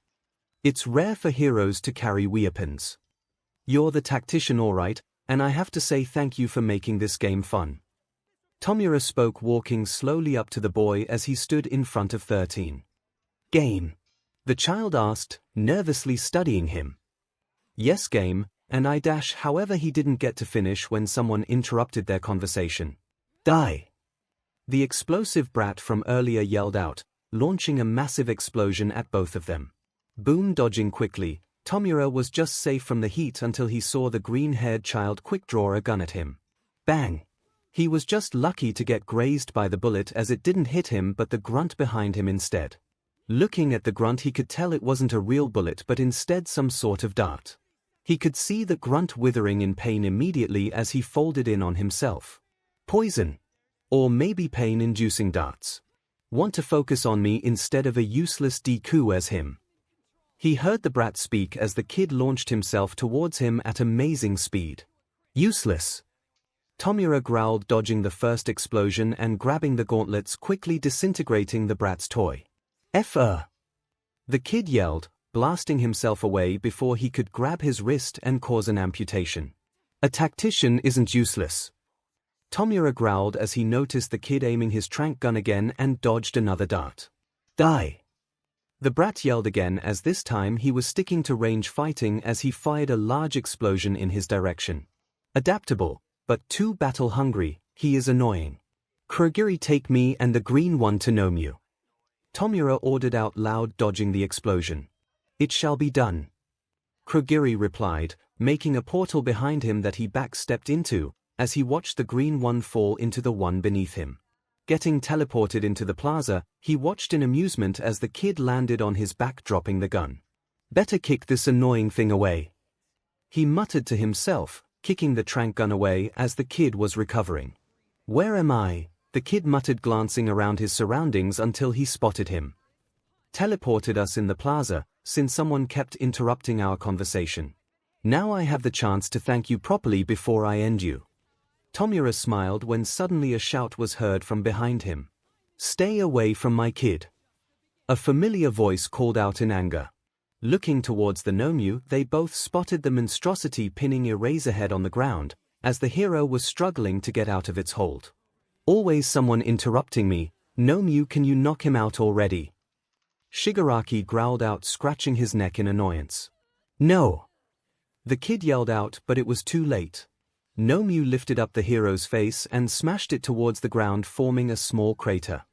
It's rare for heroes to carry weapons. You're the tactician, alright, and I have to say thank you for making this game fun. Tomura spoke, walking slowly up to the boy as he stood in front of 13. Game? The child asked, nervously studying him. Yes, game, and however he didn't get to finish when someone interrupted their conversation. Die! The explosive brat from earlier yelled out, launching a massive explosion at both of them. Boom! Dodging quickly, Tomura was just safe from the heat until he saw the green-haired child quick draw a gun at him. Bang! He was just lucky to get grazed by the bullet as it didn't hit him but the grunt behind him instead. Looking at the grunt, he could tell it wasn't a real bullet but instead some sort of dart. He could see the grunt withering in pain immediately as he folded in on himself. Poison. Or maybe pain-inducing darts. Want to focus on me instead of a useless Deku as him. He heard the brat speak as the kid launched himself towards him at amazing speed. Useless. Tomura growled, dodging the first explosion and grabbing the gauntlets, quickly disintegrating the brat's toy. The kid yelled, blasting himself away before he could grab his wrist and cause an amputation. A tactician isn't useless. Tomura growled as he noticed the kid aiming his tranq gun again and dodged another dart. Die! The brat yelled again as this time he was sticking to range fighting as he fired a large explosion in his direction. Adaptable, but too battle-hungry, he is annoying. Kurogiri, take me and the green one to Nomu. Tomura ordered out loud, dodging the explosion. It shall be done. Kurogiri replied, making a portal behind him that he backstepped into, as he watched the green one fall into the one beneath him. Getting teleported into the plaza, he watched in amusement as the kid landed on his back, dropping the gun. Better kick this annoying thing away. He muttered to himself, kicking the tranq gun away as the kid was recovering. Where am I? The kid muttered, glancing around his surroundings until he spotted him. Teleported us in the plaza, since someone kept interrupting our conversation. Now I have the chance to thank you properly before I end you. Tomura smiled when suddenly a shout was heard from behind him. Stay away from my kid. A familiar voice called out in anger. Looking towards the Nomu, they both spotted the monstrosity pinning Eraserhead on the ground, as the hero was struggling to get out of its hold. Always someone interrupting me. 𝐼𝐴, can you knock him out already? Shigaraki growled out, scratching his neck in annoyance. No! The kid yelled out, but it was too late. 𝐼𝐴 lifted up the hero's face and smashed it towards the ground, forming a small crater.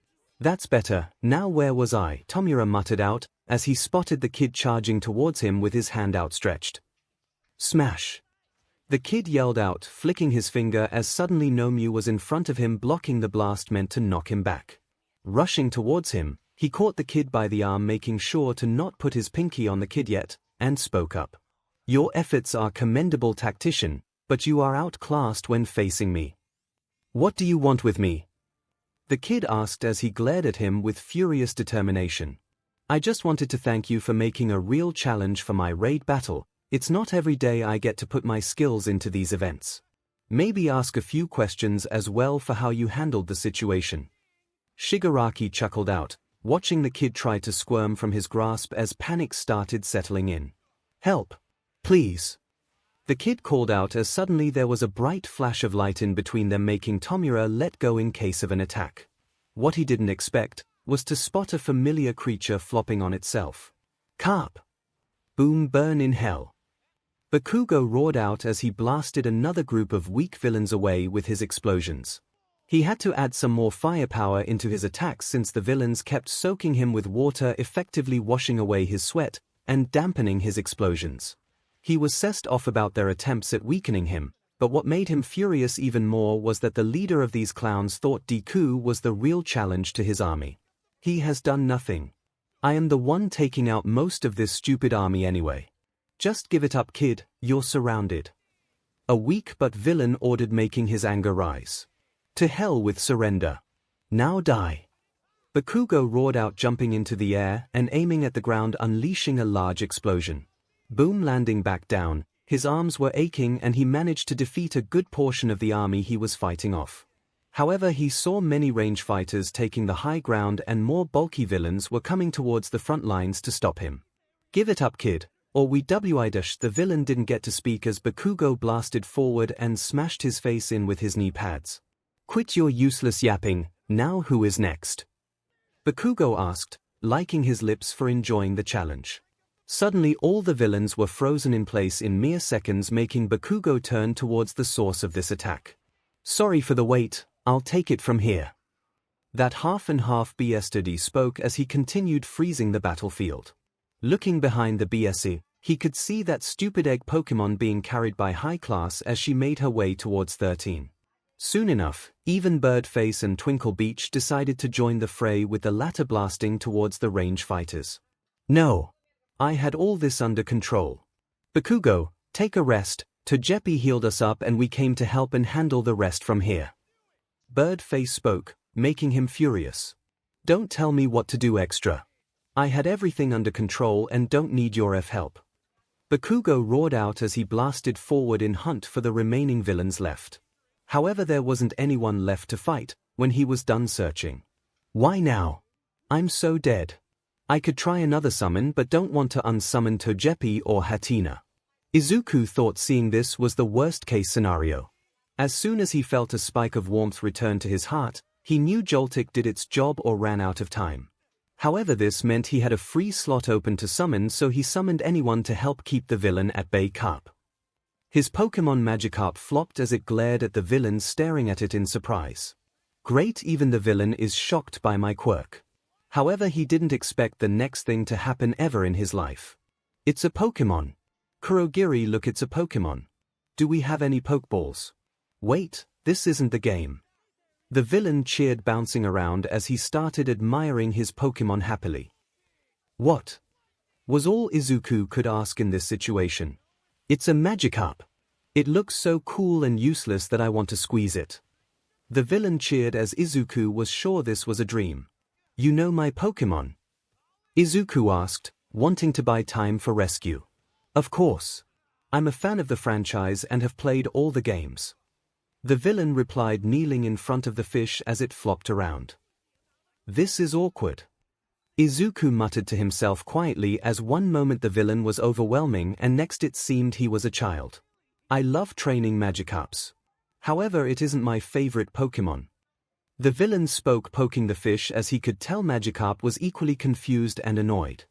That's better. Now where was I? Tomura muttered out, as he spotted the kid charging towards him with his hand outstretched. Smash! The kid yelled out, flicking his finger as suddenly 𝐼𝐴 was in front of him, blocking the blast meant to knock him back. Rushing towards him, he caught the kid by the arm, making sure to not put his pinky on the kid yet, and spoke up. Your efforts are commendable, tactician, but you are outclassed when facing me. What do you want with me? The kid asked as he glared at him with furious determination. I just wanted to thank you for making a real challenge for my raid battle. It's not every day I get to put my skills into these events. Maybe ask a few questions as well for how you handled the situation. Shigaraki chuckled out, watching the kid try to squirm from his grasp as panic started settling in. Help! Please! The kid called out as suddenly there was a bright flash of light in between them, making Tomura let go in case of an attack. What he didn't expect was to spot a familiar creature flopping on itself. Carp! Boom, burn in hell! Bakugo roared out as he blasted another group of weak villains away with his explosions. He had to add some more firepower into his attacks since the villains kept soaking him with water, effectively washing away his sweat and dampening his explosions. He was pissed off about their attempts at weakening him, but what made him furious even more was that the leader of these clowns thought Deku was the real challenge to his army. He has done nothing. I am the one taking out most of this stupid army anyway. Just give it up, kid, you're surrounded. A weak but villain ordered, making his anger rise. To hell with surrender. Now die. Bakugo roared out, jumping into the air and aiming at the ground, unleashing a large explosion. Boom, landing back down, his arms were aching and he managed to defeat a good portion of the army he was fighting off. However, he saw many range fighters taking the high ground and more bulky villains were coming towards the front lines to stop him. Give it up, kid, or we 𝐻𝐻. The villain didn't get to speak as Bakugo blasted forward and smashed his face in with his knee pads. Quit your useless yapping, now who is next? Bakugo asked, liking his lips for enjoying the challenge. Suddenly all the villains were frozen in place in mere seconds, making Bakugo turn towards the source of this attack. Sorry for the wait, I'll take it from here. That half and half BSTD spoke as he continued freezing the battlefield. Looking behind the BSE, he could see that stupid egg Pokemon being carried by high class as she made her way towards 13. Soon enough, even Birdface and Twinkle Beach decided to join the fray, with the latter blasting towards the range fighters. No! I had all this under control. Bakugo, take a rest. Togepi healed us up and we came to help and handle the rest from here. Birdface spoke, making him furious. Don't tell me what to do extra. I had everything under control and don't need your help. Bakugo roared out as he blasted forward in hunt for the remaining villains left. However, there wasn't anyone left to fight when he was done searching. Why now? I'm so dead. I could try another summon but don't want to unsummon Togepi or Hatenna. Izuku thought seeing this was the worst case scenario. As soon as he felt a spike of warmth return to his heart, he knew Joltik did its job or ran out of time. However, this meant he had a free slot open to summon, so he summoned anyone to help keep the villain at bay. Carp. His Pokemon Magikarp flopped as it glared at the villain, staring at it in surprise. Great, even the villain is shocked by my quirk. However, he didn't expect the next thing to happen ever in his life. It's a Pokemon. Kurogiri, look, it's a Pokemon. Do we have any Pokeballs? Wait, this isn't the game. The villain cheered, bouncing around as he started admiring his Pokemon happily. What? Was all Izuku could ask in this situation. It's a Magikarp. It looks so cool and useless that I want to squeeze it. The villain cheered as Izuku was sure this was a dream. You know my Pokemon? Izuku asked, wanting to buy time for rescue. Of course. I'm a fan of the franchise and have played all the games. The villain replied, kneeling in front of the fish as it flopped around. This is awkward. Izuku muttered to himself quietly as one moment the villain was overwhelming and next it seemed he was a child. I love training Magikarps. However, it isn't my favorite Pokemon. The villain spoke, poking the fish as he could tell Magikarp was equally confused and annoyed.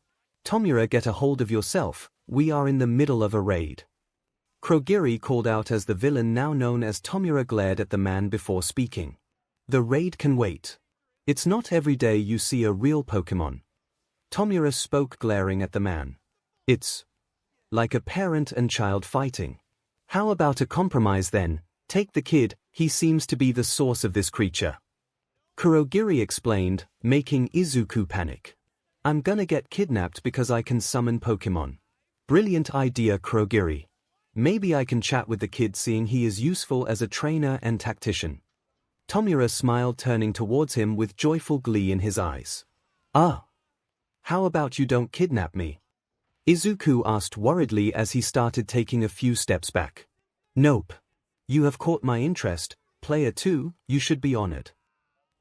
𝐼𝐴, get a hold of yourself, we are in the middle of a raid. 𝐒𝐭𝐴 called out as the villain now known as 𝐼𝐴 glared at the man before speaking. The raid can wait. It's not every day you see a real Pokémon. 𝐼𝐴 spoke, glaring at the man. It's like a parent and child fighting. How about a compromise then? Take the kid, he seems to be the source of this creature. 𝐒𝐭𝐴 explained, making Izuku panic. I'm gonna get kidnapped because I can summon Pokémon. Brilliant idea, 𝐒𝐭𝐴. Maybe I can chat with the kid, seeing he is useful as a trainer and tactician. 𝐼𝐴 smiled, turning towards him with joyful glee in his eyes. Ah. How about you don't kidnap me? Izuku asked worriedly as he started taking a few steps back. Nope. You have caught my interest, player 2, you should be honored.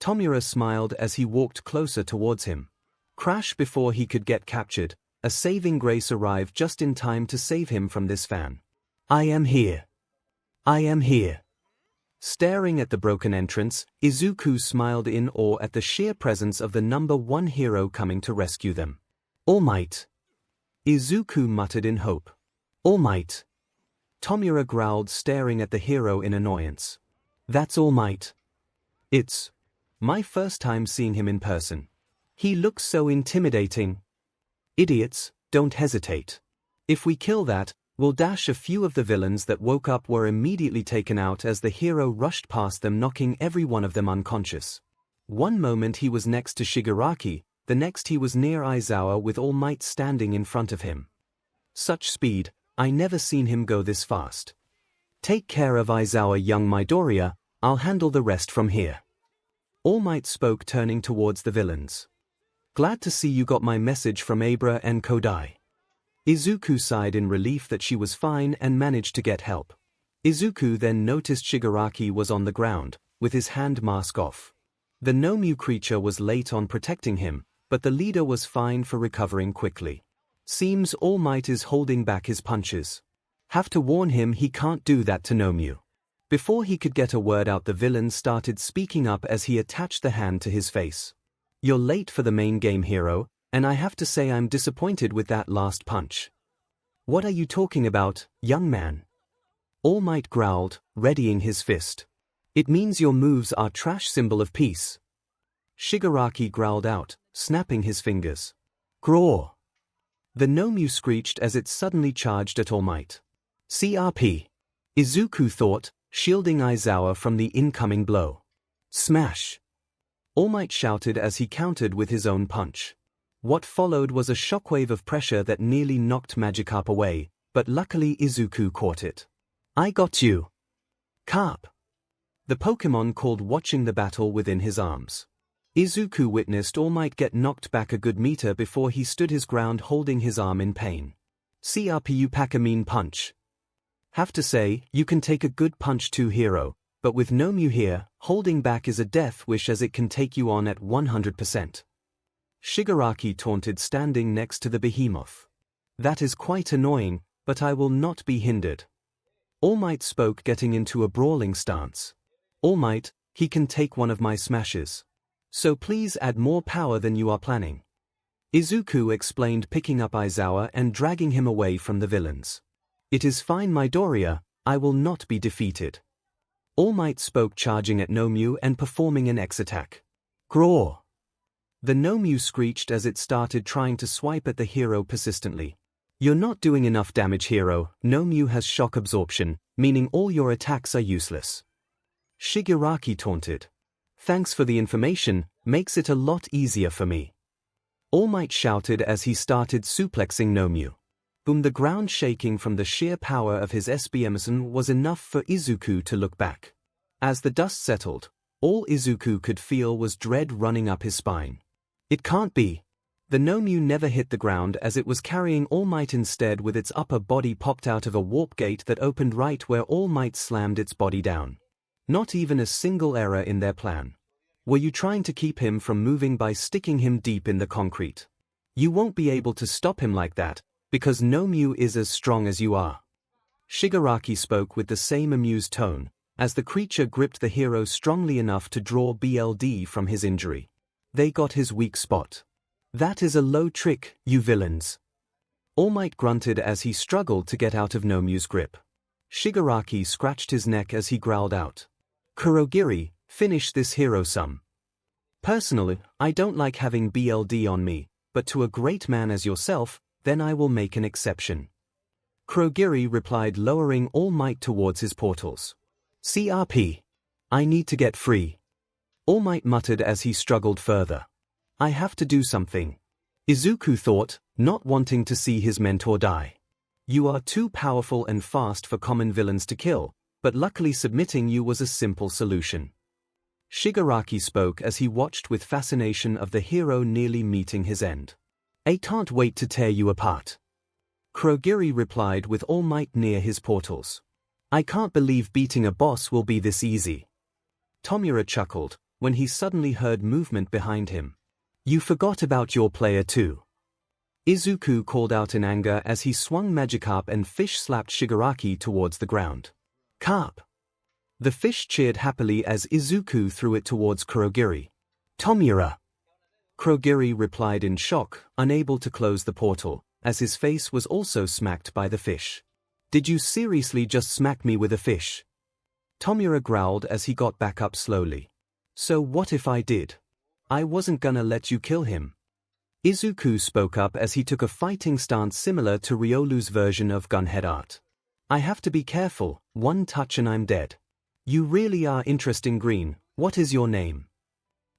𝐼𝐴 smiled as he walked closer towards him. Crash! Before he could get captured, a saving grace arrived just in time to save him from this fan. I am here. I am here. Staring at the broken entrance, Izuku smiled in awe at the sheer presence of the #1 hero coming to rescue them. All Might. Izuku muttered in hope. All Might. 𝐼𝐴 growled, staring at the hero in annoyance. That's All Might. It's my first time seeing him in person. He looks so intimidating. Idiots, don't hesitate. If we kill that, we'll dash. A few of the villains that woke up were immediately taken out as the hero rushed past them, knocking every one of them unconscious. One moment he was next to Shigaraki, the next he was near Aizawa with All Might standing in front of him. Such speed, I never seen him go this fast. Take care of Aizawa, young Midoriya, I'll handle the rest from here. All Might spoke, turning towards the villains. Glad to see you got my message from Abra and Kodai. Izuku sighed in relief that she was fine and managed to get help. Izuku then noticed Shigaraki was on the ground, with his hand mask off. The Nomu creature was late on protecting him, but the leader was fine for recovering quickly. Seems All Might is holding back his punches. Have to warn him he can't do that to Nomu. Before he could get a word out, the villain started speaking up as he attached the hand to his face. You're late for the main game, hero, and I have to say I'm disappointed with that last punch. What are you talking about, young man? All Might growled, readying his fist. It means your moves are trash, symbol of peace. Shigaraki growled out, snapping his fingers. Graw! The Nomu screeched as it suddenly charged at All Might. CRP. Izuku thought, shielding Aizawa from the incoming blow. Smash! All Might shouted as he countered with his own punch. What followed was a shockwave of pressure that nearly knocked Magikarp away, but luckily Izuku caught it. I got you. Carp! The Pokémon called, watching the battle within his arms. Izuku witnessed All Might get knocked back a good meter before he stood his ground, holding his arm in pain. CRP, you pack a mean punch. Have to say, you can take a good punch too, hero, but with Nomu here, holding back is a death wish as it can take you on at 100%. Shigaraki taunted, standing next to the behemoth. That is quite annoying, but I will not be hindered. All Might spoke, getting into a brawling stance. All Might, he can take one of my smashes. So please add more power than you are planning. Izuku explained, picking up Aizawa and dragging him away from the villains. It is fine, Midoriya, I will not be defeated. All Might spoke, charging at Nomu and performing an X attack. Graw! The Nomu screeched as it started trying to swipe at the hero persistently. You're not doing enough damage, hero. Nomu has shock absorption, meaning all your attacks are useless. Shigaraki taunted. Thanks for the information, makes it a lot easier for me. All Might shouted as he started suplexing Nomu. Boom! The ground shaking from the sheer power of his SBMson was enough for Izuku to look back. As the dust settled, all Izuku could feel was dread running up his spine. It can't be. The Nomu never hit the ground as it was carrying All Might. Instead, with its upper body popped out of a warp gate that opened right where All Might slammed its body down. Not even a single error in their plan. Were you trying to keep him from moving by sticking him deep in the concrete? You won't be able to stop him like that, because Nomu is as strong as you are. Shigaraki spoke with the same amused tone, as the creature gripped the hero strongly enough to draw BLD from his injury. They got his weak spot. That is a low trick, you villains. All Might grunted as he struggled to get out of Nomu's grip. Shigaraki scratched his neck as he growled out. Kurogiri, finish this hero-some. Personally, I don't like having BLD on me, but to a great man as yourself, then I will make an exception. Kurogiri replied, lowering All Might towards his portals. CRP. I need to get free. All Might muttered as he struggled further. I have to do something. Izuku thought, not wanting to see his mentor die. You are too powerful and fast for common villains to kill, but luckily submitting you was a simple solution. Shigaraki spoke as he watched with fascination of the hero nearly meeting his end. I can't wait to tear you apart. Kurogiri replied with All Might near his portals. I can't believe beating a boss will be this easy. Tomura chuckled, when he suddenly heard movement behind him. You forgot about your player too. Izuku called out in anger as he swung Magikarp and fish slapped Shigaraki towards the ground. Carp! The fish cheered happily as Izuku threw it towards Kurogiri. Tomura! Kurogiri replied in shock, unable to close the portal, as his face was also smacked by the fish. Did you seriously just smack me with a fish? Tomura growled as he got back up slowly. So what if I did? I wasn't gonna let you kill him. Izuku spoke up as he took a fighting stance similar to Ryolu's version of gunhead art. I have to be careful, one touch and I'm dead. You really are interesting green, what is your name?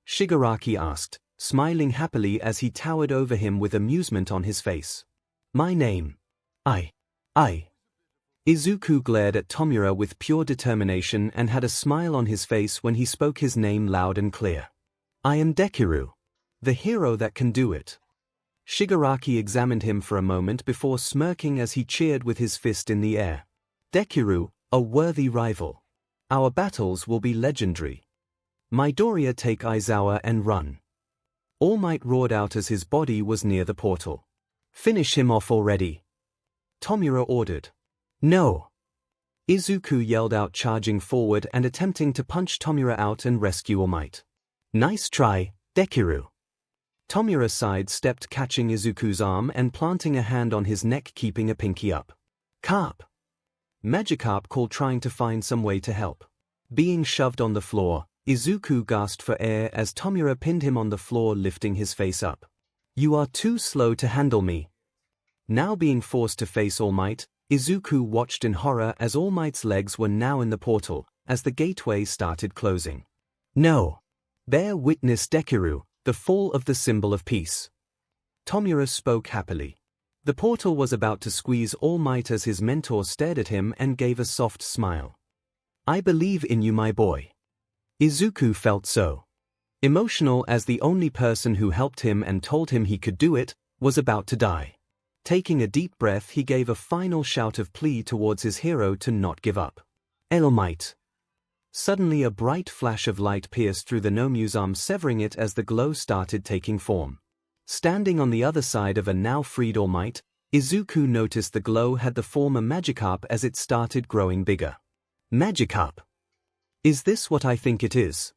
Shigaraki asked, smiling happily as he towered over him with amusement on his face. My name. I. Izuku glared at Tomura with pure determination and had a smile on his face when he spoke his name loud and clear. I am Dekiru. The hero that can do it. Shigaraki examined him for a moment before smirking as he cheered with his fist in the air. Dekiru, a worthy rival. Our battles will be legendary. Midoriya, take Aizawa and run. All Might roared out as his body was near the portal. Finish him off already. Tomura ordered. No. Izuku yelled out, charging forward and attempting to punch Tomura out and rescue All Might. Nice try, Dekiru. Tomura sidestepped, catching Izuku's arm and planting a hand on his neck, keeping a pinky up. Carp! Magikarp called, trying to find some way to help. Being shoved on the floor, Izuku gasped for air as Tomura pinned him on the floor, lifting his face up. You are too slow to handle me. Now being forced to face All Might, Izuku watched in horror as All Might's legs were now in the portal, as the gateway started closing. No. Bear witness Dekiru, the fall of the symbol of peace. Tomura spoke happily. The portal was about to squeeze All Might as his mentor stared at him and gave a soft smile. I believe in you, my boy. Izuku felt so emotional as the only person who helped him and told him he could do it was about to die. Taking a deep breath, he gave a final shout of plea towards his hero to not give up. All Might. Suddenly a bright flash of light pierced through the Nomu's arm, severing it as the glow started taking form. Standing on the other side of a now freed All Might, Izuku noticed the glow had the form of Magikarp as it started growing bigger. Magikarp? Is this what I think it is?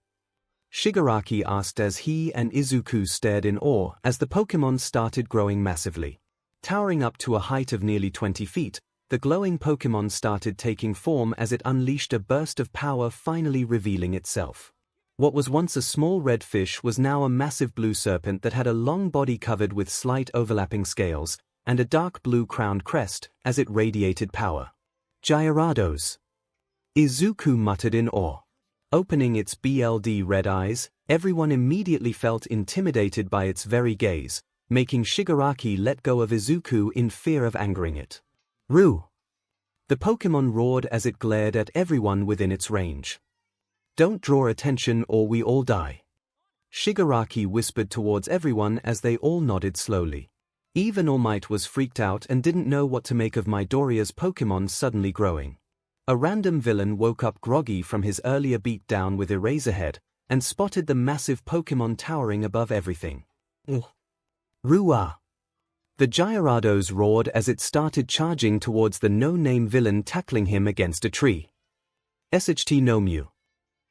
Shigaraki asked as he and Izuku stared in awe as the Pokémon started growing massively. Towering up to a height of nearly 20 feet, the glowing Pokémon started taking form as it unleashed a burst of power, finally revealing itself. What was once a small red fish was now a massive blue serpent that had a long body covered with slight overlapping scales, and a dark blue crowned crest as it radiated power. Gyarados! Izuku muttered in awe. Opening its BLD red eyes, everyone immediately felt intimidated by its very gaze, making Shigaraki let go of Izuku in fear of angering it. Roo! The Pokémon roared as it glared at everyone within its range. Don't draw attention or we all die. Shigaraki whispered towards everyone as they all nodded slowly. Even All Might was freaked out and didn't know what to make of Midoriya's Pokémon suddenly growing. A random villain woke up groggy from his earlier beatdown with Eraserhead and spotted the massive Pokémon towering above everything. Rua! The Gyarados roared as it started charging towards the no-name villain, tackling him against a tree. SHT no Mew.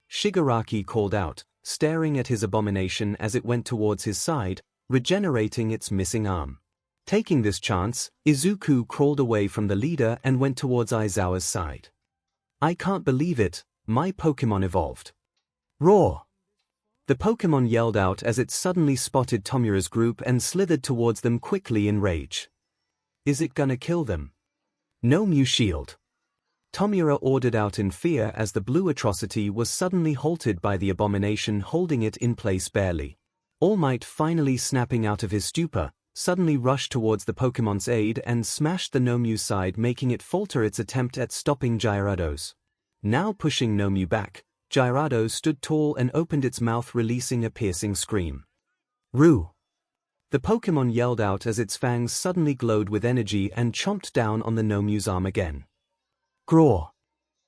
Shigaraki called out, staring at his abomination as it went towards his side, regenerating its missing arm. Taking this chance, Izuku crawled away from the leader and went towards Aizawa's side. I can't believe it, my Pokémon evolved. Roar! The Pokémon yelled out as it suddenly spotted Tomura's group and slithered towards them quickly in rage. Is it gonna kill them? No Mew shield. Tomura ordered out in fear as the blue atrocity was suddenly halted by the abomination holding it in place barely. All Might, finally snapping out of his stupor, suddenly rushed towards the Pokémon's aid and smashed the No Mew's side, making it falter its attempt at stopping Gyarados. Now pushing No Mew back, Gyarados stood tall and opened its mouth, releasing a piercing scream. Roo! The Pokémon yelled out as its fangs suddenly glowed with energy and chomped down on the No Mew's arm again. Graw!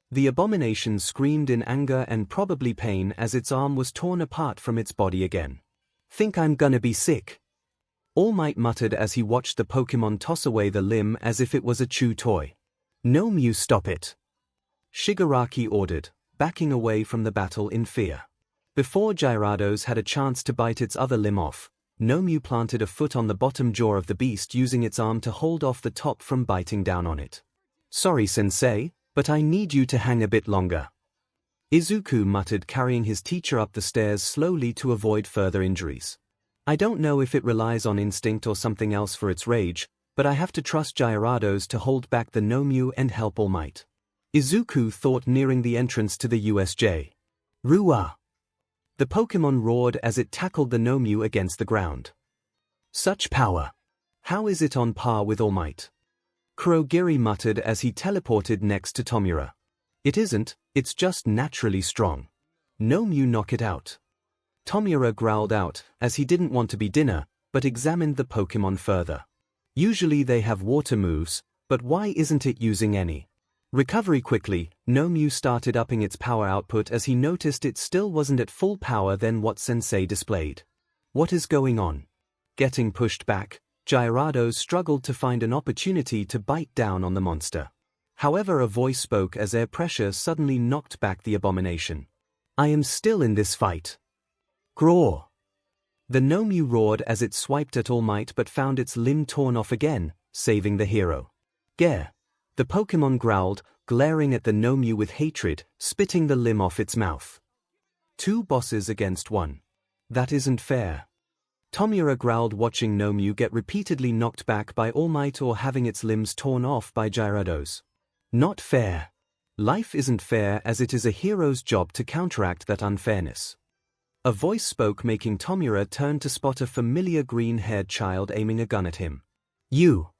The abomination screamed in anger and probably pain as its arm was torn apart from its body again. Think I'm gonna be sick? All Might muttered as he watched the Pokémon toss away the limb as if it was a chew toy. No Mew, stop it! Shigaraki ordered, backing away from the battle in fear. Before Gyarados had a chance to bite its other limb off, No Mew planted a foot on the bottom jaw of the beast, using its arm to hold off the top from biting down on it. Sorry, Sensei, but I need you to hang a bit longer. Izuku muttered, carrying his teacher up the stairs slowly to avoid further injuries. I don't know if it relies on instinct or something else for its rage, but I have to trust Gyarados to hold back the No Mew and help All Might. Izuku thought, nearing the entrance to the USJ. Rua! The Pokémon roared as it tackled the No Mew against the ground. Such power! How is it on par with All Might? Kurogiri muttered as he teleported next to Tomura. It isn't, it's just naturally strong. No Mew, knock it out. Tomura growled out, as he didn't want to be dinner, but examined the Pokémon further. Usually they have water moves, but why isn't it using any? Recovery quickly, No Mew started upping its power output as he noticed it still wasn't at full power than what Sensei displayed. What is going on? Getting pushed back, Gyarados struggled to find an opportunity to bite down on the monster. However, a voice spoke as air pressure suddenly knocked back the abomination. I am still in this fight. Graw! The No Mew roared as it swiped at All Might but found its limb torn off again, saving the hero. Gare! The Pokémon growled, glaring at the No Mew with hatred, spitting the limb off its mouth. 2 bosses against 1. That isn't fair. Tomura growled, watching No Mew get repeatedly knocked back by All Might or having its limbs torn off by Gyarados. Not fair. Life isn't fair, as it is a hero's job to counteract that unfairness. A voice spoke, making Tomura turn to spot a familiar green-haired child aiming a gun at him. You!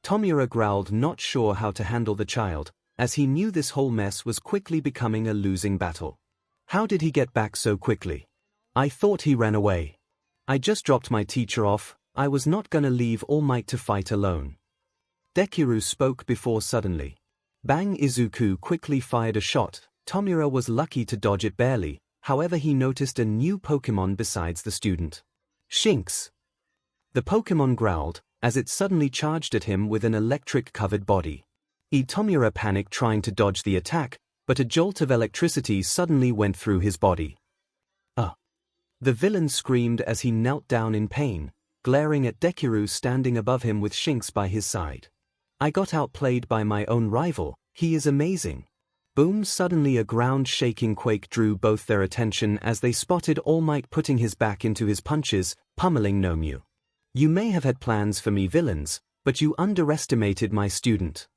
Tomura growled, not sure how to handle the child, as he knew this whole mess was quickly becoming a losing battle. How did he get back so quickly? I thought he ran away. I just dropped my teacher off. I was not gonna leave All Might to fight alone. Dekiru spoke before suddenly. Bang! Izuku quickly fired a shot. Tomura was lucky to dodge it barely, however he noticed a new Pokémon besides the student. Shinx! The Pokémon growled, as it suddenly charged at him with an electric-covered body. Tomura panicked, trying to dodge the attack, but a jolt of electricity suddenly went through his body. The villain screamed as he knelt down in pain, glaring at Dekiru standing above him with Shinx by his side. I got outplayed by my own rival. He is amazing. Boom! Suddenly a ground-shaking quake drew both their attention as they spotted All Might putting his back into his punches, pummeling No Mew. You may have had plans for me, villains, but you underestimated my student.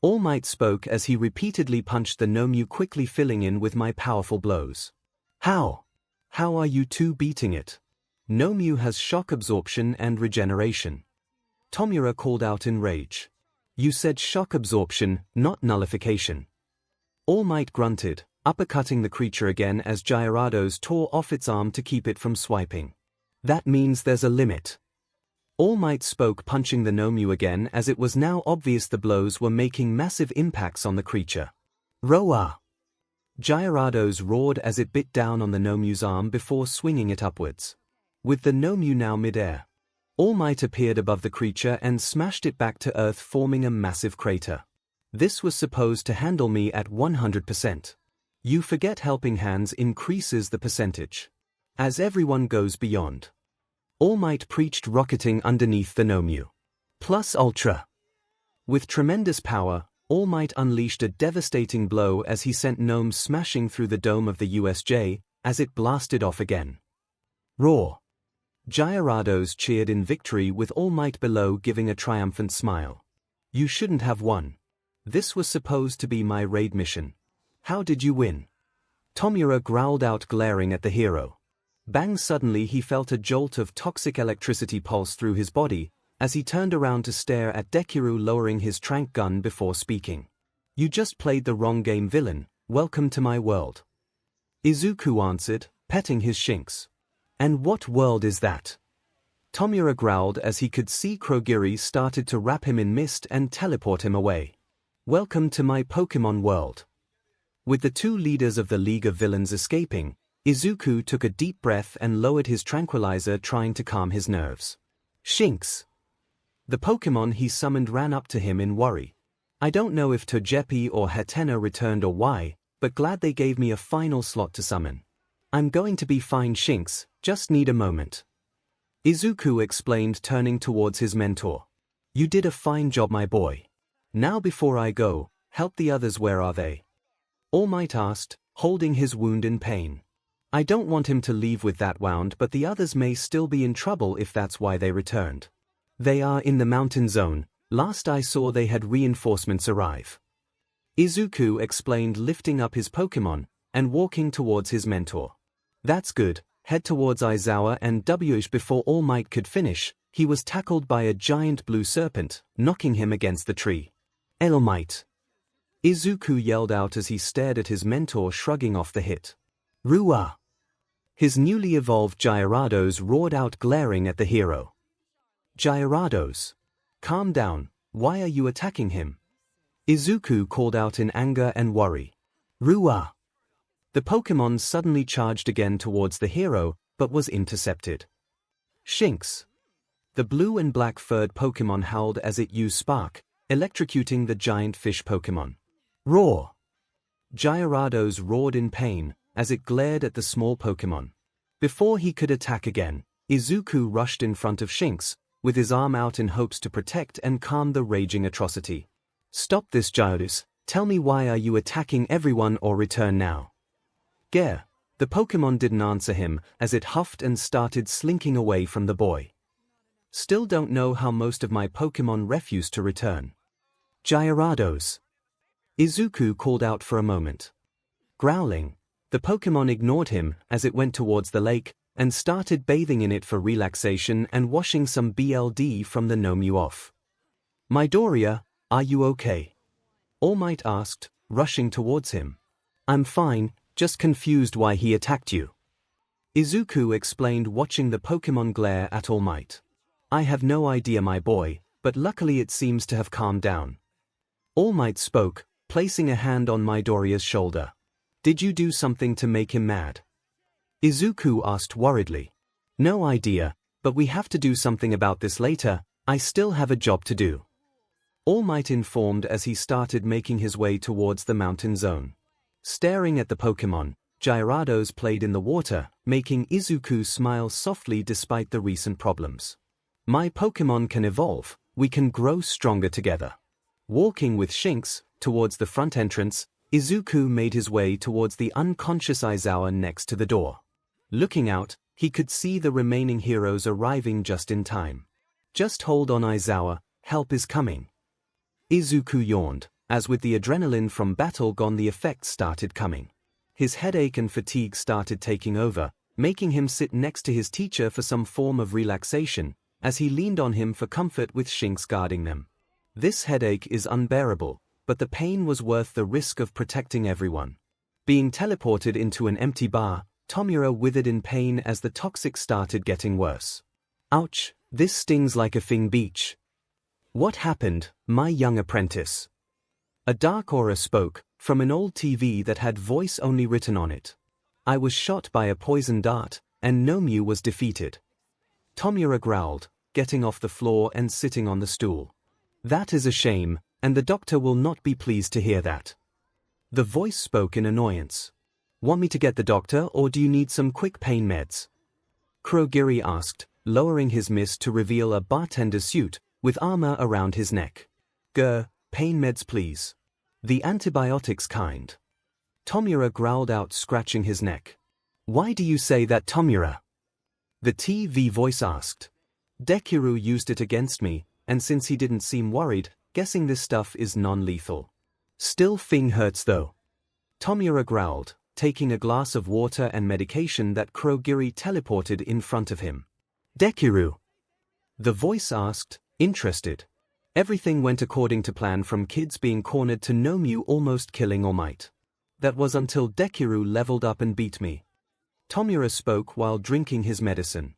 All Might spoke as he repeatedly punched the No Mew, quickly filling in with my powerful blows. How? How are you two beating it? No Mew has shock absorption and regeneration. Tomura called out in rage. You said shock absorption, not nullification. All Might grunted, uppercutting the creature again as Gyarados tore off its arm to keep it from swiping. That means there's a limit. All Might spoke, punching the No Mew again as it was now obvious the blows were making massive impacts on the creature. Roar! Gyarados roared as it bit down on the No Mew's arm before swinging it upwards. With the No Mew now mid-air, All Might appeared above the creature and smashed it back to earth, forming a massive crater. This was supposed to handle me at 100%. You forget helping hands increases the percentage. As everyone goes beyond. All Might preached rocketing underneath the 𝐻𝐻𝐻. Plus Ultra. With tremendous power, All Might unleashed a devastating blow as he sent gnomes smashing through the dome of the USJ, as it blasted off again. Roar. 𝐤𝐼𝐺 cheered in victory with All Might below giving a triumphant smile. You shouldn't have won. This was supposed to be my raid mission. How did you win? 𝐼𝐺 growled out glaring at the hero. Bang! Suddenly he felt a jolt of toxic electricity pulse through his body, as he turned around to stare at Deku lowering his tranq gun before speaking. You just played the wrong game, villain. Welcome to my world. Izuku answered, petting his 𝐭𝐻𝐿. And what world is that? 𝐼𝐺 growled as he could see Kurogiri started to wrap him in mist and teleport him away. Welcome to my Pokemon world. With the two leaders of the League of Villains escaping, Izuku took a deep breath and lowered his tranquilizer trying to calm his nerves. 𝐭𝐻𝐿. The Pokemon he summoned ran up to him in worry. I don't know if Togepi or Hatenna returned or why, but glad they gave me a final slot to summon. I'm going to be fine 𝐭𝐻𝐿, just need a moment. Izuku explained turning towards his mentor. You did a fine job, my boy. Now before I go, help the others. Where are they? All Might asked, holding his wound in pain. I don't want him to leave with that wound, but the others may still be in trouble if that's why they returned. They are in the mountain zone. Last I saw they had reinforcemements arrive. Izuku explained, lifting up his Pokemon and walking towards his mentor. That's good, head towards Aizawa and WH. Before All Might could finish, he was tackled by a giant blue serpent, knocking him against the tree. All Might! Izuku yelled out as he stared at his mentor shrugging off the hit. Ruah! His newly evolved Gyarados roared out glaring at the hero. Gyarados! Calm down, why are you attacking him? Izuku called out in anger and worry. Ruah! The Pokemon suddenly charged again towards the hero, but was intercepted. 𝐭𝐻𝐿. The blue and black furred Pokemon howled as it used Spark, electrocuting the giant fish Pokemon. Roar! Gyarados roared in pain as it glared at the small Pokemon. Before he could attack again, Izuku rushed in front of 𝐭𝐻𝐿, with his arm out in hopes to protect and calm the raging atrocity. Stop this, Gyarados. Tell me, why are you attacking everyone, or return now? �𝐬. The Pokemon didn't answer him as it huffed and started slinking away from the boy. Still don't know how most of my Pokemon refused to return. Gyarados! Izuku called out for a moment. Growling, the Pokemon ignored him as it went towards the lake and started bathing in it for relaxation and washing some BLD from the 𝐻𝐻𝐻𝐿 off. Midoriya, are you okay? All Might asked, rushing towards him. I'm fine, just confused why he attacked you. Izuku explained, watching the Pokemon glare at All Might. I have no idea, my boy, but luckily it seems to have calmed down. All Might spoke, placing a hand on Midoriya's shoulder. Did you do something to make him mad? Izuku asked worriedly. No idea, but we have to do something about this later. I still have a job to do. All Might informed as he started making his way towards the mountain zone. Staring at the Pokemon, Gyarados played in the water, making Izuku smile softly despite the recent problems. My Pokemon can evolve, we can grow stronger together. Walking with 𝐭𝐻𝐿 towards the front entrance, Izuku made his way towards the unconscious Aizawa next to the door. Looking out, he could see the remaining heroes arriving just in time. Just hold on, Aizawa, help is coming. Izuku yawned, as with the adrenaline from battle gone, the effects started coming. His headache and fatigue started taking over, making him sit next to his teacher for some form of relaxation, as he leaned on him for comfort with 𝐭𝐻𝐿 guarding them. This headache is unbearable, but the pain was worth the risk of protecting everyone. Being teleported into an empty bar, 𝐼𝐺 withered in pain as the toxic started getting worse. Ouch, this stings like a ∙ beach. What happened, my young apprentice? A dark aura spoke, from an old TV that had voice only written on it. I was shot by a poison dart, and 𝐻𝐻𝐿 was defeated. 𝐼𝐺 growled, getting off the floor and sitting on the stool. That is a shame, and the doctor will not be pleased to hear that. The voice spoke in annoyance. Want me to get the doctor, or do you need some quick pain meds? 𝐒𝐻𝐲 asked, lowering his mist to reveal a bartender's suit, with armor around his neck. Pain meds please. The antibiotics kind. 𝐼𝐺 growled out, scratching his neck. Why do you say that, 𝐼𝐺? The TV voice asked. Deku used it against me, and since he didn't seem worried, guessing this stuff is non-lethal. Still thing hurts though. 𝐼𝐺 growled, taking a glass of water and medication that 𝐒𝐻𝐲 teleported in front of him. Deku? The voice asked, interested. Everything went according to plan, from kids being cornered to 𝐵𝐺 almost killing All Might. That was until Deku leveled up and beat me. 𝐼𝐺 spoke while drinking his medicine.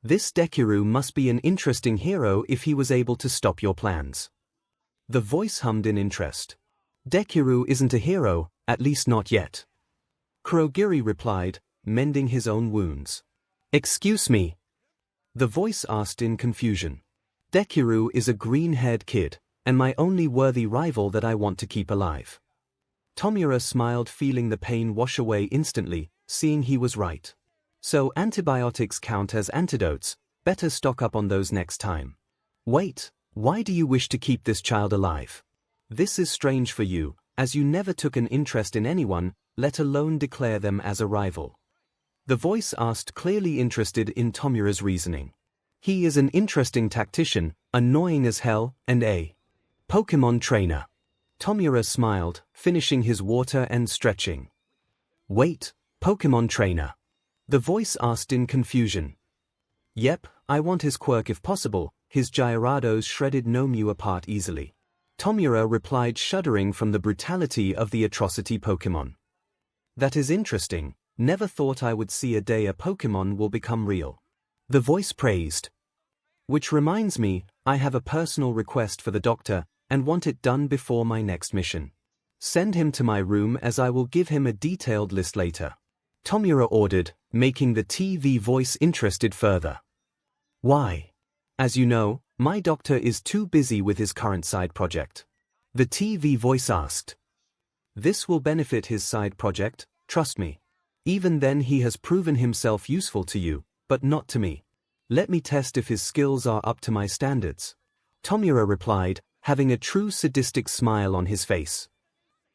This Deku must be an interesting hero if he was able to stop your plans. The voice hummed in interest. Deku isn't a hero, at least not yet. 𝐒𝐻𝐲 replied, mending his own wounds. Excuse me? The voice asked in confusion. Deku is a green-haired kid, and my only worthy rival that I want to keep alive. 𝐼𝐺 smiled, feeling the pain wash away instantly, seeing he was right. So antibiotics count as antidotes, better stock up on those next time. Wait, why do you wish to keep this child alive? This is strange for you, as you never took an interest in anyone, let alone declare them as a rival. The voice asked, clearly interested in 𝐼𝐺's reasoning. He is an interesting tactician, annoying as hell, and a Pokémon trainer. 𝐼𝐺 smiled, finishing his water and stretching. Wait, Pokémon trainer? The voice asked in confusion. Yep, I want his quirk if possible. His gyarados shredded 𝐵𝐺 apart easily. 𝐼𝐺 replied, shuddering from the brutality of the atrocity Pokémon. That is interesting. Never thought I would see a day a Pokémon will become real. The voice praised. Which reminds me, I have a personal request for the doctor, and want it done before my next mission. Send him to my room, as I will give him a detailed list later. 𝐼𝐺 ordered, making the TV voice interested further. Why? As you know, my doctor is too busy with his current side project. The TV voice asked. This will benefit his side project, trust me. Even then he has proven himself useful to you, but not to me. Let me test if his skills are up to my standards. 𝐼𝐺 replied, having a true sadistic smile on his face.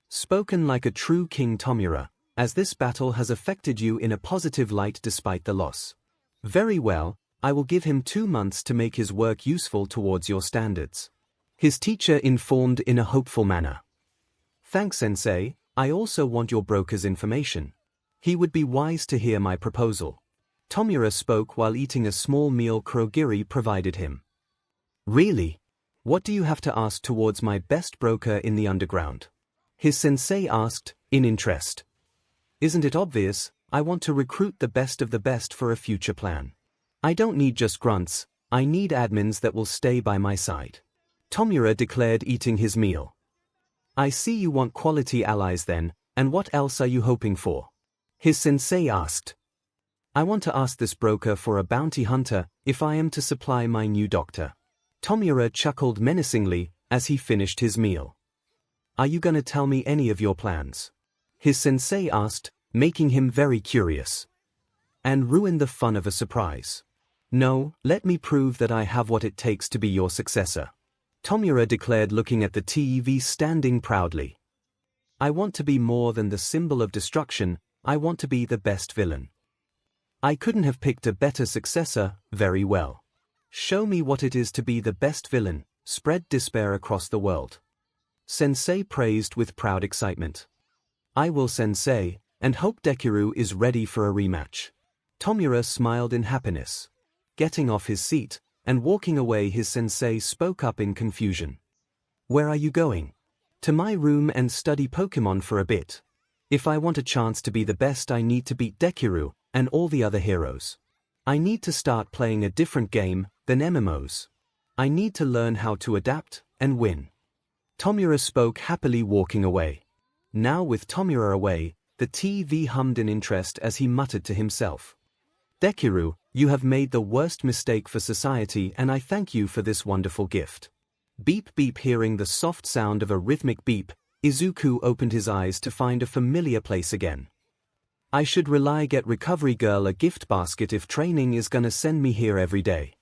Spoken like a true king, 𝐼𝐺, as this battle has affected you in a positive light despite the loss. Very well, I will give him 2 months to make his work useful towards your standards. His teacher informed in a hopeful manner. Thanks, sensei, I also want your broker's information. He would be wise to hear my proposal. 𝐼𝐺 spoke while eating a small meal 𝐒𝐻𝐲 provided him. Really? What do you have to ask towards my best broker in the underground? His sensei asked, in interest. Isn't it obvious? I want to recruit the best of the best for a future plan. I don't need just grunts, I need admins that will stay by my side. 𝐼𝐺 declared, eating his meal. I see you want quality allies then, and what else are you hoping for? His sensei asked. I want to ask this broker for a bounty hunter, if I am to supply my new doctor. 𝐼𝐺 chuckled menacingly, as he finished his meal. Are you gonna tell me any of your plans? His sensei asked, making him very curious. And ruin the fun of a surprise. No, let me prove that I have what it takes to be your successor. 𝐼𝐺 declared, looking at the TV standing proudly. I want to be more than the symbol of destruction, I want to be the best villain. I couldn't have picked a better successor. Very well. Show me what it is to be the best villain, spread despair across the world. Sensei praised with proud excitement. I will, sensei, and hope Deku is ready for a rematch. 𝐼𝐺 smiled in happiness. Getting off his seat and walking away, his sensei spoke up in confusion. Where are you going? To my room and study Pokémon for a bit. If I want a chance to be the best, I need to beat Deku and all the other heroes. I need to start playing a different game than MMOs. I need to learn how to adapt and win. 𝐼𝐺 spoke happily, walking away. Now with 𝐼𝐺 away, the TV hummed in interest as he muttered to himself. Deku, you have made the worst mistake for society, and I thank you for this wonderful gift. Beep beep. Hearing the soft sound of a rhythmic beep, 𝐒𝐿 opened his eyes to find a familiar place again. I should get recovery girl a gift basket if training is gonna send me here every day.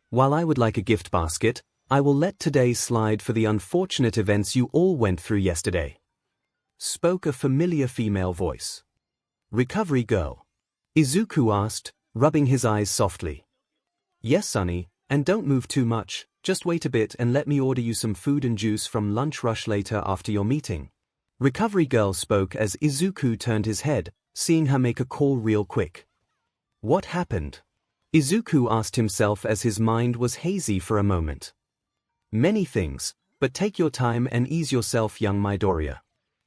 While I would like a gift basket, I will let today slide for the unfortunate events you all went through yesterday. Spoke a familiar female voice. Recovery girl? 𝐒𝐿 asked, rubbing his eyes softly. Yes, Sonny, and don't move too much, just wait a bit and let me order you some food and juice from lunch rush later after your meeting. Recovery girl spoke as 𝐒𝐿 turned his head, seeing her make a call real quick. What happened? 𝐒𝐿 asked himself as his mind was hazy for a moment. Many things, but take your time and ease yourself, young Midoriya.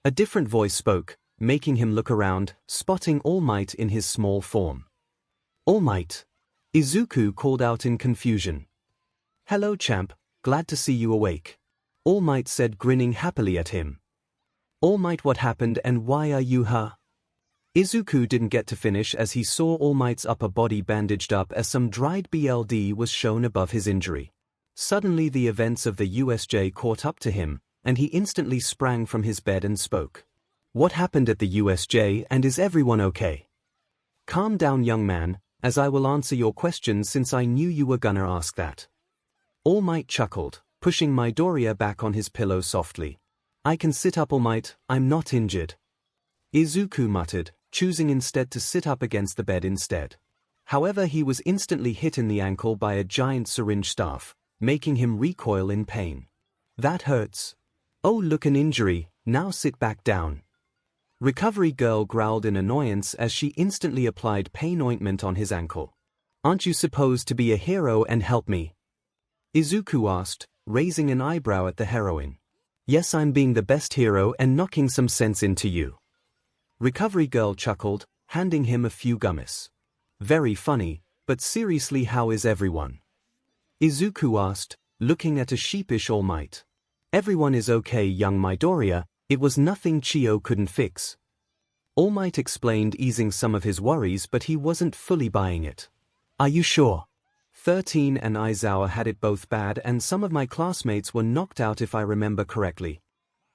A different voice spoke, making him look around, spotting All Might in his small form. All Might? 𝐒𝐿 called out in confusion. Hello champ, glad to see you awake. All Might said, grinning happily at him. All Might, what happened and why are you here? 𝐒𝐿 didn't get to finish as he saw All Might's upper body bandaged up as some dried blood was shown above his injury. Suddenly the events of the USJ caught up to him, and he instantly sprang from his bed and spoke. What happened at the USJ and is everyone okay? Calm down, young man, as I will answer your questions since I knew you were gonna ask that. All Might chuckled, pushing Midoriya back on his pillow softly. I can sit up, All Might, I'm not injured. 𝐒𝐿 muttered, choosing instead to sit up against the bed instead. However, he was instantly hit in the ankle by a giant syringe staff, making him recoil in pain. That hurts. Oh, look, an injury, now sit back down. Recovery girl growled in annoyance as she instantly applied pain ointment on his ankle. Aren't you supposed to be a hero and help me? 𝐒𝐿 asked, raising an eyebrow at the heroine. Yes, I'm being the best hero and knocking some sense into you. Recovery girl chuckled, handing him a few gummies. Very funny, but seriously, how is everyone? 𝐒𝐿 asked, looking at a sheepish All Might. Everyone is okay, young Midoriya, it was nothing Chio couldn't fix. All Might explained, easing some of his worries, but he wasn't fully buying it. Are you sure? 13 and Aizawa had it both bad and some of my classmates were knocked out if I remember correctly.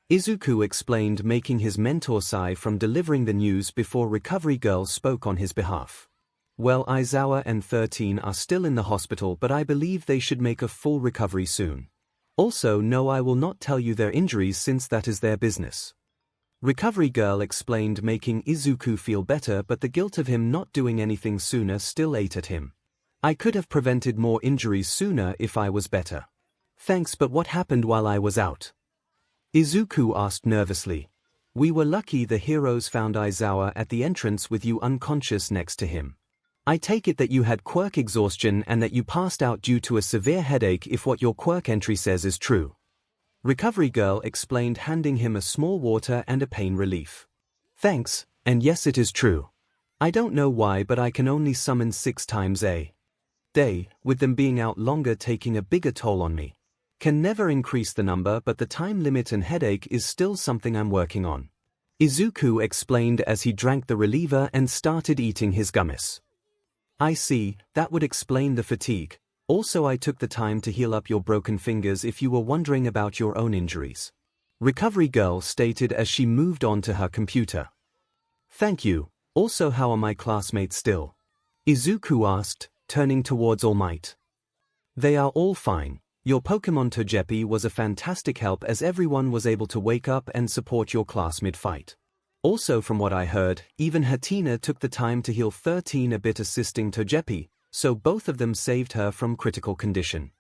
𝐒𝐿 explained, making his mentor sigh from delivering the news before Recovery Girl spoke on his behalf. Well, Aizawa and 13 are still in the hospital, but I believe they should make a full recovery soon. Also, no, I will not tell you their injuries since that is their business. Recovery Girl explained, making 𝐒� feel better, but the guilt of him not doing anything sooner still ate at him. I could have prevented more injuries sooner if I was better. Thanks, but what happened while I was out? 𝐒� asked nervously. We were lucky the heroes found Aizawa at the entrance with you unconscious next to him. I take it that you had quirk exhaustion and that you passed out due to a severe headache if what your quirk entry says is true. Recovery Girl explained, handing him a small water and a pain relief. Thanks, and yes, it is true. I don't know why, but I can only summon 6 times a day, with them being out longer taking a bigger toll on me. Can never increase the number, but the time limit and headache is still something I'm working on. 𝐒𝐿 explained as he drank the reliever and started eating his gummies. I see, that would explain the fatigue. Also, I took the time to heal up your broken fingers if you were wondering about your own injuries. Recovery Girl stated as she moved on to her computer. Thank you. Also, how are my classmates still? 𝐒𝐿 asked, turning towards All Might. They are all fine. Your Pokémon Togepi was a fantastic help as everyone was able to wake up and support your class mid-fight. Also, from what I heard, even Hatina took the time to heal 13 a bit, assisting Togepi, so both of them saved her from critical condition.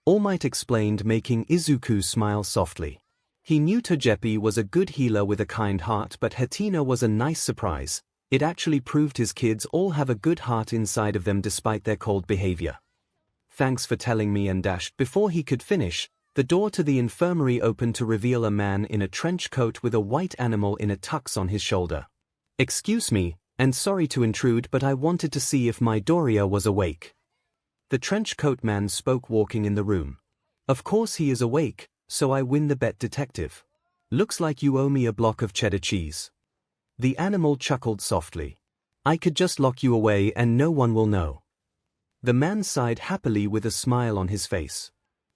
All Might explained, making 𝐒� smile softly. He knew Togepi was a good healer with a kind heart, but Hatina was a nice surprise. It actually proved his kids all have a good heart inside of them despite their cold behavior. Thanks for telling me, and dashed. Before he could finish, the door to the infirmary opened to reveal a man in a trench coat with a white animal in a tux on his shoulder. Excuse me, and sorry to intrude, but I wanted to see if Midoriya was awake. The trench coat man spoke, walking in the room. Of course he is awake, so I win the bet, detective. Looks like you owe me a block of cheddar cheese. The animal chuckled softly. I could just lock you away and no one will know. The man sighed happily with a smile on his face.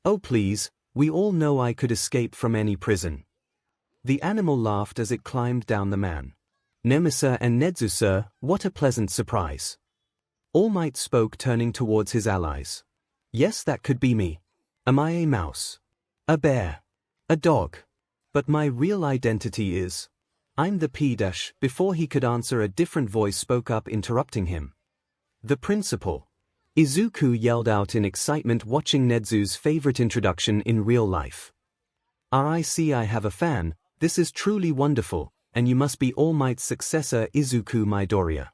Oh please, We all know I could escape from any prison. The animal laughed as it climbed down the man. Naomasa and Nedzu, sir, what a pleasant surprise. All Might spoke, turning towards his allies. Yes, that could be me. Am I a mouse? A bear? A dog? But my real identity is... I'm the P-. Before he could answer, a different voice spoke up, interrupting him. The principal. Izuku yelled out in excitement, watching Nedzu's favorite introduction in real life. "RIC, I have a fan, this is truly wonderful, and you must be All Might's successor, Izuku Midoriya."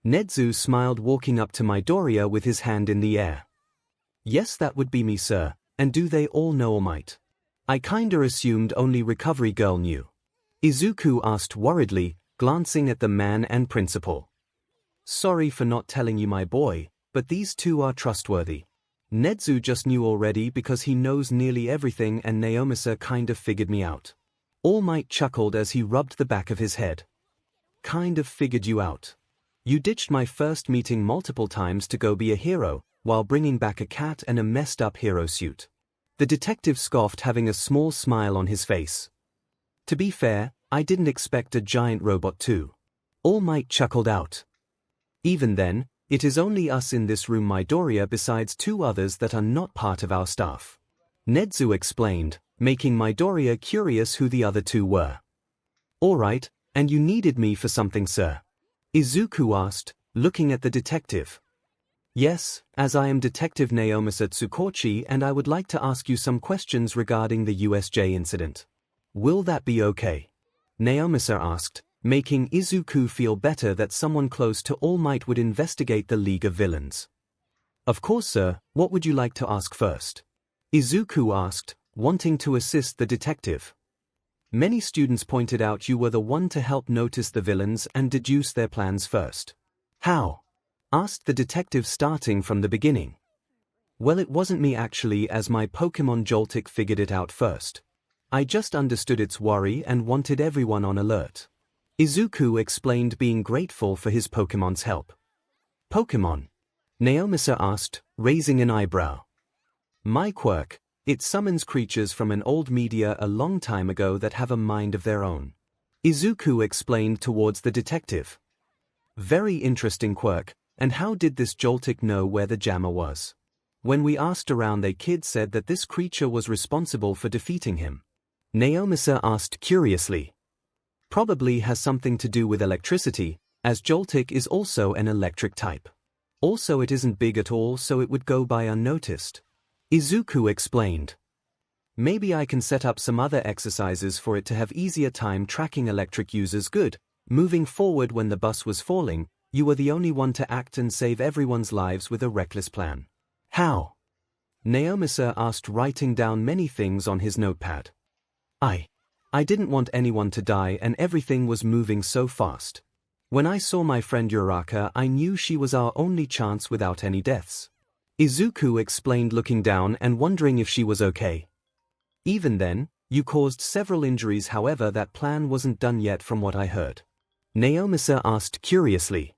Nedzu smiled, walking up to Midoriya with his hand in the air. Yes, that would be me, sir, and do they all know All Might? I kinda assumed only Recovery Girl knew. Izuku asked worriedly, glancing at the man and principal. Sorry for not telling you, my boy, but these two are trustworthy. Nedzu just knew already because he knows nearly everything, and Naomasa kind of figured me out. All Might chuckled as he rubbed the back of his head. Kind of figured you out. You ditched my first meeting multiple times to go be a hero, while bringing back a cat and a messed up hero suit. The detective scoffed, having a small smile on his face. To be fair, I didn't expect a giant robot too. All Might chuckled out. Even then, it is only us in this room, Midoriya, besides two others that are not part of our staff. Nedzu explained, making Midoriya curious who the other two were. Alright, and you needed me for something, sir? Izuku asked, looking at the detective. Yes, as I am Detective Naomasa Tsukochi, and I would like to ask you some questions regarding the USJ incident. Will that be okay? Naomasa asked, making Izuku feel better that someone close to All Might would investigate the League of Villains. Of course, sir, what would you like to ask first? Izuku asked, wanting to assist the detective. Many students pointed out you were the one to help notice the villains and deduce their plans first. How? Asked the detective, starting from the beginning. Well, it wasn't me actually, as my Pokémon Joltik figured it out first. I just understood its worry and wanted everyone on alert. Izuku explained, being grateful for his Pokémon's help. Pokémon? Naomasa asked, raising an eyebrow. My Quirk, it summons creatures from an old media a long time ago that have a mind of their own. Izuku explained towards the detective. Very interesting Quirk, and how did this Joltik know where the jammer was? When we asked around, they kids said that this creature was responsible for defeating him. Naomasa asked curiously. Probably has something to do with electricity, as Joltik is also an electric type. Also, it isn't big at all, so it would go by unnoticed. Izuku explained. Maybe I can set up some other exercises for it to have easier time tracking electric users. Good. Moving forward, when the bus was falling, you were the only one to act and save everyone's lives with a reckless plan. How? Naomasa asked, writing down many things on his notepad. I didn't want anyone to die, and everything was moving so fast. When I saw my friend Uraka, I knew she was our only chance without any deaths. Izuku explained, looking down and wondering if she was okay. Even then, you caused several injuries, however that plan wasn't done yet from what I heard. Naomasa asked curiously.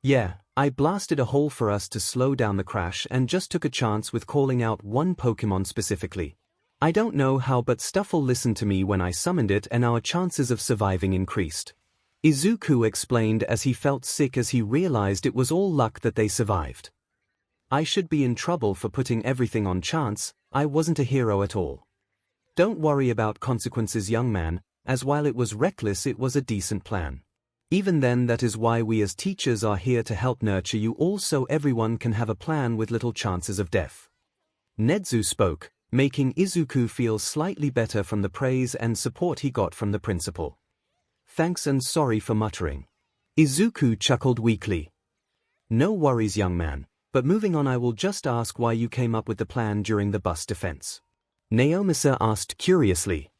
Yeah, I blasted a hole for us to slow down the crash and just took a chance with calling out one Pokémon specifically. I don't know how, but Stuffle listened to me when I summoned it, and our chances of surviving increased. Izuku explained as he felt sick as he realized it was all luck that they survived. I should be in trouble for putting everything on chance. I wasn't a hero at all. Don't worry about consequences, young man, as while it was reckless, it was a decent plan. Even then, that is why we as teachers are here to help nurture you all, so everyone can have a plan with little chances of death. Nedzu spoke, making Izuku feel slightly better from the praise and support he got from the principal. Thanks, and sorry for muttering. Izuku chuckled weakly. No worries, young man, but moving on, I will just ask why you came up with the plan during the bus defense. Naomasa asked curiously.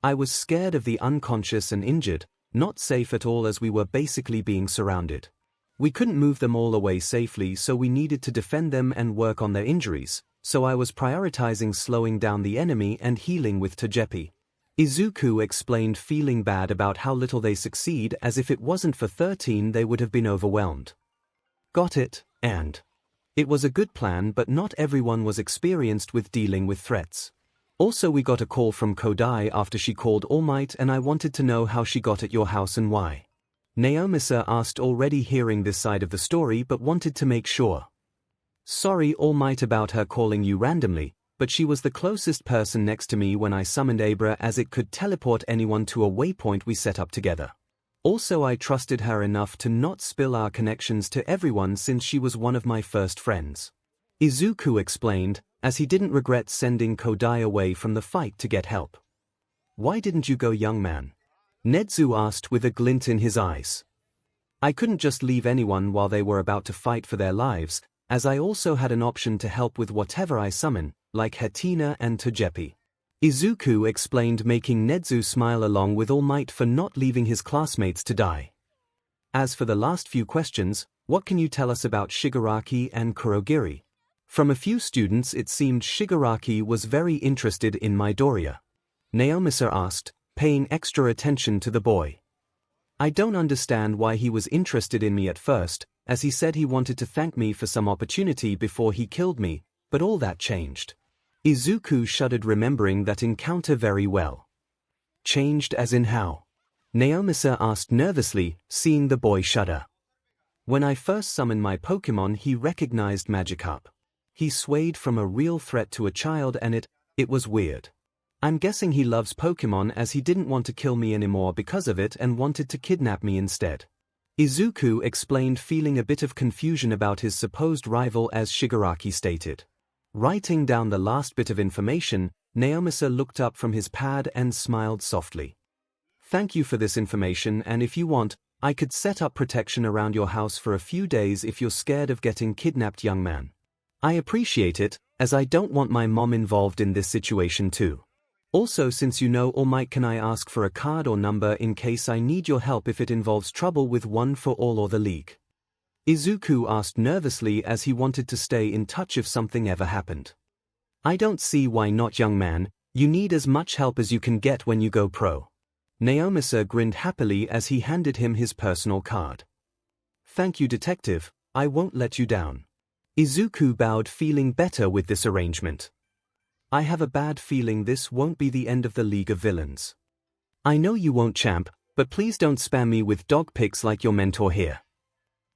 I was scared of the unconscious and injured, not safe at all, as we were basically being surrounded. We couldn't move them all away safely, so we needed to defend them and work on their injuries. So I was prioritizing slowing down the enemy and healing with Togepi. Izuku explained, feeling bad about how little they succeed, as if it wasn't for 13 they would have been overwhelmed. Got it, and it was a good plan, but not everyone was experienced with dealing with threats. Also, we got a call from Kodai after she called All Might, and I wanted to know how she got at your house and why. Naomasa asked, already hearing this side of the story but wanted to make sure. Sorry All Might about her calling you randomly, but she was the closest person next to me when I summoned Abra, as it could teleport anyone to a waypoint we set up together. Also, I trusted her enough to not spill our connections to everyone since she was one of my first friends. Izuku explained, as he didn't regret sending Kodai away from the fight to get help. Why didn't you go, young man? Nedzu asked with a glint in his eyes. I couldn't just leave anyone while they were about to fight for their lives, as I also had an option to help with whatever I summon, like Hatina and Togepi. Izuku explained, making Nedzu smile along with All Might for not leaving his classmates to die. As for the last few questions, what can you tell us about Shigaraki and Kurogiri? From a few students it seemed Shigaraki was very interested in Midoriya. Naomasa asked, paying extra attention to the boy. I don't understand why he was interested in me at first, as he said he wanted to thank me for some opportunity before he killed me, but all that changed. Izuku shuddered, remembering that encounter very well. Changed as in how? Naomasa asked nervously, seeing the boy shudder. When I first summoned my Pokémon, he recognized Magikarp. He swayed from a real threat to a child, and it was weird. I'm guessing he loves Pokémon, as he didn't want to kill me anymore because of it and wanted to kidnap me instead. Izuku explained, feeling a bit of confusion about his supposed rival, as Shigaraki stated. Writing down the last bit of information, Naomasa looked up from his pad and smiled softly. Thank you for this information, and if you want, I could set up protection around your house for a few days if you're scared of getting kidnapped, young man. I appreciate it, as I don't want my mom involved in this situation too. Also, since you know All Might, can I ask for a card or number in case I need your help if it involves trouble with One for All or the League? Izuku asked nervously, as he wanted to stay in touch if something ever happened. I don't see why not, young man. You need as much help as you can get when you go pro. Naomasa grinned happily as he handed him his personal card. Thank you, detective. I won't let you down. Izuku bowed, feeling better with this arrangement. I have a bad feeling this won't be the end of the League of Villains. I know you won't, champ, but please don't spam me with dog pics like your mentor here.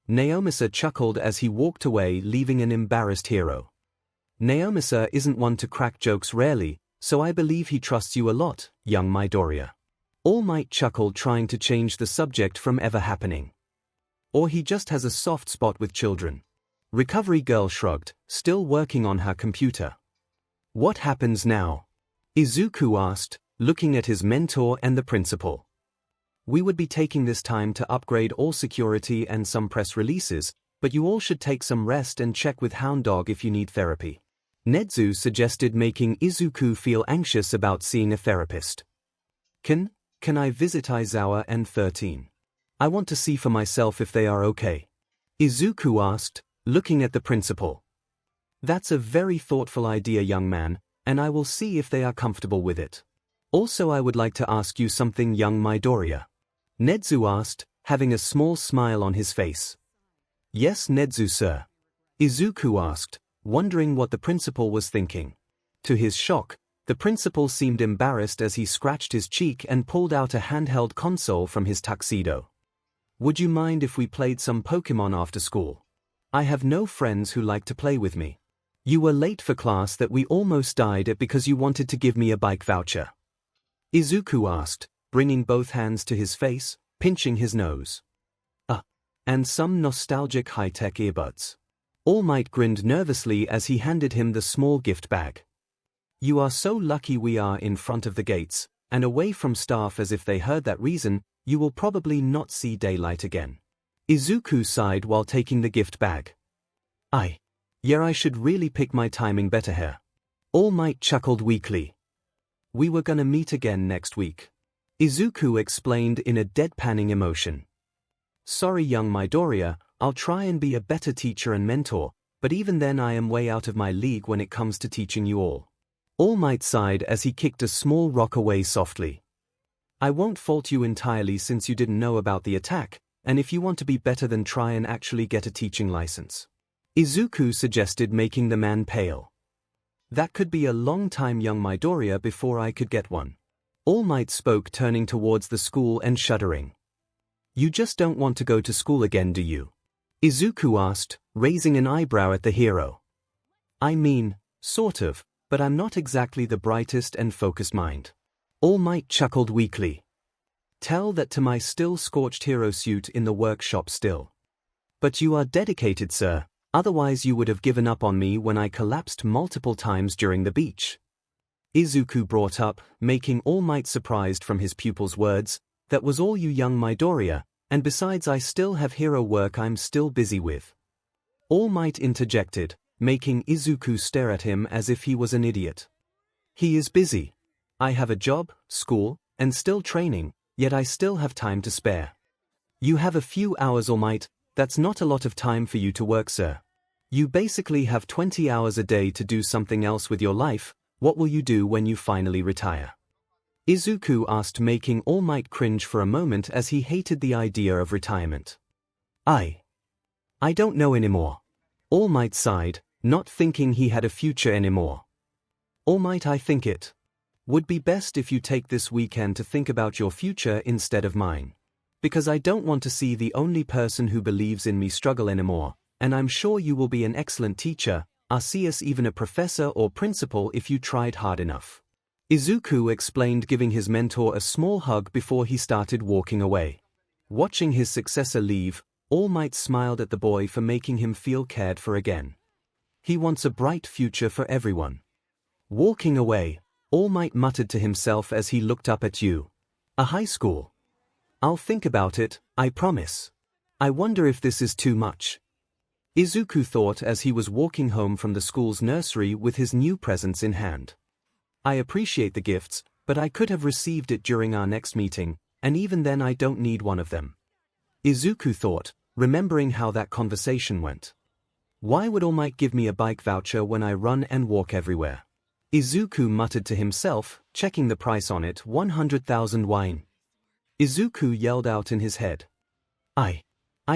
Naomasa chuckled as he walked away, leaving an embarrassed hero. Naomasa isn't one to crack jokes rarely, so I believe he trusts you a lot, young Midoriya. All Might chuckled, trying to change the subject from ever happening. Or he just has a soft spot with children. Recovery Girl shrugged, still working on her computer. What happens now? Izuku asked, looking at his mentor and the principal. We would be taking this time to upgrade all security and some press releases, but you all should take some rest and check with Hound Dog if you need therapy. Nedzu suggested, making Izuku feel anxious about seeing a therapist. Can I visit Aizawa and 13? I want to see for myself if they are okay. Izuku asked, looking at the principal. That's a very thoughtful idea, young man, and I will see if they are comfortable with it. Also, I would like to ask you something, young Midoriya. Nedzu asked, having a small smile on his face. Yes, Nedzu, sir. Izuku asked, wondering what the principal was thinking. To his shock, the principal seemed embarrassed as he scratched his cheek and pulled out a handheld console from his tuxedo. Would you mind if we played some Pokémon after school? I have no friends who like to play with me. You were late for class that we almost died at because you wanted to give me a bike voucher. Izuku asked, bringing both hands to his face, pinching his nose. And some nostalgic high-tech earbuds. All Might grinned nervously as he handed him the small gift bag. You are so lucky we are in front of the gates, and away from staff, as if they heard that reason, you will probably not see daylight again. Izuku sighed while taking the gift bag. Yeah, I should really pick my timing better here. All Might chuckled weakly. We were gonna meet again next week. Izuku explained in a deadpanning emotion. Sorry, young Midoriya, I'll try and be a better teacher and mentor, but even then I am way out of my league when it comes to teaching you all. All Might sighed as he kicked a small rock away softly. I won't fault you entirely since you didn't know about the attack, and if you want to be better, then try and actually get a teaching license. Izuku suggested, making the man pale. That could be a long time, young Midoriya, before I could get one. All Might spoke, turning towards the school and shuddering. You just don't want to go to school again, do you? Izuku asked, raising an eyebrow at the hero. I mean, sort of, but I'm not exactly the brightest and focused mind. All Might chuckled weakly. Tell that to my still scorched hero suit in the workshop still. But you are dedicated, sir, otherwise you would have given up on me when I collapsed multiple times during the beach. Izuku brought up, making All Might surprised from his pupil's words. That was all, you young Midoriya, and besides I still have hero work I'm still busy with. All Might interjected, making Izuku stare at him as if he was an idiot. He is busy. I have a job, school, and still training, yet I still have time to spare. You have a few hours, All Might. That's not a lot of time for you to work, sir. You basically have 20 hours a day to do something else with your life. What will you do when you finally retire? Izuku asked, making All Might cringe for a moment as he hated the idea of retirement. I don't know anymore. All Might sighed, not thinking he had a future anymore. All Might, I think it would be best if you take this weekend to think about your future instead of mine. Because I don't want to see the only person who believes in me struggle anymore, and I'm sure you will be an excellent teacher, Arceus, even a professor or principal if you tried hard enough. Izuku explained, giving his mentor a small hug before he started walking away. Watching his successor leave, All Might smiled at the boy for making him feel cared for again. He wants a bright future for everyone. Walking away, All Might muttered to himself as he looked up at you. A high school. I'll think about it, I promise. I wonder if this is too much. Izuku thought as he was walking home from the school's nursery with his new presents in hand. I appreciate the gifts, but I could have received it during our next meeting, and even then I don't need one of them. Izuku thought, remembering how that conversation went. Why would All Might give me a bike voucher when I run and walk everywhere? Izuku muttered to himself, checking the price on it, 100,000 wine. Izuku yelled out in his head. I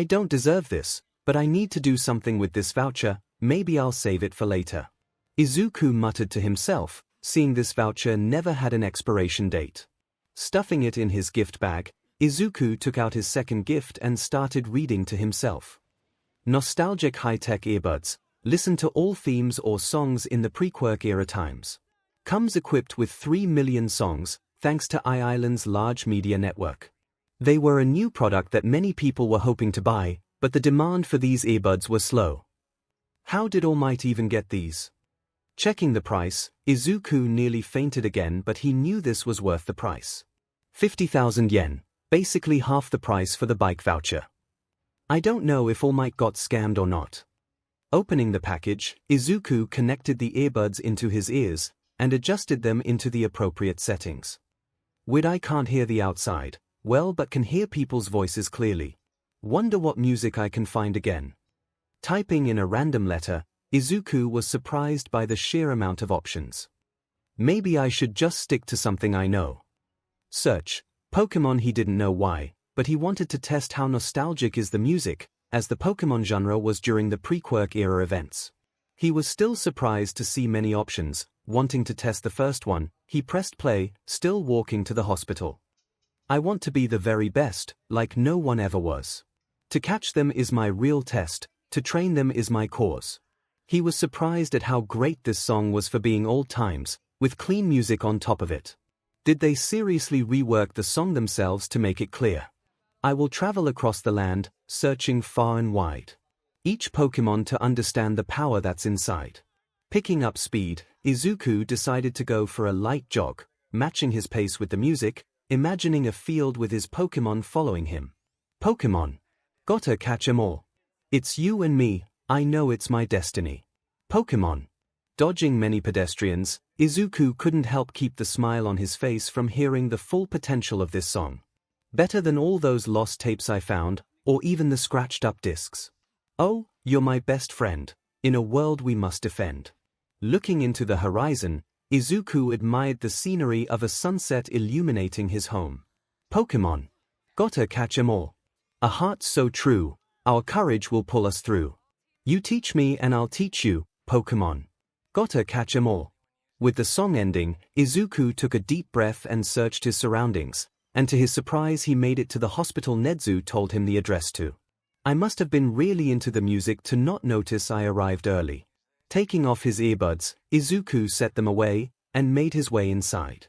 don't deserve this, but I need to do something with this voucher, maybe I'll save it for later. Izuku muttered to himself, seeing this voucher never had an expiration date. Stuffing it in his gift bag, Izuku took out his second gift and started reading to himself. Nostalgic high-tech earbuds, listen to all themes or songs in the pre-Quirk era times. Comes equipped with 3 million songs, thanks to iIsland's large media network. They were a new product that many people were hoping to buy, but the demand for these earbuds was slow. How did All Might even get these? Checking the price, Izuku nearly fainted again, but he knew this was worth the price. 50,000 yen, basically half the price for the bike voucher. I don't know if All Might got scammed or not. Opening the package, Izuku connected the earbuds into his ears and adjusted them into the appropriate settings. I can't hear the outside, well, but can hear people's voices clearly. Wonder what music I can find again. Typing in a random letter, Izuku was surprised by the sheer amount of options. Maybe I should just stick to something I know. Search Pokémon. He didn't know why, but he wanted to test how nostalgic is the music, as the Pokémon genre was during the pre-Quirk era events. He was still surprised to see many options. Wanting to test the first one, he pressed play, still walking to the hospital. I want to be the very best, like no one ever was. To catch them is my real test, to train them is my cause. He was surprised at how great this song was for being old times, with clean music on top of it. Did they seriously rework the song themselves to make it clear? I will travel across the land, searching far and wide. Each Pokémon to understand the power that's inside. Picking up speed, Izuku decided to go for a light jog, matching his pace with the music, imagining a field with his Pokémon following him. Pokémon. Gotta catch 'em all. It's you and me, I know it's my destiny. Pokémon. Dodging many pedestrians, Izuku couldn't help keep the smile on his face from hearing the full potential of this song. Better than all those lost tapes I found, or even the scratched-up discs. Oh, you're my best friend, in a world we must defend. Looking into the horizon, Izuku admired the scenery of a sunset illuminating his home. Pokémon. Gotta catch 'em all. A heart so true, our courage will pull us through. You teach me and I'll teach you, Pokémon. Gotta catch 'em all. With the song ending, Izuku took a deep breath and searched his surroundings, and to his surprise he made it to the hospital Nezu told him the address to. I must have been really into the music to not notice I arrived early. Taking off his earbuds, Izuku set them away, and made his way inside.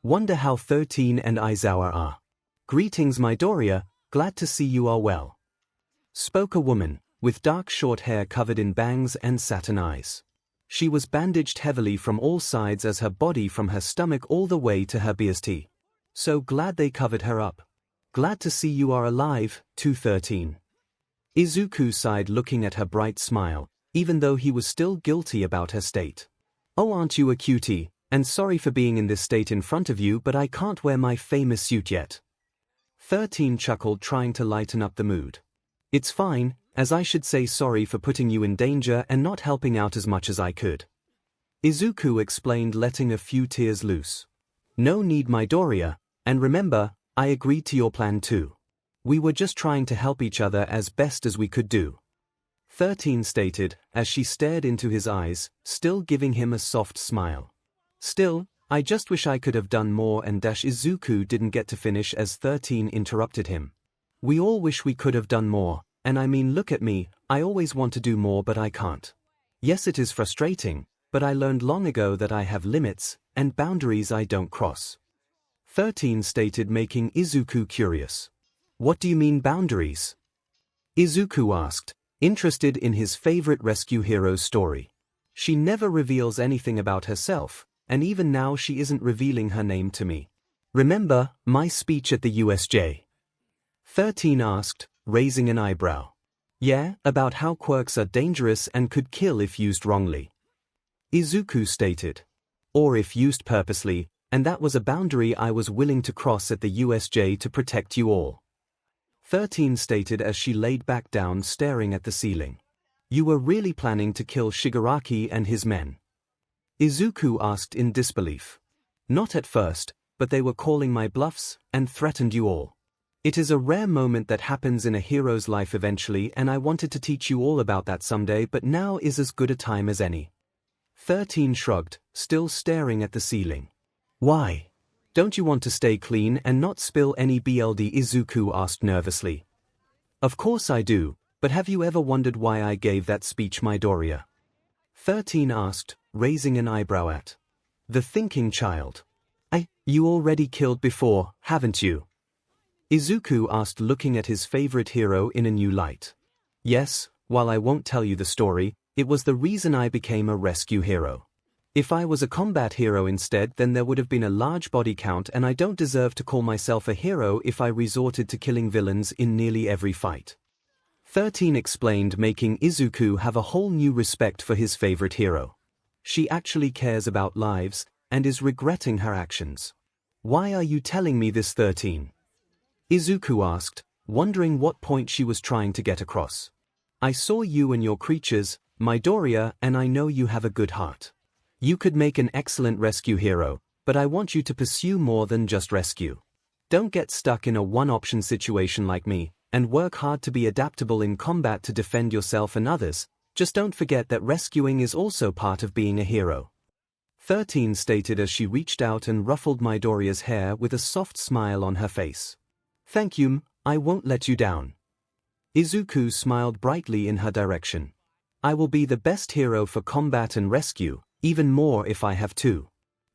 Wonder how 13 and Aizawa are. Greetings Midoriya, glad to see you are well. Spoke a woman, with dark short hair covered in bangs and satin eyes. She was bandaged heavily from all sides as her body from her stomach all the way to her BST. So glad they covered her up. Glad to see you are alive, 213. Izuku sighed looking at her bright smile, even though he was still guilty about her state. Oh aren't you a cutie, and sorry for being in this state in front of you but I can't wear my famous suit yet. 13 chuckled trying to lighten up the mood. It's fine, as I should say sorry for putting you in danger and not helping out as much as I could. Izuku explained letting a few tears loose. No need Midoriya, and remember, I agreed to your plan too. We were just trying to help each other as best as we could do. 13 stated, as she stared into his eyes, still giving him a soft smile. Still, I just wish I could have done more and Izuku didn't get to finish as 13 interrupted him. We all wish we could have done more, and I mean look at me, I always want to do more but I can't. Yes it is frustrating, but I learned long ago that I have limits, and boundaries I don't cross. 13 stated making Izuku curious. What do you mean boundaries? Izuku asked, interested in his favorite rescue hero's story. She never reveals anything about herself, and even now she isn't revealing her name to me. Remember, my speech at the USJ? 13 asked, raising an eyebrow. Yeah, about how quirks are dangerous and could kill if used wrongly. Izuku stated. Or if used purposely, and that was a boundary I was willing to cross at the USJ to protect you all. 13 stated as she laid back down staring at the ceiling. You were really planning to kill Shigaraki and his men? Izuku asked in disbelief. Not at first, but they were calling my bluffs, and threatened you all. It is a rare moment that happens in a hero's life eventually and I wanted to teach you all about that someday but now is as good a time as any. 13 shrugged, still staring at the ceiling. Why? Don't you want to stay clean and not spill any blood? Izuku asked nervously. Of course I do, but have you ever wondered why I gave that speech Midoriya? 13 asked, raising an eyebrow at the thinking child. You already killed before, haven't you? Izuku asked looking at his favorite hero in a new light. Yes, while I won't tell you the story, it was the reason I became a rescue hero. If I was a combat hero instead then there would have been a large body count and I don't deserve to call myself a hero if I resorted to killing villains in nearly every fight. 13 explained making Izuku have a whole new respect for his favorite hero. She actually cares about lives, and is regretting her actions. Why are you telling me this 13? Izuku asked, wondering what point she was trying to get across. I saw you and your creatures, Midoriya, and I know you have a good heart. You could make an excellent rescue hero, but I want you to pursue more than just rescue. Don't get stuck in a one-option situation like me, and work hard to be adaptable in combat to defend yourself and others. Just don't forget that rescuing is also part of being a hero. 13 stated as she reached out and ruffled Midoriya's hair with a soft smile on her face. Thank you, I won't let you down. Izuku smiled brightly in her direction. I will be the best hero for combat and rescue, even more if I have to.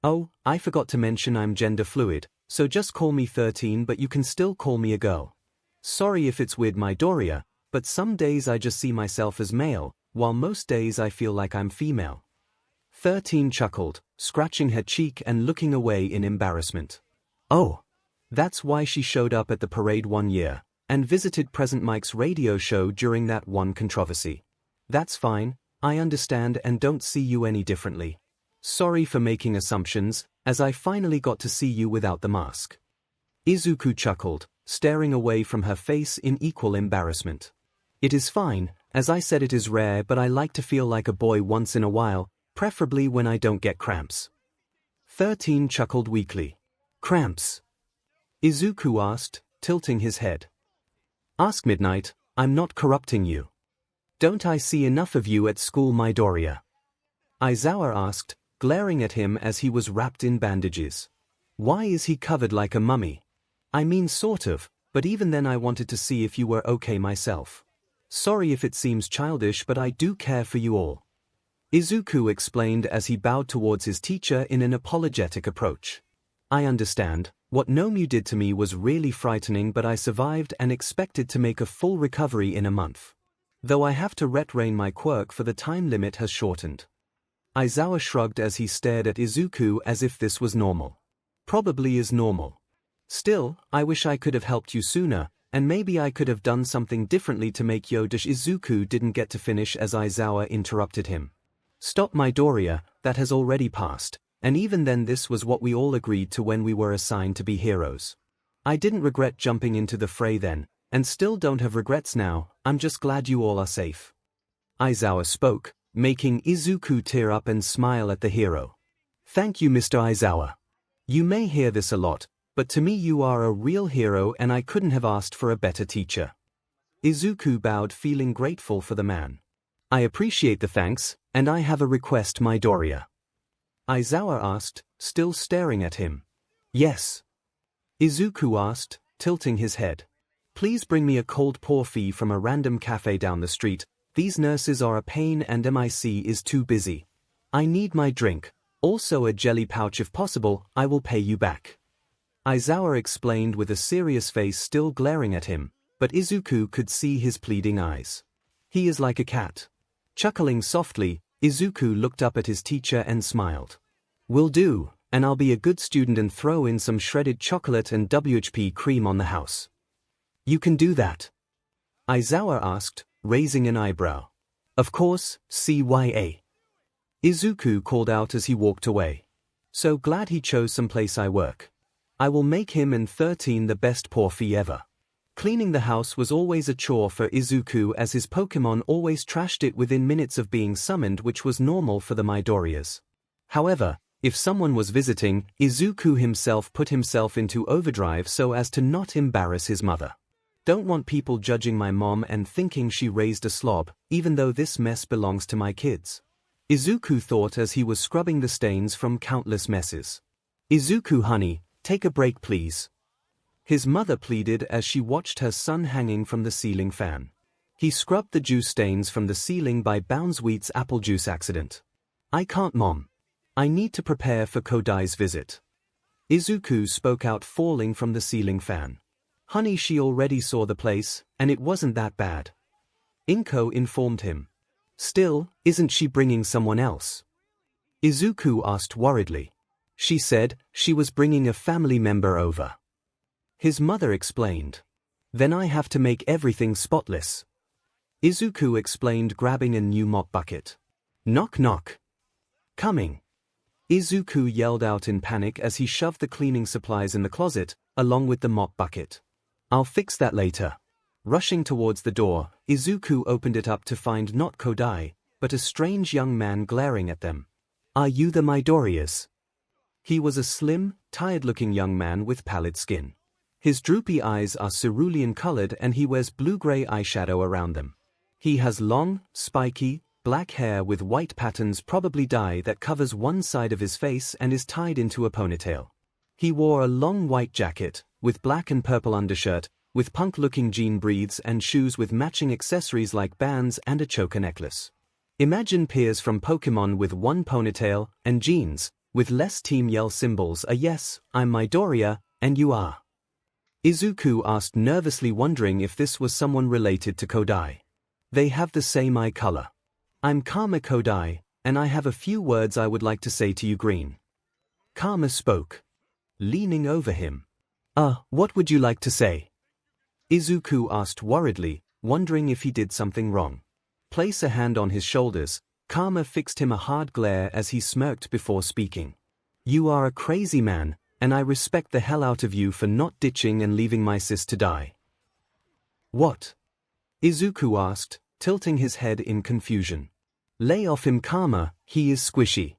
Oh, I forgot to mention I'm gender fluid, so just call me 13 but you can still call me a girl. Sorry if it's weird Midoriya, but some days I just see myself as male, while most days I feel like I'm female. 13 chuckled, scratching her cheek and looking away in embarrassment. Oh, that's why she showed up at the parade one year, and visited Present Mike's radio show during that one controversy. That's fine, I understand and don't see you any differently. Sorry for making assumptions, as I finally got to see you without the mask. Izuku chuckled, staring away from her face in equal embarrassment. It is fine, as I said it is rare but I like to feel like a boy once in a while, preferably when I don't get cramps. 13 chuckled weakly. Cramps? Izuku asked, tilting his head. Ask Midnight, I'm not corrupting you. Don't I see enough of you at school Midoriya? Aizawa asked, glaring at him as he was wrapped in bandages. Why is he covered like a mummy? I mean sort of, but even then I wanted to see if you were okay myself. Sorry if it seems childish, but I do care for you all. Izuku explained as he bowed towards his teacher in an apologetic approach. I understand, what Nomu did to me was really frightening, but I survived and expected to make a full recovery in a month. Though I have to retrain my quirk for the time limit has shortened. Aizawa shrugged as he stared at Izuku as if this was normal. Probably is normal. Still, I wish I could have helped you sooner, and maybe I could have done something differently to make Izuku didn't get to finish as Aizawa interrupted him. Stop Midoriya, that has already passed, and even then this was what we all agreed to when we were assigned to be heroes. I didn't regret jumping into the fray then, and still don't have regrets now. I'm just glad you all are safe. Aizawa spoke, making Izuku tear up and smile at the hero. Thank you, Mr. Aizawa. You may hear this a lot, but to me you are a real hero and I couldn't have asked for a better teacher. Izuku bowed, feeling grateful for the man. I appreciate the thanks, and I have a request, Midoriya. Aizawa asked, still staring at him. Yes. Izuku asked, tilting his head. Please bring me a cold porphy from a random cafe down the street. These nurses are a pain and MIC is too busy. I need my drink. Also a jelly pouch if possible. I will pay you back. Aizawa explained with a serious face still glaring at him, but Izuku could see his pleading eyes. He is like a cat. Chuckling softly, Izuku looked up at his teacher and smiled. Will do, and I'll be a good student and throw in some shredded chocolate and WHP cream on the house. You can do that? Aizawa asked, raising an eyebrow. Of course, CYA. Izuku called out as he walked away. So glad he chose some place I work. I will make him and 13 the best porphy ever. Cleaning the house was always a chore for Izuku as his Pokémon always trashed it within minutes of being summoned, which was normal for the Midoriyas. However, if someone was visiting, Izuku himself put himself into overdrive so as to not embarrass his mother. Don't want people judging my mom and thinking she raised a slob, even though this mess belongs to my kids. Izuku thought as he was scrubbing the stains from countless messes. Izuku, honey, take a break please. His mother pleaded as she watched her son hanging from the ceiling fan. He scrubbed the juice stains from the ceiling by Boundsweet's apple juice accident. I can't, Mom. I need to prepare for Kodai's visit. Izuku spoke out, falling from the ceiling fan. Honey, she already saw the place, and it wasn't that bad. Inko informed him. Still, isn't she bringing someone else? Izuku asked worriedly. She said she was bringing a family member over. His mother explained. Then I have to make everything spotless. Izuku explained, grabbing a new mop bucket. Knock knock. Coming. Izuku yelled out in panic as he shoved the cleaning supplies in the closet, along with the mop bucket. I'll fix that later. Rushing towards the door, Izuku opened it up to find not Kodai, but a strange young man glaring at them. Are you the Midoriyas? He was a slim, tired-looking young man with pallid skin. His droopy eyes are cerulean-colored and he wears blue-gray eyeshadow around them. He has long, spiky, black hair with white patterns, probably dye, that covers one side of his face and is tied into a ponytail. He wore a long white jacket, with black and purple undershirt, with punk-looking jean breathes and shoes with matching accessories like bands and a choker necklace. Imagine Piers from Pokémon with one ponytail and jeans, with less Team Yell symbols. Yes, I'm Midoriya, and you are? Izuku asked nervously, wondering if this was someone related to Kodai. They have the same eye color. I'm Karma Kodai, and I have a few words I would like to say to you, Green. Karma spoke, leaning over him. What would you like to say? Izuku asked worriedly, wondering if he did something wrong. Place a hand on his shoulders. Karma fixed him a hard glare as he smirked before speaking. You are a crazy man, and I respect the hell out of you for not ditching and leaving my sis to die. What? Izuku asked, tilting his head in confusion. Lay off him, Karma, he is squishy.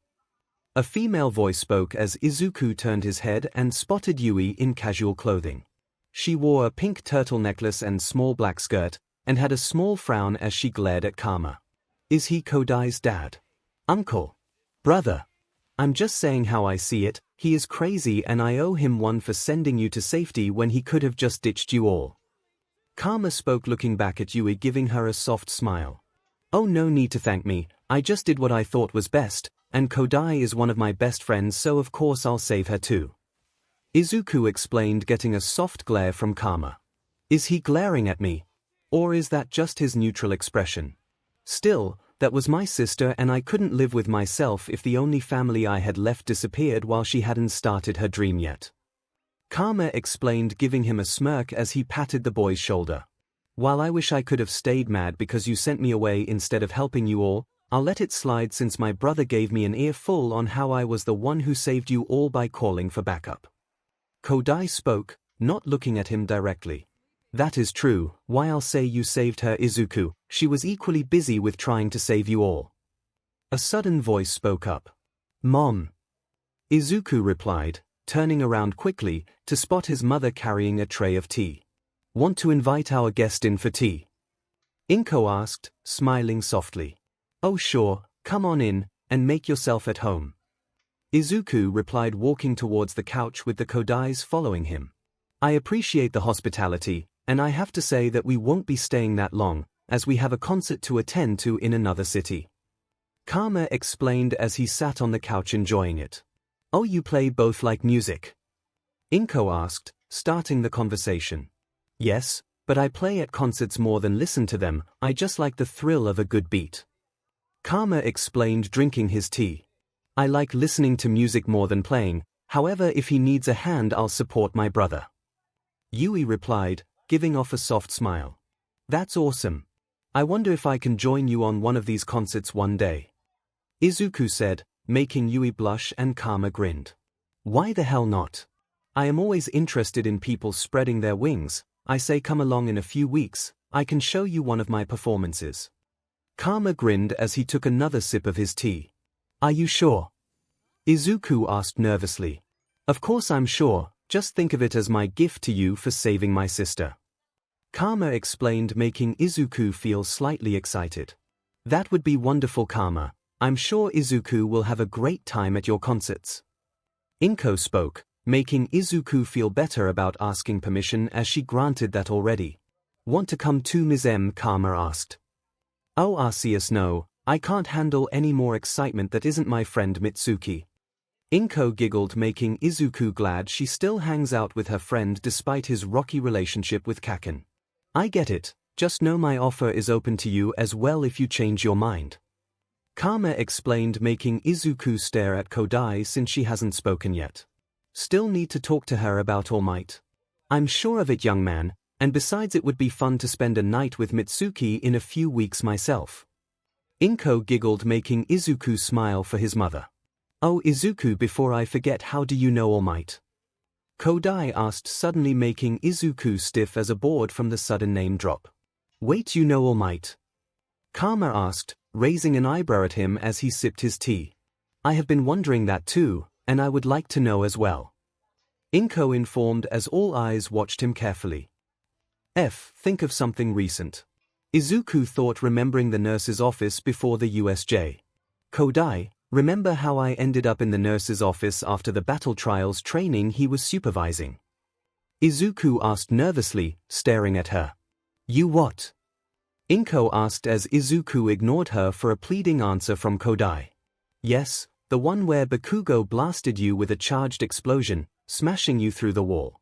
A female voice spoke as Izuku turned his head and spotted Yui in casual clothing. She wore a pink turtle necklace and small black skirt, and had a small frown as she glared at Karma. Is he Kodai's dad? Uncle? Brother. I'm just saying how I see it, he is crazy and I owe him one for sending you to safety when he could have just ditched you all. Karma spoke looking back at Yui, giving her a soft smile. Oh, no need to thank me, I just did what I thought was best, and Kodai is one of my best friends, so of course I'll save her too. Izuku explained, getting a soft glare from Karma. Is he glaring at me? Or is that just his neutral expression? Still, that was my sister and I couldn't live with myself if the only family I had left disappeared while she hadn't started her dream yet. Karma explained, giving him a smirk as he patted the boy's shoulder. While I wish I could have stayed mad because you sent me away instead of helping you all, I'll let it slide since my brother gave me an earful on how I was the one who saved you all by calling for backup. Kodai spoke, not looking at him directly. That is true, why I'll say you saved her, Izuku, she was equally busy with trying to save you all. A sudden voice spoke up. Mom. Izuku replied, turning around quickly to spot his mother carrying a tray of tea. Want to invite our guest in for tea? Inko asked, smiling softly. Oh sure, come on in, and make yourself at home. Izuku replied, walking towards the couch with the Kodais following him. I appreciate the hospitality, and I have to say that we won't be staying that long, as we have a concert to attend to in another city. Karma explained as he sat on the couch enjoying it. Oh, you play both like music? Inko asked, starting the conversation. Yes, but I play at concerts more than listen to them, I just like the thrill of a good beat. Karma explained, drinking his tea. I like listening to music more than playing, however if he needs a hand I'll support my brother. Yui replied, giving off a soft smile. That's awesome. I wonder if I can join you on one of these concerts one day. Izuku said, making Yui blush, and Karma grinned. Why the hell not? I am always interested in people spreading their wings. I say come along in a few weeks, I can show you one of my performances. Karma grinned as he took another sip of his tea. Are you sure? Izuku asked nervously. Of course I'm sure, just think of it as my gift to you for saving my sister. Karma explained, making Izuku feel slightly excited. That would be wonderful, Karma. I'm sure Izuku will have a great time at your concerts. Inko spoke, making Izuku feel better about asking permission as she granted that already. Want to come too, Ms. M? Karma asked. Oh, Arceus, no, I can't handle any more excitement that isn't my friend Mitsuki. Inko giggled, making Izuku glad she still hangs out with her friend despite his rocky relationship with Kaken. I get it, just know my offer is open to you as well if you change your mind. Karma explained, making Izuku stare at Kodai since she hasn't spoken yet. Still need to talk to her about All Might. I'm sure of it, young man, and besides it would be fun to spend a night with Mitsuki in a few weeks myself. Inko giggled, making Izuku smile for his mother. Oh, Izuku, before I forget, how do you know All Might? Kodai asked, suddenly making Izuku stiff as a board from the sudden name drop. Wait, you know All Might? Karma asked, raising an eyebrow at him as he sipped his tea. I have been wondering that too, and I would like to know as well. Inko informed as all eyes watched him carefully. Think of something recent. Izuku thought, remembering the nurse's office before the USJ. Kodai, remember how I ended up in the nurse's office after the battle trials training he was supervising? Izuku asked nervously, staring at her. You what? Inko asked as Izuku ignored her for a pleading answer from Kodai. Yes, the one where Bakugo blasted you with a charged explosion, smashing you through the wall.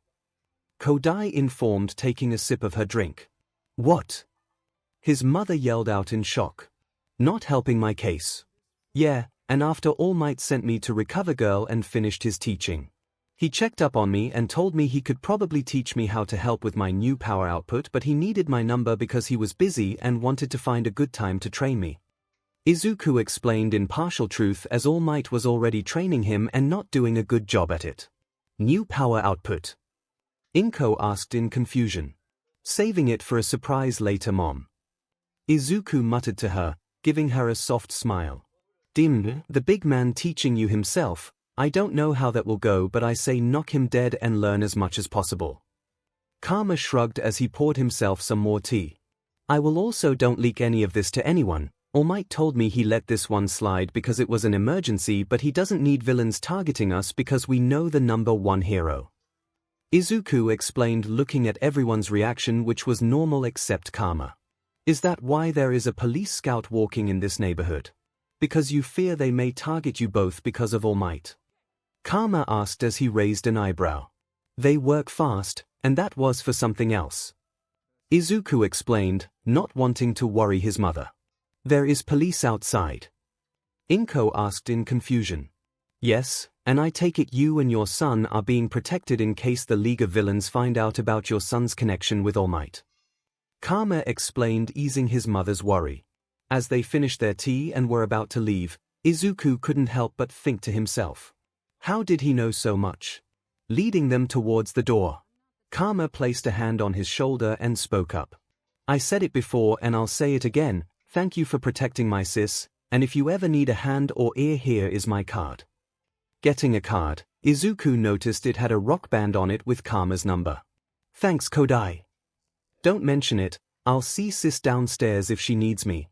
Kodai informed, taking a sip of her drink. What? His mother yelled out in shock. Not helping my case. Yeah, and after All Might sent me to Recover Girl and finished his teaching. He checked up on me and told me he could probably teach me how to help with my new power output, but he needed my number because he was busy and wanted to find a good time to train me. Izuku explained in partial truth, as All Might was already training him and not doing a good job at it. New power output? Inko asked in confusion. Saving it for a surprise later, Mom. Izuku muttered to her, giving her a soft smile. Dim, the big man teaching you himself. I don't know how that will go, but I say knock him dead and learn as much as possible. Karma shrugged as he poured himself some more tea. I will also don't leak any of this to anyone, All Might told me he let this one slide because it was an emergency, but he doesn't need villains targeting us because we know the number one hero. Izuku explained, looking at everyone's reaction, which was normal except Karma. Is that why there is a police scout walking in this neighborhood? Because you fear they may target you both because of All Might? Karma asked as he raised an eyebrow. They work fast, and that was for something else. Izuku explained, not wanting to worry his mother. There is police outside. Inko asked in confusion. Yes, and I take it you and your son are being protected in case the League of Villains find out about your son's connection with All Might. Karma explained, easing his mother's worry. As they finished their tea and were about to leave, Izuku couldn't help but think to himself. How did he know so much? Leading them towards the door, Karma placed a hand on his shoulder and spoke up. I said it before and I'll say it again, thank you for protecting my sis, and if you ever need a hand or ear, here is my card. Getting a card, Izuku noticed it had a rock band on it with Karma's number. Thanks, Kodai. Don't mention it, I'll see sis downstairs if she needs me.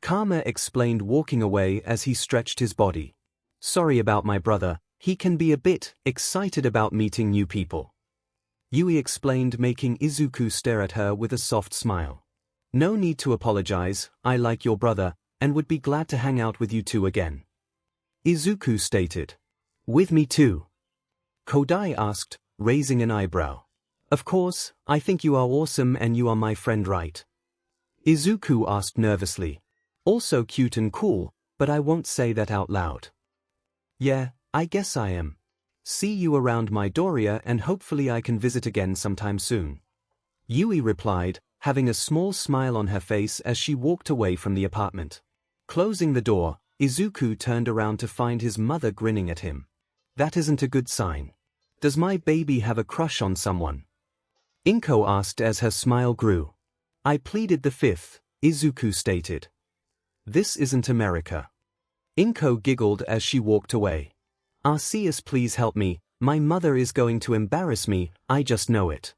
Karma explained, walking away as he stretched his body. Sorry about my brother, he can be a bit excited about meeting new people. Yui explained, making Izuku stare at her with a soft smile. No need to apologize, I like your brother, and would be glad to hang out with you two again. Izuku stated. With me too? Kodai asked, raising an eyebrow. Of course, I think you are awesome and you are my friend, right? Izuku asked nervously. Also cute and cool, but I won't say that out loud. Yeah, I guess I am. See you around my Doria and hopefully I can visit again sometime soon. Yui replied, having a small smile on her face as she walked away from the apartment. Closing the door, Izuku turned around to find his mother grinning at him. That isn't a good sign. Does my baby have a crush on someone? Inko asked as her smile grew. I pleaded the fifth, Izuku stated. This isn't America. Inko giggled as she walked away. Arceus, please help me, my mother is going to embarrass me, I just know it.